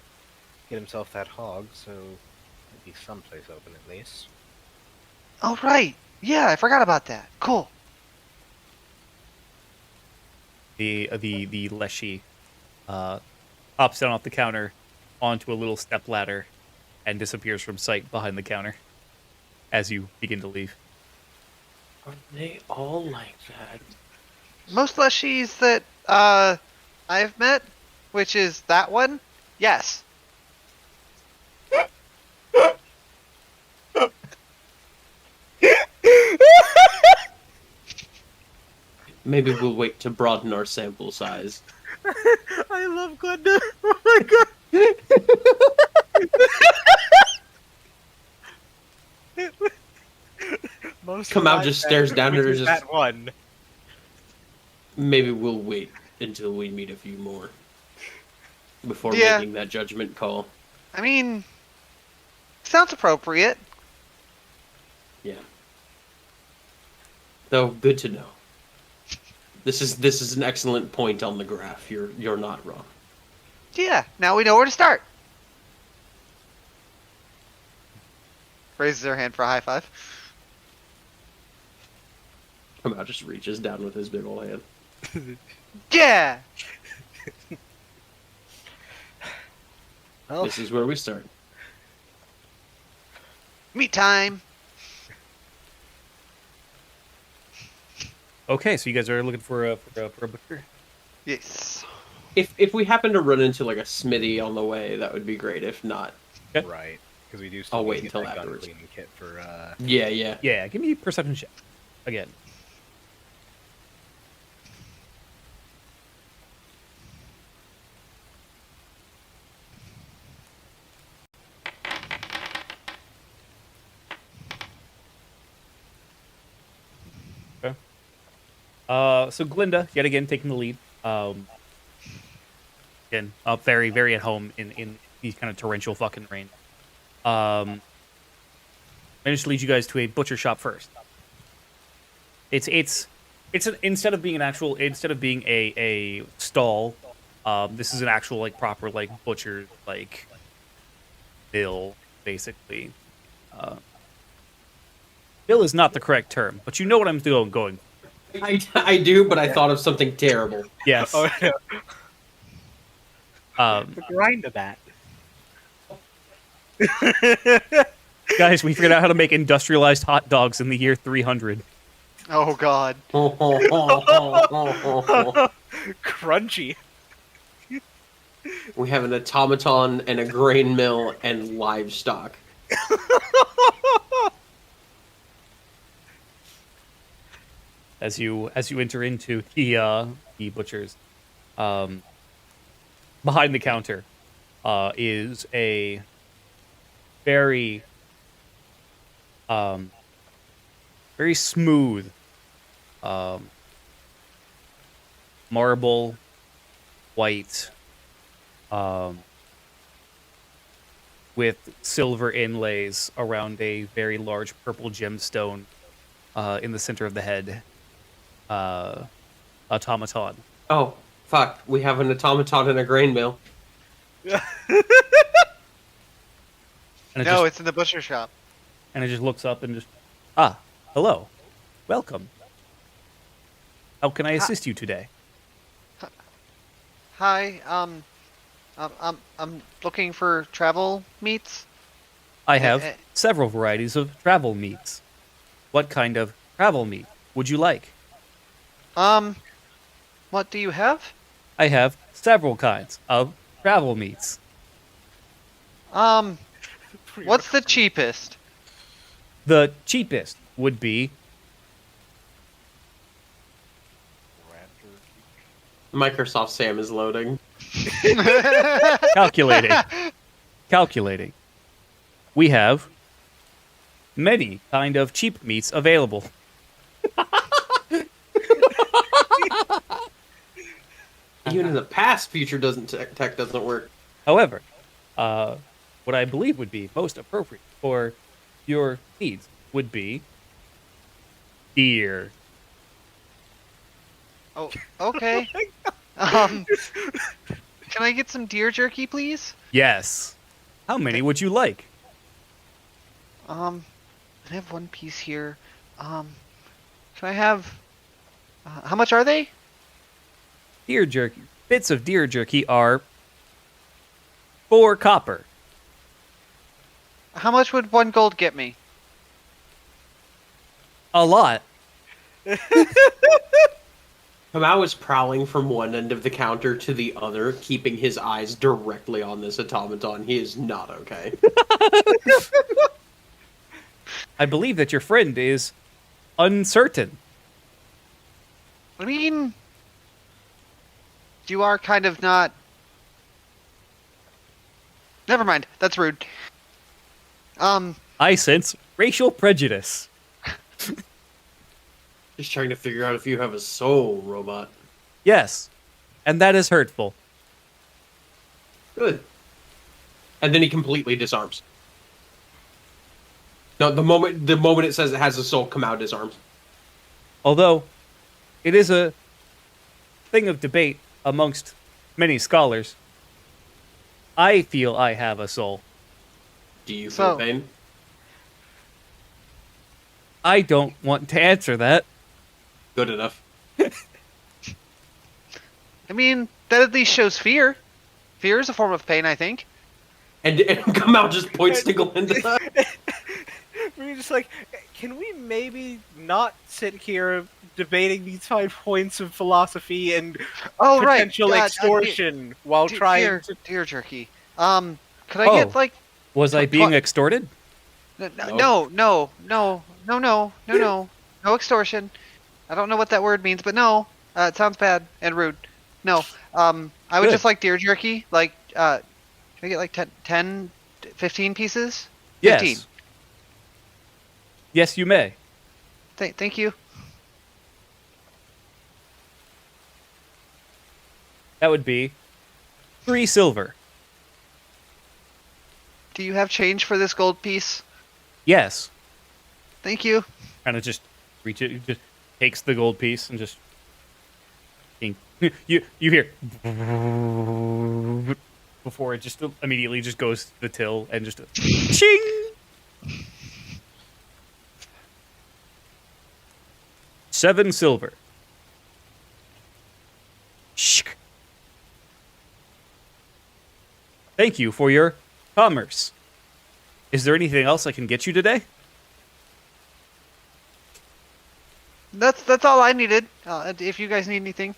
Speaker 4: get himself that hog, so there'd be someplace open at least.
Speaker 5: Oh, right. Yeah, I forgot about that. Cool.
Speaker 1: The Leshy hops down off the counter onto a little step ladder and disappears from sight behind the counter as you begin to leave.
Speaker 7: Are they all like that?
Speaker 5: Most leshies that I've met, which is that one, yes.
Speaker 7: Maybe we'll wait to broaden our sample size.
Speaker 4: I love Glenda. Oh my god. Most
Speaker 7: Come
Speaker 4: of
Speaker 7: out,
Speaker 4: my
Speaker 7: just
Speaker 4: bag,
Speaker 7: stares down at her,
Speaker 4: which is
Speaker 7: just-
Speaker 4: that one.
Speaker 7: Maybe we'll wait until we meet a few more before
Speaker 5: Yeah.
Speaker 7: making that judgment call.
Speaker 5: I mean, sounds appropriate.
Speaker 7: Yeah. Though good to know. This is an excellent point on the graph. You're not wrong.
Speaker 5: Yeah, now we know where to start. Raises her hand for a high five.
Speaker 7: Come out, just reaches down with his big ol' hand.
Speaker 5: Yeah!
Speaker 4: Well,
Speaker 7: This is where we start.
Speaker 5: Meet time!
Speaker 1: Okay, so you guys are looking for a butcher?
Speaker 5: Yes.
Speaker 7: If we happen to run into like a smithy on the way, that would be great. If not,
Speaker 4: right, because we do still
Speaker 7: I'll
Speaker 4: need
Speaker 7: wait
Speaker 4: to get
Speaker 7: until
Speaker 4: that gun
Speaker 7: afterwards.
Speaker 4: cleaning kit for
Speaker 7: yeah.
Speaker 1: Yeah, give me a perception check. Again. Okay. So Glinda, yet again, taking the lead. Again, very, very at home in these kind of torrential fucking rain. Managed to lead you guys to a butcher shop first. Instead of being a stall, this is an actual like proper like butcher like mill basically. Mill is not the correct term, but you know what I'm going.
Speaker 7: I do, but I thought of something terrible.
Speaker 1: Yes.
Speaker 4: Oh, no. Grind a bat.
Speaker 1: Guys, we figured out how to make industrialized hot dogs in the year 300.
Speaker 5: Oh God.
Speaker 4: Crunchy.
Speaker 7: We have an automaton and a grain mill and livestock.
Speaker 1: As you enter into the butcher's, behind the counter is a very very smooth marble white with silver inlays around a very large purple gemstone in the center of the head automaton.
Speaker 7: Oh, fuck. We have an automaton and a grain mill.
Speaker 1: And it
Speaker 5: No,
Speaker 1: just,
Speaker 5: it's in the butcher shop.
Speaker 1: and it just looks up and just, hello, welcome. How can I assist you today?
Speaker 5: Hi. I'm looking for travel meats.
Speaker 1: I have
Speaker 5: eh.
Speaker 1: several varieties of travel meats. What kind of travel meat would you like?
Speaker 5: What do you have?
Speaker 1: I have several kinds of travel meats.
Speaker 5: What's the cheapest?
Speaker 1: The cheapest would be
Speaker 7: Microsoft Sam is loading.
Speaker 1: calculating. We have many kind of cheap meats available.
Speaker 7: Even in the past, future tech doesn't work.
Speaker 1: However, what I believe would be most appropriate for your needs would be deer.
Speaker 5: Oh, okay. Can I get some deer jerky, please?
Speaker 1: Yes. How many would you like?
Speaker 5: I have one piece here. Can I have? How much are they?
Speaker 1: Deer jerky. Bits of deer jerky are 4 copper.
Speaker 5: How much would 1 gold get me?
Speaker 1: A lot.
Speaker 7: Kamau is prowling from one end of the counter to the other, keeping his eyes directly on this automaton. He is not okay.
Speaker 1: I believe that your friend is uncertain.
Speaker 5: I mean, you are kind of not. Never mind. That's rude.
Speaker 1: I sense racial prejudice.
Speaker 7: Just trying to figure out if you have a soul, robot.
Speaker 1: Yes. And that is hurtful.
Speaker 7: Good. And then he completely disarms. No, the moment it says it has a soul, Kamau disarms.
Speaker 1: Although, it is a thing of debate amongst many scholars. I feel I have a soul.
Speaker 7: Do you feel
Speaker 5: So-
Speaker 7: pain?
Speaker 1: I don't want to answer that.
Speaker 7: Good enough.
Speaker 5: I mean, that at least shows fear. Fear is a form of pain, I think.
Speaker 7: And Kamau just points to Glinda.
Speaker 4: We're just like, can we maybe not sit here debating these 5 points of philosophy and
Speaker 5: Oh, right.
Speaker 4: potential extortion while trying to...
Speaker 5: deer jerky. Could I get like?
Speaker 1: Was I being extorted?
Speaker 5: No extortion. I don't know what that word means, but no. It sounds bad and rude. No. I would
Speaker 1: Good.
Speaker 5: just like deer jerky. Like, can I get like 10, 15 pieces?
Speaker 1: Yes.
Speaker 5: 15.
Speaker 1: Yes, you may.
Speaker 5: Thank you.
Speaker 1: That would be 3 silver.
Speaker 5: Do you have change for this gold piece?
Speaker 1: Yes.
Speaker 5: Thank you.
Speaker 1: Kind of just just takes the gold piece and just you hear before it just immediately just goes to the till and just ching. 7 silver. Thank you for your commerce. Is there anything else I can get you today?
Speaker 5: That's all I needed. If you guys need anything.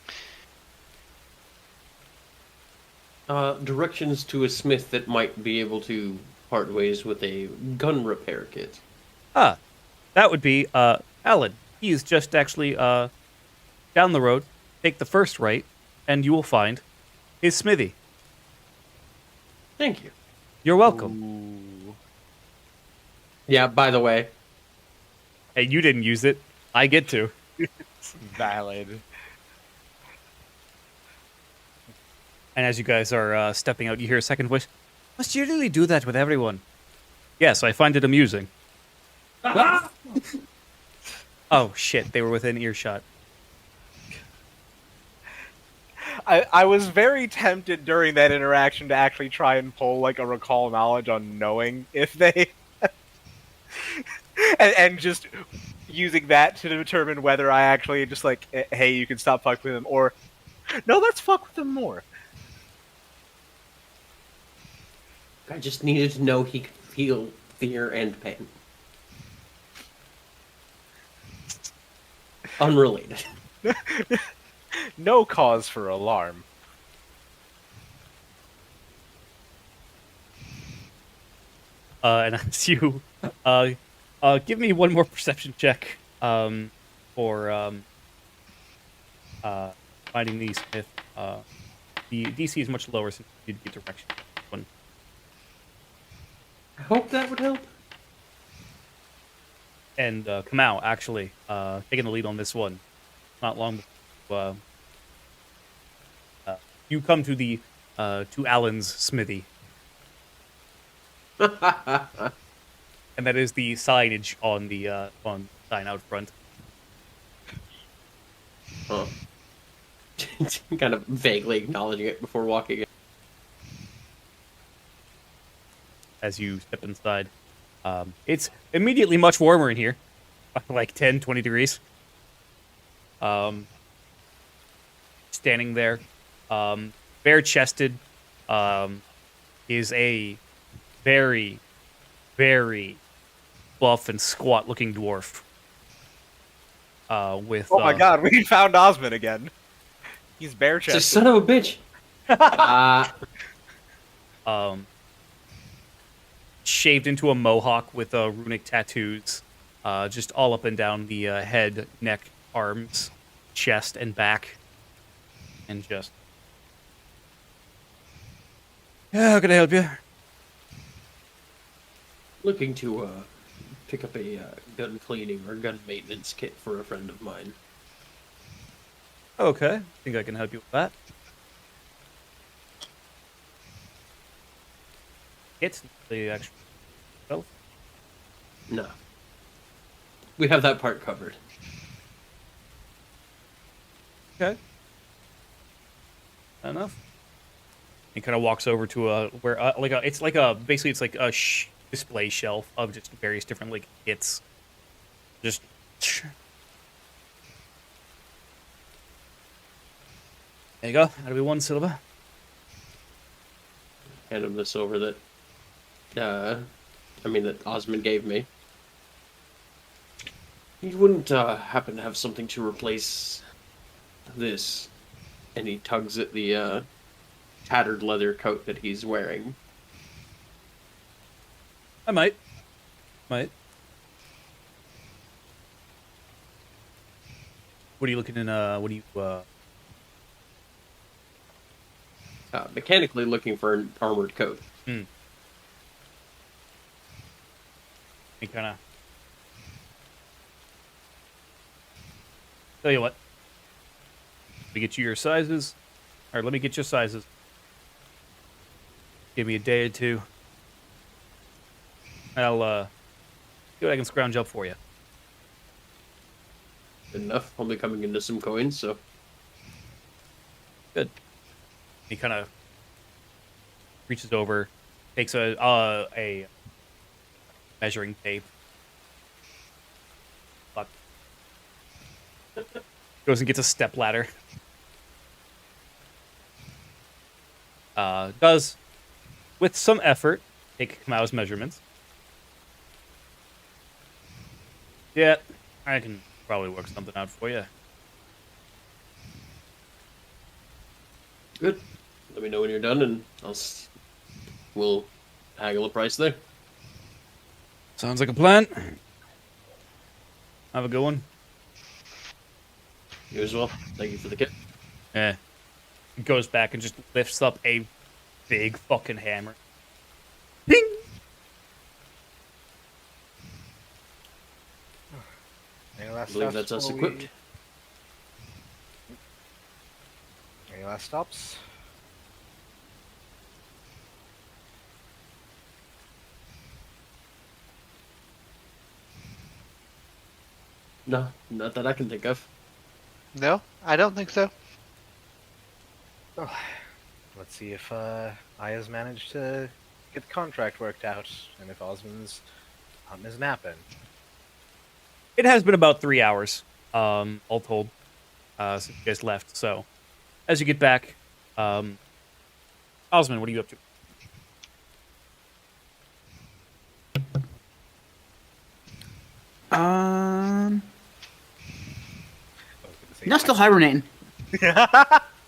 Speaker 7: Directions to a smith that might be able to part ways with a gun repair kit.
Speaker 1: Ah, that would be Alan. He is just actually down the road. Take the first right, and you will find his smithy.
Speaker 7: Thank you.
Speaker 1: You're welcome.
Speaker 3: Ooh.
Speaker 7: Yeah, by the way,
Speaker 1: Hey, you didn't use it. I get to.
Speaker 3: Valid.
Speaker 1: And as you guys are stepping out, you hear a second voice. Must you really do that with everyone? Yes, I find it amusing. Oh, shit. They were within earshot.
Speaker 4: I was very tempted during that interaction to actually try and pull like a recall knowledge on knowing if they and just using that to determine whether I actually just like, hey, you can stop fucking with them, or no, let's fuck with them more.
Speaker 7: I just needed to know he could feel fear and pain. Unrelated.
Speaker 4: No cause for alarm.
Speaker 1: And as you give me one more perception check for finding the smith. The DC is much lower since you did get direction. One.
Speaker 7: I hope that would help.
Speaker 1: And Kamau actually taking the lead on this one. Not long before you come to the to Alan's smithy, and that is the signage on the sign out front.
Speaker 7: Huh. Kind of vaguely acknowledging it before walking in.
Speaker 1: As you step inside, it's immediately much warmer in here, like 10, 20 degrees. Standing there, bare-chested, is a very, very buff and squat-looking dwarf. With
Speaker 4: Oh my god, we found Osmond again. He's bare
Speaker 7: It's a
Speaker 4: chested.
Speaker 7: son of a bitch.
Speaker 1: Shaved into a mohawk with runic tattoos, just all up and down the head, neck, arms, chest, and back, and just. Yeah, how can I help you?
Speaker 7: Looking to pick up a gun cleaning or gun maintenance kit for a friend of mine.
Speaker 1: Okay, I think I can help you with that. It's the actual self.
Speaker 7: No. We have that part covered.
Speaker 1: Okay. Enough. He kind of walks over to a where it's like a basically it's like a display shelf of just various different like kits. Just. There you go. That'll be 1 silver.
Speaker 7: Hand him the silver that that Osmond gave me. You wouldn't happen to have something to replace this? And he tugs at the tattered leather coat that he's wearing.
Speaker 1: I might. Might. What are you looking in? What are you?
Speaker 7: Mechanically looking for an armored coat.
Speaker 1: He kind of. Tell you what. Let me get you your sizes. Or let me get your sizes. Give me a day or two. I'll see what I can scrounge up for you.
Speaker 7: Good enough. I'll be coming into some coins, so.
Speaker 1: Good. He kind of reaches over, takes a measuring tape, goes and gets a step ladder. with some effort, take Kamau's measurements. Yeah, I can probably work something out for you.
Speaker 7: Good. Let me know when you're done, and we'll haggle a price there.
Speaker 1: Sounds like a plan. Have a good one.
Speaker 7: You as well. Thank you for the kit.
Speaker 1: Eh. He goes back and just lifts up a big fucking hammer. Ping!
Speaker 4: Any
Speaker 7: I
Speaker 4: last
Speaker 7: believe
Speaker 4: stops
Speaker 7: that's us
Speaker 4: before
Speaker 7: equipped.
Speaker 4: Any last stops?
Speaker 7: No, not that I can think of.
Speaker 5: No, I don't think so.
Speaker 4: Well, let's see if Aya's managed to get the contract worked out, and if Osmond's hunting his napping.
Speaker 1: It has been about 3 hours, all told, since you guys left. So, as you get back, Osmond, what are you up to?
Speaker 2: Um,
Speaker 4: I was gonna say
Speaker 2: no, still hibernating.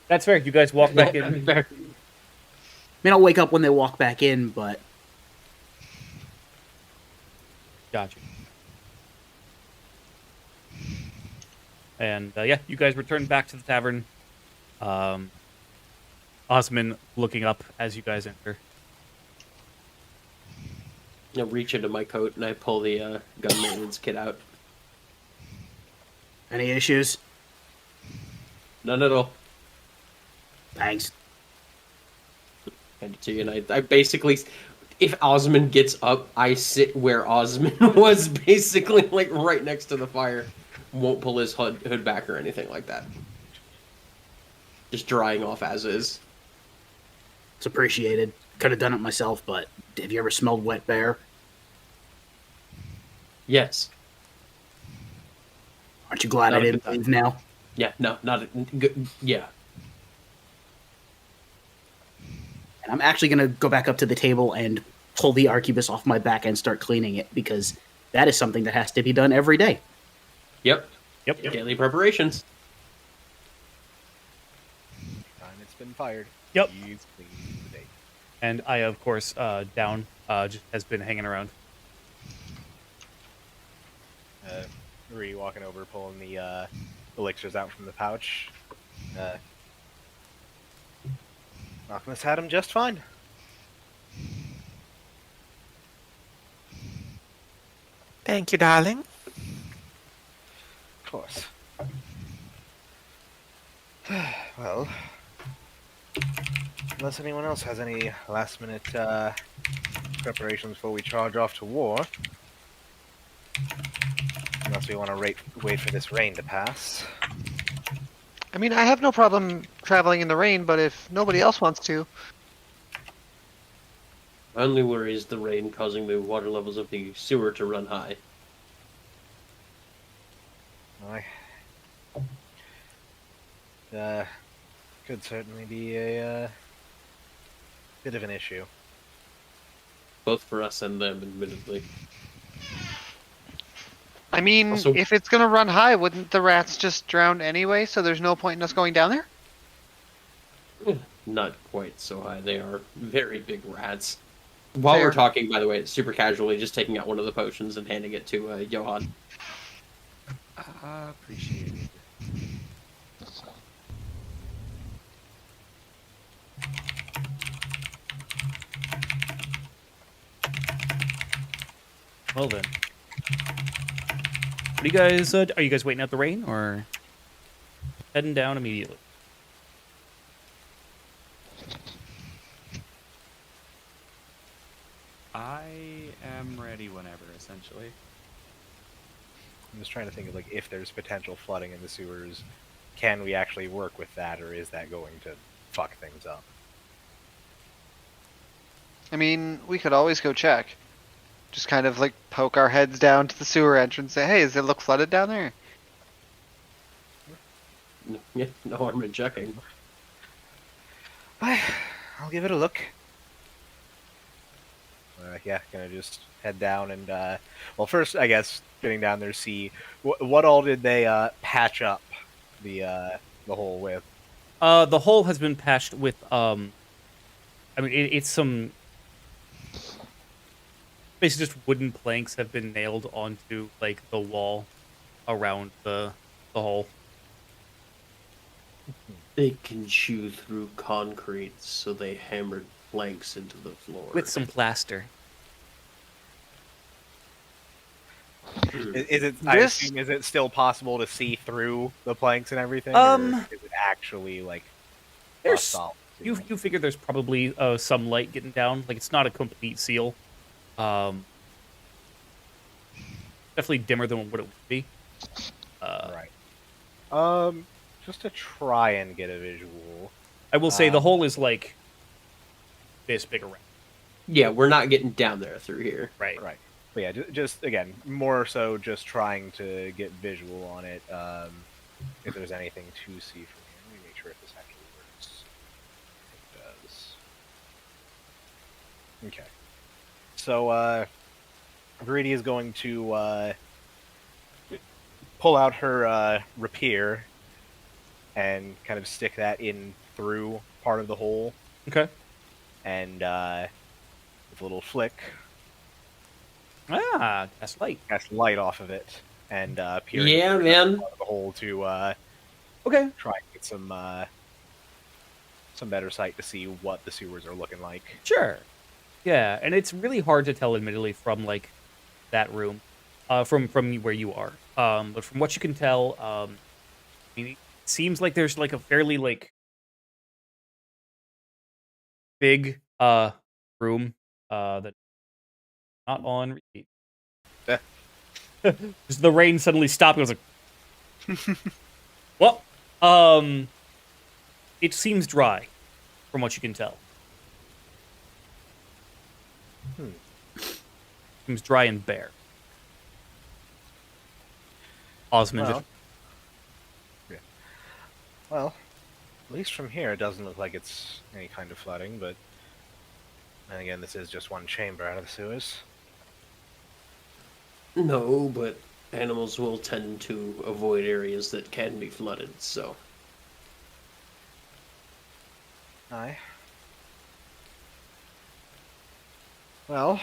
Speaker 1: That's fair. You guys walk back in.
Speaker 7: Fair.
Speaker 2: May not wake up when they walk back in, but
Speaker 1: Gotcha. And yeah, you guys return back to the tavern. Osmond looking up as you guys enter.
Speaker 7: I reach into my coat and I pull the gun maintenance kit out.
Speaker 2: any issues?
Speaker 7: None at all.
Speaker 2: Thanks.
Speaker 7: Hand it to you, and I basically, if Osmond gets up, I sit where Osmond was, basically, like right next to the fire. Won't pull his hood back or anything like that. Just drying off as is.
Speaker 2: It's appreciated. Could have done it myself, but have you ever smelled wet bear?
Speaker 7: Yes.
Speaker 2: Aren't you glad
Speaker 7: Not
Speaker 2: I
Speaker 7: a
Speaker 2: didn't
Speaker 7: good time.
Speaker 2: leave now?
Speaker 7: Yeah, no, not a, good. Yeah.
Speaker 2: And I'm actually going to go back up to the table and pull the arquebus off my back and start cleaning it, because that is something that has to be done every day.
Speaker 7: Yep.
Speaker 1: Yep.
Speaker 7: Daily preparations.
Speaker 4: Time it's been fired.
Speaker 1: Yep.
Speaker 4: He's cleaned the day.
Speaker 1: And Aya, of course, down, just has been hanging around.
Speaker 4: Ree walking over, pulling the elixirs out from the pouch. Alchemist had him just fine.
Speaker 6: Thank you, darling.
Speaker 4: Of course. Well, unless anyone else has any last-minute preparations before we charge off to war. Unless we want to wait for this rain to pass.
Speaker 5: I mean, I have no problem traveling in the rain, but if nobody else wants to,
Speaker 7: My only worry is the rain causing the water levels of the sewer to run high.
Speaker 4: Could certainly be a bit of an issue.
Speaker 7: Both for us and them, admittedly.
Speaker 5: I mean,
Speaker 7: Also-
Speaker 5: if it's gonna run high, wouldn't the rats just drown anyway? So there's no point in us going down there.
Speaker 7: Not quite so high. They are very big rats. While
Speaker 5: Fair.
Speaker 7: we're talking, by the way, super casually, just taking out one of the potions and handing it to Johan.
Speaker 8: Appreciate it.
Speaker 1: Well then. What do you guys, are you guys waiting out the rain, or heading down immediately?
Speaker 3: I am ready whenever, essentially.
Speaker 4: I'm just trying to think of like if there's potential flooding in the sewers, can we actually work with that, or is that going to fuck things up?
Speaker 5: I mean, we could always go check. Just kind of like poke our heads down to the sewer entrance and say, hey, does it look flooded down there?
Speaker 7: Yeah, no harm in checking.
Speaker 4: I'll give it a look. gonna just head down and well, first I guess getting down there, see what all did they patch up the hole with.
Speaker 1: The hole has been patched with I mean it's some basically just wooden planks have been nailed onto like the wall around the hole.
Speaker 7: They can chew through concrete, so they hammered planks into the floor.
Speaker 1: With some plaster.
Speaker 4: Is it? I
Speaker 5: This-
Speaker 4: assume, is it still possible to see through the planks and everything?
Speaker 1: Um,
Speaker 4: or is it actually like
Speaker 1: There's
Speaker 4: solid?
Speaker 1: you figure there's probably some light getting down. Like it's not a complete seal. Definitely dimmer than what it would be.
Speaker 4: Right. Just to try and get a visual.
Speaker 1: I will say the hole is like this big around.
Speaker 7: Yeah, we're not getting down there through here.
Speaker 1: Right.
Speaker 4: Right. But yeah, just again, more so just trying to get visual on it. If there's anything to see from here, let me make sure if this actually works. It does. Okay. So, Greedy is going to pull out her rapier and kind of stick that in through part of the hole,
Speaker 1: Okay.
Speaker 4: and with a little flick,
Speaker 1: Cast light.
Speaker 4: cast light off of it, and peer
Speaker 7: Yeah,
Speaker 4: into
Speaker 7: man.
Speaker 4: part of the hole to
Speaker 1: Okay.
Speaker 4: try and get some better sight to see what the sewers are looking like.
Speaker 1: Sure. Yeah, and it's really hard to tell, admittedly, from like that room, from where you are. But from what you can tell, I mean, it seems like there's like a fairly like big room that not on repeat.
Speaker 4: Eh.
Speaker 1: Just the rain suddenly stopped. I was like, well, it seems dry, from what you can tell. Seems dry and bare. Osmond
Speaker 4: Well,
Speaker 1: just
Speaker 4: Well, at least from here, it doesn't look like it's any kind of flooding, but then again, this is just one chamber out of the sewers.
Speaker 7: No, but animals will tend to avoid areas that can be flooded, so.
Speaker 4: Aye. Well,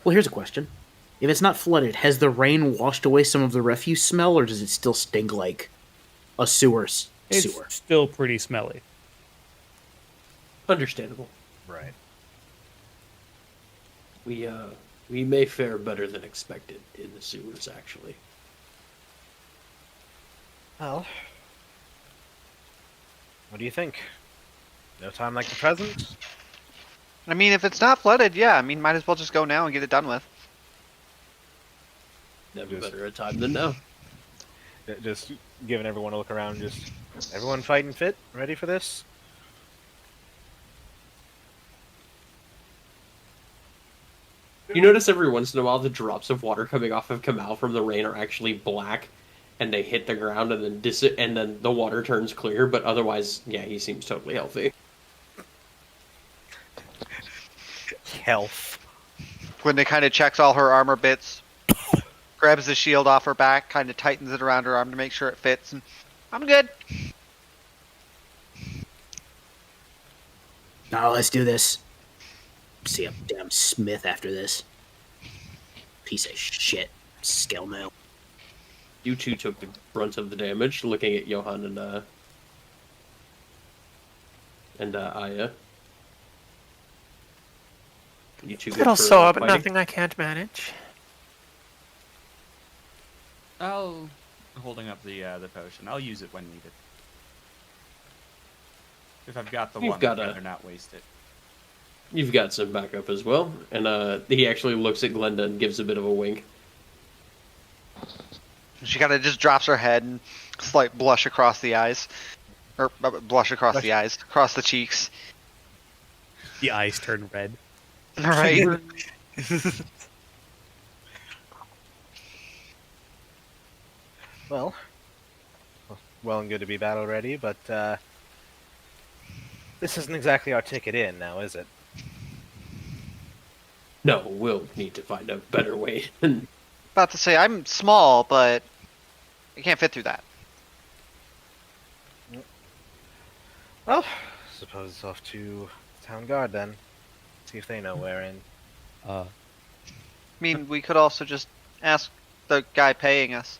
Speaker 2: Well, here's a question. If it's not flooded, has the rain washed away some of the refuse smell, or does it still stink like a sewer?
Speaker 1: it's
Speaker 2: Sewer.
Speaker 1: still pretty smelly.
Speaker 7: Understandable.
Speaker 4: right.
Speaker 7: We may fare better than expected in the sewers, actually.
Speaker 4: Well, what do you think? No time like the present?
Speaker 5: I mean, if it's not flooded, yeah. I mean, might as well just go now and get it done with.
Speaker 7: Never
Speaker 4: Just-
Speaker 7: better a time than now.
Speaker 4: Just giving everyone a look around, just everyone fighting fit? Ready for this?
Speaker 7: You notice every once in a while the drops of water coming off of Kamal from the rain are actually black, and they hit the ground and then and then the water turns clear. But otherwise, yeah, he seems totally healthy.
Speaker 4: Health.
Speaker 5: Glinda kind of checks all her armor bits, grabs the shield off her back, kind of tightens it around her arm to make sure it fits, and I'm good.
Speaker 2: No, let's do this. See a damn Smith after this. Piece of shit. Scale mail.
Speaker 7: You two took the brunt of the damage, looking at Johan and Aya. You two good
Speaker 6: Little
Speaker 7: for
Speaker 6: sore, but
Speaker 7: fighting?
Speaker 6: nothing I can't manage.
Speaker 3: Holding up the potion. I'll use it when needed. If I've got the
Speaker 7: You've
Speaker 3: one,
Speaker 7: got
Speaker 3: I'd
Speaker 7: a-
Speaker 3: rather not waste it.
Speaker 7: You've got some backup as well, and he actually looks at Glenda and gives a bit of a wink.
Speaker 5: She kind of just drops her head and slight blush across the eyes, or blush across the eyes, across the cheeks.
Speaker 1: The eyes turn red.
Speaker 5: Right.
Speaker 4: Well and good to be battle ready, but This isn't exactly our ticket in, now, is it?
Speaker 7: No, we'll need to find a better way.
Speaker 5: About to say, I'm small, but I can't fit through that.
Speaker 4: Well, suppose it's off to the town guard then. See if they know where in.
Speaker 1: Uh,
Speaker 5: I mean, we could also just ask the guy paying us.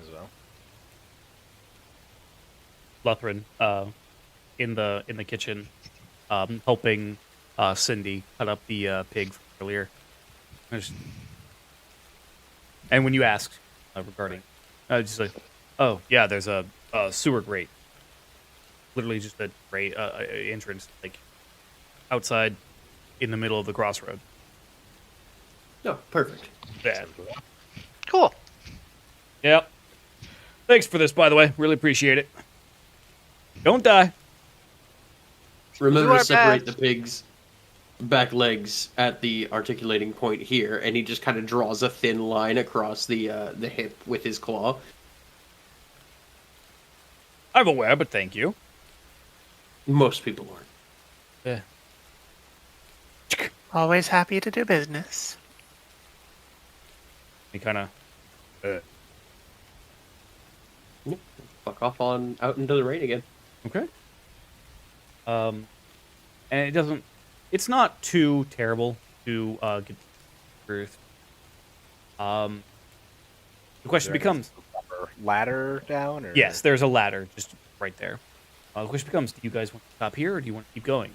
Speaker 4: As well.
Speaker 1: Lutheran, in the kitchen, helping Cindy cut up the pig from earlier. And when you ask regarding, just like, oh yeah, there's a sewer grate, literally just a grate entrance, like outside, in the middle of the crossroad.
Speaker 7: No, perfect.
Speaker 1: Yeah.
Speaker 5: Cool.
Speaker 1: Yep. Thanks for this, by the way. Really appreciate it. Don't die.
Speaker 7: Remember
Speaker 5: Do
Speaker 7: to
Speaker 5: our
Speaker 7: separate
Speaker 5: best.
Speaker 7: the pig's back legs at the articulating point here, and he just kind of draws a thin line across the hip with his claw.
Speaker 1: I'm aware, but thank you.
Speaker 7: Most people aren't.
Speaker 1: Yeah.
Speaker 6: Always happy to do business.
Speaker 1: He kind of.
Speaker 7: Fuck off on out into the rain again.
Speaker 1: Okay. And it doesn't. It's not too terrible to get the truth. The question
Speaker 4: Is there
Speaker 1: becomes:
Speaker 4: a proper ladder down? Or?
Speaker 1: yes, there's a ladder just right there. The question becomes: do you guys want to stop here, or do you want to keep going?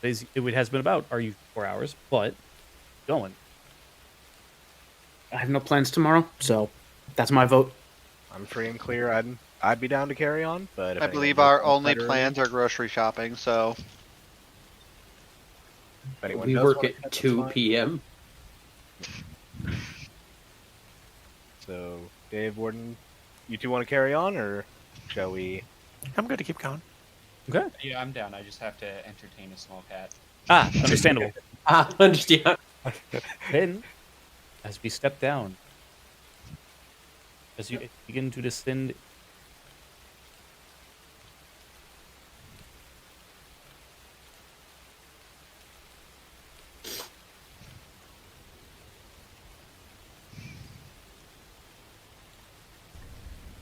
Speaker 1: It has been about 4 hours, but going.
Speaker 2: I have no plans tomorrow, so that's my vote.
Speaker 4: I'm free and clear. I'd be down to carry on, but if
Speaker 5: I
Speaker 4: anyone
Speaker 5: believe
Speaker 4: does
Speaker 5: our
Speaker 4: want
Speaker 5: only
Speaker 4: better-
Speaker 5: plans are grocery shopping, so
Speaker 4: if anyone
Speaker 7: We
Speaker 4: does
Speaker 7: work
Speaker 4: wanna
Speaker 7: at
Speaker 4: cut, that's
Speaker 7: 2
Speaker 4: fine.
Speaker 7: p.m.
Speaker 4: So, Dave, Warden, you two want to carry on, or shall we?
Speaker 6: I'm good to keep going.
Speaker 1: Okay.
Speaker 3: Yeah, I'm down. I just have to entertain a small cat.
Speaker 1: Ah, understandable.
Speaker 7: Understand?
Speaker 1: Then, as we step down, as you begin to descend.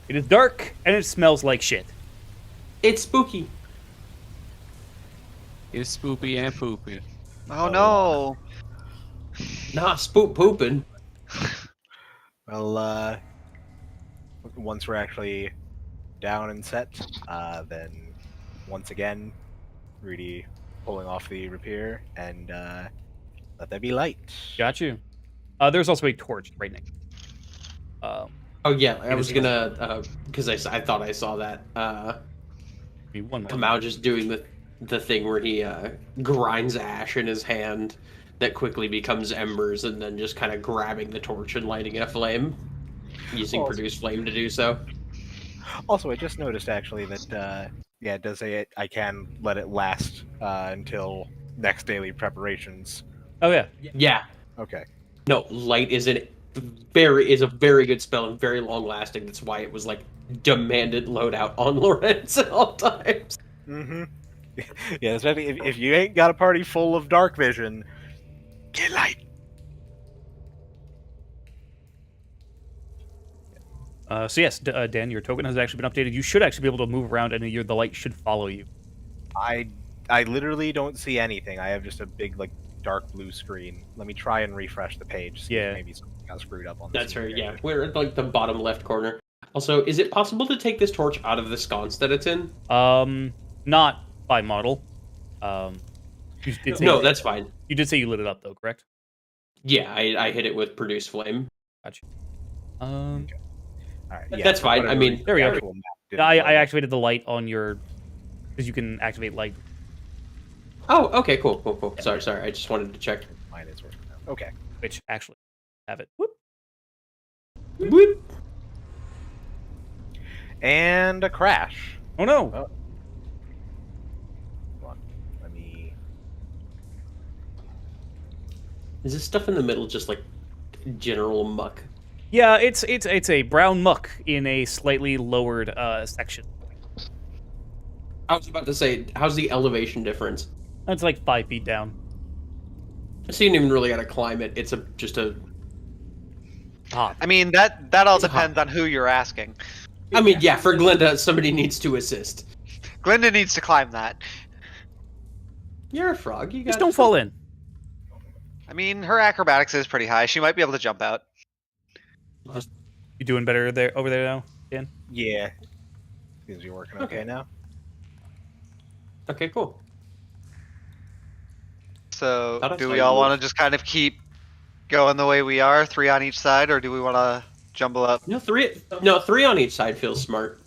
Speaker 1: It is dark and it smells like shit.
Speaker 7: It's spooky.
Speaker 8: It's spoopy and poopy.
Speaker 5: oh no.
Speaker 7: Nah, spook pooping.
Speaker 4: Well, once we're actually down and set, then once again, Rudy pulling off the rapier and let there be light.
Speaker 1: Got you. There's also a torch right next.
Speaker 7: Oh yeah, I
Speaker 1: It
Speaker 7: was
Speaker 1: is-
Speaker 7: gonna because I thought I saw that.
Speaker 1: Give me one more.
Speaker 7: Kamau just doing the thing where he grinds ash in his hand that quickly becomes embers, and then just kind of grabbing the torch and lighting a flame, using
Speaker 4: Awesome.
Speaker 7: produce flame to do so.
Speaker 4: Also, I just noticed actually that yeah, it does say I can let it last until next daily preparations.
Speaker 1: Oh yeah.
Speaker 7: Yeah,
Speaker 4: Okay.
Speaker 7: no, light is a very good spell and very long lasting. That's why it was like demanded loadout on Lorenz at all times.
Speaker 4: Mm-hmm. Yeah, especially if you ain't got a party full of dark vision, get light.
Speaker 1: So yes, Dan, your token has actually been updated. You should actually be able to move around, and the light should follow you.
Speaker 4: I literally don't see anything. I have just a big like dark blue screen. Let me try and refresh the page. See
Speaker 1: Yeah.
Speaker 4: if maybe something got screwed up on. the
Speaker 7: That's
Speaker 4: screen
Speaker 7: right. Yeah,
Speaker 4: here.
Speaker 7: we're at like the bottom left corner. Also, is it possible to take this torch out of the sconce that it's in?
Speaker 1: Not by model. You did say
Speaker 7: No, that's fine.
Speaker 1: you did say you lit it up though, correct?
Speaker 7: Yeah, I hit it with produce flame.
Speaker 1: Gotcha.
Speaker 4: All right, yeah,
Speaker 7: That's
Speaker 4: for
Speaker 7: fine. I
Speaker 4: whatever
Speaker 7: mean,
Speaker 4: reason,
Speaker 1: there we
Speaker 4: the
Speaker 1: go.
Speaker 4: actual map didn't
Speaker 1: I
Speaker 4: load.
Speaker 1: activated the light on your, because you can activate light.
Speaker 7: Oh, okay, cool. Sorry. I just wanted to check.
Speaker 4: Mine is working now. Okay.
Speaker 1: Which actually have it. Whoop.
Speaker 7: Whoop.
Speaker 4: And a crash.
Speaker 1: Oh no!
Speaker 4: Hold on. Let me.
Speaker 7: Is this stuff in the middle just like general muck?
Speaker 1: Yeah, it's a brown muck in a slightly lowered section.
Speaker 7: I was about to say, how's the elevation difference?
Speaker 1: It's like 5 feet down.
Speaker 7: So you didn't even really got to climb it. It's just a.
Speaker 1: Ah,
Speaker 5: I mean, that all
Speaker 7: It's a hop.
Speaker 5: depends on who you're asking.
Speaker 7: I mean, yeah, for Glinda, somebody needs to assist.
Speaker 5: Glinda needs to climb that.
Speaker 7: You're a frog. You
Speaker 1: just
Speaker 7: got
Speaker 1: don't fall in.
Speaker 5: I mean, her acrobatics is pretty high. She might be able to jump out.
Speaker 1: You doing better there over there now, Dan?
Speaker 4: Yeah. Seems to be working okay now.
Speaker 7: Okay, cool.
Speaker 5: So,
Speaker 7: Thought I
Speaker 5: do
Speaker 7: saw
Speaker 5: we
Speaker 7: you
Speaker 5: all
Speaker 7: move.
Speaker 5: want to just kind of keep going the way we are, 3 on each side, or do we want to jumble up?
Speaker 7: No, three on each side feels smart.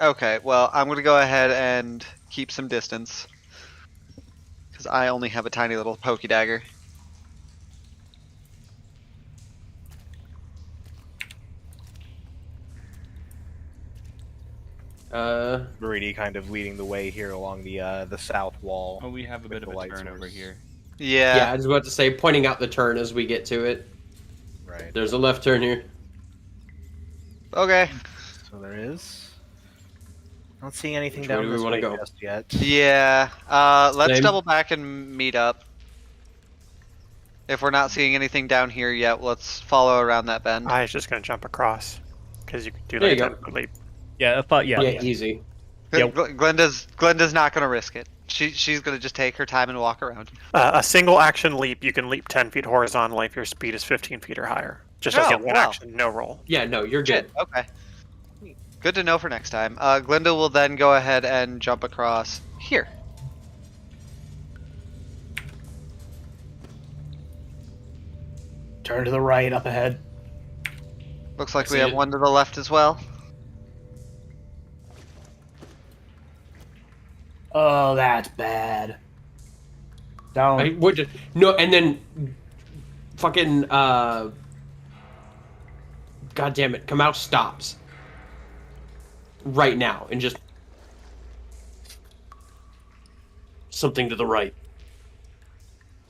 Speaker 5: Okay, well, I'm going to go ahead and keep some distance. Because I only have a tiny little pokey dagger.
Speaker 4: Maridi kind of leading the way here along the south wall.
Speaker 3: Oh, we have a
Speaker 4: with
Speaker 3: bit of
Speaker 4: the
Speaker 3: a
Speaker 4: light
Speaker 3: turn over
Speaker 4: source.
Speaker 3: here.
Speaker 7: Yeah, I
Speaker 5: Yeah.
Speaker 7: was about to say, pointing out the turn as we get to it.
Speaker 4: Right.
Speaker 7: There's a left turn here.
Speaker 5: Okay.
Speaker 4: So there is. Not seeing anything
Speaker 7: Which way
Speaker 4: down
Speaker 7: do we
Speaker 4: this
Speaker 7: wanna
Speaker 4: way
Speaker 7: go?
Speaker 4: just yet.
Speaker 5: Yeah. Let's
Speaker 7: Same.
Speaker 5: double back and meet up. If we're not seeing anything down here yet, let's follow around that bend.
Speaker 6: I was just going to jump across because you can do
Speaker 7: There
Speaker 6: like
Speaker 7: you
Speaker 6: a
Speaker 7: go.
Speaker 6: 10-foot leap.
Speaker 1: Yeah, I thought. Yeah,
Speaker 7: Yeah, easy.
Speaker 1: Yeah.
Speaker 5: Glenda's not gonna risk it. She's gonna just take her time and walk around.
Speaker 6: A single action leap, you can leap 10 feet horizontally if your speed is 15 feet or higher. Just as
Speaker 5: Oh,
Speaker 6: a one
Speaker 5: wow.
Speaker 6: action, no roll.
Speaker 7: Yeah, no, you're good.
Speaker 5: Shit. Okay. Good to know for next time. Glinda will then go ahead and jump across here.
Speaker 2: Turn to the right, up ahead.
Speaker 5: Looks like
Speaker 7: I
Speaker 5: we
Speaker 7: see
Speaker 5: have
Speaker 7: it.
Speaker 5: one to the left as well.
Speaker 2: Oh, that's bad. Down.
Speaker 7: I would no, and then fucking God damn it, Kamau stops right now and just something to the right.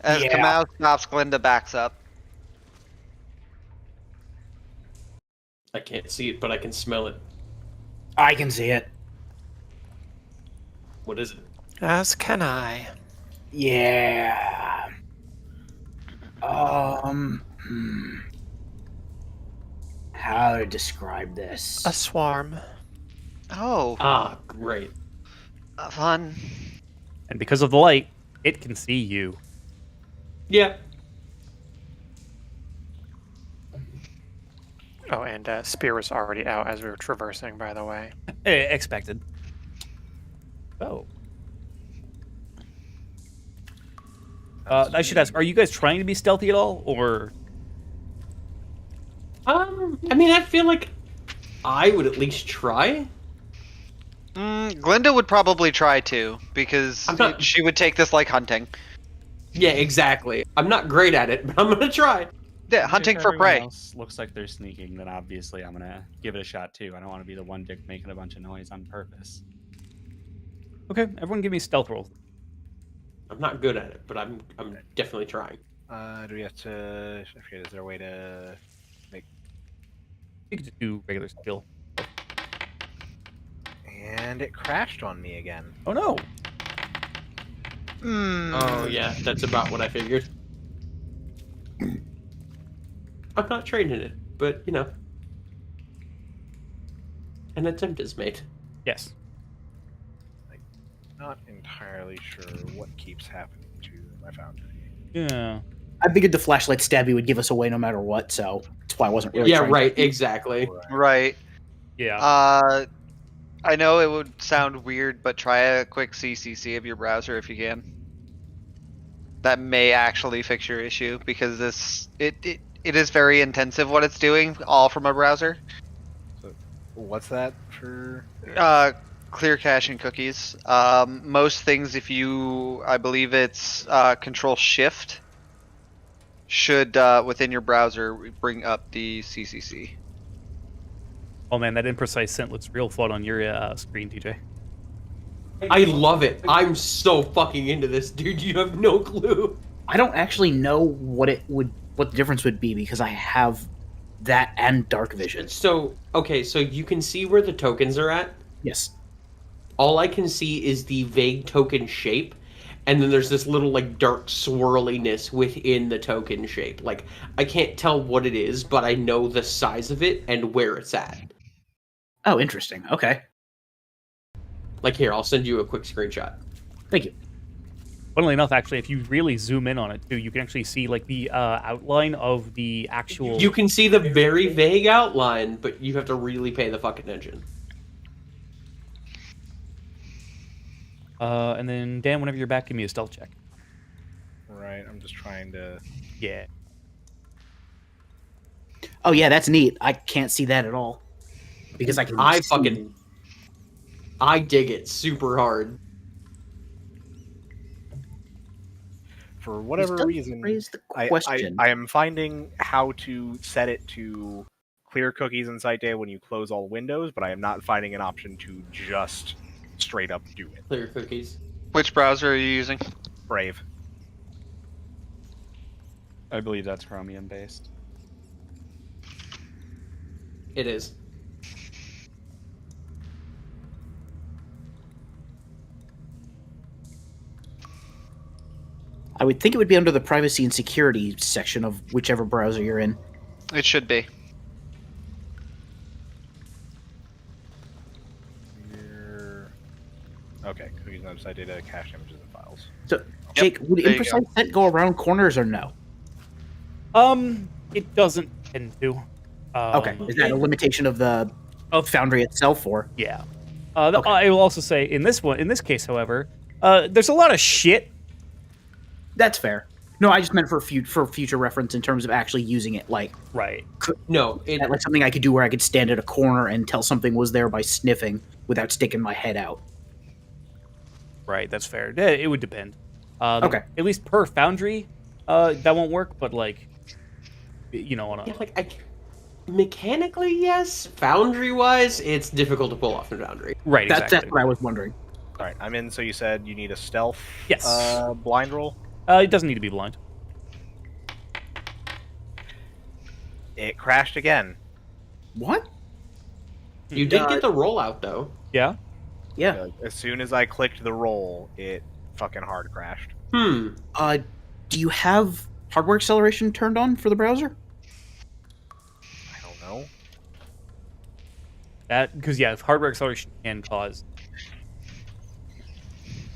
Speaker 5: As
Speaker 2: Yeah.
Speaker 5: Kamau stops, Glinda backs up.
Speaker 7: I can't see it, but I can smell it.
Speaker 2: I can see it.
Speaker 7: What is it?
Speaker 6: As can I.
Speaker 2: Yeah. How to describe this?
Speaker 6: A swarm.
Speaker 5: Oh,
Speaker 7: Ah, great.
Speaker 5: fun.
Speaker 1: and because of the light, it can see you.
Speaker 7: Yeah.
Speaker 6: Oh, and spear was already out as we were traversing, by the way.
Speaker 1: Expected. Oh. I should ask: are you guys trying to be stealthy at all, or?
Speaker 7: I mean, I feel like I would at least try.
Speaker 5: Glinda would probably try to, because
Speaker 7: I'm not-
Speaker 5: she would take this like hunting.
Speaker 7: Yeah, exactly. I'm not great at it, but I'm gonna try.
Speaker 5: Yeah, hunting
Speaker 3: If
Speaker 5: for
Speaker 3: everyone
Speaker 5: prey.
Speaker 3: else looks like they're sneaking, then obviously I'm gonna give it a shot too. I don't want to be the one dick making a bunch of noise on purpose.
Speaker 1: Okay, everyone, give me stealth rolls.
Speaker 7: I'm not good at it, but I'm definitely trying.
Speaker 4: Do we have to? I forget. Is there a way to?
Speaker 1: You can just do regular skill.
Speaker 4: And it crashed on me again.
Speaker 1: Oh no!
Speaker 7: Oh yeah, that's about what I figured. I'm not trained in it, but you know, an attempt is made.
Speaker 1: Yes.
Speaker 4: Not entirely sure what keeps happening to my foundry.
Speaker 1: Yeah.
Speaker 2: I figured the flashlight stabby would give us away no matter what, so that's why I wasn't really
Speaker 7: Yeah,
Speaker 2: trying.
Speaker 7: right, exactly.
Speaker 5: Right.
Speaker 1: Yeah.
Speaker 5: I know it would sound weird, but try a quick CCC of your browser if you can. That may actually fix your issue, because it is very intensive what it's doing, all from a browser.
Speaker 4: So, what's that for?
Speaker 5: Clear cache and cookies. Most things, if you, I believe it's Control Shift, should within your browser bring up the CCC.
Speaker 1: Oh man, that imprecise scent looks real fun on your screen, DJ.
Speaker 7: I love it. I'm so fucking into this, dude. You have no clue.
Speaker 2: I don't actually know what the difference would be because I have that and dark vision.
Speaker 7: So, okay, so you can see where the tokens are at.
Speaker 2: Yes.
Speaker 7: all I can see is the vague token shape, and then there's this little like dark swirliness within the token shape. Like I can't tell what it is, but I know the size of it and where it's at.
Speaker 2: Oh, interesting. Okay.
Speaker 7: Like here, I'll send you a quick screenshot.
Speaker 2: Thank you.
Speaker 1: Funnily enough, actually, if you really zoom in on it too, you can actually see like the outline of the actual.
Speaker 7: You can see the very vague outline, but you have to really pay the fucking attention.
Speaker 1: And then Dan, whenever you're back, give me a stealth check.
Speaker 4: Right, I'm just trying to.
Speaker 1: Yeah.
Speaker 2: Oh yeah, that's neat. I can't see that at all because I can.
Speaker 7: I dig it super hard.
Speaker 4: For whatever
Speaker 2: does
Speaker 4: reason,
Speaker 2: raise the
Speaker 4: I
Speaker 2: question.
Speaker 4: am finding how to set it to clear cookies in SiteData when you close all windows, but I am not finding an option to just straight up do it.
Speaker 7: Clear cookies.
Speaker 5: Which browser are you using?
Speaker 4: Brave.
Speaker 3: I believe that's Chromium based.
Speaker 7: It is.
Speaker 2: I would think it would be under the privacy and security section of whichever browser you're in.
Speaker 5: It should be.
Speaker 4: Okay, cookies on SiteData, cache images and files.
Speaker 2: So, Jake, would
Speaker 5: there you go.
Speaker 2: imprecise set go around corners or no?
Speaker 1: It doesn't tend to.
Speaker 2: Okay, is that a limitation of the Foundry itself, or?
Speaker 1: Yeah.
Speaker 2: Okay.
Speaker 1: I will also say in this case, however, there's a lot of shit.
Speaker 2: That's fair. No, I just meant for future reference in terms of actually using it, like
Speaker 1: Right.
Speaker 7: No,
Speaker 2: like something I could do where I could stand at a corner and tell something was there by sniffing without sticking my head out.
Speaker 1: Right. That's fair. It would depend.
Speaker 2: Okay.
Speaker 1: At least per Foundry, that won't work. But like, on a
Speaker 7: yeah, like mechanically, yes. Foundry wise, it's difficult to pull off in Foundry.
Speaker 1: right.
Speaker 2: That's
Speaker 1: Exactly.
Speaker 2: what I was wondering.
Speaker 4: All right, I'm in. So you said you need a stealth.
Speaker 1: Yes.
Speaker 4: Blind roll.
Speaker 1: It doesn't need to be blind.
Speaker 4: It crashed again.
Speaker 2: What?
Speaker 7: You did get the rollout though.
Speaker 1: Yeah.
Speaker 2: Yeah.
Speaker 4: As soon as I clicked the roll, it fucking hard crashed.
Speaker 7: Hmm.
Speaker 2: Do you have hardware acceleration turned on for the browser?
Speaker 4: I don't know.
Speaker 1: That because if hardware acceleration can cause.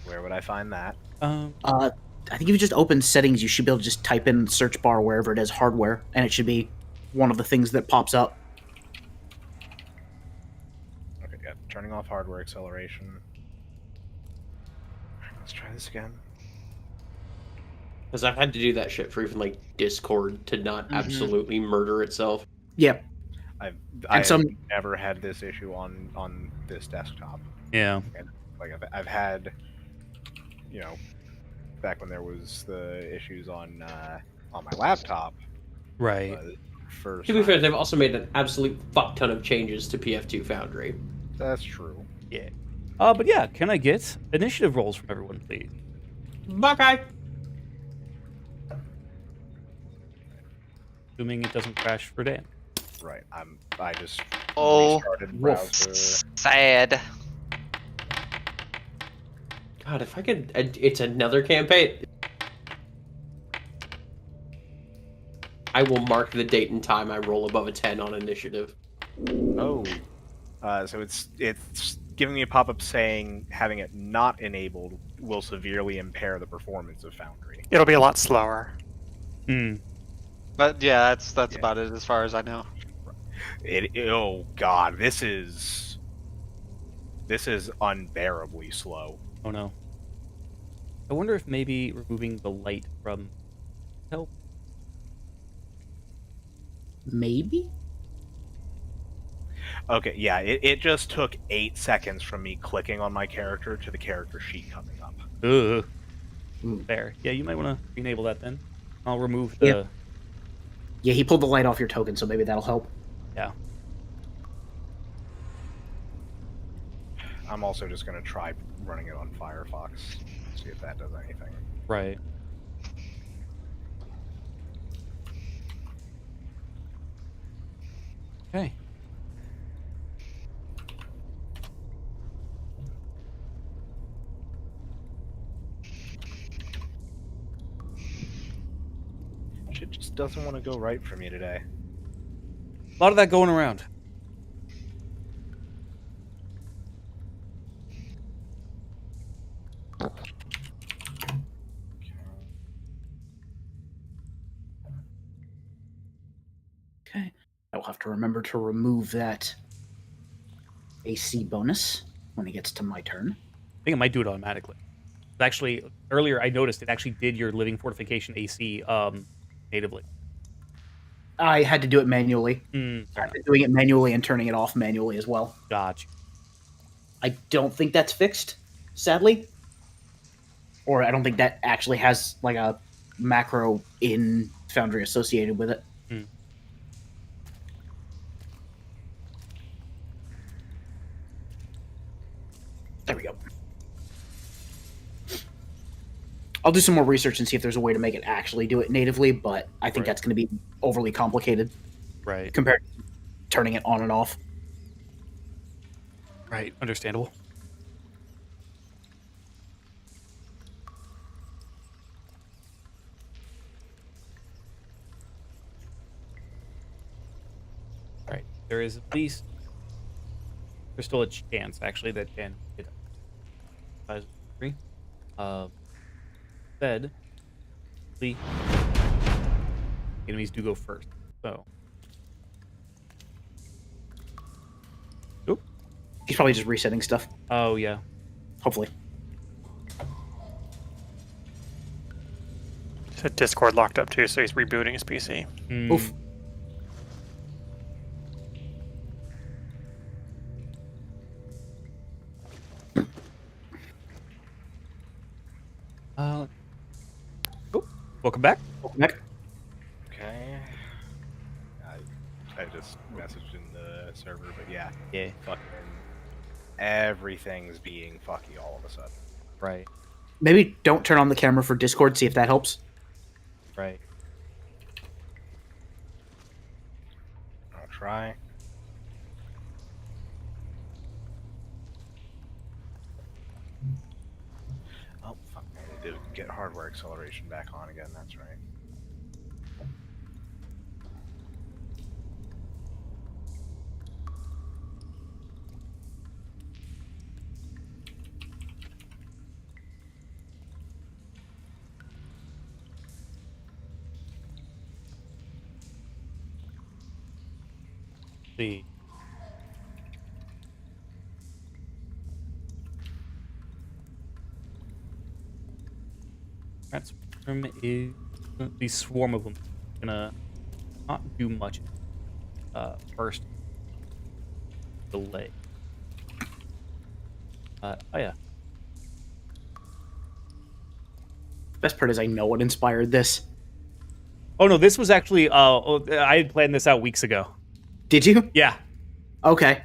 Speaker 4: Where would I find that?
Speaker 2: I think if you just open settings, you should be able to just type in search bar wherever it is hardware, and it should be one of the things that pops up.
Speaker 4: Okay, yeah. Turning off hardware acceleration. Let's try this again.
Speaker 7: Because I've had to do that shit for even like Discord to not absolutely murder itself.
Speaker 2: Yeah.
Speaker 4: I've never had this issue on this desktop.
Speaker 1: Yeah.
Speaker 4: And, like I've had, back when there was the issues on my laptop.
Speaker 1: Right.
Speaker 7: To be fair, they've also made an absolute fuck ton of changes to PF2 Foundry.
Speaker 4: That's true.
Speaker 1: Yeah. But yeah, can I get initiative rolls from everyone, please?
Speaker 7: Buckeye.
Speaker 1: Assuming it doesn't crash for Dan.
Speaker 4: Right. I just restarted browser.
Speaker 5: Sad.
Speaker 7: God, if I could, it's another campaign. I will mark the date and time I roll above a 10 on initiative.
Speaker 4: Oh. So it's giving me a pop-up saying having it not enabled will severely impair the performance of Foundry.
Speaker 6: It'll be a lot slower.
Speaker 1: Hmm.
Speaker 5: But yeah, that's about it as far as I know.
Speaker 4: Oh god, this is unbearably slow.
Speaker 1: Oh no. I wonder if maybe removing the light from help.
Speaker 2: Maybe?
Speaker 4: Okay, yeah, it just took 8 seconds from me clicking on my character to the character sheet coming up.
Speaker 1: Ugh. There. Yeah, you might want to enable that then. I'll remove the.
Speaker 2: Yeah, he pulled the light off your token, so maybe that'll help.
Speaker 1: Yeah.
Speaker 4: I'm also just going to try running it on Firefox, see if that does anything.
Speaker 1: Right. Okay.
Speaker 4: Shit just doesn't want to go right for me today.
Speaker 8: A lot of that going around.
Speaker 2: Okay. I will have to remember to remove that AC bonus when it gets to my turn.
Speaker 1: I think it might do it automatically. Actually, earlier I noticed it actually did your living fortification AC natively.
Speaker 2: I had to do it manually.
Speaker 1: Fair
Speaker 2: I've
Speaker 1: enough.
Speaker 2: been doing it manually and turning it off manually as well.
Speaker 1: Gotcha.
Speaker 2: I don't think that's fixed, sadly. Or I don't think that actually has like a macro in Foundry associated with it. There we go. I'll do some more research and see if there's a way to make it actually do it natively, but I think that's going to be overly complicated
Speaker 1: Right.
Speaker 2: compared to turning it on and off.
Speaker 1: Right. Understandable. All right. There is at least there's still a chance actually that Dan hit size 3. Said the enemies do go first. So
Speaker 2: He's probably just resetting stuff.
Speaker 1: oh yeah.
Speaker 2: Hopefully.
Speaker 6: So Discord locked up too, so he's rebooting his PC.
Speaker 2: Oof.
Speaker 1: Welcome back.
Speaker 2: Welcome back.
Speaker 4: Okay. I just messaged in the server, but yeah.
Speaker 1: Yeah.
Speaker 4: Fucking everything's being fucky all of a sudden.
Speaker 1: Right.
Speaker 2: Maybe don't turn on the camera for Discord, see if that helps.
Speaker 1: Right.
Speaker 4: I'll try. Oh, fuck. I need to get hardware acceleration back on again, that's right.
Speaker 1: See. Rat swarm is the swarm of them. Gonna not do much. First delay. Oh yeah.
Speaker 2: Best part is I know what inspired this.
Speaker 1: Oh no, this was actually I had planned this out weeks ago.
Speaker 2: Did you?
Speaker 1: Yeah.
Speaker 2: Okay.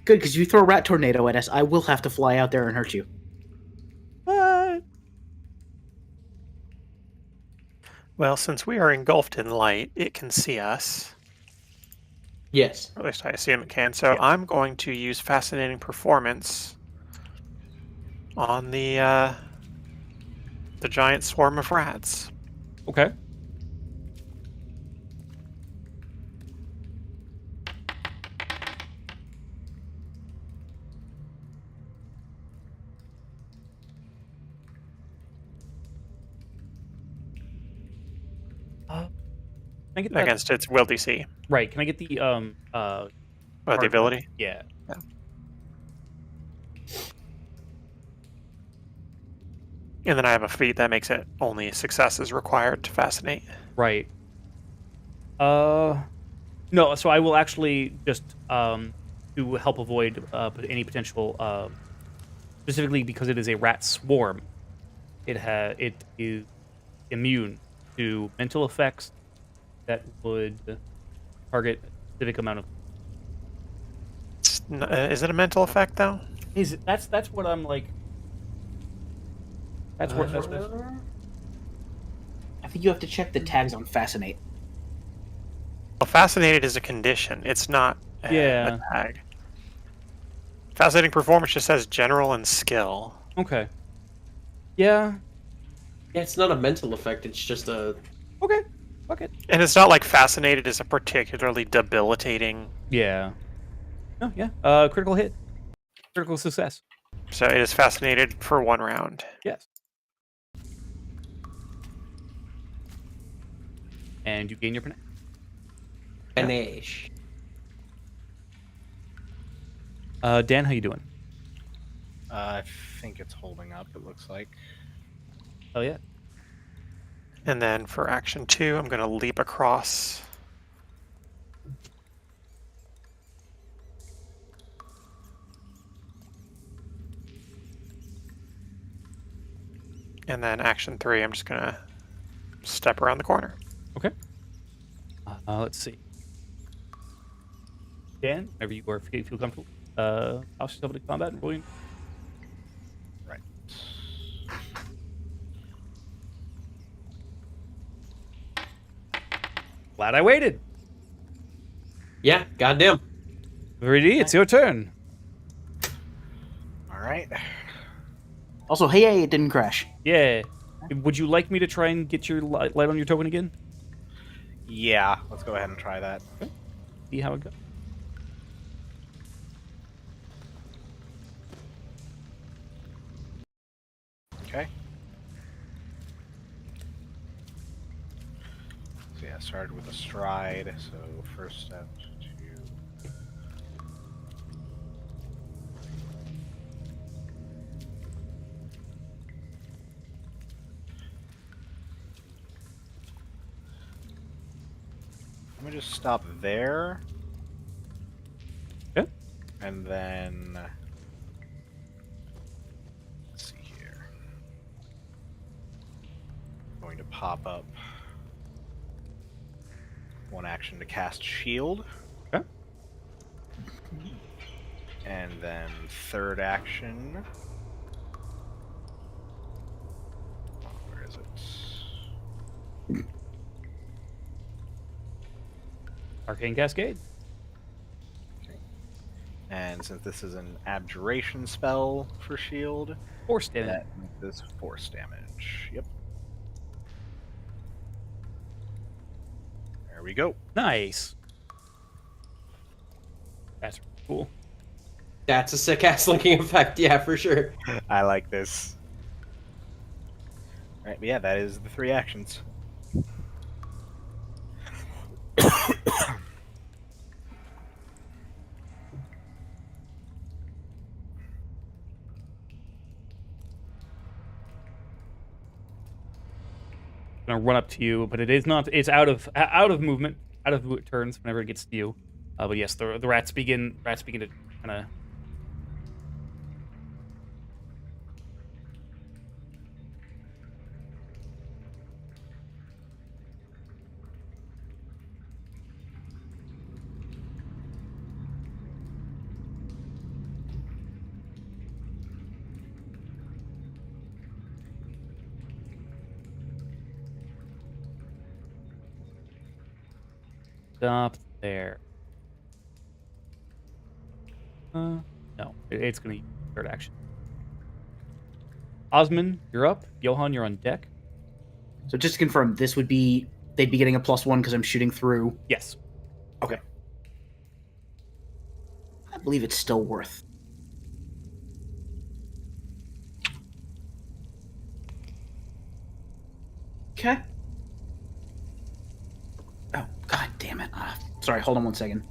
Speaker 2: Good, because you throw a rat tornado at us, I will have to fly out there and hurt you.
Speaker 1: What?
Speaker 6: Well, since we are engulfed in light, it can see us.
Speaker 7: Yes.
Speaker 6: Or at least I assume it can. So I'm going to use Fascinating Performance on the giant swarm of rats.
Speaker 1: Okay. Can I get that?
Speaker 6: Against its will DC.
Speaker 1: Right. Can I get the
Speaker 6: The
Speaker 1: hard-
Speaker 6: ability.
Speaker 1: Yeah.
Speaker 6: And then I have a feat that makes it only successes required to fascinate.
Speaker 1: Right. No, so I will actually just to help avoid any potential specifically because it is a rat swarm. It is immune to mental effects that would target a specific amount of.
Speaker 6: Is it a mental effect though?
Speaker 1: That's what I'm like. That's what.
Speaker 2: I think you have to check the tags on Fascinate.
Speaker 6: Well, fascinated is a condition. It's not a tag. Fascinating Performance just says general and skill.
Speaker 1: Okay. Yeah.
Speaker 7: Yeah, it's not a mental effect. It's just a.
Speaker 1: Okay. Fuck it.
Speaker 6: And it's not like Fascinated is a particularly debilitating.
Speaker 1: Yeah. Oh, yeah. Critical hit. Critical success.
Speaker 6: So it is Fascinated for 1 round.
Speaker 1: Yes. And you gain your panache.
Speaker 7: Panache.
Speaker 1: Dan, how you doing?
Speaker 4: I think it's holding up, it looks like.
Speaker 1: Oh, yeah.
Speaker 6: And then for action 2, I'm going to leap across. And then action 3, I'm just going to step around the corner.
Speaker 1: Okay. Let's see. Dan, whenever you feel comfortable, toss yourself into combat and roll your...
Speaker 4: Right.
Speaker 1: Glad I waited.
Speaker 7: Yeah, goddamn.
Speaker 1: Ready? It's your turn.
Speaker 4: All right.
Speaker 2: Also, hey, it didn't crash.
Speaker 1: Yeah. Would you like me to try and get your light on your token again?
Speaker 4: Yeah, let's go ahead and try that.
Speaker 1: See how it goes.
Speaker 4: Okay. So yeah, started with a stride. So first step to... Let me just stop there.
Speaker 1: Okay.
Speaker 4: And then... Let's see here. I'm going to pop up 1 action to cast shield.
Speaker 1: Okay.
Speaker 4: And then 3rd action. Where is it?
Speaker 1: Arcane Cascade.
Speaker 4: And since this is an abjuration spell for shield,
Speaker 1: Force damage.
Speaker 4: that makes this force damage. Yep. There we go.
Speaker 1: Nice. That's cool.
Speaker 7: That's a sick ass linking effect, yeah, for sure.
Speaker 4: I like this. Right, but yeah, that is the 3 actions.
Speaker 1: Gonna run up to you, but it is not. It's out of movement, out of turns whenever it gets to you. But yes, the rats begin to kind of. Stop there. No, it's gonna use 3rd action. Osman, you're up. Johan, you're on deck.
Speaker 2: So just to confirm, this would be they'd be getting a +1 because I'm shooting through.
Speaker 1: Yes.
Speaker 2: Okay. I believe it's still worth. Okay. Oh, god damn it. Sorry, hold on 1 second.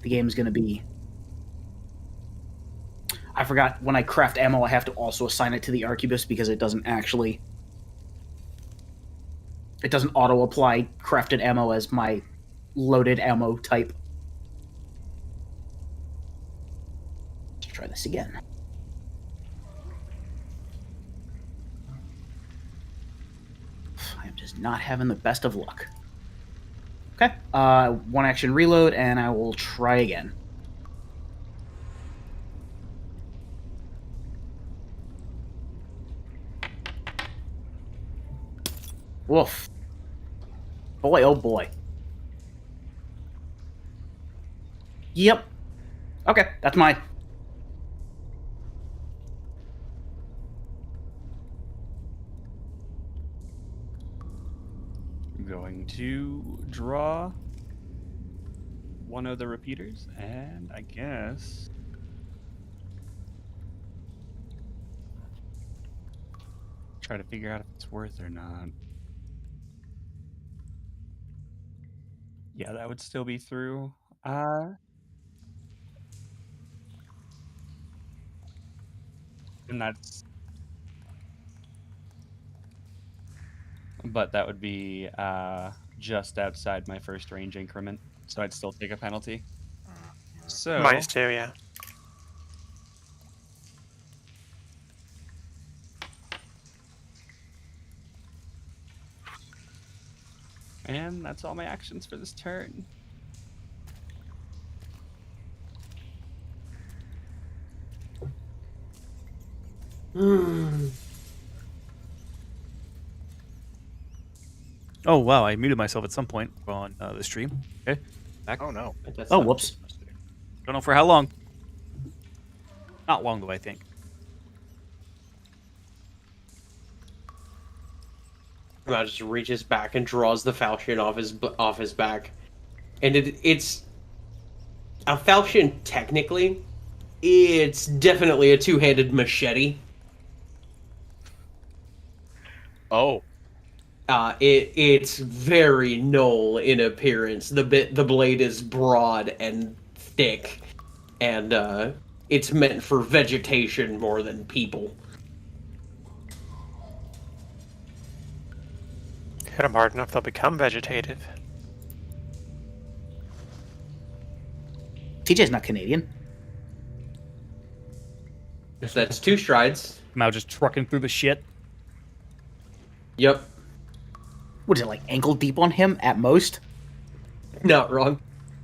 Speaker 2: The game's gonna be... I forgot, when I craft ammo, I have to also assign it to the Arquebus because it doesn't actually... It doesn't auto-apply crafted ammo as my loaded ammo type. Let's try this again. I am just not having the best of luck. Okay, 1 action reload, and I will try again. Woof. Boy, oh boy. Yep. Okay, that's mine.
Speaker 3: going to draw one of the repeaters, and I guess try to figure out if it's worth or not. Yeah, that would still be through. And that would be just outside my first range increment, so I'd still take a penalty. So
Speaker 6: -2, yeah.
Speaker 3: and that's all my actions for this turn.
Speaker 1: Oh wow, I muted myself at some point on the stream. Okay, back.
Speaker 4: Oh no.
Speaker 7: That's
Speaker 2: Oh,
Speaker 7: not
Speaker 2: whoops.
Speaker 7: supposed to.
Speaker 1: Don't know for how long. Not long though, I think.
Speaker 7: Mal just reaches back and draws the falchion off his back, and it's a falchion. Technically, it's definitely a two-handed machete.
Speaker 4: Oh.
Speaker 7: It's very null in appearance. The blade is broad and thick, and it's meant for vegetation more than people.
Speaker 6: Hit them hard enough, they'll become vegetative.
Speaker 2: TJ's not Canadian.
Speaker 7: That's 2 strides.
Speaker 1: Now just trucking through the shit.
Speaker 7: Yep,
Speaker 2: What is it, like ankle deep on him at most?
Speaker 7: not wrong.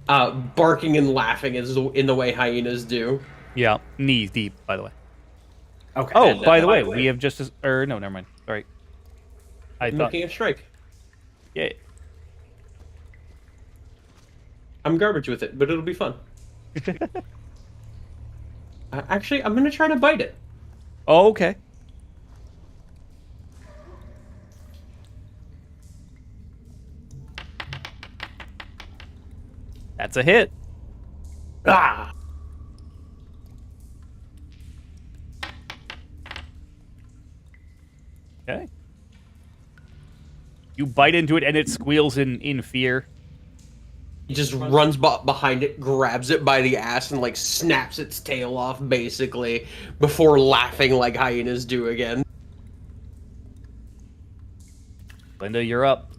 Speaker 7: Barking and laughing is in the way hyenas do.
Speaker 1: Yeah, knee deep, by the way.
Speaker 2: Okay.
Speaker 1: Oh,
Speaker 7: And,
Speaker 1: by the way, we have just or no, never mind. Sorry. I thought.
Speaker 7: Making a strike.
Speaker 1: Yeah.
Speaker 7: I'm garbage with it, but it'll be fun. Actually, I'm gonna try to bite it.
Speaker 1: Oh, okay. That's a hit.
Speaker 7: Ah!
Speaker 1: Okay. You bite into it and it squeals in fear.
Speaker 7: He just runs behind it, grabs it by the ass, and like snaps its tail off, basically, before laughing like hyenas do again.
Speaker 1: Linda, you're up.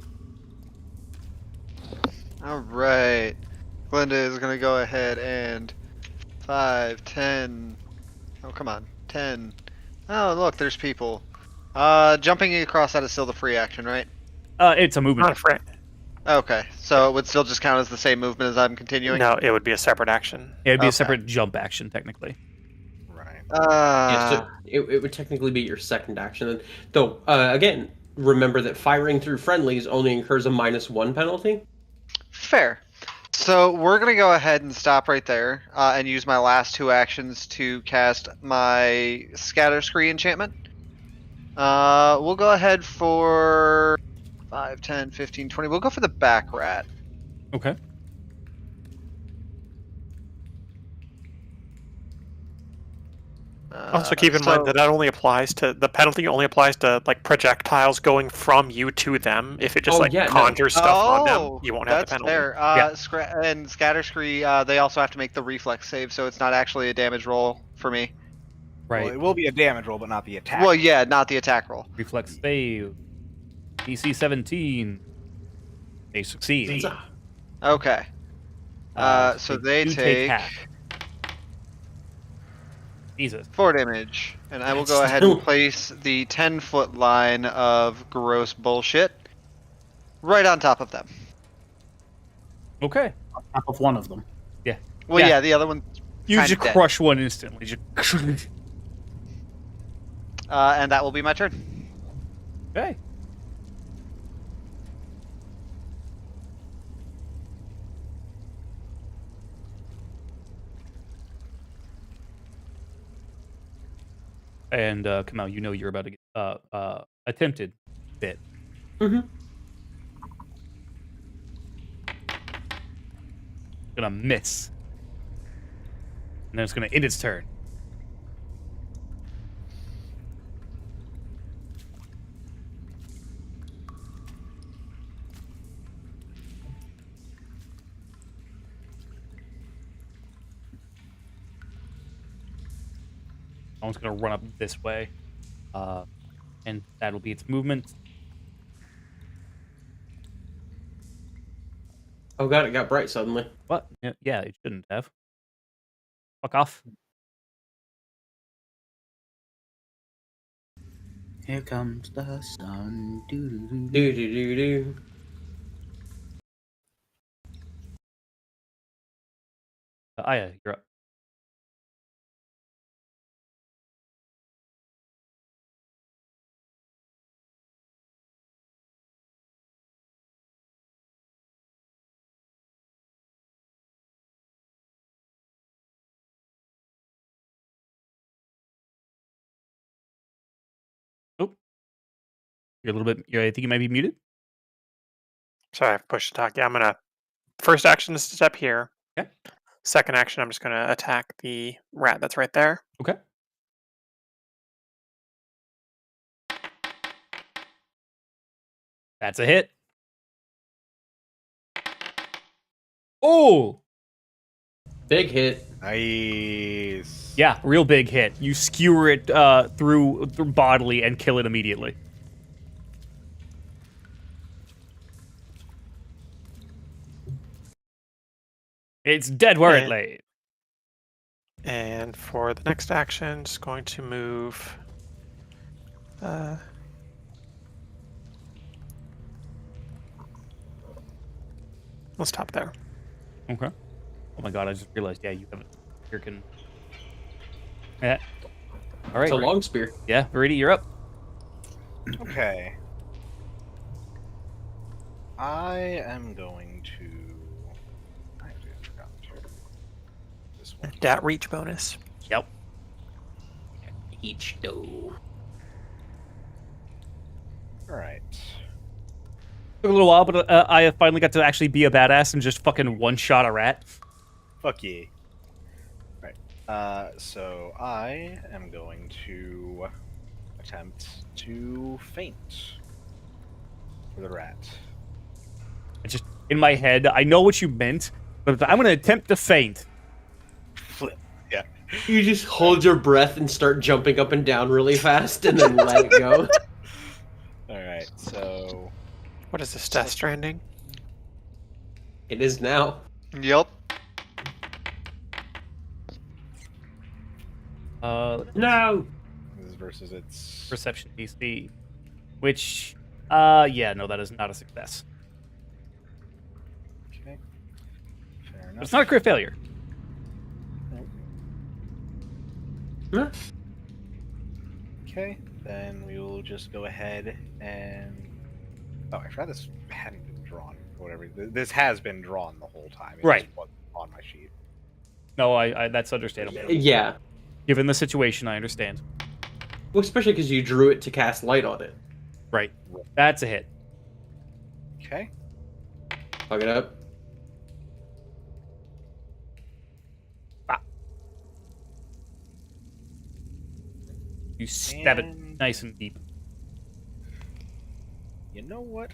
Speaker 5: All right. Glenda is going to go ahead and 5, 10. Oh, come on. 10. Oh, look, there's people. Jumping across that is still the free action, right?
Speaker 1: It's a movement.
Speaker 6: Not afraid.
Speaker 5: Okay, so it would still just count as the same movement as I'm continuing?
Speaker 6: No, it would be a separate action.
Speaker 1: It'd be a
Speaker 5: Okay.
Speaker 1: separate jump action, technically.
Speaker 4: Right.
Speaker 7: Yeah, so it would technically be your second action. Though, again, remember that firing through friendlies only incurs a -1 penalty.
Speaker 5: Fair. So we're going to go ahead and stop right there and use my last 2 actions to cast my Scatter Scree enchantment. We'll go ahead for 5, 10, 15, 20. We'll go for the back rat.
Speaker 1: Okay.
Speaker 6: Also, keep in mind that only applies to the penalty only applies to like projectiles going from you to them. If it just conjures stuff on them, you won't have the penalty.
Speaker 5: Fair. And Scatter Scree, they also have to make the reflex save, so it's not actually a damage roll for me.
Speaker 1: Right.
Speaker 4: Well, it will be a damage roll, but not the attack.
Speaker 5: Well, yeah, not the attack roll.
Speaker 1: Reflex save. DC 17. They succeed.
Speaker 5: Okay. So they
Speaker 1: do
Speaker 5: take
Speaker 1: half. Jesus.
Speaker 5: 4 damage, and I will go ahead and place the 10-foot line of gross bullshit right on top of them.
Speaker 1: Okay.
Speaker 2: On top of one of them.
Speaker 1: Yeah.
Speaker 5: Well, yeah, the other one.
Speaker 1: You
Speaker 5: kinda
Speaker 1: just
Speaker 5: dead.
Speaker 1: crush one instantly. Just
Speaker 5: And that will be my turn.
Speaker 1: okay. And Kamal, you know you're about to get attempted bit.
Speaker 7: Mm-hmm.
Speaker 1: Gonna miss. And then it's gonna end its turn. Someone's gonna run up this way. And that'll be its movement.
Speaker 7: Oh god, it got bright suddenly.
Speaker 1: What? Yeah, it shouldn't have. Fuck off.
Speaker 2: Here comes the sun.
Speaker 7: Do do do do.
Speaker 1: Aya, you're up. Oh. You're a little bit. I think you might be muted.
Speaker 6: Sorry, I've pushed attack. Yeah, I'm gonna. First action is to step here.
Speaker 1: Okay.
Speaker 6: Second action, I'm just gonna attack the rat that's right there.
Speaker 1: Okay. That's a hit. Oh!
Speaker 7: Big hit.
Speaker 4: Nice.
Speaker 1: Yeah, real big hit. You skewer it through bodily and kill it immediately. It's dead where it
Speaker 6: And-
Speaker 1: lay.
Speaker 6: And for the next action, just going to move. We'll stop there.
Speaker 1: Okay. Oh my god, I just realized, yeah, you have a freaking... Yeah. All right.
Speaker 7: It's a long spear.
Speaker 1: Yeah, Verity, you're up.
Speaker 4: Okay. I am going to. I actually forgot to. This one.
Speaker 6: Dat reach bonus.
Speaker 1: Yep.
Speaker 7: Each though.
Speaker 4: Alright.
Speaker 1: Took a little while, but I finally got to actually be a badass and just fucking one-shot a rat.
Speaker 4: Fuck ye. Right. So I am going to attempt to feint for the rat.
Speaker 1: I just, in my head, I know what you meant, but I'm going to attempt to feint.
Speaker 4: Flip. Yeah.
Speaker 7: You just hold your breath and start jumping up and down really fast and then let it go.
Speaker 4: Alright, so.
Speaker 6: What is this, Death Stranding?
Speaker 7: It is now.
Speaker 5: Yep.
Speaker 7: No!
Speaker 4: This is versus its.
Speaker 1: Perception DC, which, yeah, no, that is not a success.
Speaker 4: Okay. Fair
Speaker 1: But
Speaker 4: enough.
Speaker 1: it's not a crit failure.
Speaker 7: Huh?
Speaker 4: Okay, then we will just go ahead and. Oh, I forgot this hadn't been drawn. Whatever. This has been drawn the whole time. It
Speaker 1: Right.
Speaker 4: just wasn't on my sheet.
Speaker 1: No, I that's understandable.
Speaker 7: Yeah.
Speaker 1: Given the situation, I understand.
Speaker 7: Well, especially because you drew it to cast light on it.
Speaker 1: Right. That's a hit.
Speaker 4: Okay.
Speaker 7: Fuck it up.
Speaker 1: You stab it
Speaker 4: And-
Speaker 1: nice and deep.
Speaker 4: You know what?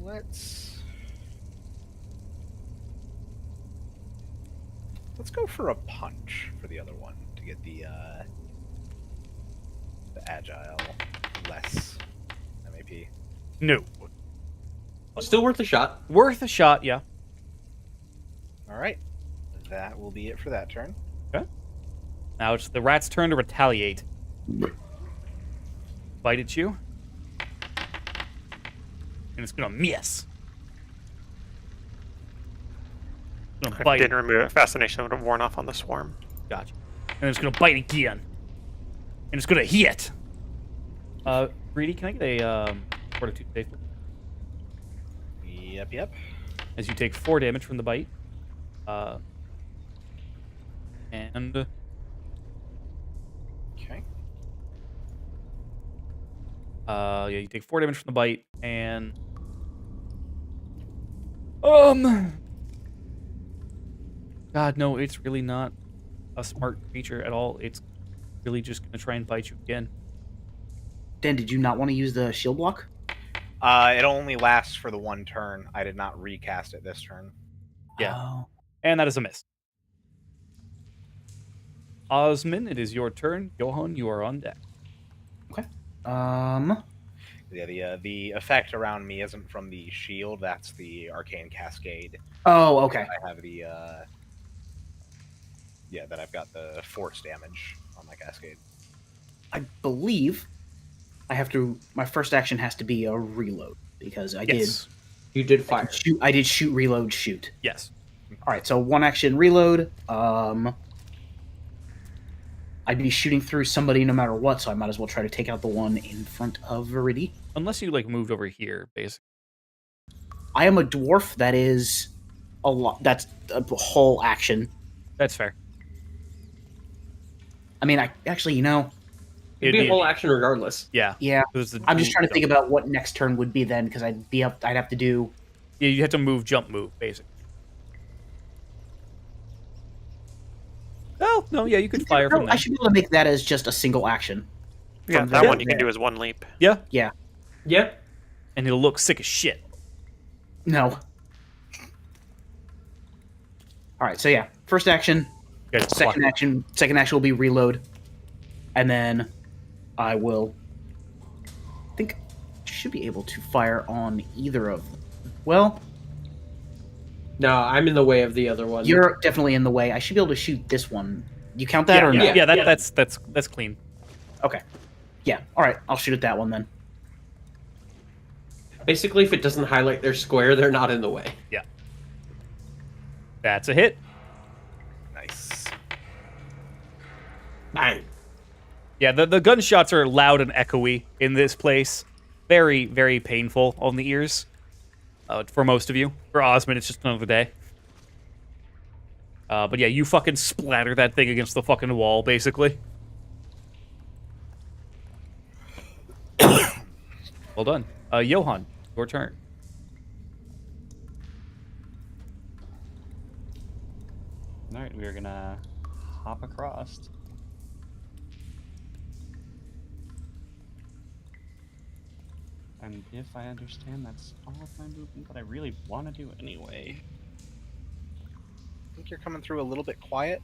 Speaker 4: Let's go for a punch for the other one to get the agile less MAP.
Speaker 1: No.
Speaker 7: Still worth a shot.
Speaker 1: Worth a shot, yeah.
Speaker 4: All right, that will be it for that turn.
Speaker 1: Now it's the rat's turn to retaliate. Bite at you. And it's gonna miss. Gonna
Speaker 6: I
Speaker 1: bite.
Speaker 6: didn't remove it. Fascination would have worn off on the swarm.
Speaker 1: Gotcha. And it's gonna bite again. And it's gonna hit. Greedy, can I get a fortitude save?
Speaker 4: Yep.
Speaker 1: As you take 4 damage from the bite. And
Speaker 4: Okay.
Speaker 1: yeah, you take 4 damage from the bite, and God, no, it's really not a smart creature at all. It's really just going to try and bite you again.
Speaker 2: Dan, did you not want to use the shield block?
Speaker 4: It only lasts for the one turn. I did not recast it this turn.
Speaker 1: Yeah.
Speaker 2: Oh.
Speaker 1: And that is a miss. Osman, it is your turn. Johan, you are on deck.
Speaker 4: Yeah, the effect around me isn't from the shield. That's the arcane cascade.
Speaker 2: Oh, okay.
Speaker 4: I have the that I've got the force damage on my cascade.
Speaker 2: I believe I have to. My first action has to be a reload because I
Speaker 1: Yes.
Speaker 7: You did fire.
Speaker 2: I did shoot, reload, shoot.
Speaker 1: Yes.
Speaker 2: All right, so one action reload. I'd be shooting through somebody no matter what, so I might as well try to take out the one in front of Viridi.
Speaker 1: Unless you, like, moved over here, basically.
Speaker 2: I am a dwarf. That is a lot. That's a whole action.
Speaker 1: That's fair.
Speaker 2: I mean, I actually,
Speaker 7: It'd
Speaker 1: It'd
Speaker 7: be a
Speaker 1: be-
Speaker 7: whole action regardless.
Speaker 1: Yeah.
Speaker 2: yeah.
Speaker 1: It was the
Speaker 2: I'm just
Speaker 1: move,
Speaker 2: trying to think
Speaker 1: jump.
Speaker 2: about what next turn would be then, because I'd have to do.
Speaker 1: Yeah, you have to move, jump, move, basically. Oh, no, yeah, you could fire from there.
Speaker 2: I should be able to make that as just a single action.
Speaker 6: Yeah,
Speaker 2: From
Speaker 6: that
Speaker 2: there.
Speaker 6: one you can do as one leap.
Speaker 1: Yeah.
Speaker 2: Yeah.
Speaker 7: Yeah.
Speaker 1: And he'll look sick as shit.
Speaker 2: No. All right. So yeah, first action.
Speaker 1: Yeah, it's
Speaker 2: Second action will be reload, and then I will. I think I should be able to fire on either of them. Well,
Speaker 7: No, I'm in the way of the other one.
Speaker 2: you're definitely in the way. I should be able to shoot this one. You count that or no?
Speaker 1: Yeah,
Speaker 7: Yeah.
Speaker 1: that's clean.
Speaker 2: Okay. Yeah. All right. I'll shoot at that one then.
Speaker 7: Basically, if it doesn't highlight their square, they're not in the way.
Speaker 1: Yeah. That's a hit.
Speaker 4: Nice.
Speaker 7: Bang.
Speaker 1: Yeah, the gunshots are loud and echoey in this place. Very, very painful on the ears. For most of you. For Osmond, it's just another day. But yeah, you fucking splatter that thing against the fucking wall, basically. Well done. Johan, your turn.
Speaker 3: All right, we're gonna hop across. And if I understand, that's all of my movement, but I really want to do anyway.
Speaker 4: I think you're coming through a little bit quiet.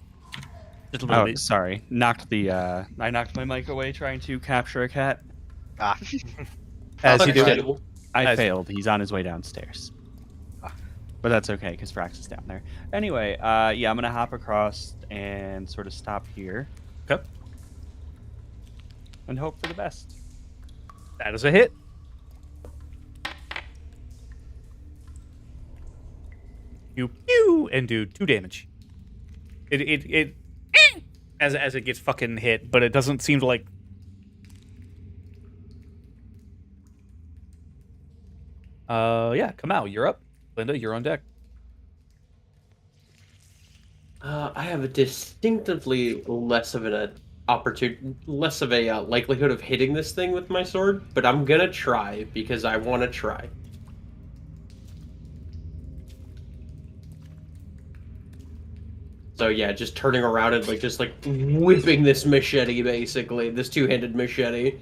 Speaker 1: Just a little
Speaker 3: Oh,
Speaker 1: bit.
Speaker 3: sorry. I knocked my mic away trying to capture a cat.
Speaker 4: Ah,
Speaker 1: As you do.
Speaker 7: Understandable.
Speaker 3: I
Speaker 1: As-
Speaker 3: failed. He's on his way downstairs.
Speaker 4: Ah.
Speaker 3: But that's okay, because Frax is down there. Anyway, yeah, I'm going to hop across and sort of stop here.
Speaker 1: Okay.
Speaker 3: And hope for the best.
Speaker 1: That is a hit. You pew and do 2 damage. It as it gets fucking hit, but it doesn't seem to like. Yeah, Kamau, you're up. Linda, you're on deck.
Speaker 7: I have a distinctively less of an less of a likelihood of hitting this thing with my sword, but I'm gonna try because I want to try. So yeah, just turning around and just whipping this machete, basically this two-handed machete.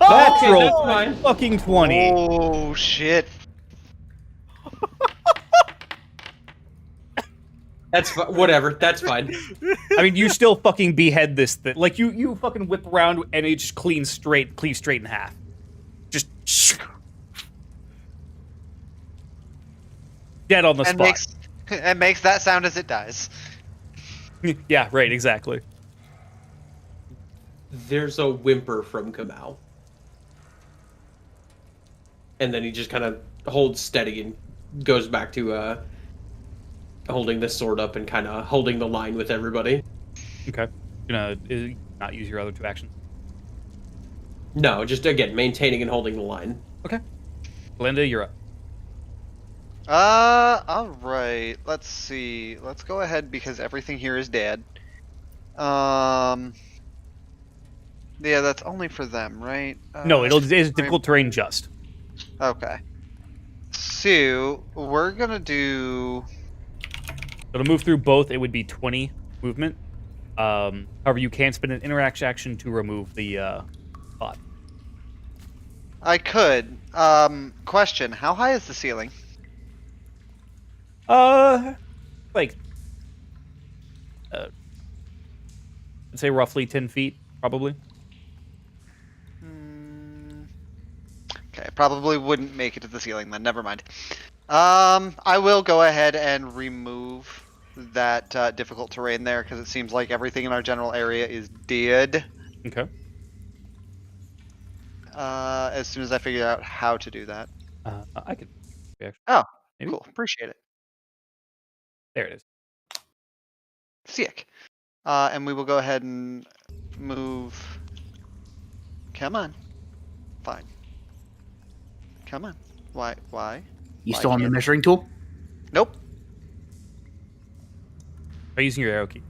Speaker 1: Natural
Speaker 7: that's fine.
Speaker 1: fucking 20.
Speaker 5: Oh shit!
Speaker 7: Whatever. That's fine.
Speaker 1: I mean, you still fucking behead this thing. Like you fucking whip around and it just cleaves straight in half. Just dead on the
Speaker 5: And
Speaker 1: spot.
Speaker 5: makes that sound as it dies.
Speaker 1: Yeah, right, exactly.
Speaker 7: There's a whimper from Kamau. And then he just kind of holds steady and goes back to holding this sword up and kind of holding the line with everybody.
Speaker 1: Okay. Gonna not use your other 2 actions.
Speaker 7: No, just again, maintaining and holding the line.
Speaker 1: Okay. Linda, you're up.
Speaker 5: All right. Let's see. Let's go ahead because everything here is dead. Yeah, that's only for them, right?
Speaker 1: No, it's difficult terrain just.
Speaker 5: Okay. So we're gonna do.
Speaker 1: So to move through both, it would be 20 movement. However, you can spend an interaction action to remove the spot.
Speaker 5: I could. Question: how high is the ceiling?
Speaker 1: Like, I'd say roughly 10 feet, probably.
Speaker 5: Okay, probably wouldn't make it to the ceiling then. Never mind. I will go ahead and remove that difficult terrain there because it seems like everything in our general area is dead.
Speaker 1: Okay.
Speaker 5: As soon as I figure out how to do that.
Speaker 1: I could. Actually,
Speaker 5: Oh,
Speaker 1: maybe?
Speaker 5: cool. Appreciate it.
Speaker 1: There it is.
Speaker 5: Sick. And we will go ahead and move. Come on. Fine. Come on. Why?
Speaker 2: You
Speaker 5: Why
Speaker 2: still on the
Speaker 5: can't-
Speaker 2: measuring tool?
Speaker 5: Nope.
Speaker 1: By using your arrow key.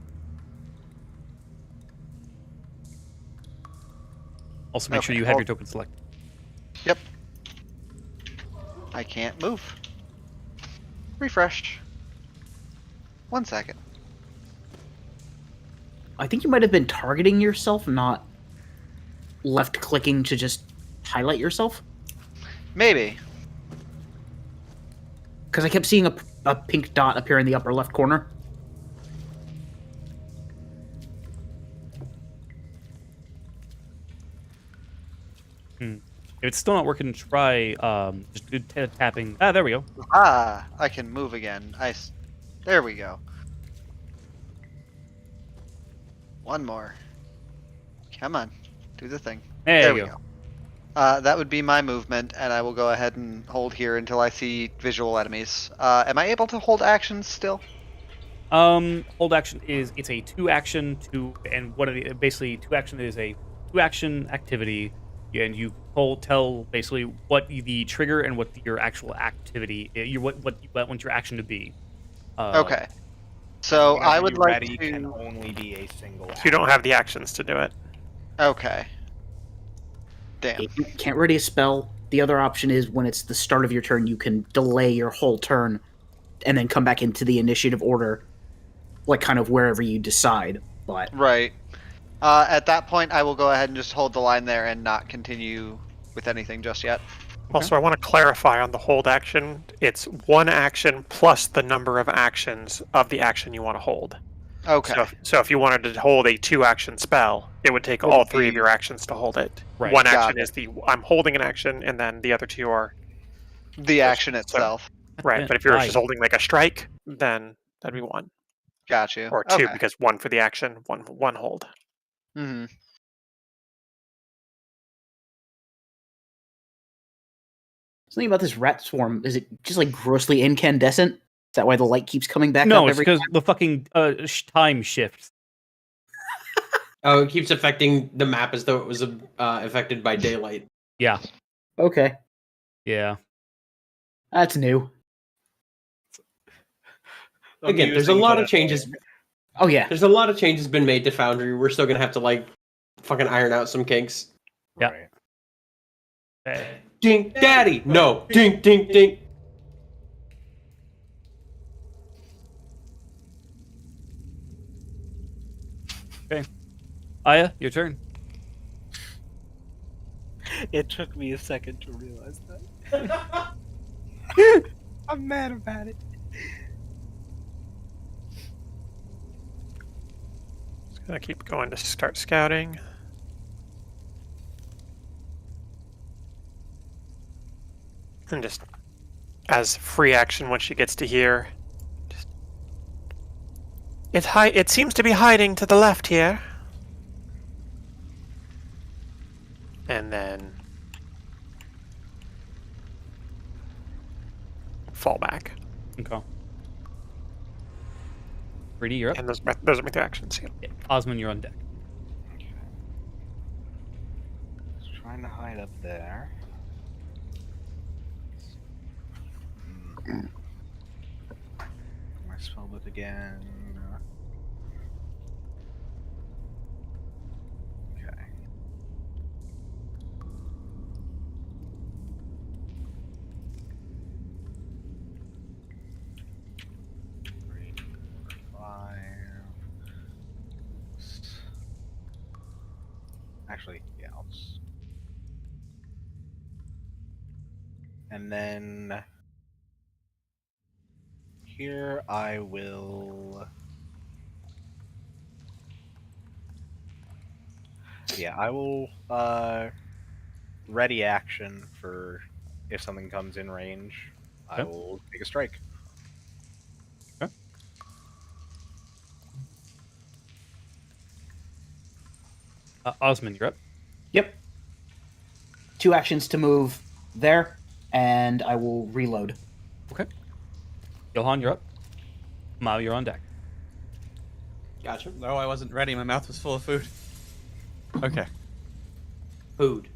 Speaker 1: Also, make sure
Speaker 5: Okay,
Speaker 1: you have
Speaker 5: hold-
Speaker 1: your token selected.
Speaker 5: Yep. I can't move. Refresh. 1 second.
Speaker 2: I think you might have been targeting yourself, not left clicking to just highlight yourself.
Speaker 5: Maybe.
Speaker 2: Because I kept seeing a pink dot appear in the upper left corner.
Speaker 1: If it's still not working, try just do tapping. Ah, there we go.
Speaker 5: Ah, I can move again. There we go. One more. Come on. Do the thing.
Speaker 1: There
Speaker 5: we
Speaker 1: you
Speaker 5: go. That would be my movement, and I will go ahead and hold here until I see visual enemies. Am I able to hold actions still?
Speaker 1: Hold action it's a 2-action and one of the basically 2-action is a 2-action activity, and you tell basically what the trigger and what your actual activity what you want your action to be.
Speaker 5: Okay. So
Speaker 4: Whenever
Speaker 5: I would
Speaker 4: you
Speaker 5: like
Speaker 4: ready
Speaker 5: to.
Speaker 4: can only be a single.
Speaker 6: You don't have the actions to do it.
Speaker 5: Okay. Damn.
Speaker 2: If you can't ready a spell, the other option is when it's the start of your turn, you can delay your whole turn and then come back into the initiative order, like kind of wherever you decide. But
Speaker 5: Right. At that point, I will go ahead and just hold the line there and not continue with anything just yet.
Speaker 6: Also, I want to clarify on the hold action. It's one action plus the number of actions of the action you want to hold.
Speaker 5: Okay.
Speaker 6: So if you wanted to hold a 2-action spell, it would take
Speaker 5: Would
Speaker 6: all
Speaker 5: it
Speaker 6: 3 of
Speaker 5: be-
Speaker 6: your actions to hold it.
Speaker 1: Right.
Speaker 6: One
Speaker 5: Got
Speaker 6: action
Speaker 5: it.
Speaker 6: is I'm holding an action, and then the other 2 are
Speaker 5: The action
Speaker 6: So-
Speaker 5: itself.
Speaker 6: right. But if you're
Speaker 1: Why?
Speaker 6: just holding like a strike, then that'd be 1
Speaker 5: Got you.
Speaker 6: or 2
Speaker 5: Okay.
Speaker 6: because 1 for the action, one hold.
Speaker 5: Mm-hmm.
Speaker 2: something about this rat swarm, is it just like grossly incandescent? Is that why the light keeps coming back
Speaker 1: No,
Speaker 2: up
Speaker 1: it's
Speaker 2: every
Speaker 1: because the fucking time shifts.
Speaker 7: Oh, it keeps affecting the map as though it was affected by daylight.
Speaker 1: Yeah,
Speaker 2: Okay.
Speaker 1: yeah.
Speaker 2: That's new.
Speaker 7: Again, there's a
Speaker 4: Amusing,
Speaker 7: lot
Speaker 4: but
Speaker 7: of changes.
Speaker 2: Oh yeah.
Speaker 7: There's a lot of changes been made to Foundry. We're still gonna have to like fucking iron out some kinks.
Speaker 1: Yeah.
Speaker 4: Right.
Speaker 1: Hey.
Speaker 7: Dink, daddy. No. Dink, dink, dink.
Speaker 1: Aya, your turn.
Speaker 4: It took me a second to realize that. I'm mad about it.
Speaker 6: Just gonna keep going to start scouting. And just as free action when she gets to here. It seems to be hiding to the left here. And then fall back.
Speaker 1: Okay. Brady, you're up.
Speaker 6: And those are my 2 actions. Yeah.
Speaker 1: Yeah. Osmond, you're on deck.
Speaker 4: Okay. Just trying to hide up there. My spellbook again. Okay. Actually, yeah, I'll just... And then here I will... Yeah, I will ready action for if something comes in range. I
Speaker 1: Okay.
Speaker 4: will take a strike.
Speaker 1: Osmond, you're up.
Speaker 2: Yep. 2 actions to move there, and I will reload.
Speaker 1: Okay. Johan, you're up. Mao, you're on deck.
Speaker 7: Gotcha.
Speaker 8: No, I wasn't ready. My mouth was full of food. Okay.
Speaker 7: Food.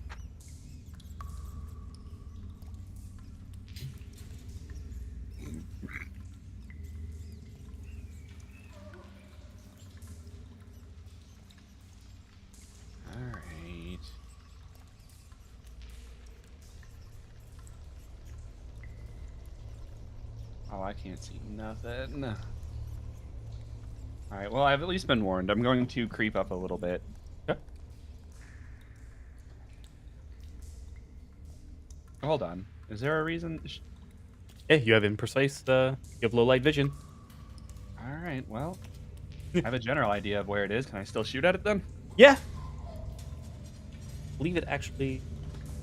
Speaker 8: All right. Oh, I can't see nothing. All right. Well, I've at least been warned. I'm going to creep up a little bit.
Speaker 1: Okay.
Speaker 8: Hold on. Is there a reason?
Speaker 1: Yeah, you have imprecise. You have low light vision.
Speaker 8: All right. Well, I have a general idea of where it is. Can I still shoot at it then?
Speaker 1: Yeah. I believe it actually.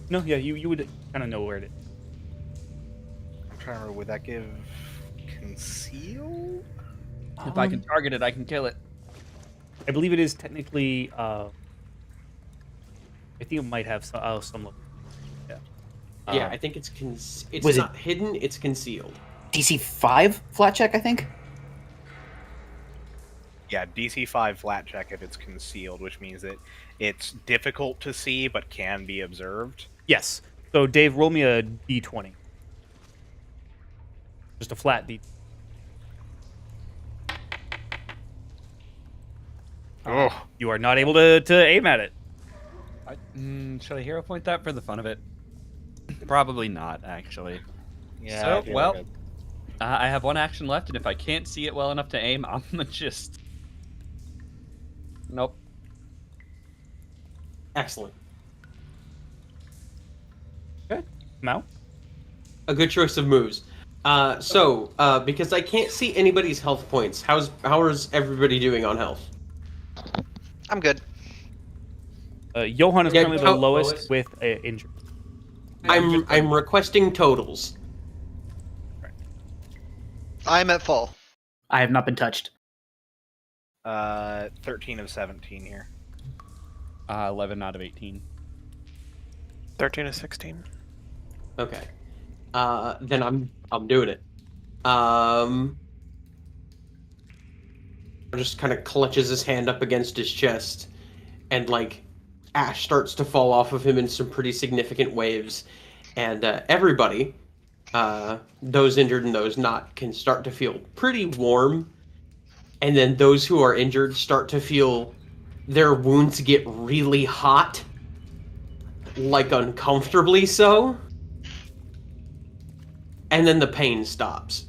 Speaker 1: No, yeah, you would kind of know where it is.
Speaker 4: I'm trying to remember, would that give conceal?
Speaker 8: If I can target it, I can kill it.
Speaker 1: I believe it is technically. I think it might have some level. Yeah.
Speaker 7: Yeah, I think it's it's
Speaker 2: Was it-
Speaker 7: not hidden, it's concealed.
Speaker 2: DC 5 flat check, I think.
Speaker 4: Yeah, DC 5 flat check if it's concealed, which means that it's difficult to see but can be observed.
Speaker 1: Yes. So Dave, roll me a d20. Just a flat d.
Speaker 4: Oh,
Speaker 1: You are not able to aim at it.
Speaker 8: Should I hero point that for the fun of it? Probably not, actually.
Speaker 4: yeah.
Speaker 8: So,
Speaker 4: I feel
Speaker 8: well,
Speaker 4: like
Speaker 8: I have 1 action left, and if I can't see it well enough to aim, I'm gonna just... Nope.
Speaker 7: Excellent.
Speaker 1: Okay. Mao.
Speaker 7: A good choice of moves. Because I can't see anybody's health points, how is everybody doing on health?
Speaker 5: I'm good.
Speaker 1: Johan is
Speaker 7: Yeah,
Speaker 1: currently the lowest
Speaker 7: lowest.
Speaker 1: with injury.
Speaker 7: I'm requesting totals.
Speaker 5: I'm at full.
Speaker 2: I have not been touched.
Speaker 4: 13 of 17 here.
Speaker 8: 11 out of 18.
Speaker 6: 13 to 16.
Speaker 7: Okay. Then I'm doing it. Just kind of clutches his hand up against his chest, and like ash starts to fall off of him in some pretty significant waves, and everybody, those injured and those not, can start to feel pretty warm, and then those who are injured start to feel their wounds get really hot, like uncomfortably so, and then the pain stops.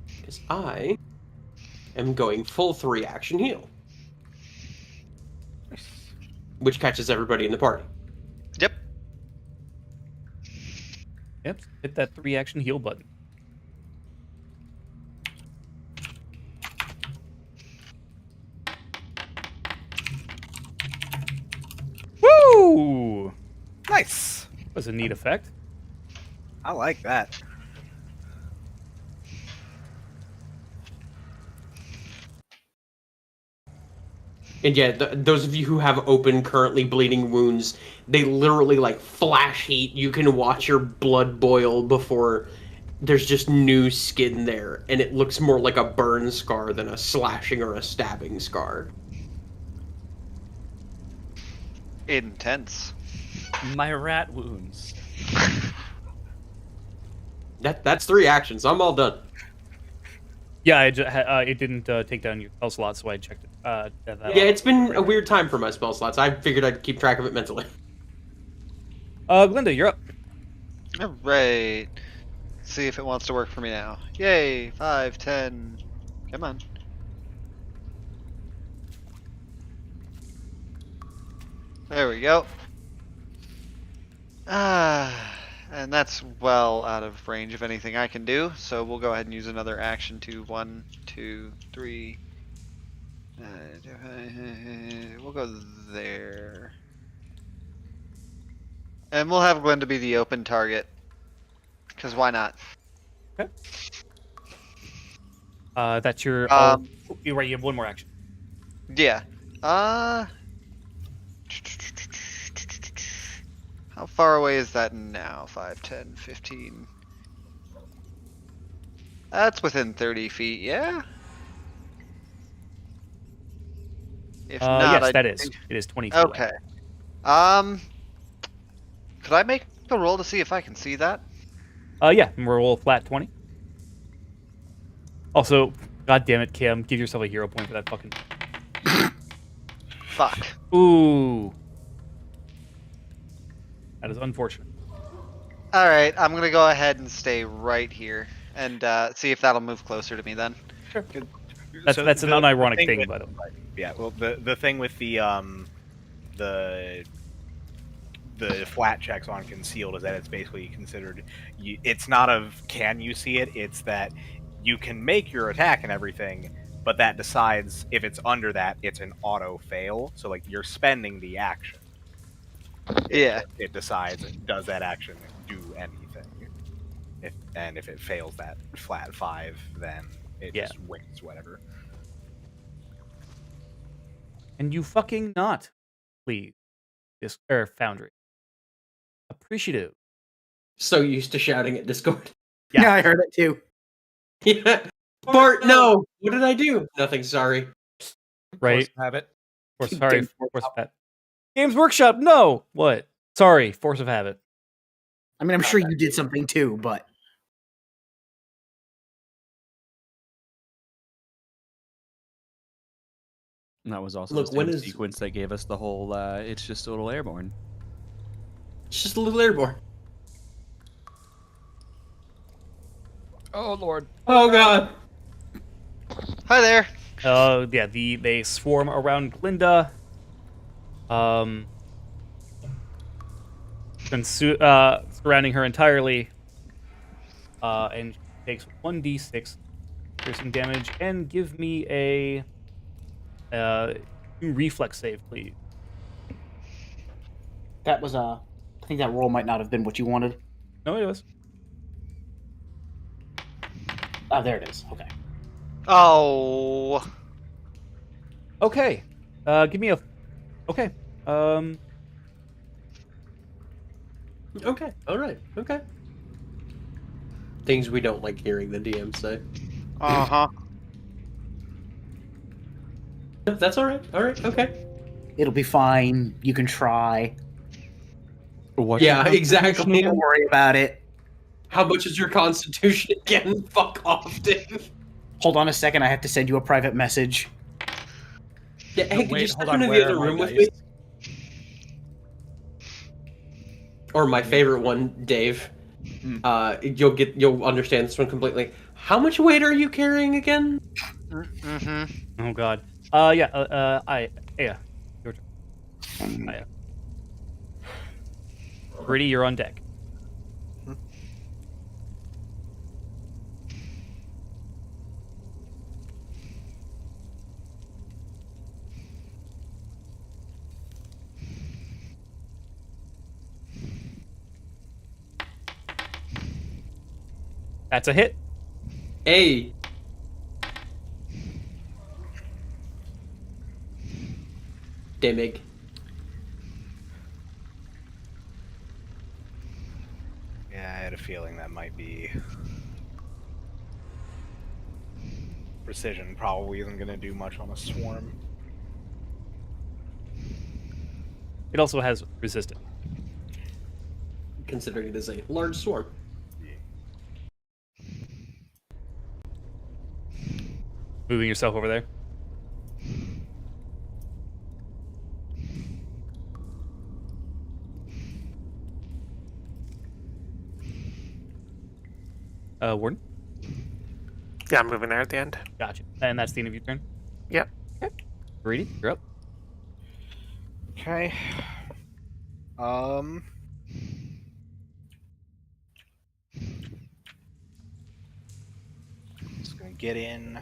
Speaker 7: Because I am going full 3 action heal, which catches everybody in the party.
Speaker 5: Yep.
Speaker 1: Yep. Hit that 3 action heal button. Woo!
Speaker 4: Nice!
Speaker 1: Was a neat effect.
Speaker 4: I like that.
Speaker 7: And yeah, those of you who have open, currently bleeding wounds, they literally like flash heat. You can watch your blood boil before there's just new skin there, and it looks more like a burn scar than a slashing or a stabbing scar.
Speaker 5: Intense.
Speaker 8: My rat wounds.
Speaker 7: That's 3 actions. I'm all done.
Speaker 1: Yeah, it didn't take down your spell slot, so I checked it.
Speaker 7: Yeah, it's been a weird time for my spell slots. I figured I'd keep track of it mentally.
Speaker 1: Glinda, you're up.
Speaker 5: All right. See if it wants to work for me now. Yay! 5, 10. Come on. There we go. And that's well out of range of anything I can do, so we'll go ahead and use another action to 1, 2, 3. We'll go there. And we'll have Gwen to be the open target. Because why not?
Speaker 1: That's your. You're right. You have one more action.
Speaker 5: Yeah. How far away is that now? 5, 10, 15. That's within 30 feet, yeah? If not,
Speaker 1: Yes,
Speaker 5: I
Speaker 1: that is.
Speaker 5: think...
Speaker 1: It is 20 feet away.
Speaker 5: Okay. Could I make a roll to see if I can see that?
Speaker 1: Yeah, and roll a flat 20. Also, god damn it, Kim, give yourself a hero point for that fucking.
Speaker 5: Fuck.
Speaker 1: Ooh. That is unfortunate.
Speaker 5: Alright, I'm gonna go ahead and stay right here and see if that'll move closer to me then.
Speaker 1: Sure.
Speaker 4: So
Speaker 1: That's an
Speaker 4: the
Speaker 1: unironic
Speaker 4: thing
Speaker 1: thing,
Speaker 4: with-
Speaker 1: by the way.
Speaker 4: Yeah, well, the thing with the flat checks on concealed is that it's basically considered. It's not of can you see it? It's that you can make your attack and everything, but that decides if it's under that, it's an auto fail. So like you're spending the action.
Speaker 5: Yeah.
Speaker 4: It decides does that action do anything. If it fails that flat 5, then it just wins whatever.
Speaker 1: And you fucking not, please. This Foundry. Appreciative.
Speaker 7: So used to shouting at Discord.
Speaker 2: Yeah, I heard it too.
Speaker 7: Yeah. Bart, no! What did I do? Nothing, sorry.
Speaker 1: Right.
Speaker 8: Force habit.
Speaker 1: Sorry, force of habit. Games Workshop, no! What? Sorry, force of habit.
Speaker 2: I mean, I'm sure you did something too, but
Speaker 8: And that was also
Speaker 7: Look,
Speaker 8: the
Speaker 7: when
Speaker 8: same
Speaker 7: is-
Speaker 8: sequence that gave us the whole it's just a little airborne.
Speaker 7: It's just a little airborne.
Speaker 8: Oh lord.
Speaker 7: Oh god.
Speaker 5: Hi there.
Speaker 1: Yeah, they swarm around Glinda. Surrounding her entirely. And she takes 1d6 piercing damage, and give me a reflex save, please.
Speaker 2: that was I think that roll might not have been what you wanted.
Speaker 1: No, it was.
Speaker 2: Oh, there it is. Okay.
Speaker 5: Oh.
Speaker 1: Okay. Give me a. Okay.
Speaker 7: Okay, alright, okay. Things we don't like hearing the DM say.
Speaker 5: Uh-huh.
Speaker 7: That's alright, okay.
Speaker 2: It'll be fine. You can try.
Speaker 8: What?
Speaker 7: Yeah, exactly.
Speaker 2: Don't worry about it.
Speaker 7: How much is your constitution again? Fuck off, Dave.
Speaker 2: Hold on a second. I have to send you a private message.
Speaker 7: Yeah, hey, could
Speaker 8: wait,
Speaker 7: you step
Speaker 8: hold on,
Speaker 7: into
Speaker 8: where
Speaker 7: the other
Speaker 8: are my
Speaker 7: room with
Speaker 8: dice?
Speaker 7: me? Or my favorite one, Dave. You'll understand this one completely. How much weight are you carrying again?
Speaker 5: Mm-hmm.
Speaker 1: Oh god. Yeah. Yeah. Your turn. Aya. Gritty, you're on deck. That's a hit.
Speaker 7: Hey. Dimig.
Speaker 4: Yeah, I had a feeling that might be. Precision probably isn't going to do much on a swarm.
Speaker 1: It also has resistance.
Speaker 7: Considering it is a large swarm.
Speaker 1: Moving yourself over there. Warden?
Speaker 6: Yeah, I'm moving there at the end.
Speaker 1: Gotcha. And that's the end of your turn?
Speaker 6: Yep.
Speaker 1: Okay. Greedy, you're up.
Speaker 4: Okay. Just gonna get in.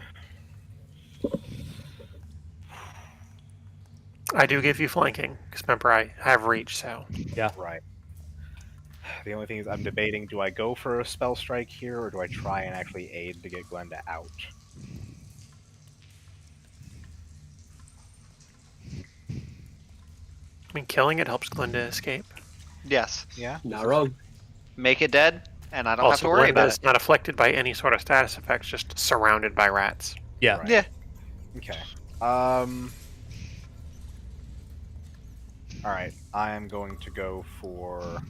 Speaker 6: I do give you flanking, because remember, I have reach, so.
Speaker 4: Right. The only thing is, I'm debating: do I go for a spell strike here, or do I try and actually aid to get Glenda out?
Speaker 6: I mean, killing it helps Glinda escape.
Speaker 5: Yes.
Speaker 4: Yeah.
Speaker 7: Not wrong.
Speaker 5: Make it dead, and I don't have
Speaker 6: Also,
Speaker 5: to worry
Speaker 6: Glinda
Speaker 5: about
Speaker 6: is
Speaker 5: it.
Speaker 6: not afflicted by any sort of status effects, just surrounded by rats.
Speaker 1: Yeah.
Speaker 4: Right.
Speaker 5: Yeah.
Speaker 4: Okay. Alright, I'm going to go for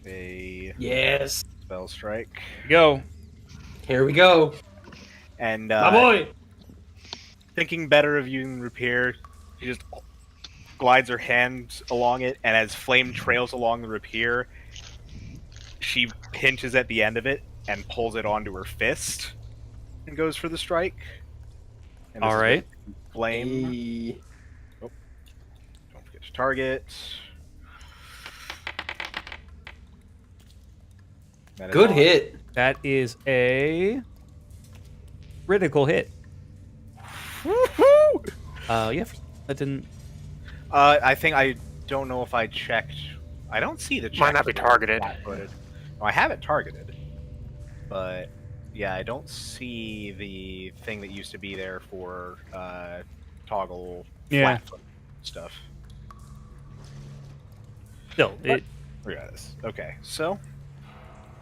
Speaker 4: a
Speaker 7: Yes.
Speaker 4: spell strike.
Speaker 1: Go.
Speaker 7: Here we go.
Speaker 4: And
Speaker 7: My boy.
Speaker 4: thinking better of using rapier, she just glides her hands along it, and as flame trails along the rapier, she pinches at the end of it and pulls it onto her fist and goes for the strike. And this
Speaker 1: All
Speaker 4: is
Speaker 1: right.
Speaker 4: with flame.
Speaker 7: Hey.
Speaker 4: Don't forget to target. That is
Speaker 7: Good
Speaker 4: on.
Speaker 7: hit.
Speaker 1: That is a critical hit.
Speaker 4: Woohoo!
Speaker 1: Yeah, that didn't.
Speaker 4: I think I don't know if I checked. I don't see the check.
Speaker 6: Might not be targeted.
Speaker 4: No, I have it targeted, but yeah, I don't see the thing that used to be there for toggle
Speaker 1: Yeah.
Speaker 4: flat foot stuff.
Speaker 1: Still, it.
Speaker 4: Regardless. Okay, so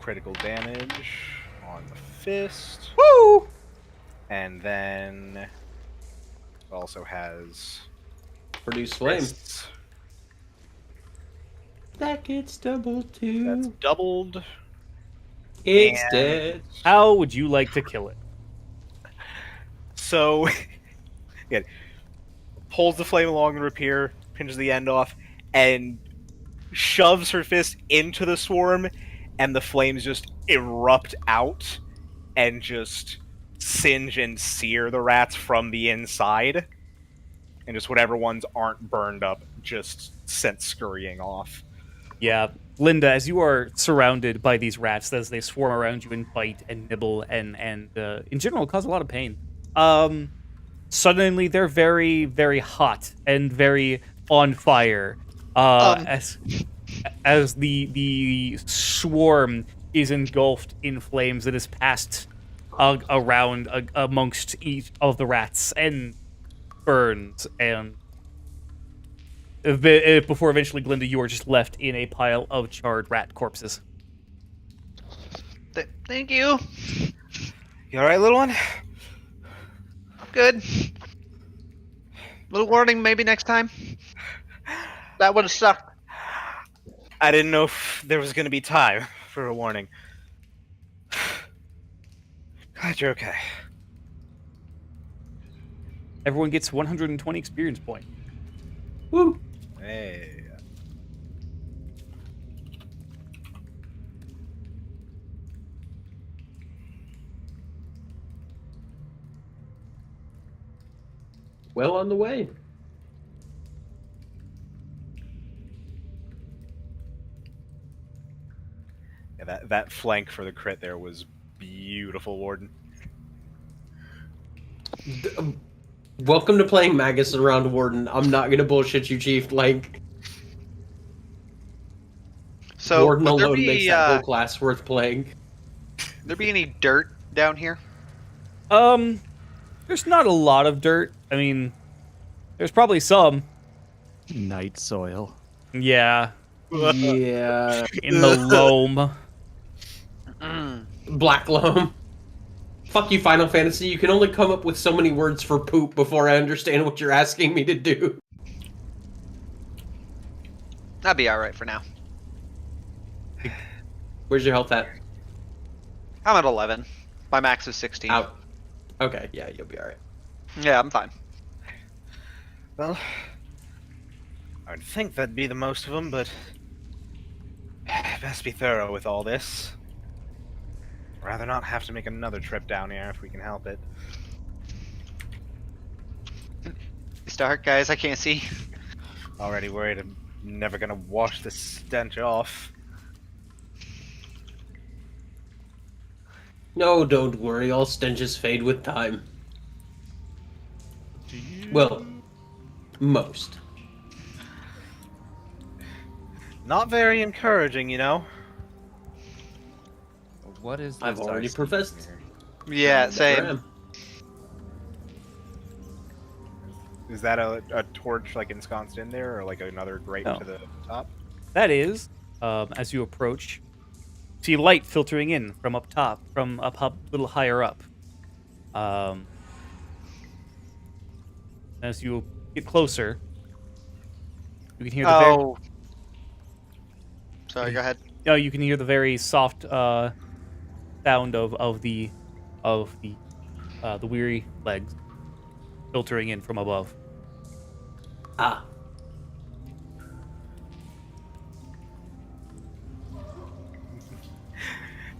Speaker 4: critical damage on the fist,
Speaker 1: Woo!
Speaker 4: and then it also has
Speaker 7: Produce flame.
Speaker 4: fists.
Speaker 7: That gets doubled
Speaker 4: That's
Speaker 7: too.
Speaker 4: doubled.
Speaker 7: It's
Speaker 4: and-
Speaker 7: dead.
Speaker 1: How would you like to kill it?
Speaker 4: So, yeah, pulls the flame along the rapier, pinches the end off, and shoves her fist into the swarm, and the flames just erupt out and just singe and sear the rats from the inside. And just whatever ones aren't burned up just sent scurrying off.
Speaker 1: Yeah, Linda, as you are surrounded by these rats as they swarm around you and bite and nibble and in general cause a lot of pain. Suddenly they're very, very hot and very on fire. As the swarm is engulfed in flames that is passed around amongst each of the rats and burns and before eventually, Glinda, you are just left in a pile of charred rat corpses.
Speaker 5: Thank you.
Speaker 4: You alright, little one?
Speaker 5: Good. Little warning, maybe next time. That would have sucked.
Speaker 4: I didn't know if there was going to be time for a warning. Glad you're okay.
Speaker 1: Everyone gets 120 experience points.
Speaker 7: Woo.
Speaker 4: Hey.
Speaker 7: Well on the way.
Speaker 4: Yeah, that flank for the crit there was beautiful, Warden.
Speaker 7: Welcome to playing Magus around Warden. I'm not gonna bullshit you, Chief. Like,
Speaker 5: So,
Speaker 7: Warden
Speaker 5: would there
Speaker 7: alone
Speaker 5: be,
Speaker 7: makes that whole class worth playing.
Speaker 5: there be any dirt down here?
Speaker 1: There's not a lot of dirt. I mean, there's probably some.
Speaker 8: Night soil.
Speaker 1: Yeah,
Speaker 7: Yeah.
Speaker 1: in the loam.
Speaker 7: Black loam. Fuck you, Final Fantasy. You can only come up with so many words for poop before I understand what you're asking me to do.
Speaker 5: That'd be alright for now.
Speaker 7: Where's your health at?
Speaker 5: I'm at 11. My max is 16.
Speaker 7: Out. Okay, yeah, you'll be alright.
Speaker 5: Yeah, I'm fine.
Speaker 4: Well, I would think that'd be the most of them, but best be thorough with all this. Rather not have to make another trip down here if we can help it.
Speaker 5: It's dark, guys. I can't see.
Speaker 4: Already worried Never gonna wash this stench off.
Speaker 7: No, don't worry. All stenches fade with time.
Speaker 8: Do you?
Speaker 7: Well, most.
Speaker 4: Not very encouraging, you know?
Speaker 8: What is this?
Speaker 7: I've already
Speaker 8: I see
Speaker 7: professed.
Speaker 8: here?
Speaker 5: Yeah,
Speaker 7: Never
Speaker 5: same.
Speaker 7: am.
Speaker 4: Is that a torch like ensconced in there, or like another grate
Speaker 1: No.
Speaker 4: to the top?
Speaker 1: That is, as you approach, see light filtering in from up top, from up a little higher up. As you get closer, you can hear the very.
Speaker 5: Oh, sorry. Go ahead.
Speaker 1: No, you can hear the very soft sound of the weary legs filtering in from above.
Speaker 7: Ah,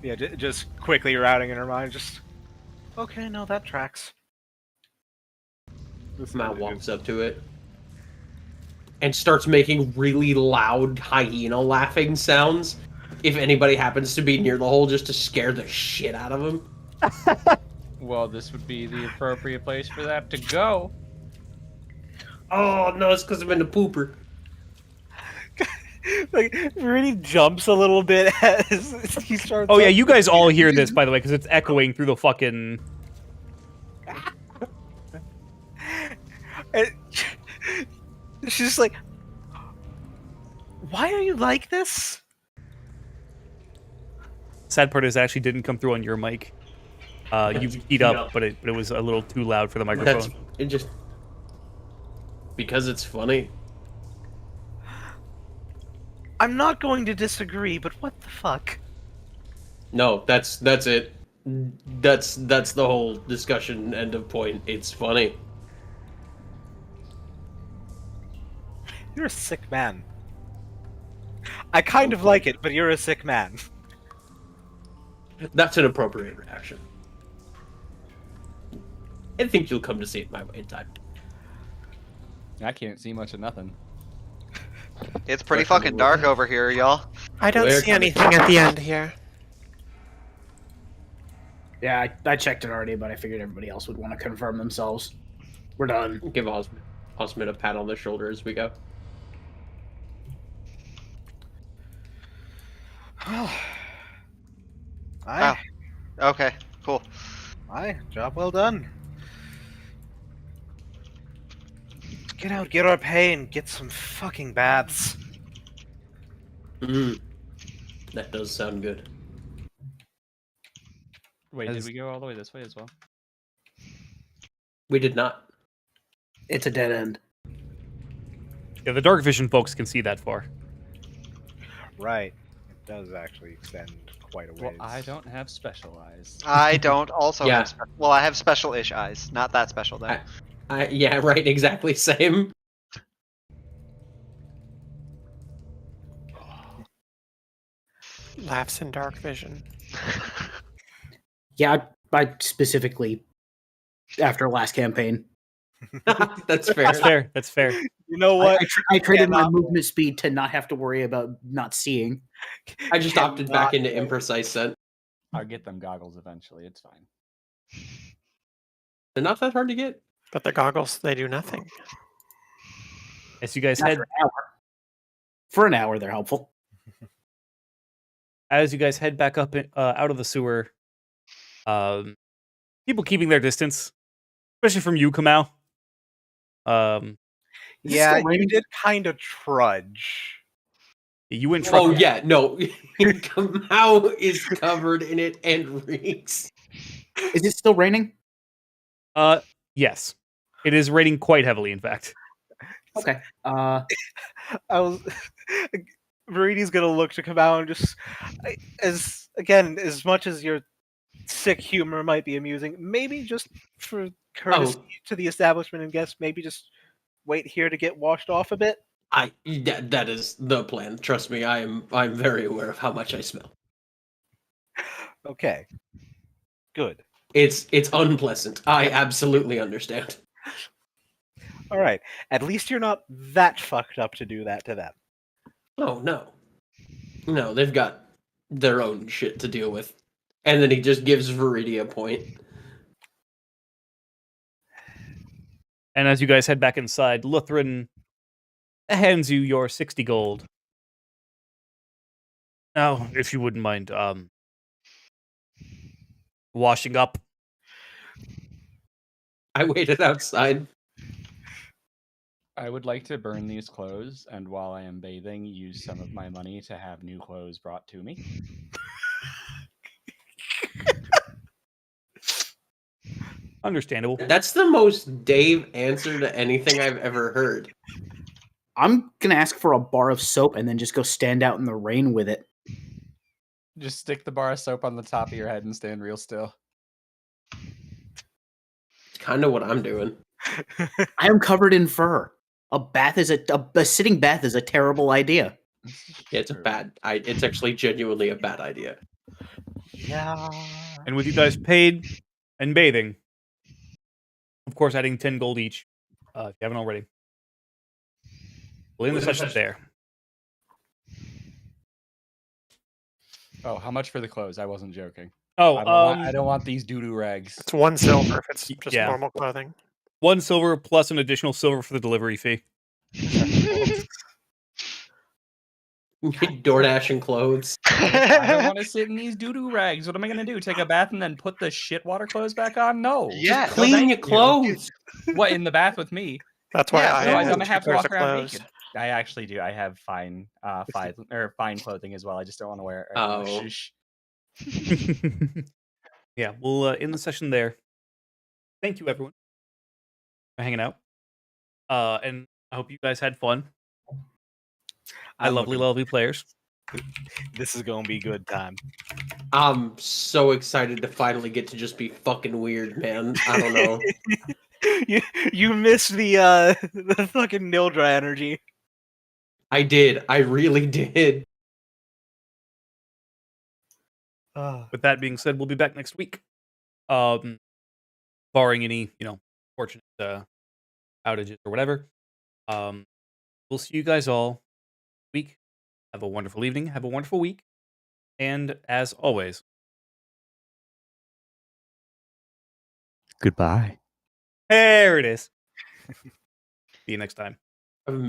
Speaker 4: Yeah, just quickly routing in her mind. Just okay, no, that tracks.
Speaker 7: Matt walks up to it and starts making really loud hyena laughing sounds. If anybody happens to be near the hole, just to scare the shit out of him.
Speaker 8: Well, this would be the appropriate place for that to go.
Speaker 7: Oh no, it's because I'm in the pooper.
Speaker 4: Like really jumps a little bit as he starts.
Speaker 1: Oh yeah, you guys all hear this, by the way, because it's echoing through the fucking.
Speaker 4: And she's just like, "Why are you like this?"
Speaker 1: Sad part is it actually didn't come through on your mic. You keyed up,
Speaker 7: No.
Speaker 1: but it was a little too loud for the
Speaker 7: That's
Speaker 1: microphone.
Speaker 7: it. Just because it's funny.
Speaker 4: I'm not going to disagree, but what the fuck?
Speaker 7: No, that's it. That's the whole discussion end of point. It's funny.
Speaker 4: You're a sick man. I kind of like it, but you're a sick man.
Speaker 7: That's an appropriate reaction. I think you'll come to see it my way in time.
Speaker 8: I can't see much of nothing.
Speaker 5: It's pretty fucking dark over here, y'all.
Speaker 6: I don't
Speaker 7: Where
Speaker 6: see
Speaker 7: can it
Speaker 6: anything at the end here.
Speaker 2: Yeah, I checked it already, but I figured everybody else would want to confirm themselves. We're done.
Speaker 7: Give Osmond a pat on the shoulder as we go.
Speaker 4: Aye,
Speaker 5: Okay, cool.
Speaker 4: aye, job well done. Get out, get our pay, and get some fucking baths.
Speaker 7: That does sound good.
Speaker 8: Wait,
Speaker 1: As-
Speaker 8: did we go all the way this way as well?
Speaker 7: We did not.
Speaker 2: It's a dead end.
Speaker 1: Yeah, the dark vision folks can see that far.
Speaker 4: Right, it does actually extend quite a ways.
Speaker 8: Well, I don't have special eyes.
Speaker 5: I don't also
Speaker 7: Yeah.
Speaker 5: have well, I have special-ish eyes. Not that special though.
Speaker 7: Yeah, right. Exactly. Same.
Speaker 6: Laughs in dark vision.
Speaker 2: Yeah, I specifically, after last campaign,
Speaker 7: That's fair.
Speaker 1: That's fair. That's fair.
Speaker 4: You know
Speaker 2: I,
Speaker 4: what?
Speaker 2: I traded my
Speaker 4: Cannot-
Speaker 2: movement speed to not have to worry about not seeing.
Speaker 7: I just opted back
Speaker 4: Cannot-
Speaker 7: into imprecise scent.
Speaker 8: I'll get them goggles eventually. It's fine.
Speaker 7: They're not that hard to get.
Speaker 6: But the goggles, they do nothing.
Speaker 1: As you guys
Speaker 2: Not
Speaker 1: head,
Speaker 2: for an hour. For an hour, they're helpful.
Speaker 1: as you guys head back up out of the sewer, people keeping their distance, especially from you, Kamau.
Speaker 2: Is it
Speaker 4: Yeah,
Speaker 2: still
Speaker 4: you
Speaker 2: raining?
Speaker 4: did kind of trudge.
Speaker 1: You went truck.
Speaker 7: Oh yeah, no. Kamau is covered in it and reeks.
Speaker 2: Is it still raining?
Speaker 1: Yes, it is raining quite heavily. In fact,
Speaker 2: Okay.
Speaker 4: I was. Veridi's gonna look to come out and just, as much as your sick humor might be amusing, maybe just for courtesy to the establishment and guests, maybe just wait here to get washed off a bit.
Speaker 7: That is the plan. Trust me, I'm very aware of how much I smell.
Speaker 4: Okay. Good.
Speaker 7: It's unpleasant. I absolutely understand.
Speaker 4: All right. At least you're not that fucked up to do that to them.
Speaker 7: Oh no. No, they've got their own shit to deal with. And then he just gives Viridia a point.
Speaker 1: And as you guys head back inside, Lutheran hands you your 60 gold. Now, if you wouldn't mind, washing up.
Speaker 7: I waited outside.
Speaker 8: I would like to burn these clothes, and while I am bathing, use some of my money to have new clothes brought to me.
Speaker 1: Understandable.
Speaker 7: That's the most Dave answer to anything I've ever heard.
Speaker 2: I'm gonna ask for a bar of soap and then just go stand out in the rain with it.
Speaker 8: Just stick the bar of soap on the top of your head and stand real still.
Speaker 7: It's kind of what I'm doing.
Speaker 2: I am covered in fur. A bath is a sitting bath is a terrible idea.
Speaker 7: Yeah, it's a bad. It's actually genuinely a bad idea.
Speaker 4: Yeah.
Speaker 1: And with you guys paid and bathing, of course, adding 10 gold each, if you haven't already. We'll end the session there.
Speaker 8: Oh, how much for the clothes? I wasn't joking.
Speaker 1: Oh,
Speaker 8: I don't want these doo-doo rags.
Speaker 6: It's 1 silver if it's just
Speaker 1: Yeah.
Speaker 6: normal clothing.
Speaker 1: 1 silver plus an additional silver for the delivery fee.
Speaker 7: DoorDash and clothes.
Speaker 8: I don't want to sit in these doo-doo rags. What am I going to do? Take a bath and then put the shit water clothes back on? No.
Speaker 5: Yeah,
Speaker 7: Just clean
Speaker 5: thank
Speaker 7: your
Speaker 5: you.
Speaker 7: clothes.
Speaker 8: What, in the bath with me?
Speaker 6: That's why
Speaker 5: Yeah,
Speaker 6: I
Speaker 8: Otherwise,
Speaker 6: have
Speaker 8: I'm gonna have to
Speaker 6: 2 pairs
Speaker 8: walk
Speaker 6: of
Speaker 8: around
Speaker 6: clothes.
Speaker 8: naked. I actually do. I have fine fine clothing as well. I just don't want to wear it.
Speaker 7: Oh.
Speaker 8: Shush.
Speaker 1: Yeah, we'll end the session there. Thank you, everyone, for hanging out. And I hope you guys had fun.
Speaker 4: I'm
Speaker 1: Lovely,
Speaker 4: looking-
Speaker 1: lovely players.
Speaker 4: This is gonna be good time.
Speaker 7: I'm so excited to finally get to just be fucking weird, man. I don't know.
Speaker 4: you missed the the fucking Nildra energy.
Speaker 7: I did. I really did.
Speaker 1: With that being said, we'll be back next week. Barring any, fortunate outages or whatever. We'll see you guys all next week. Have a wonderful evening. Have a wonderful week. And as always,
Speaker 8: Goodbye.
Speaker 1: there it is. See you next time.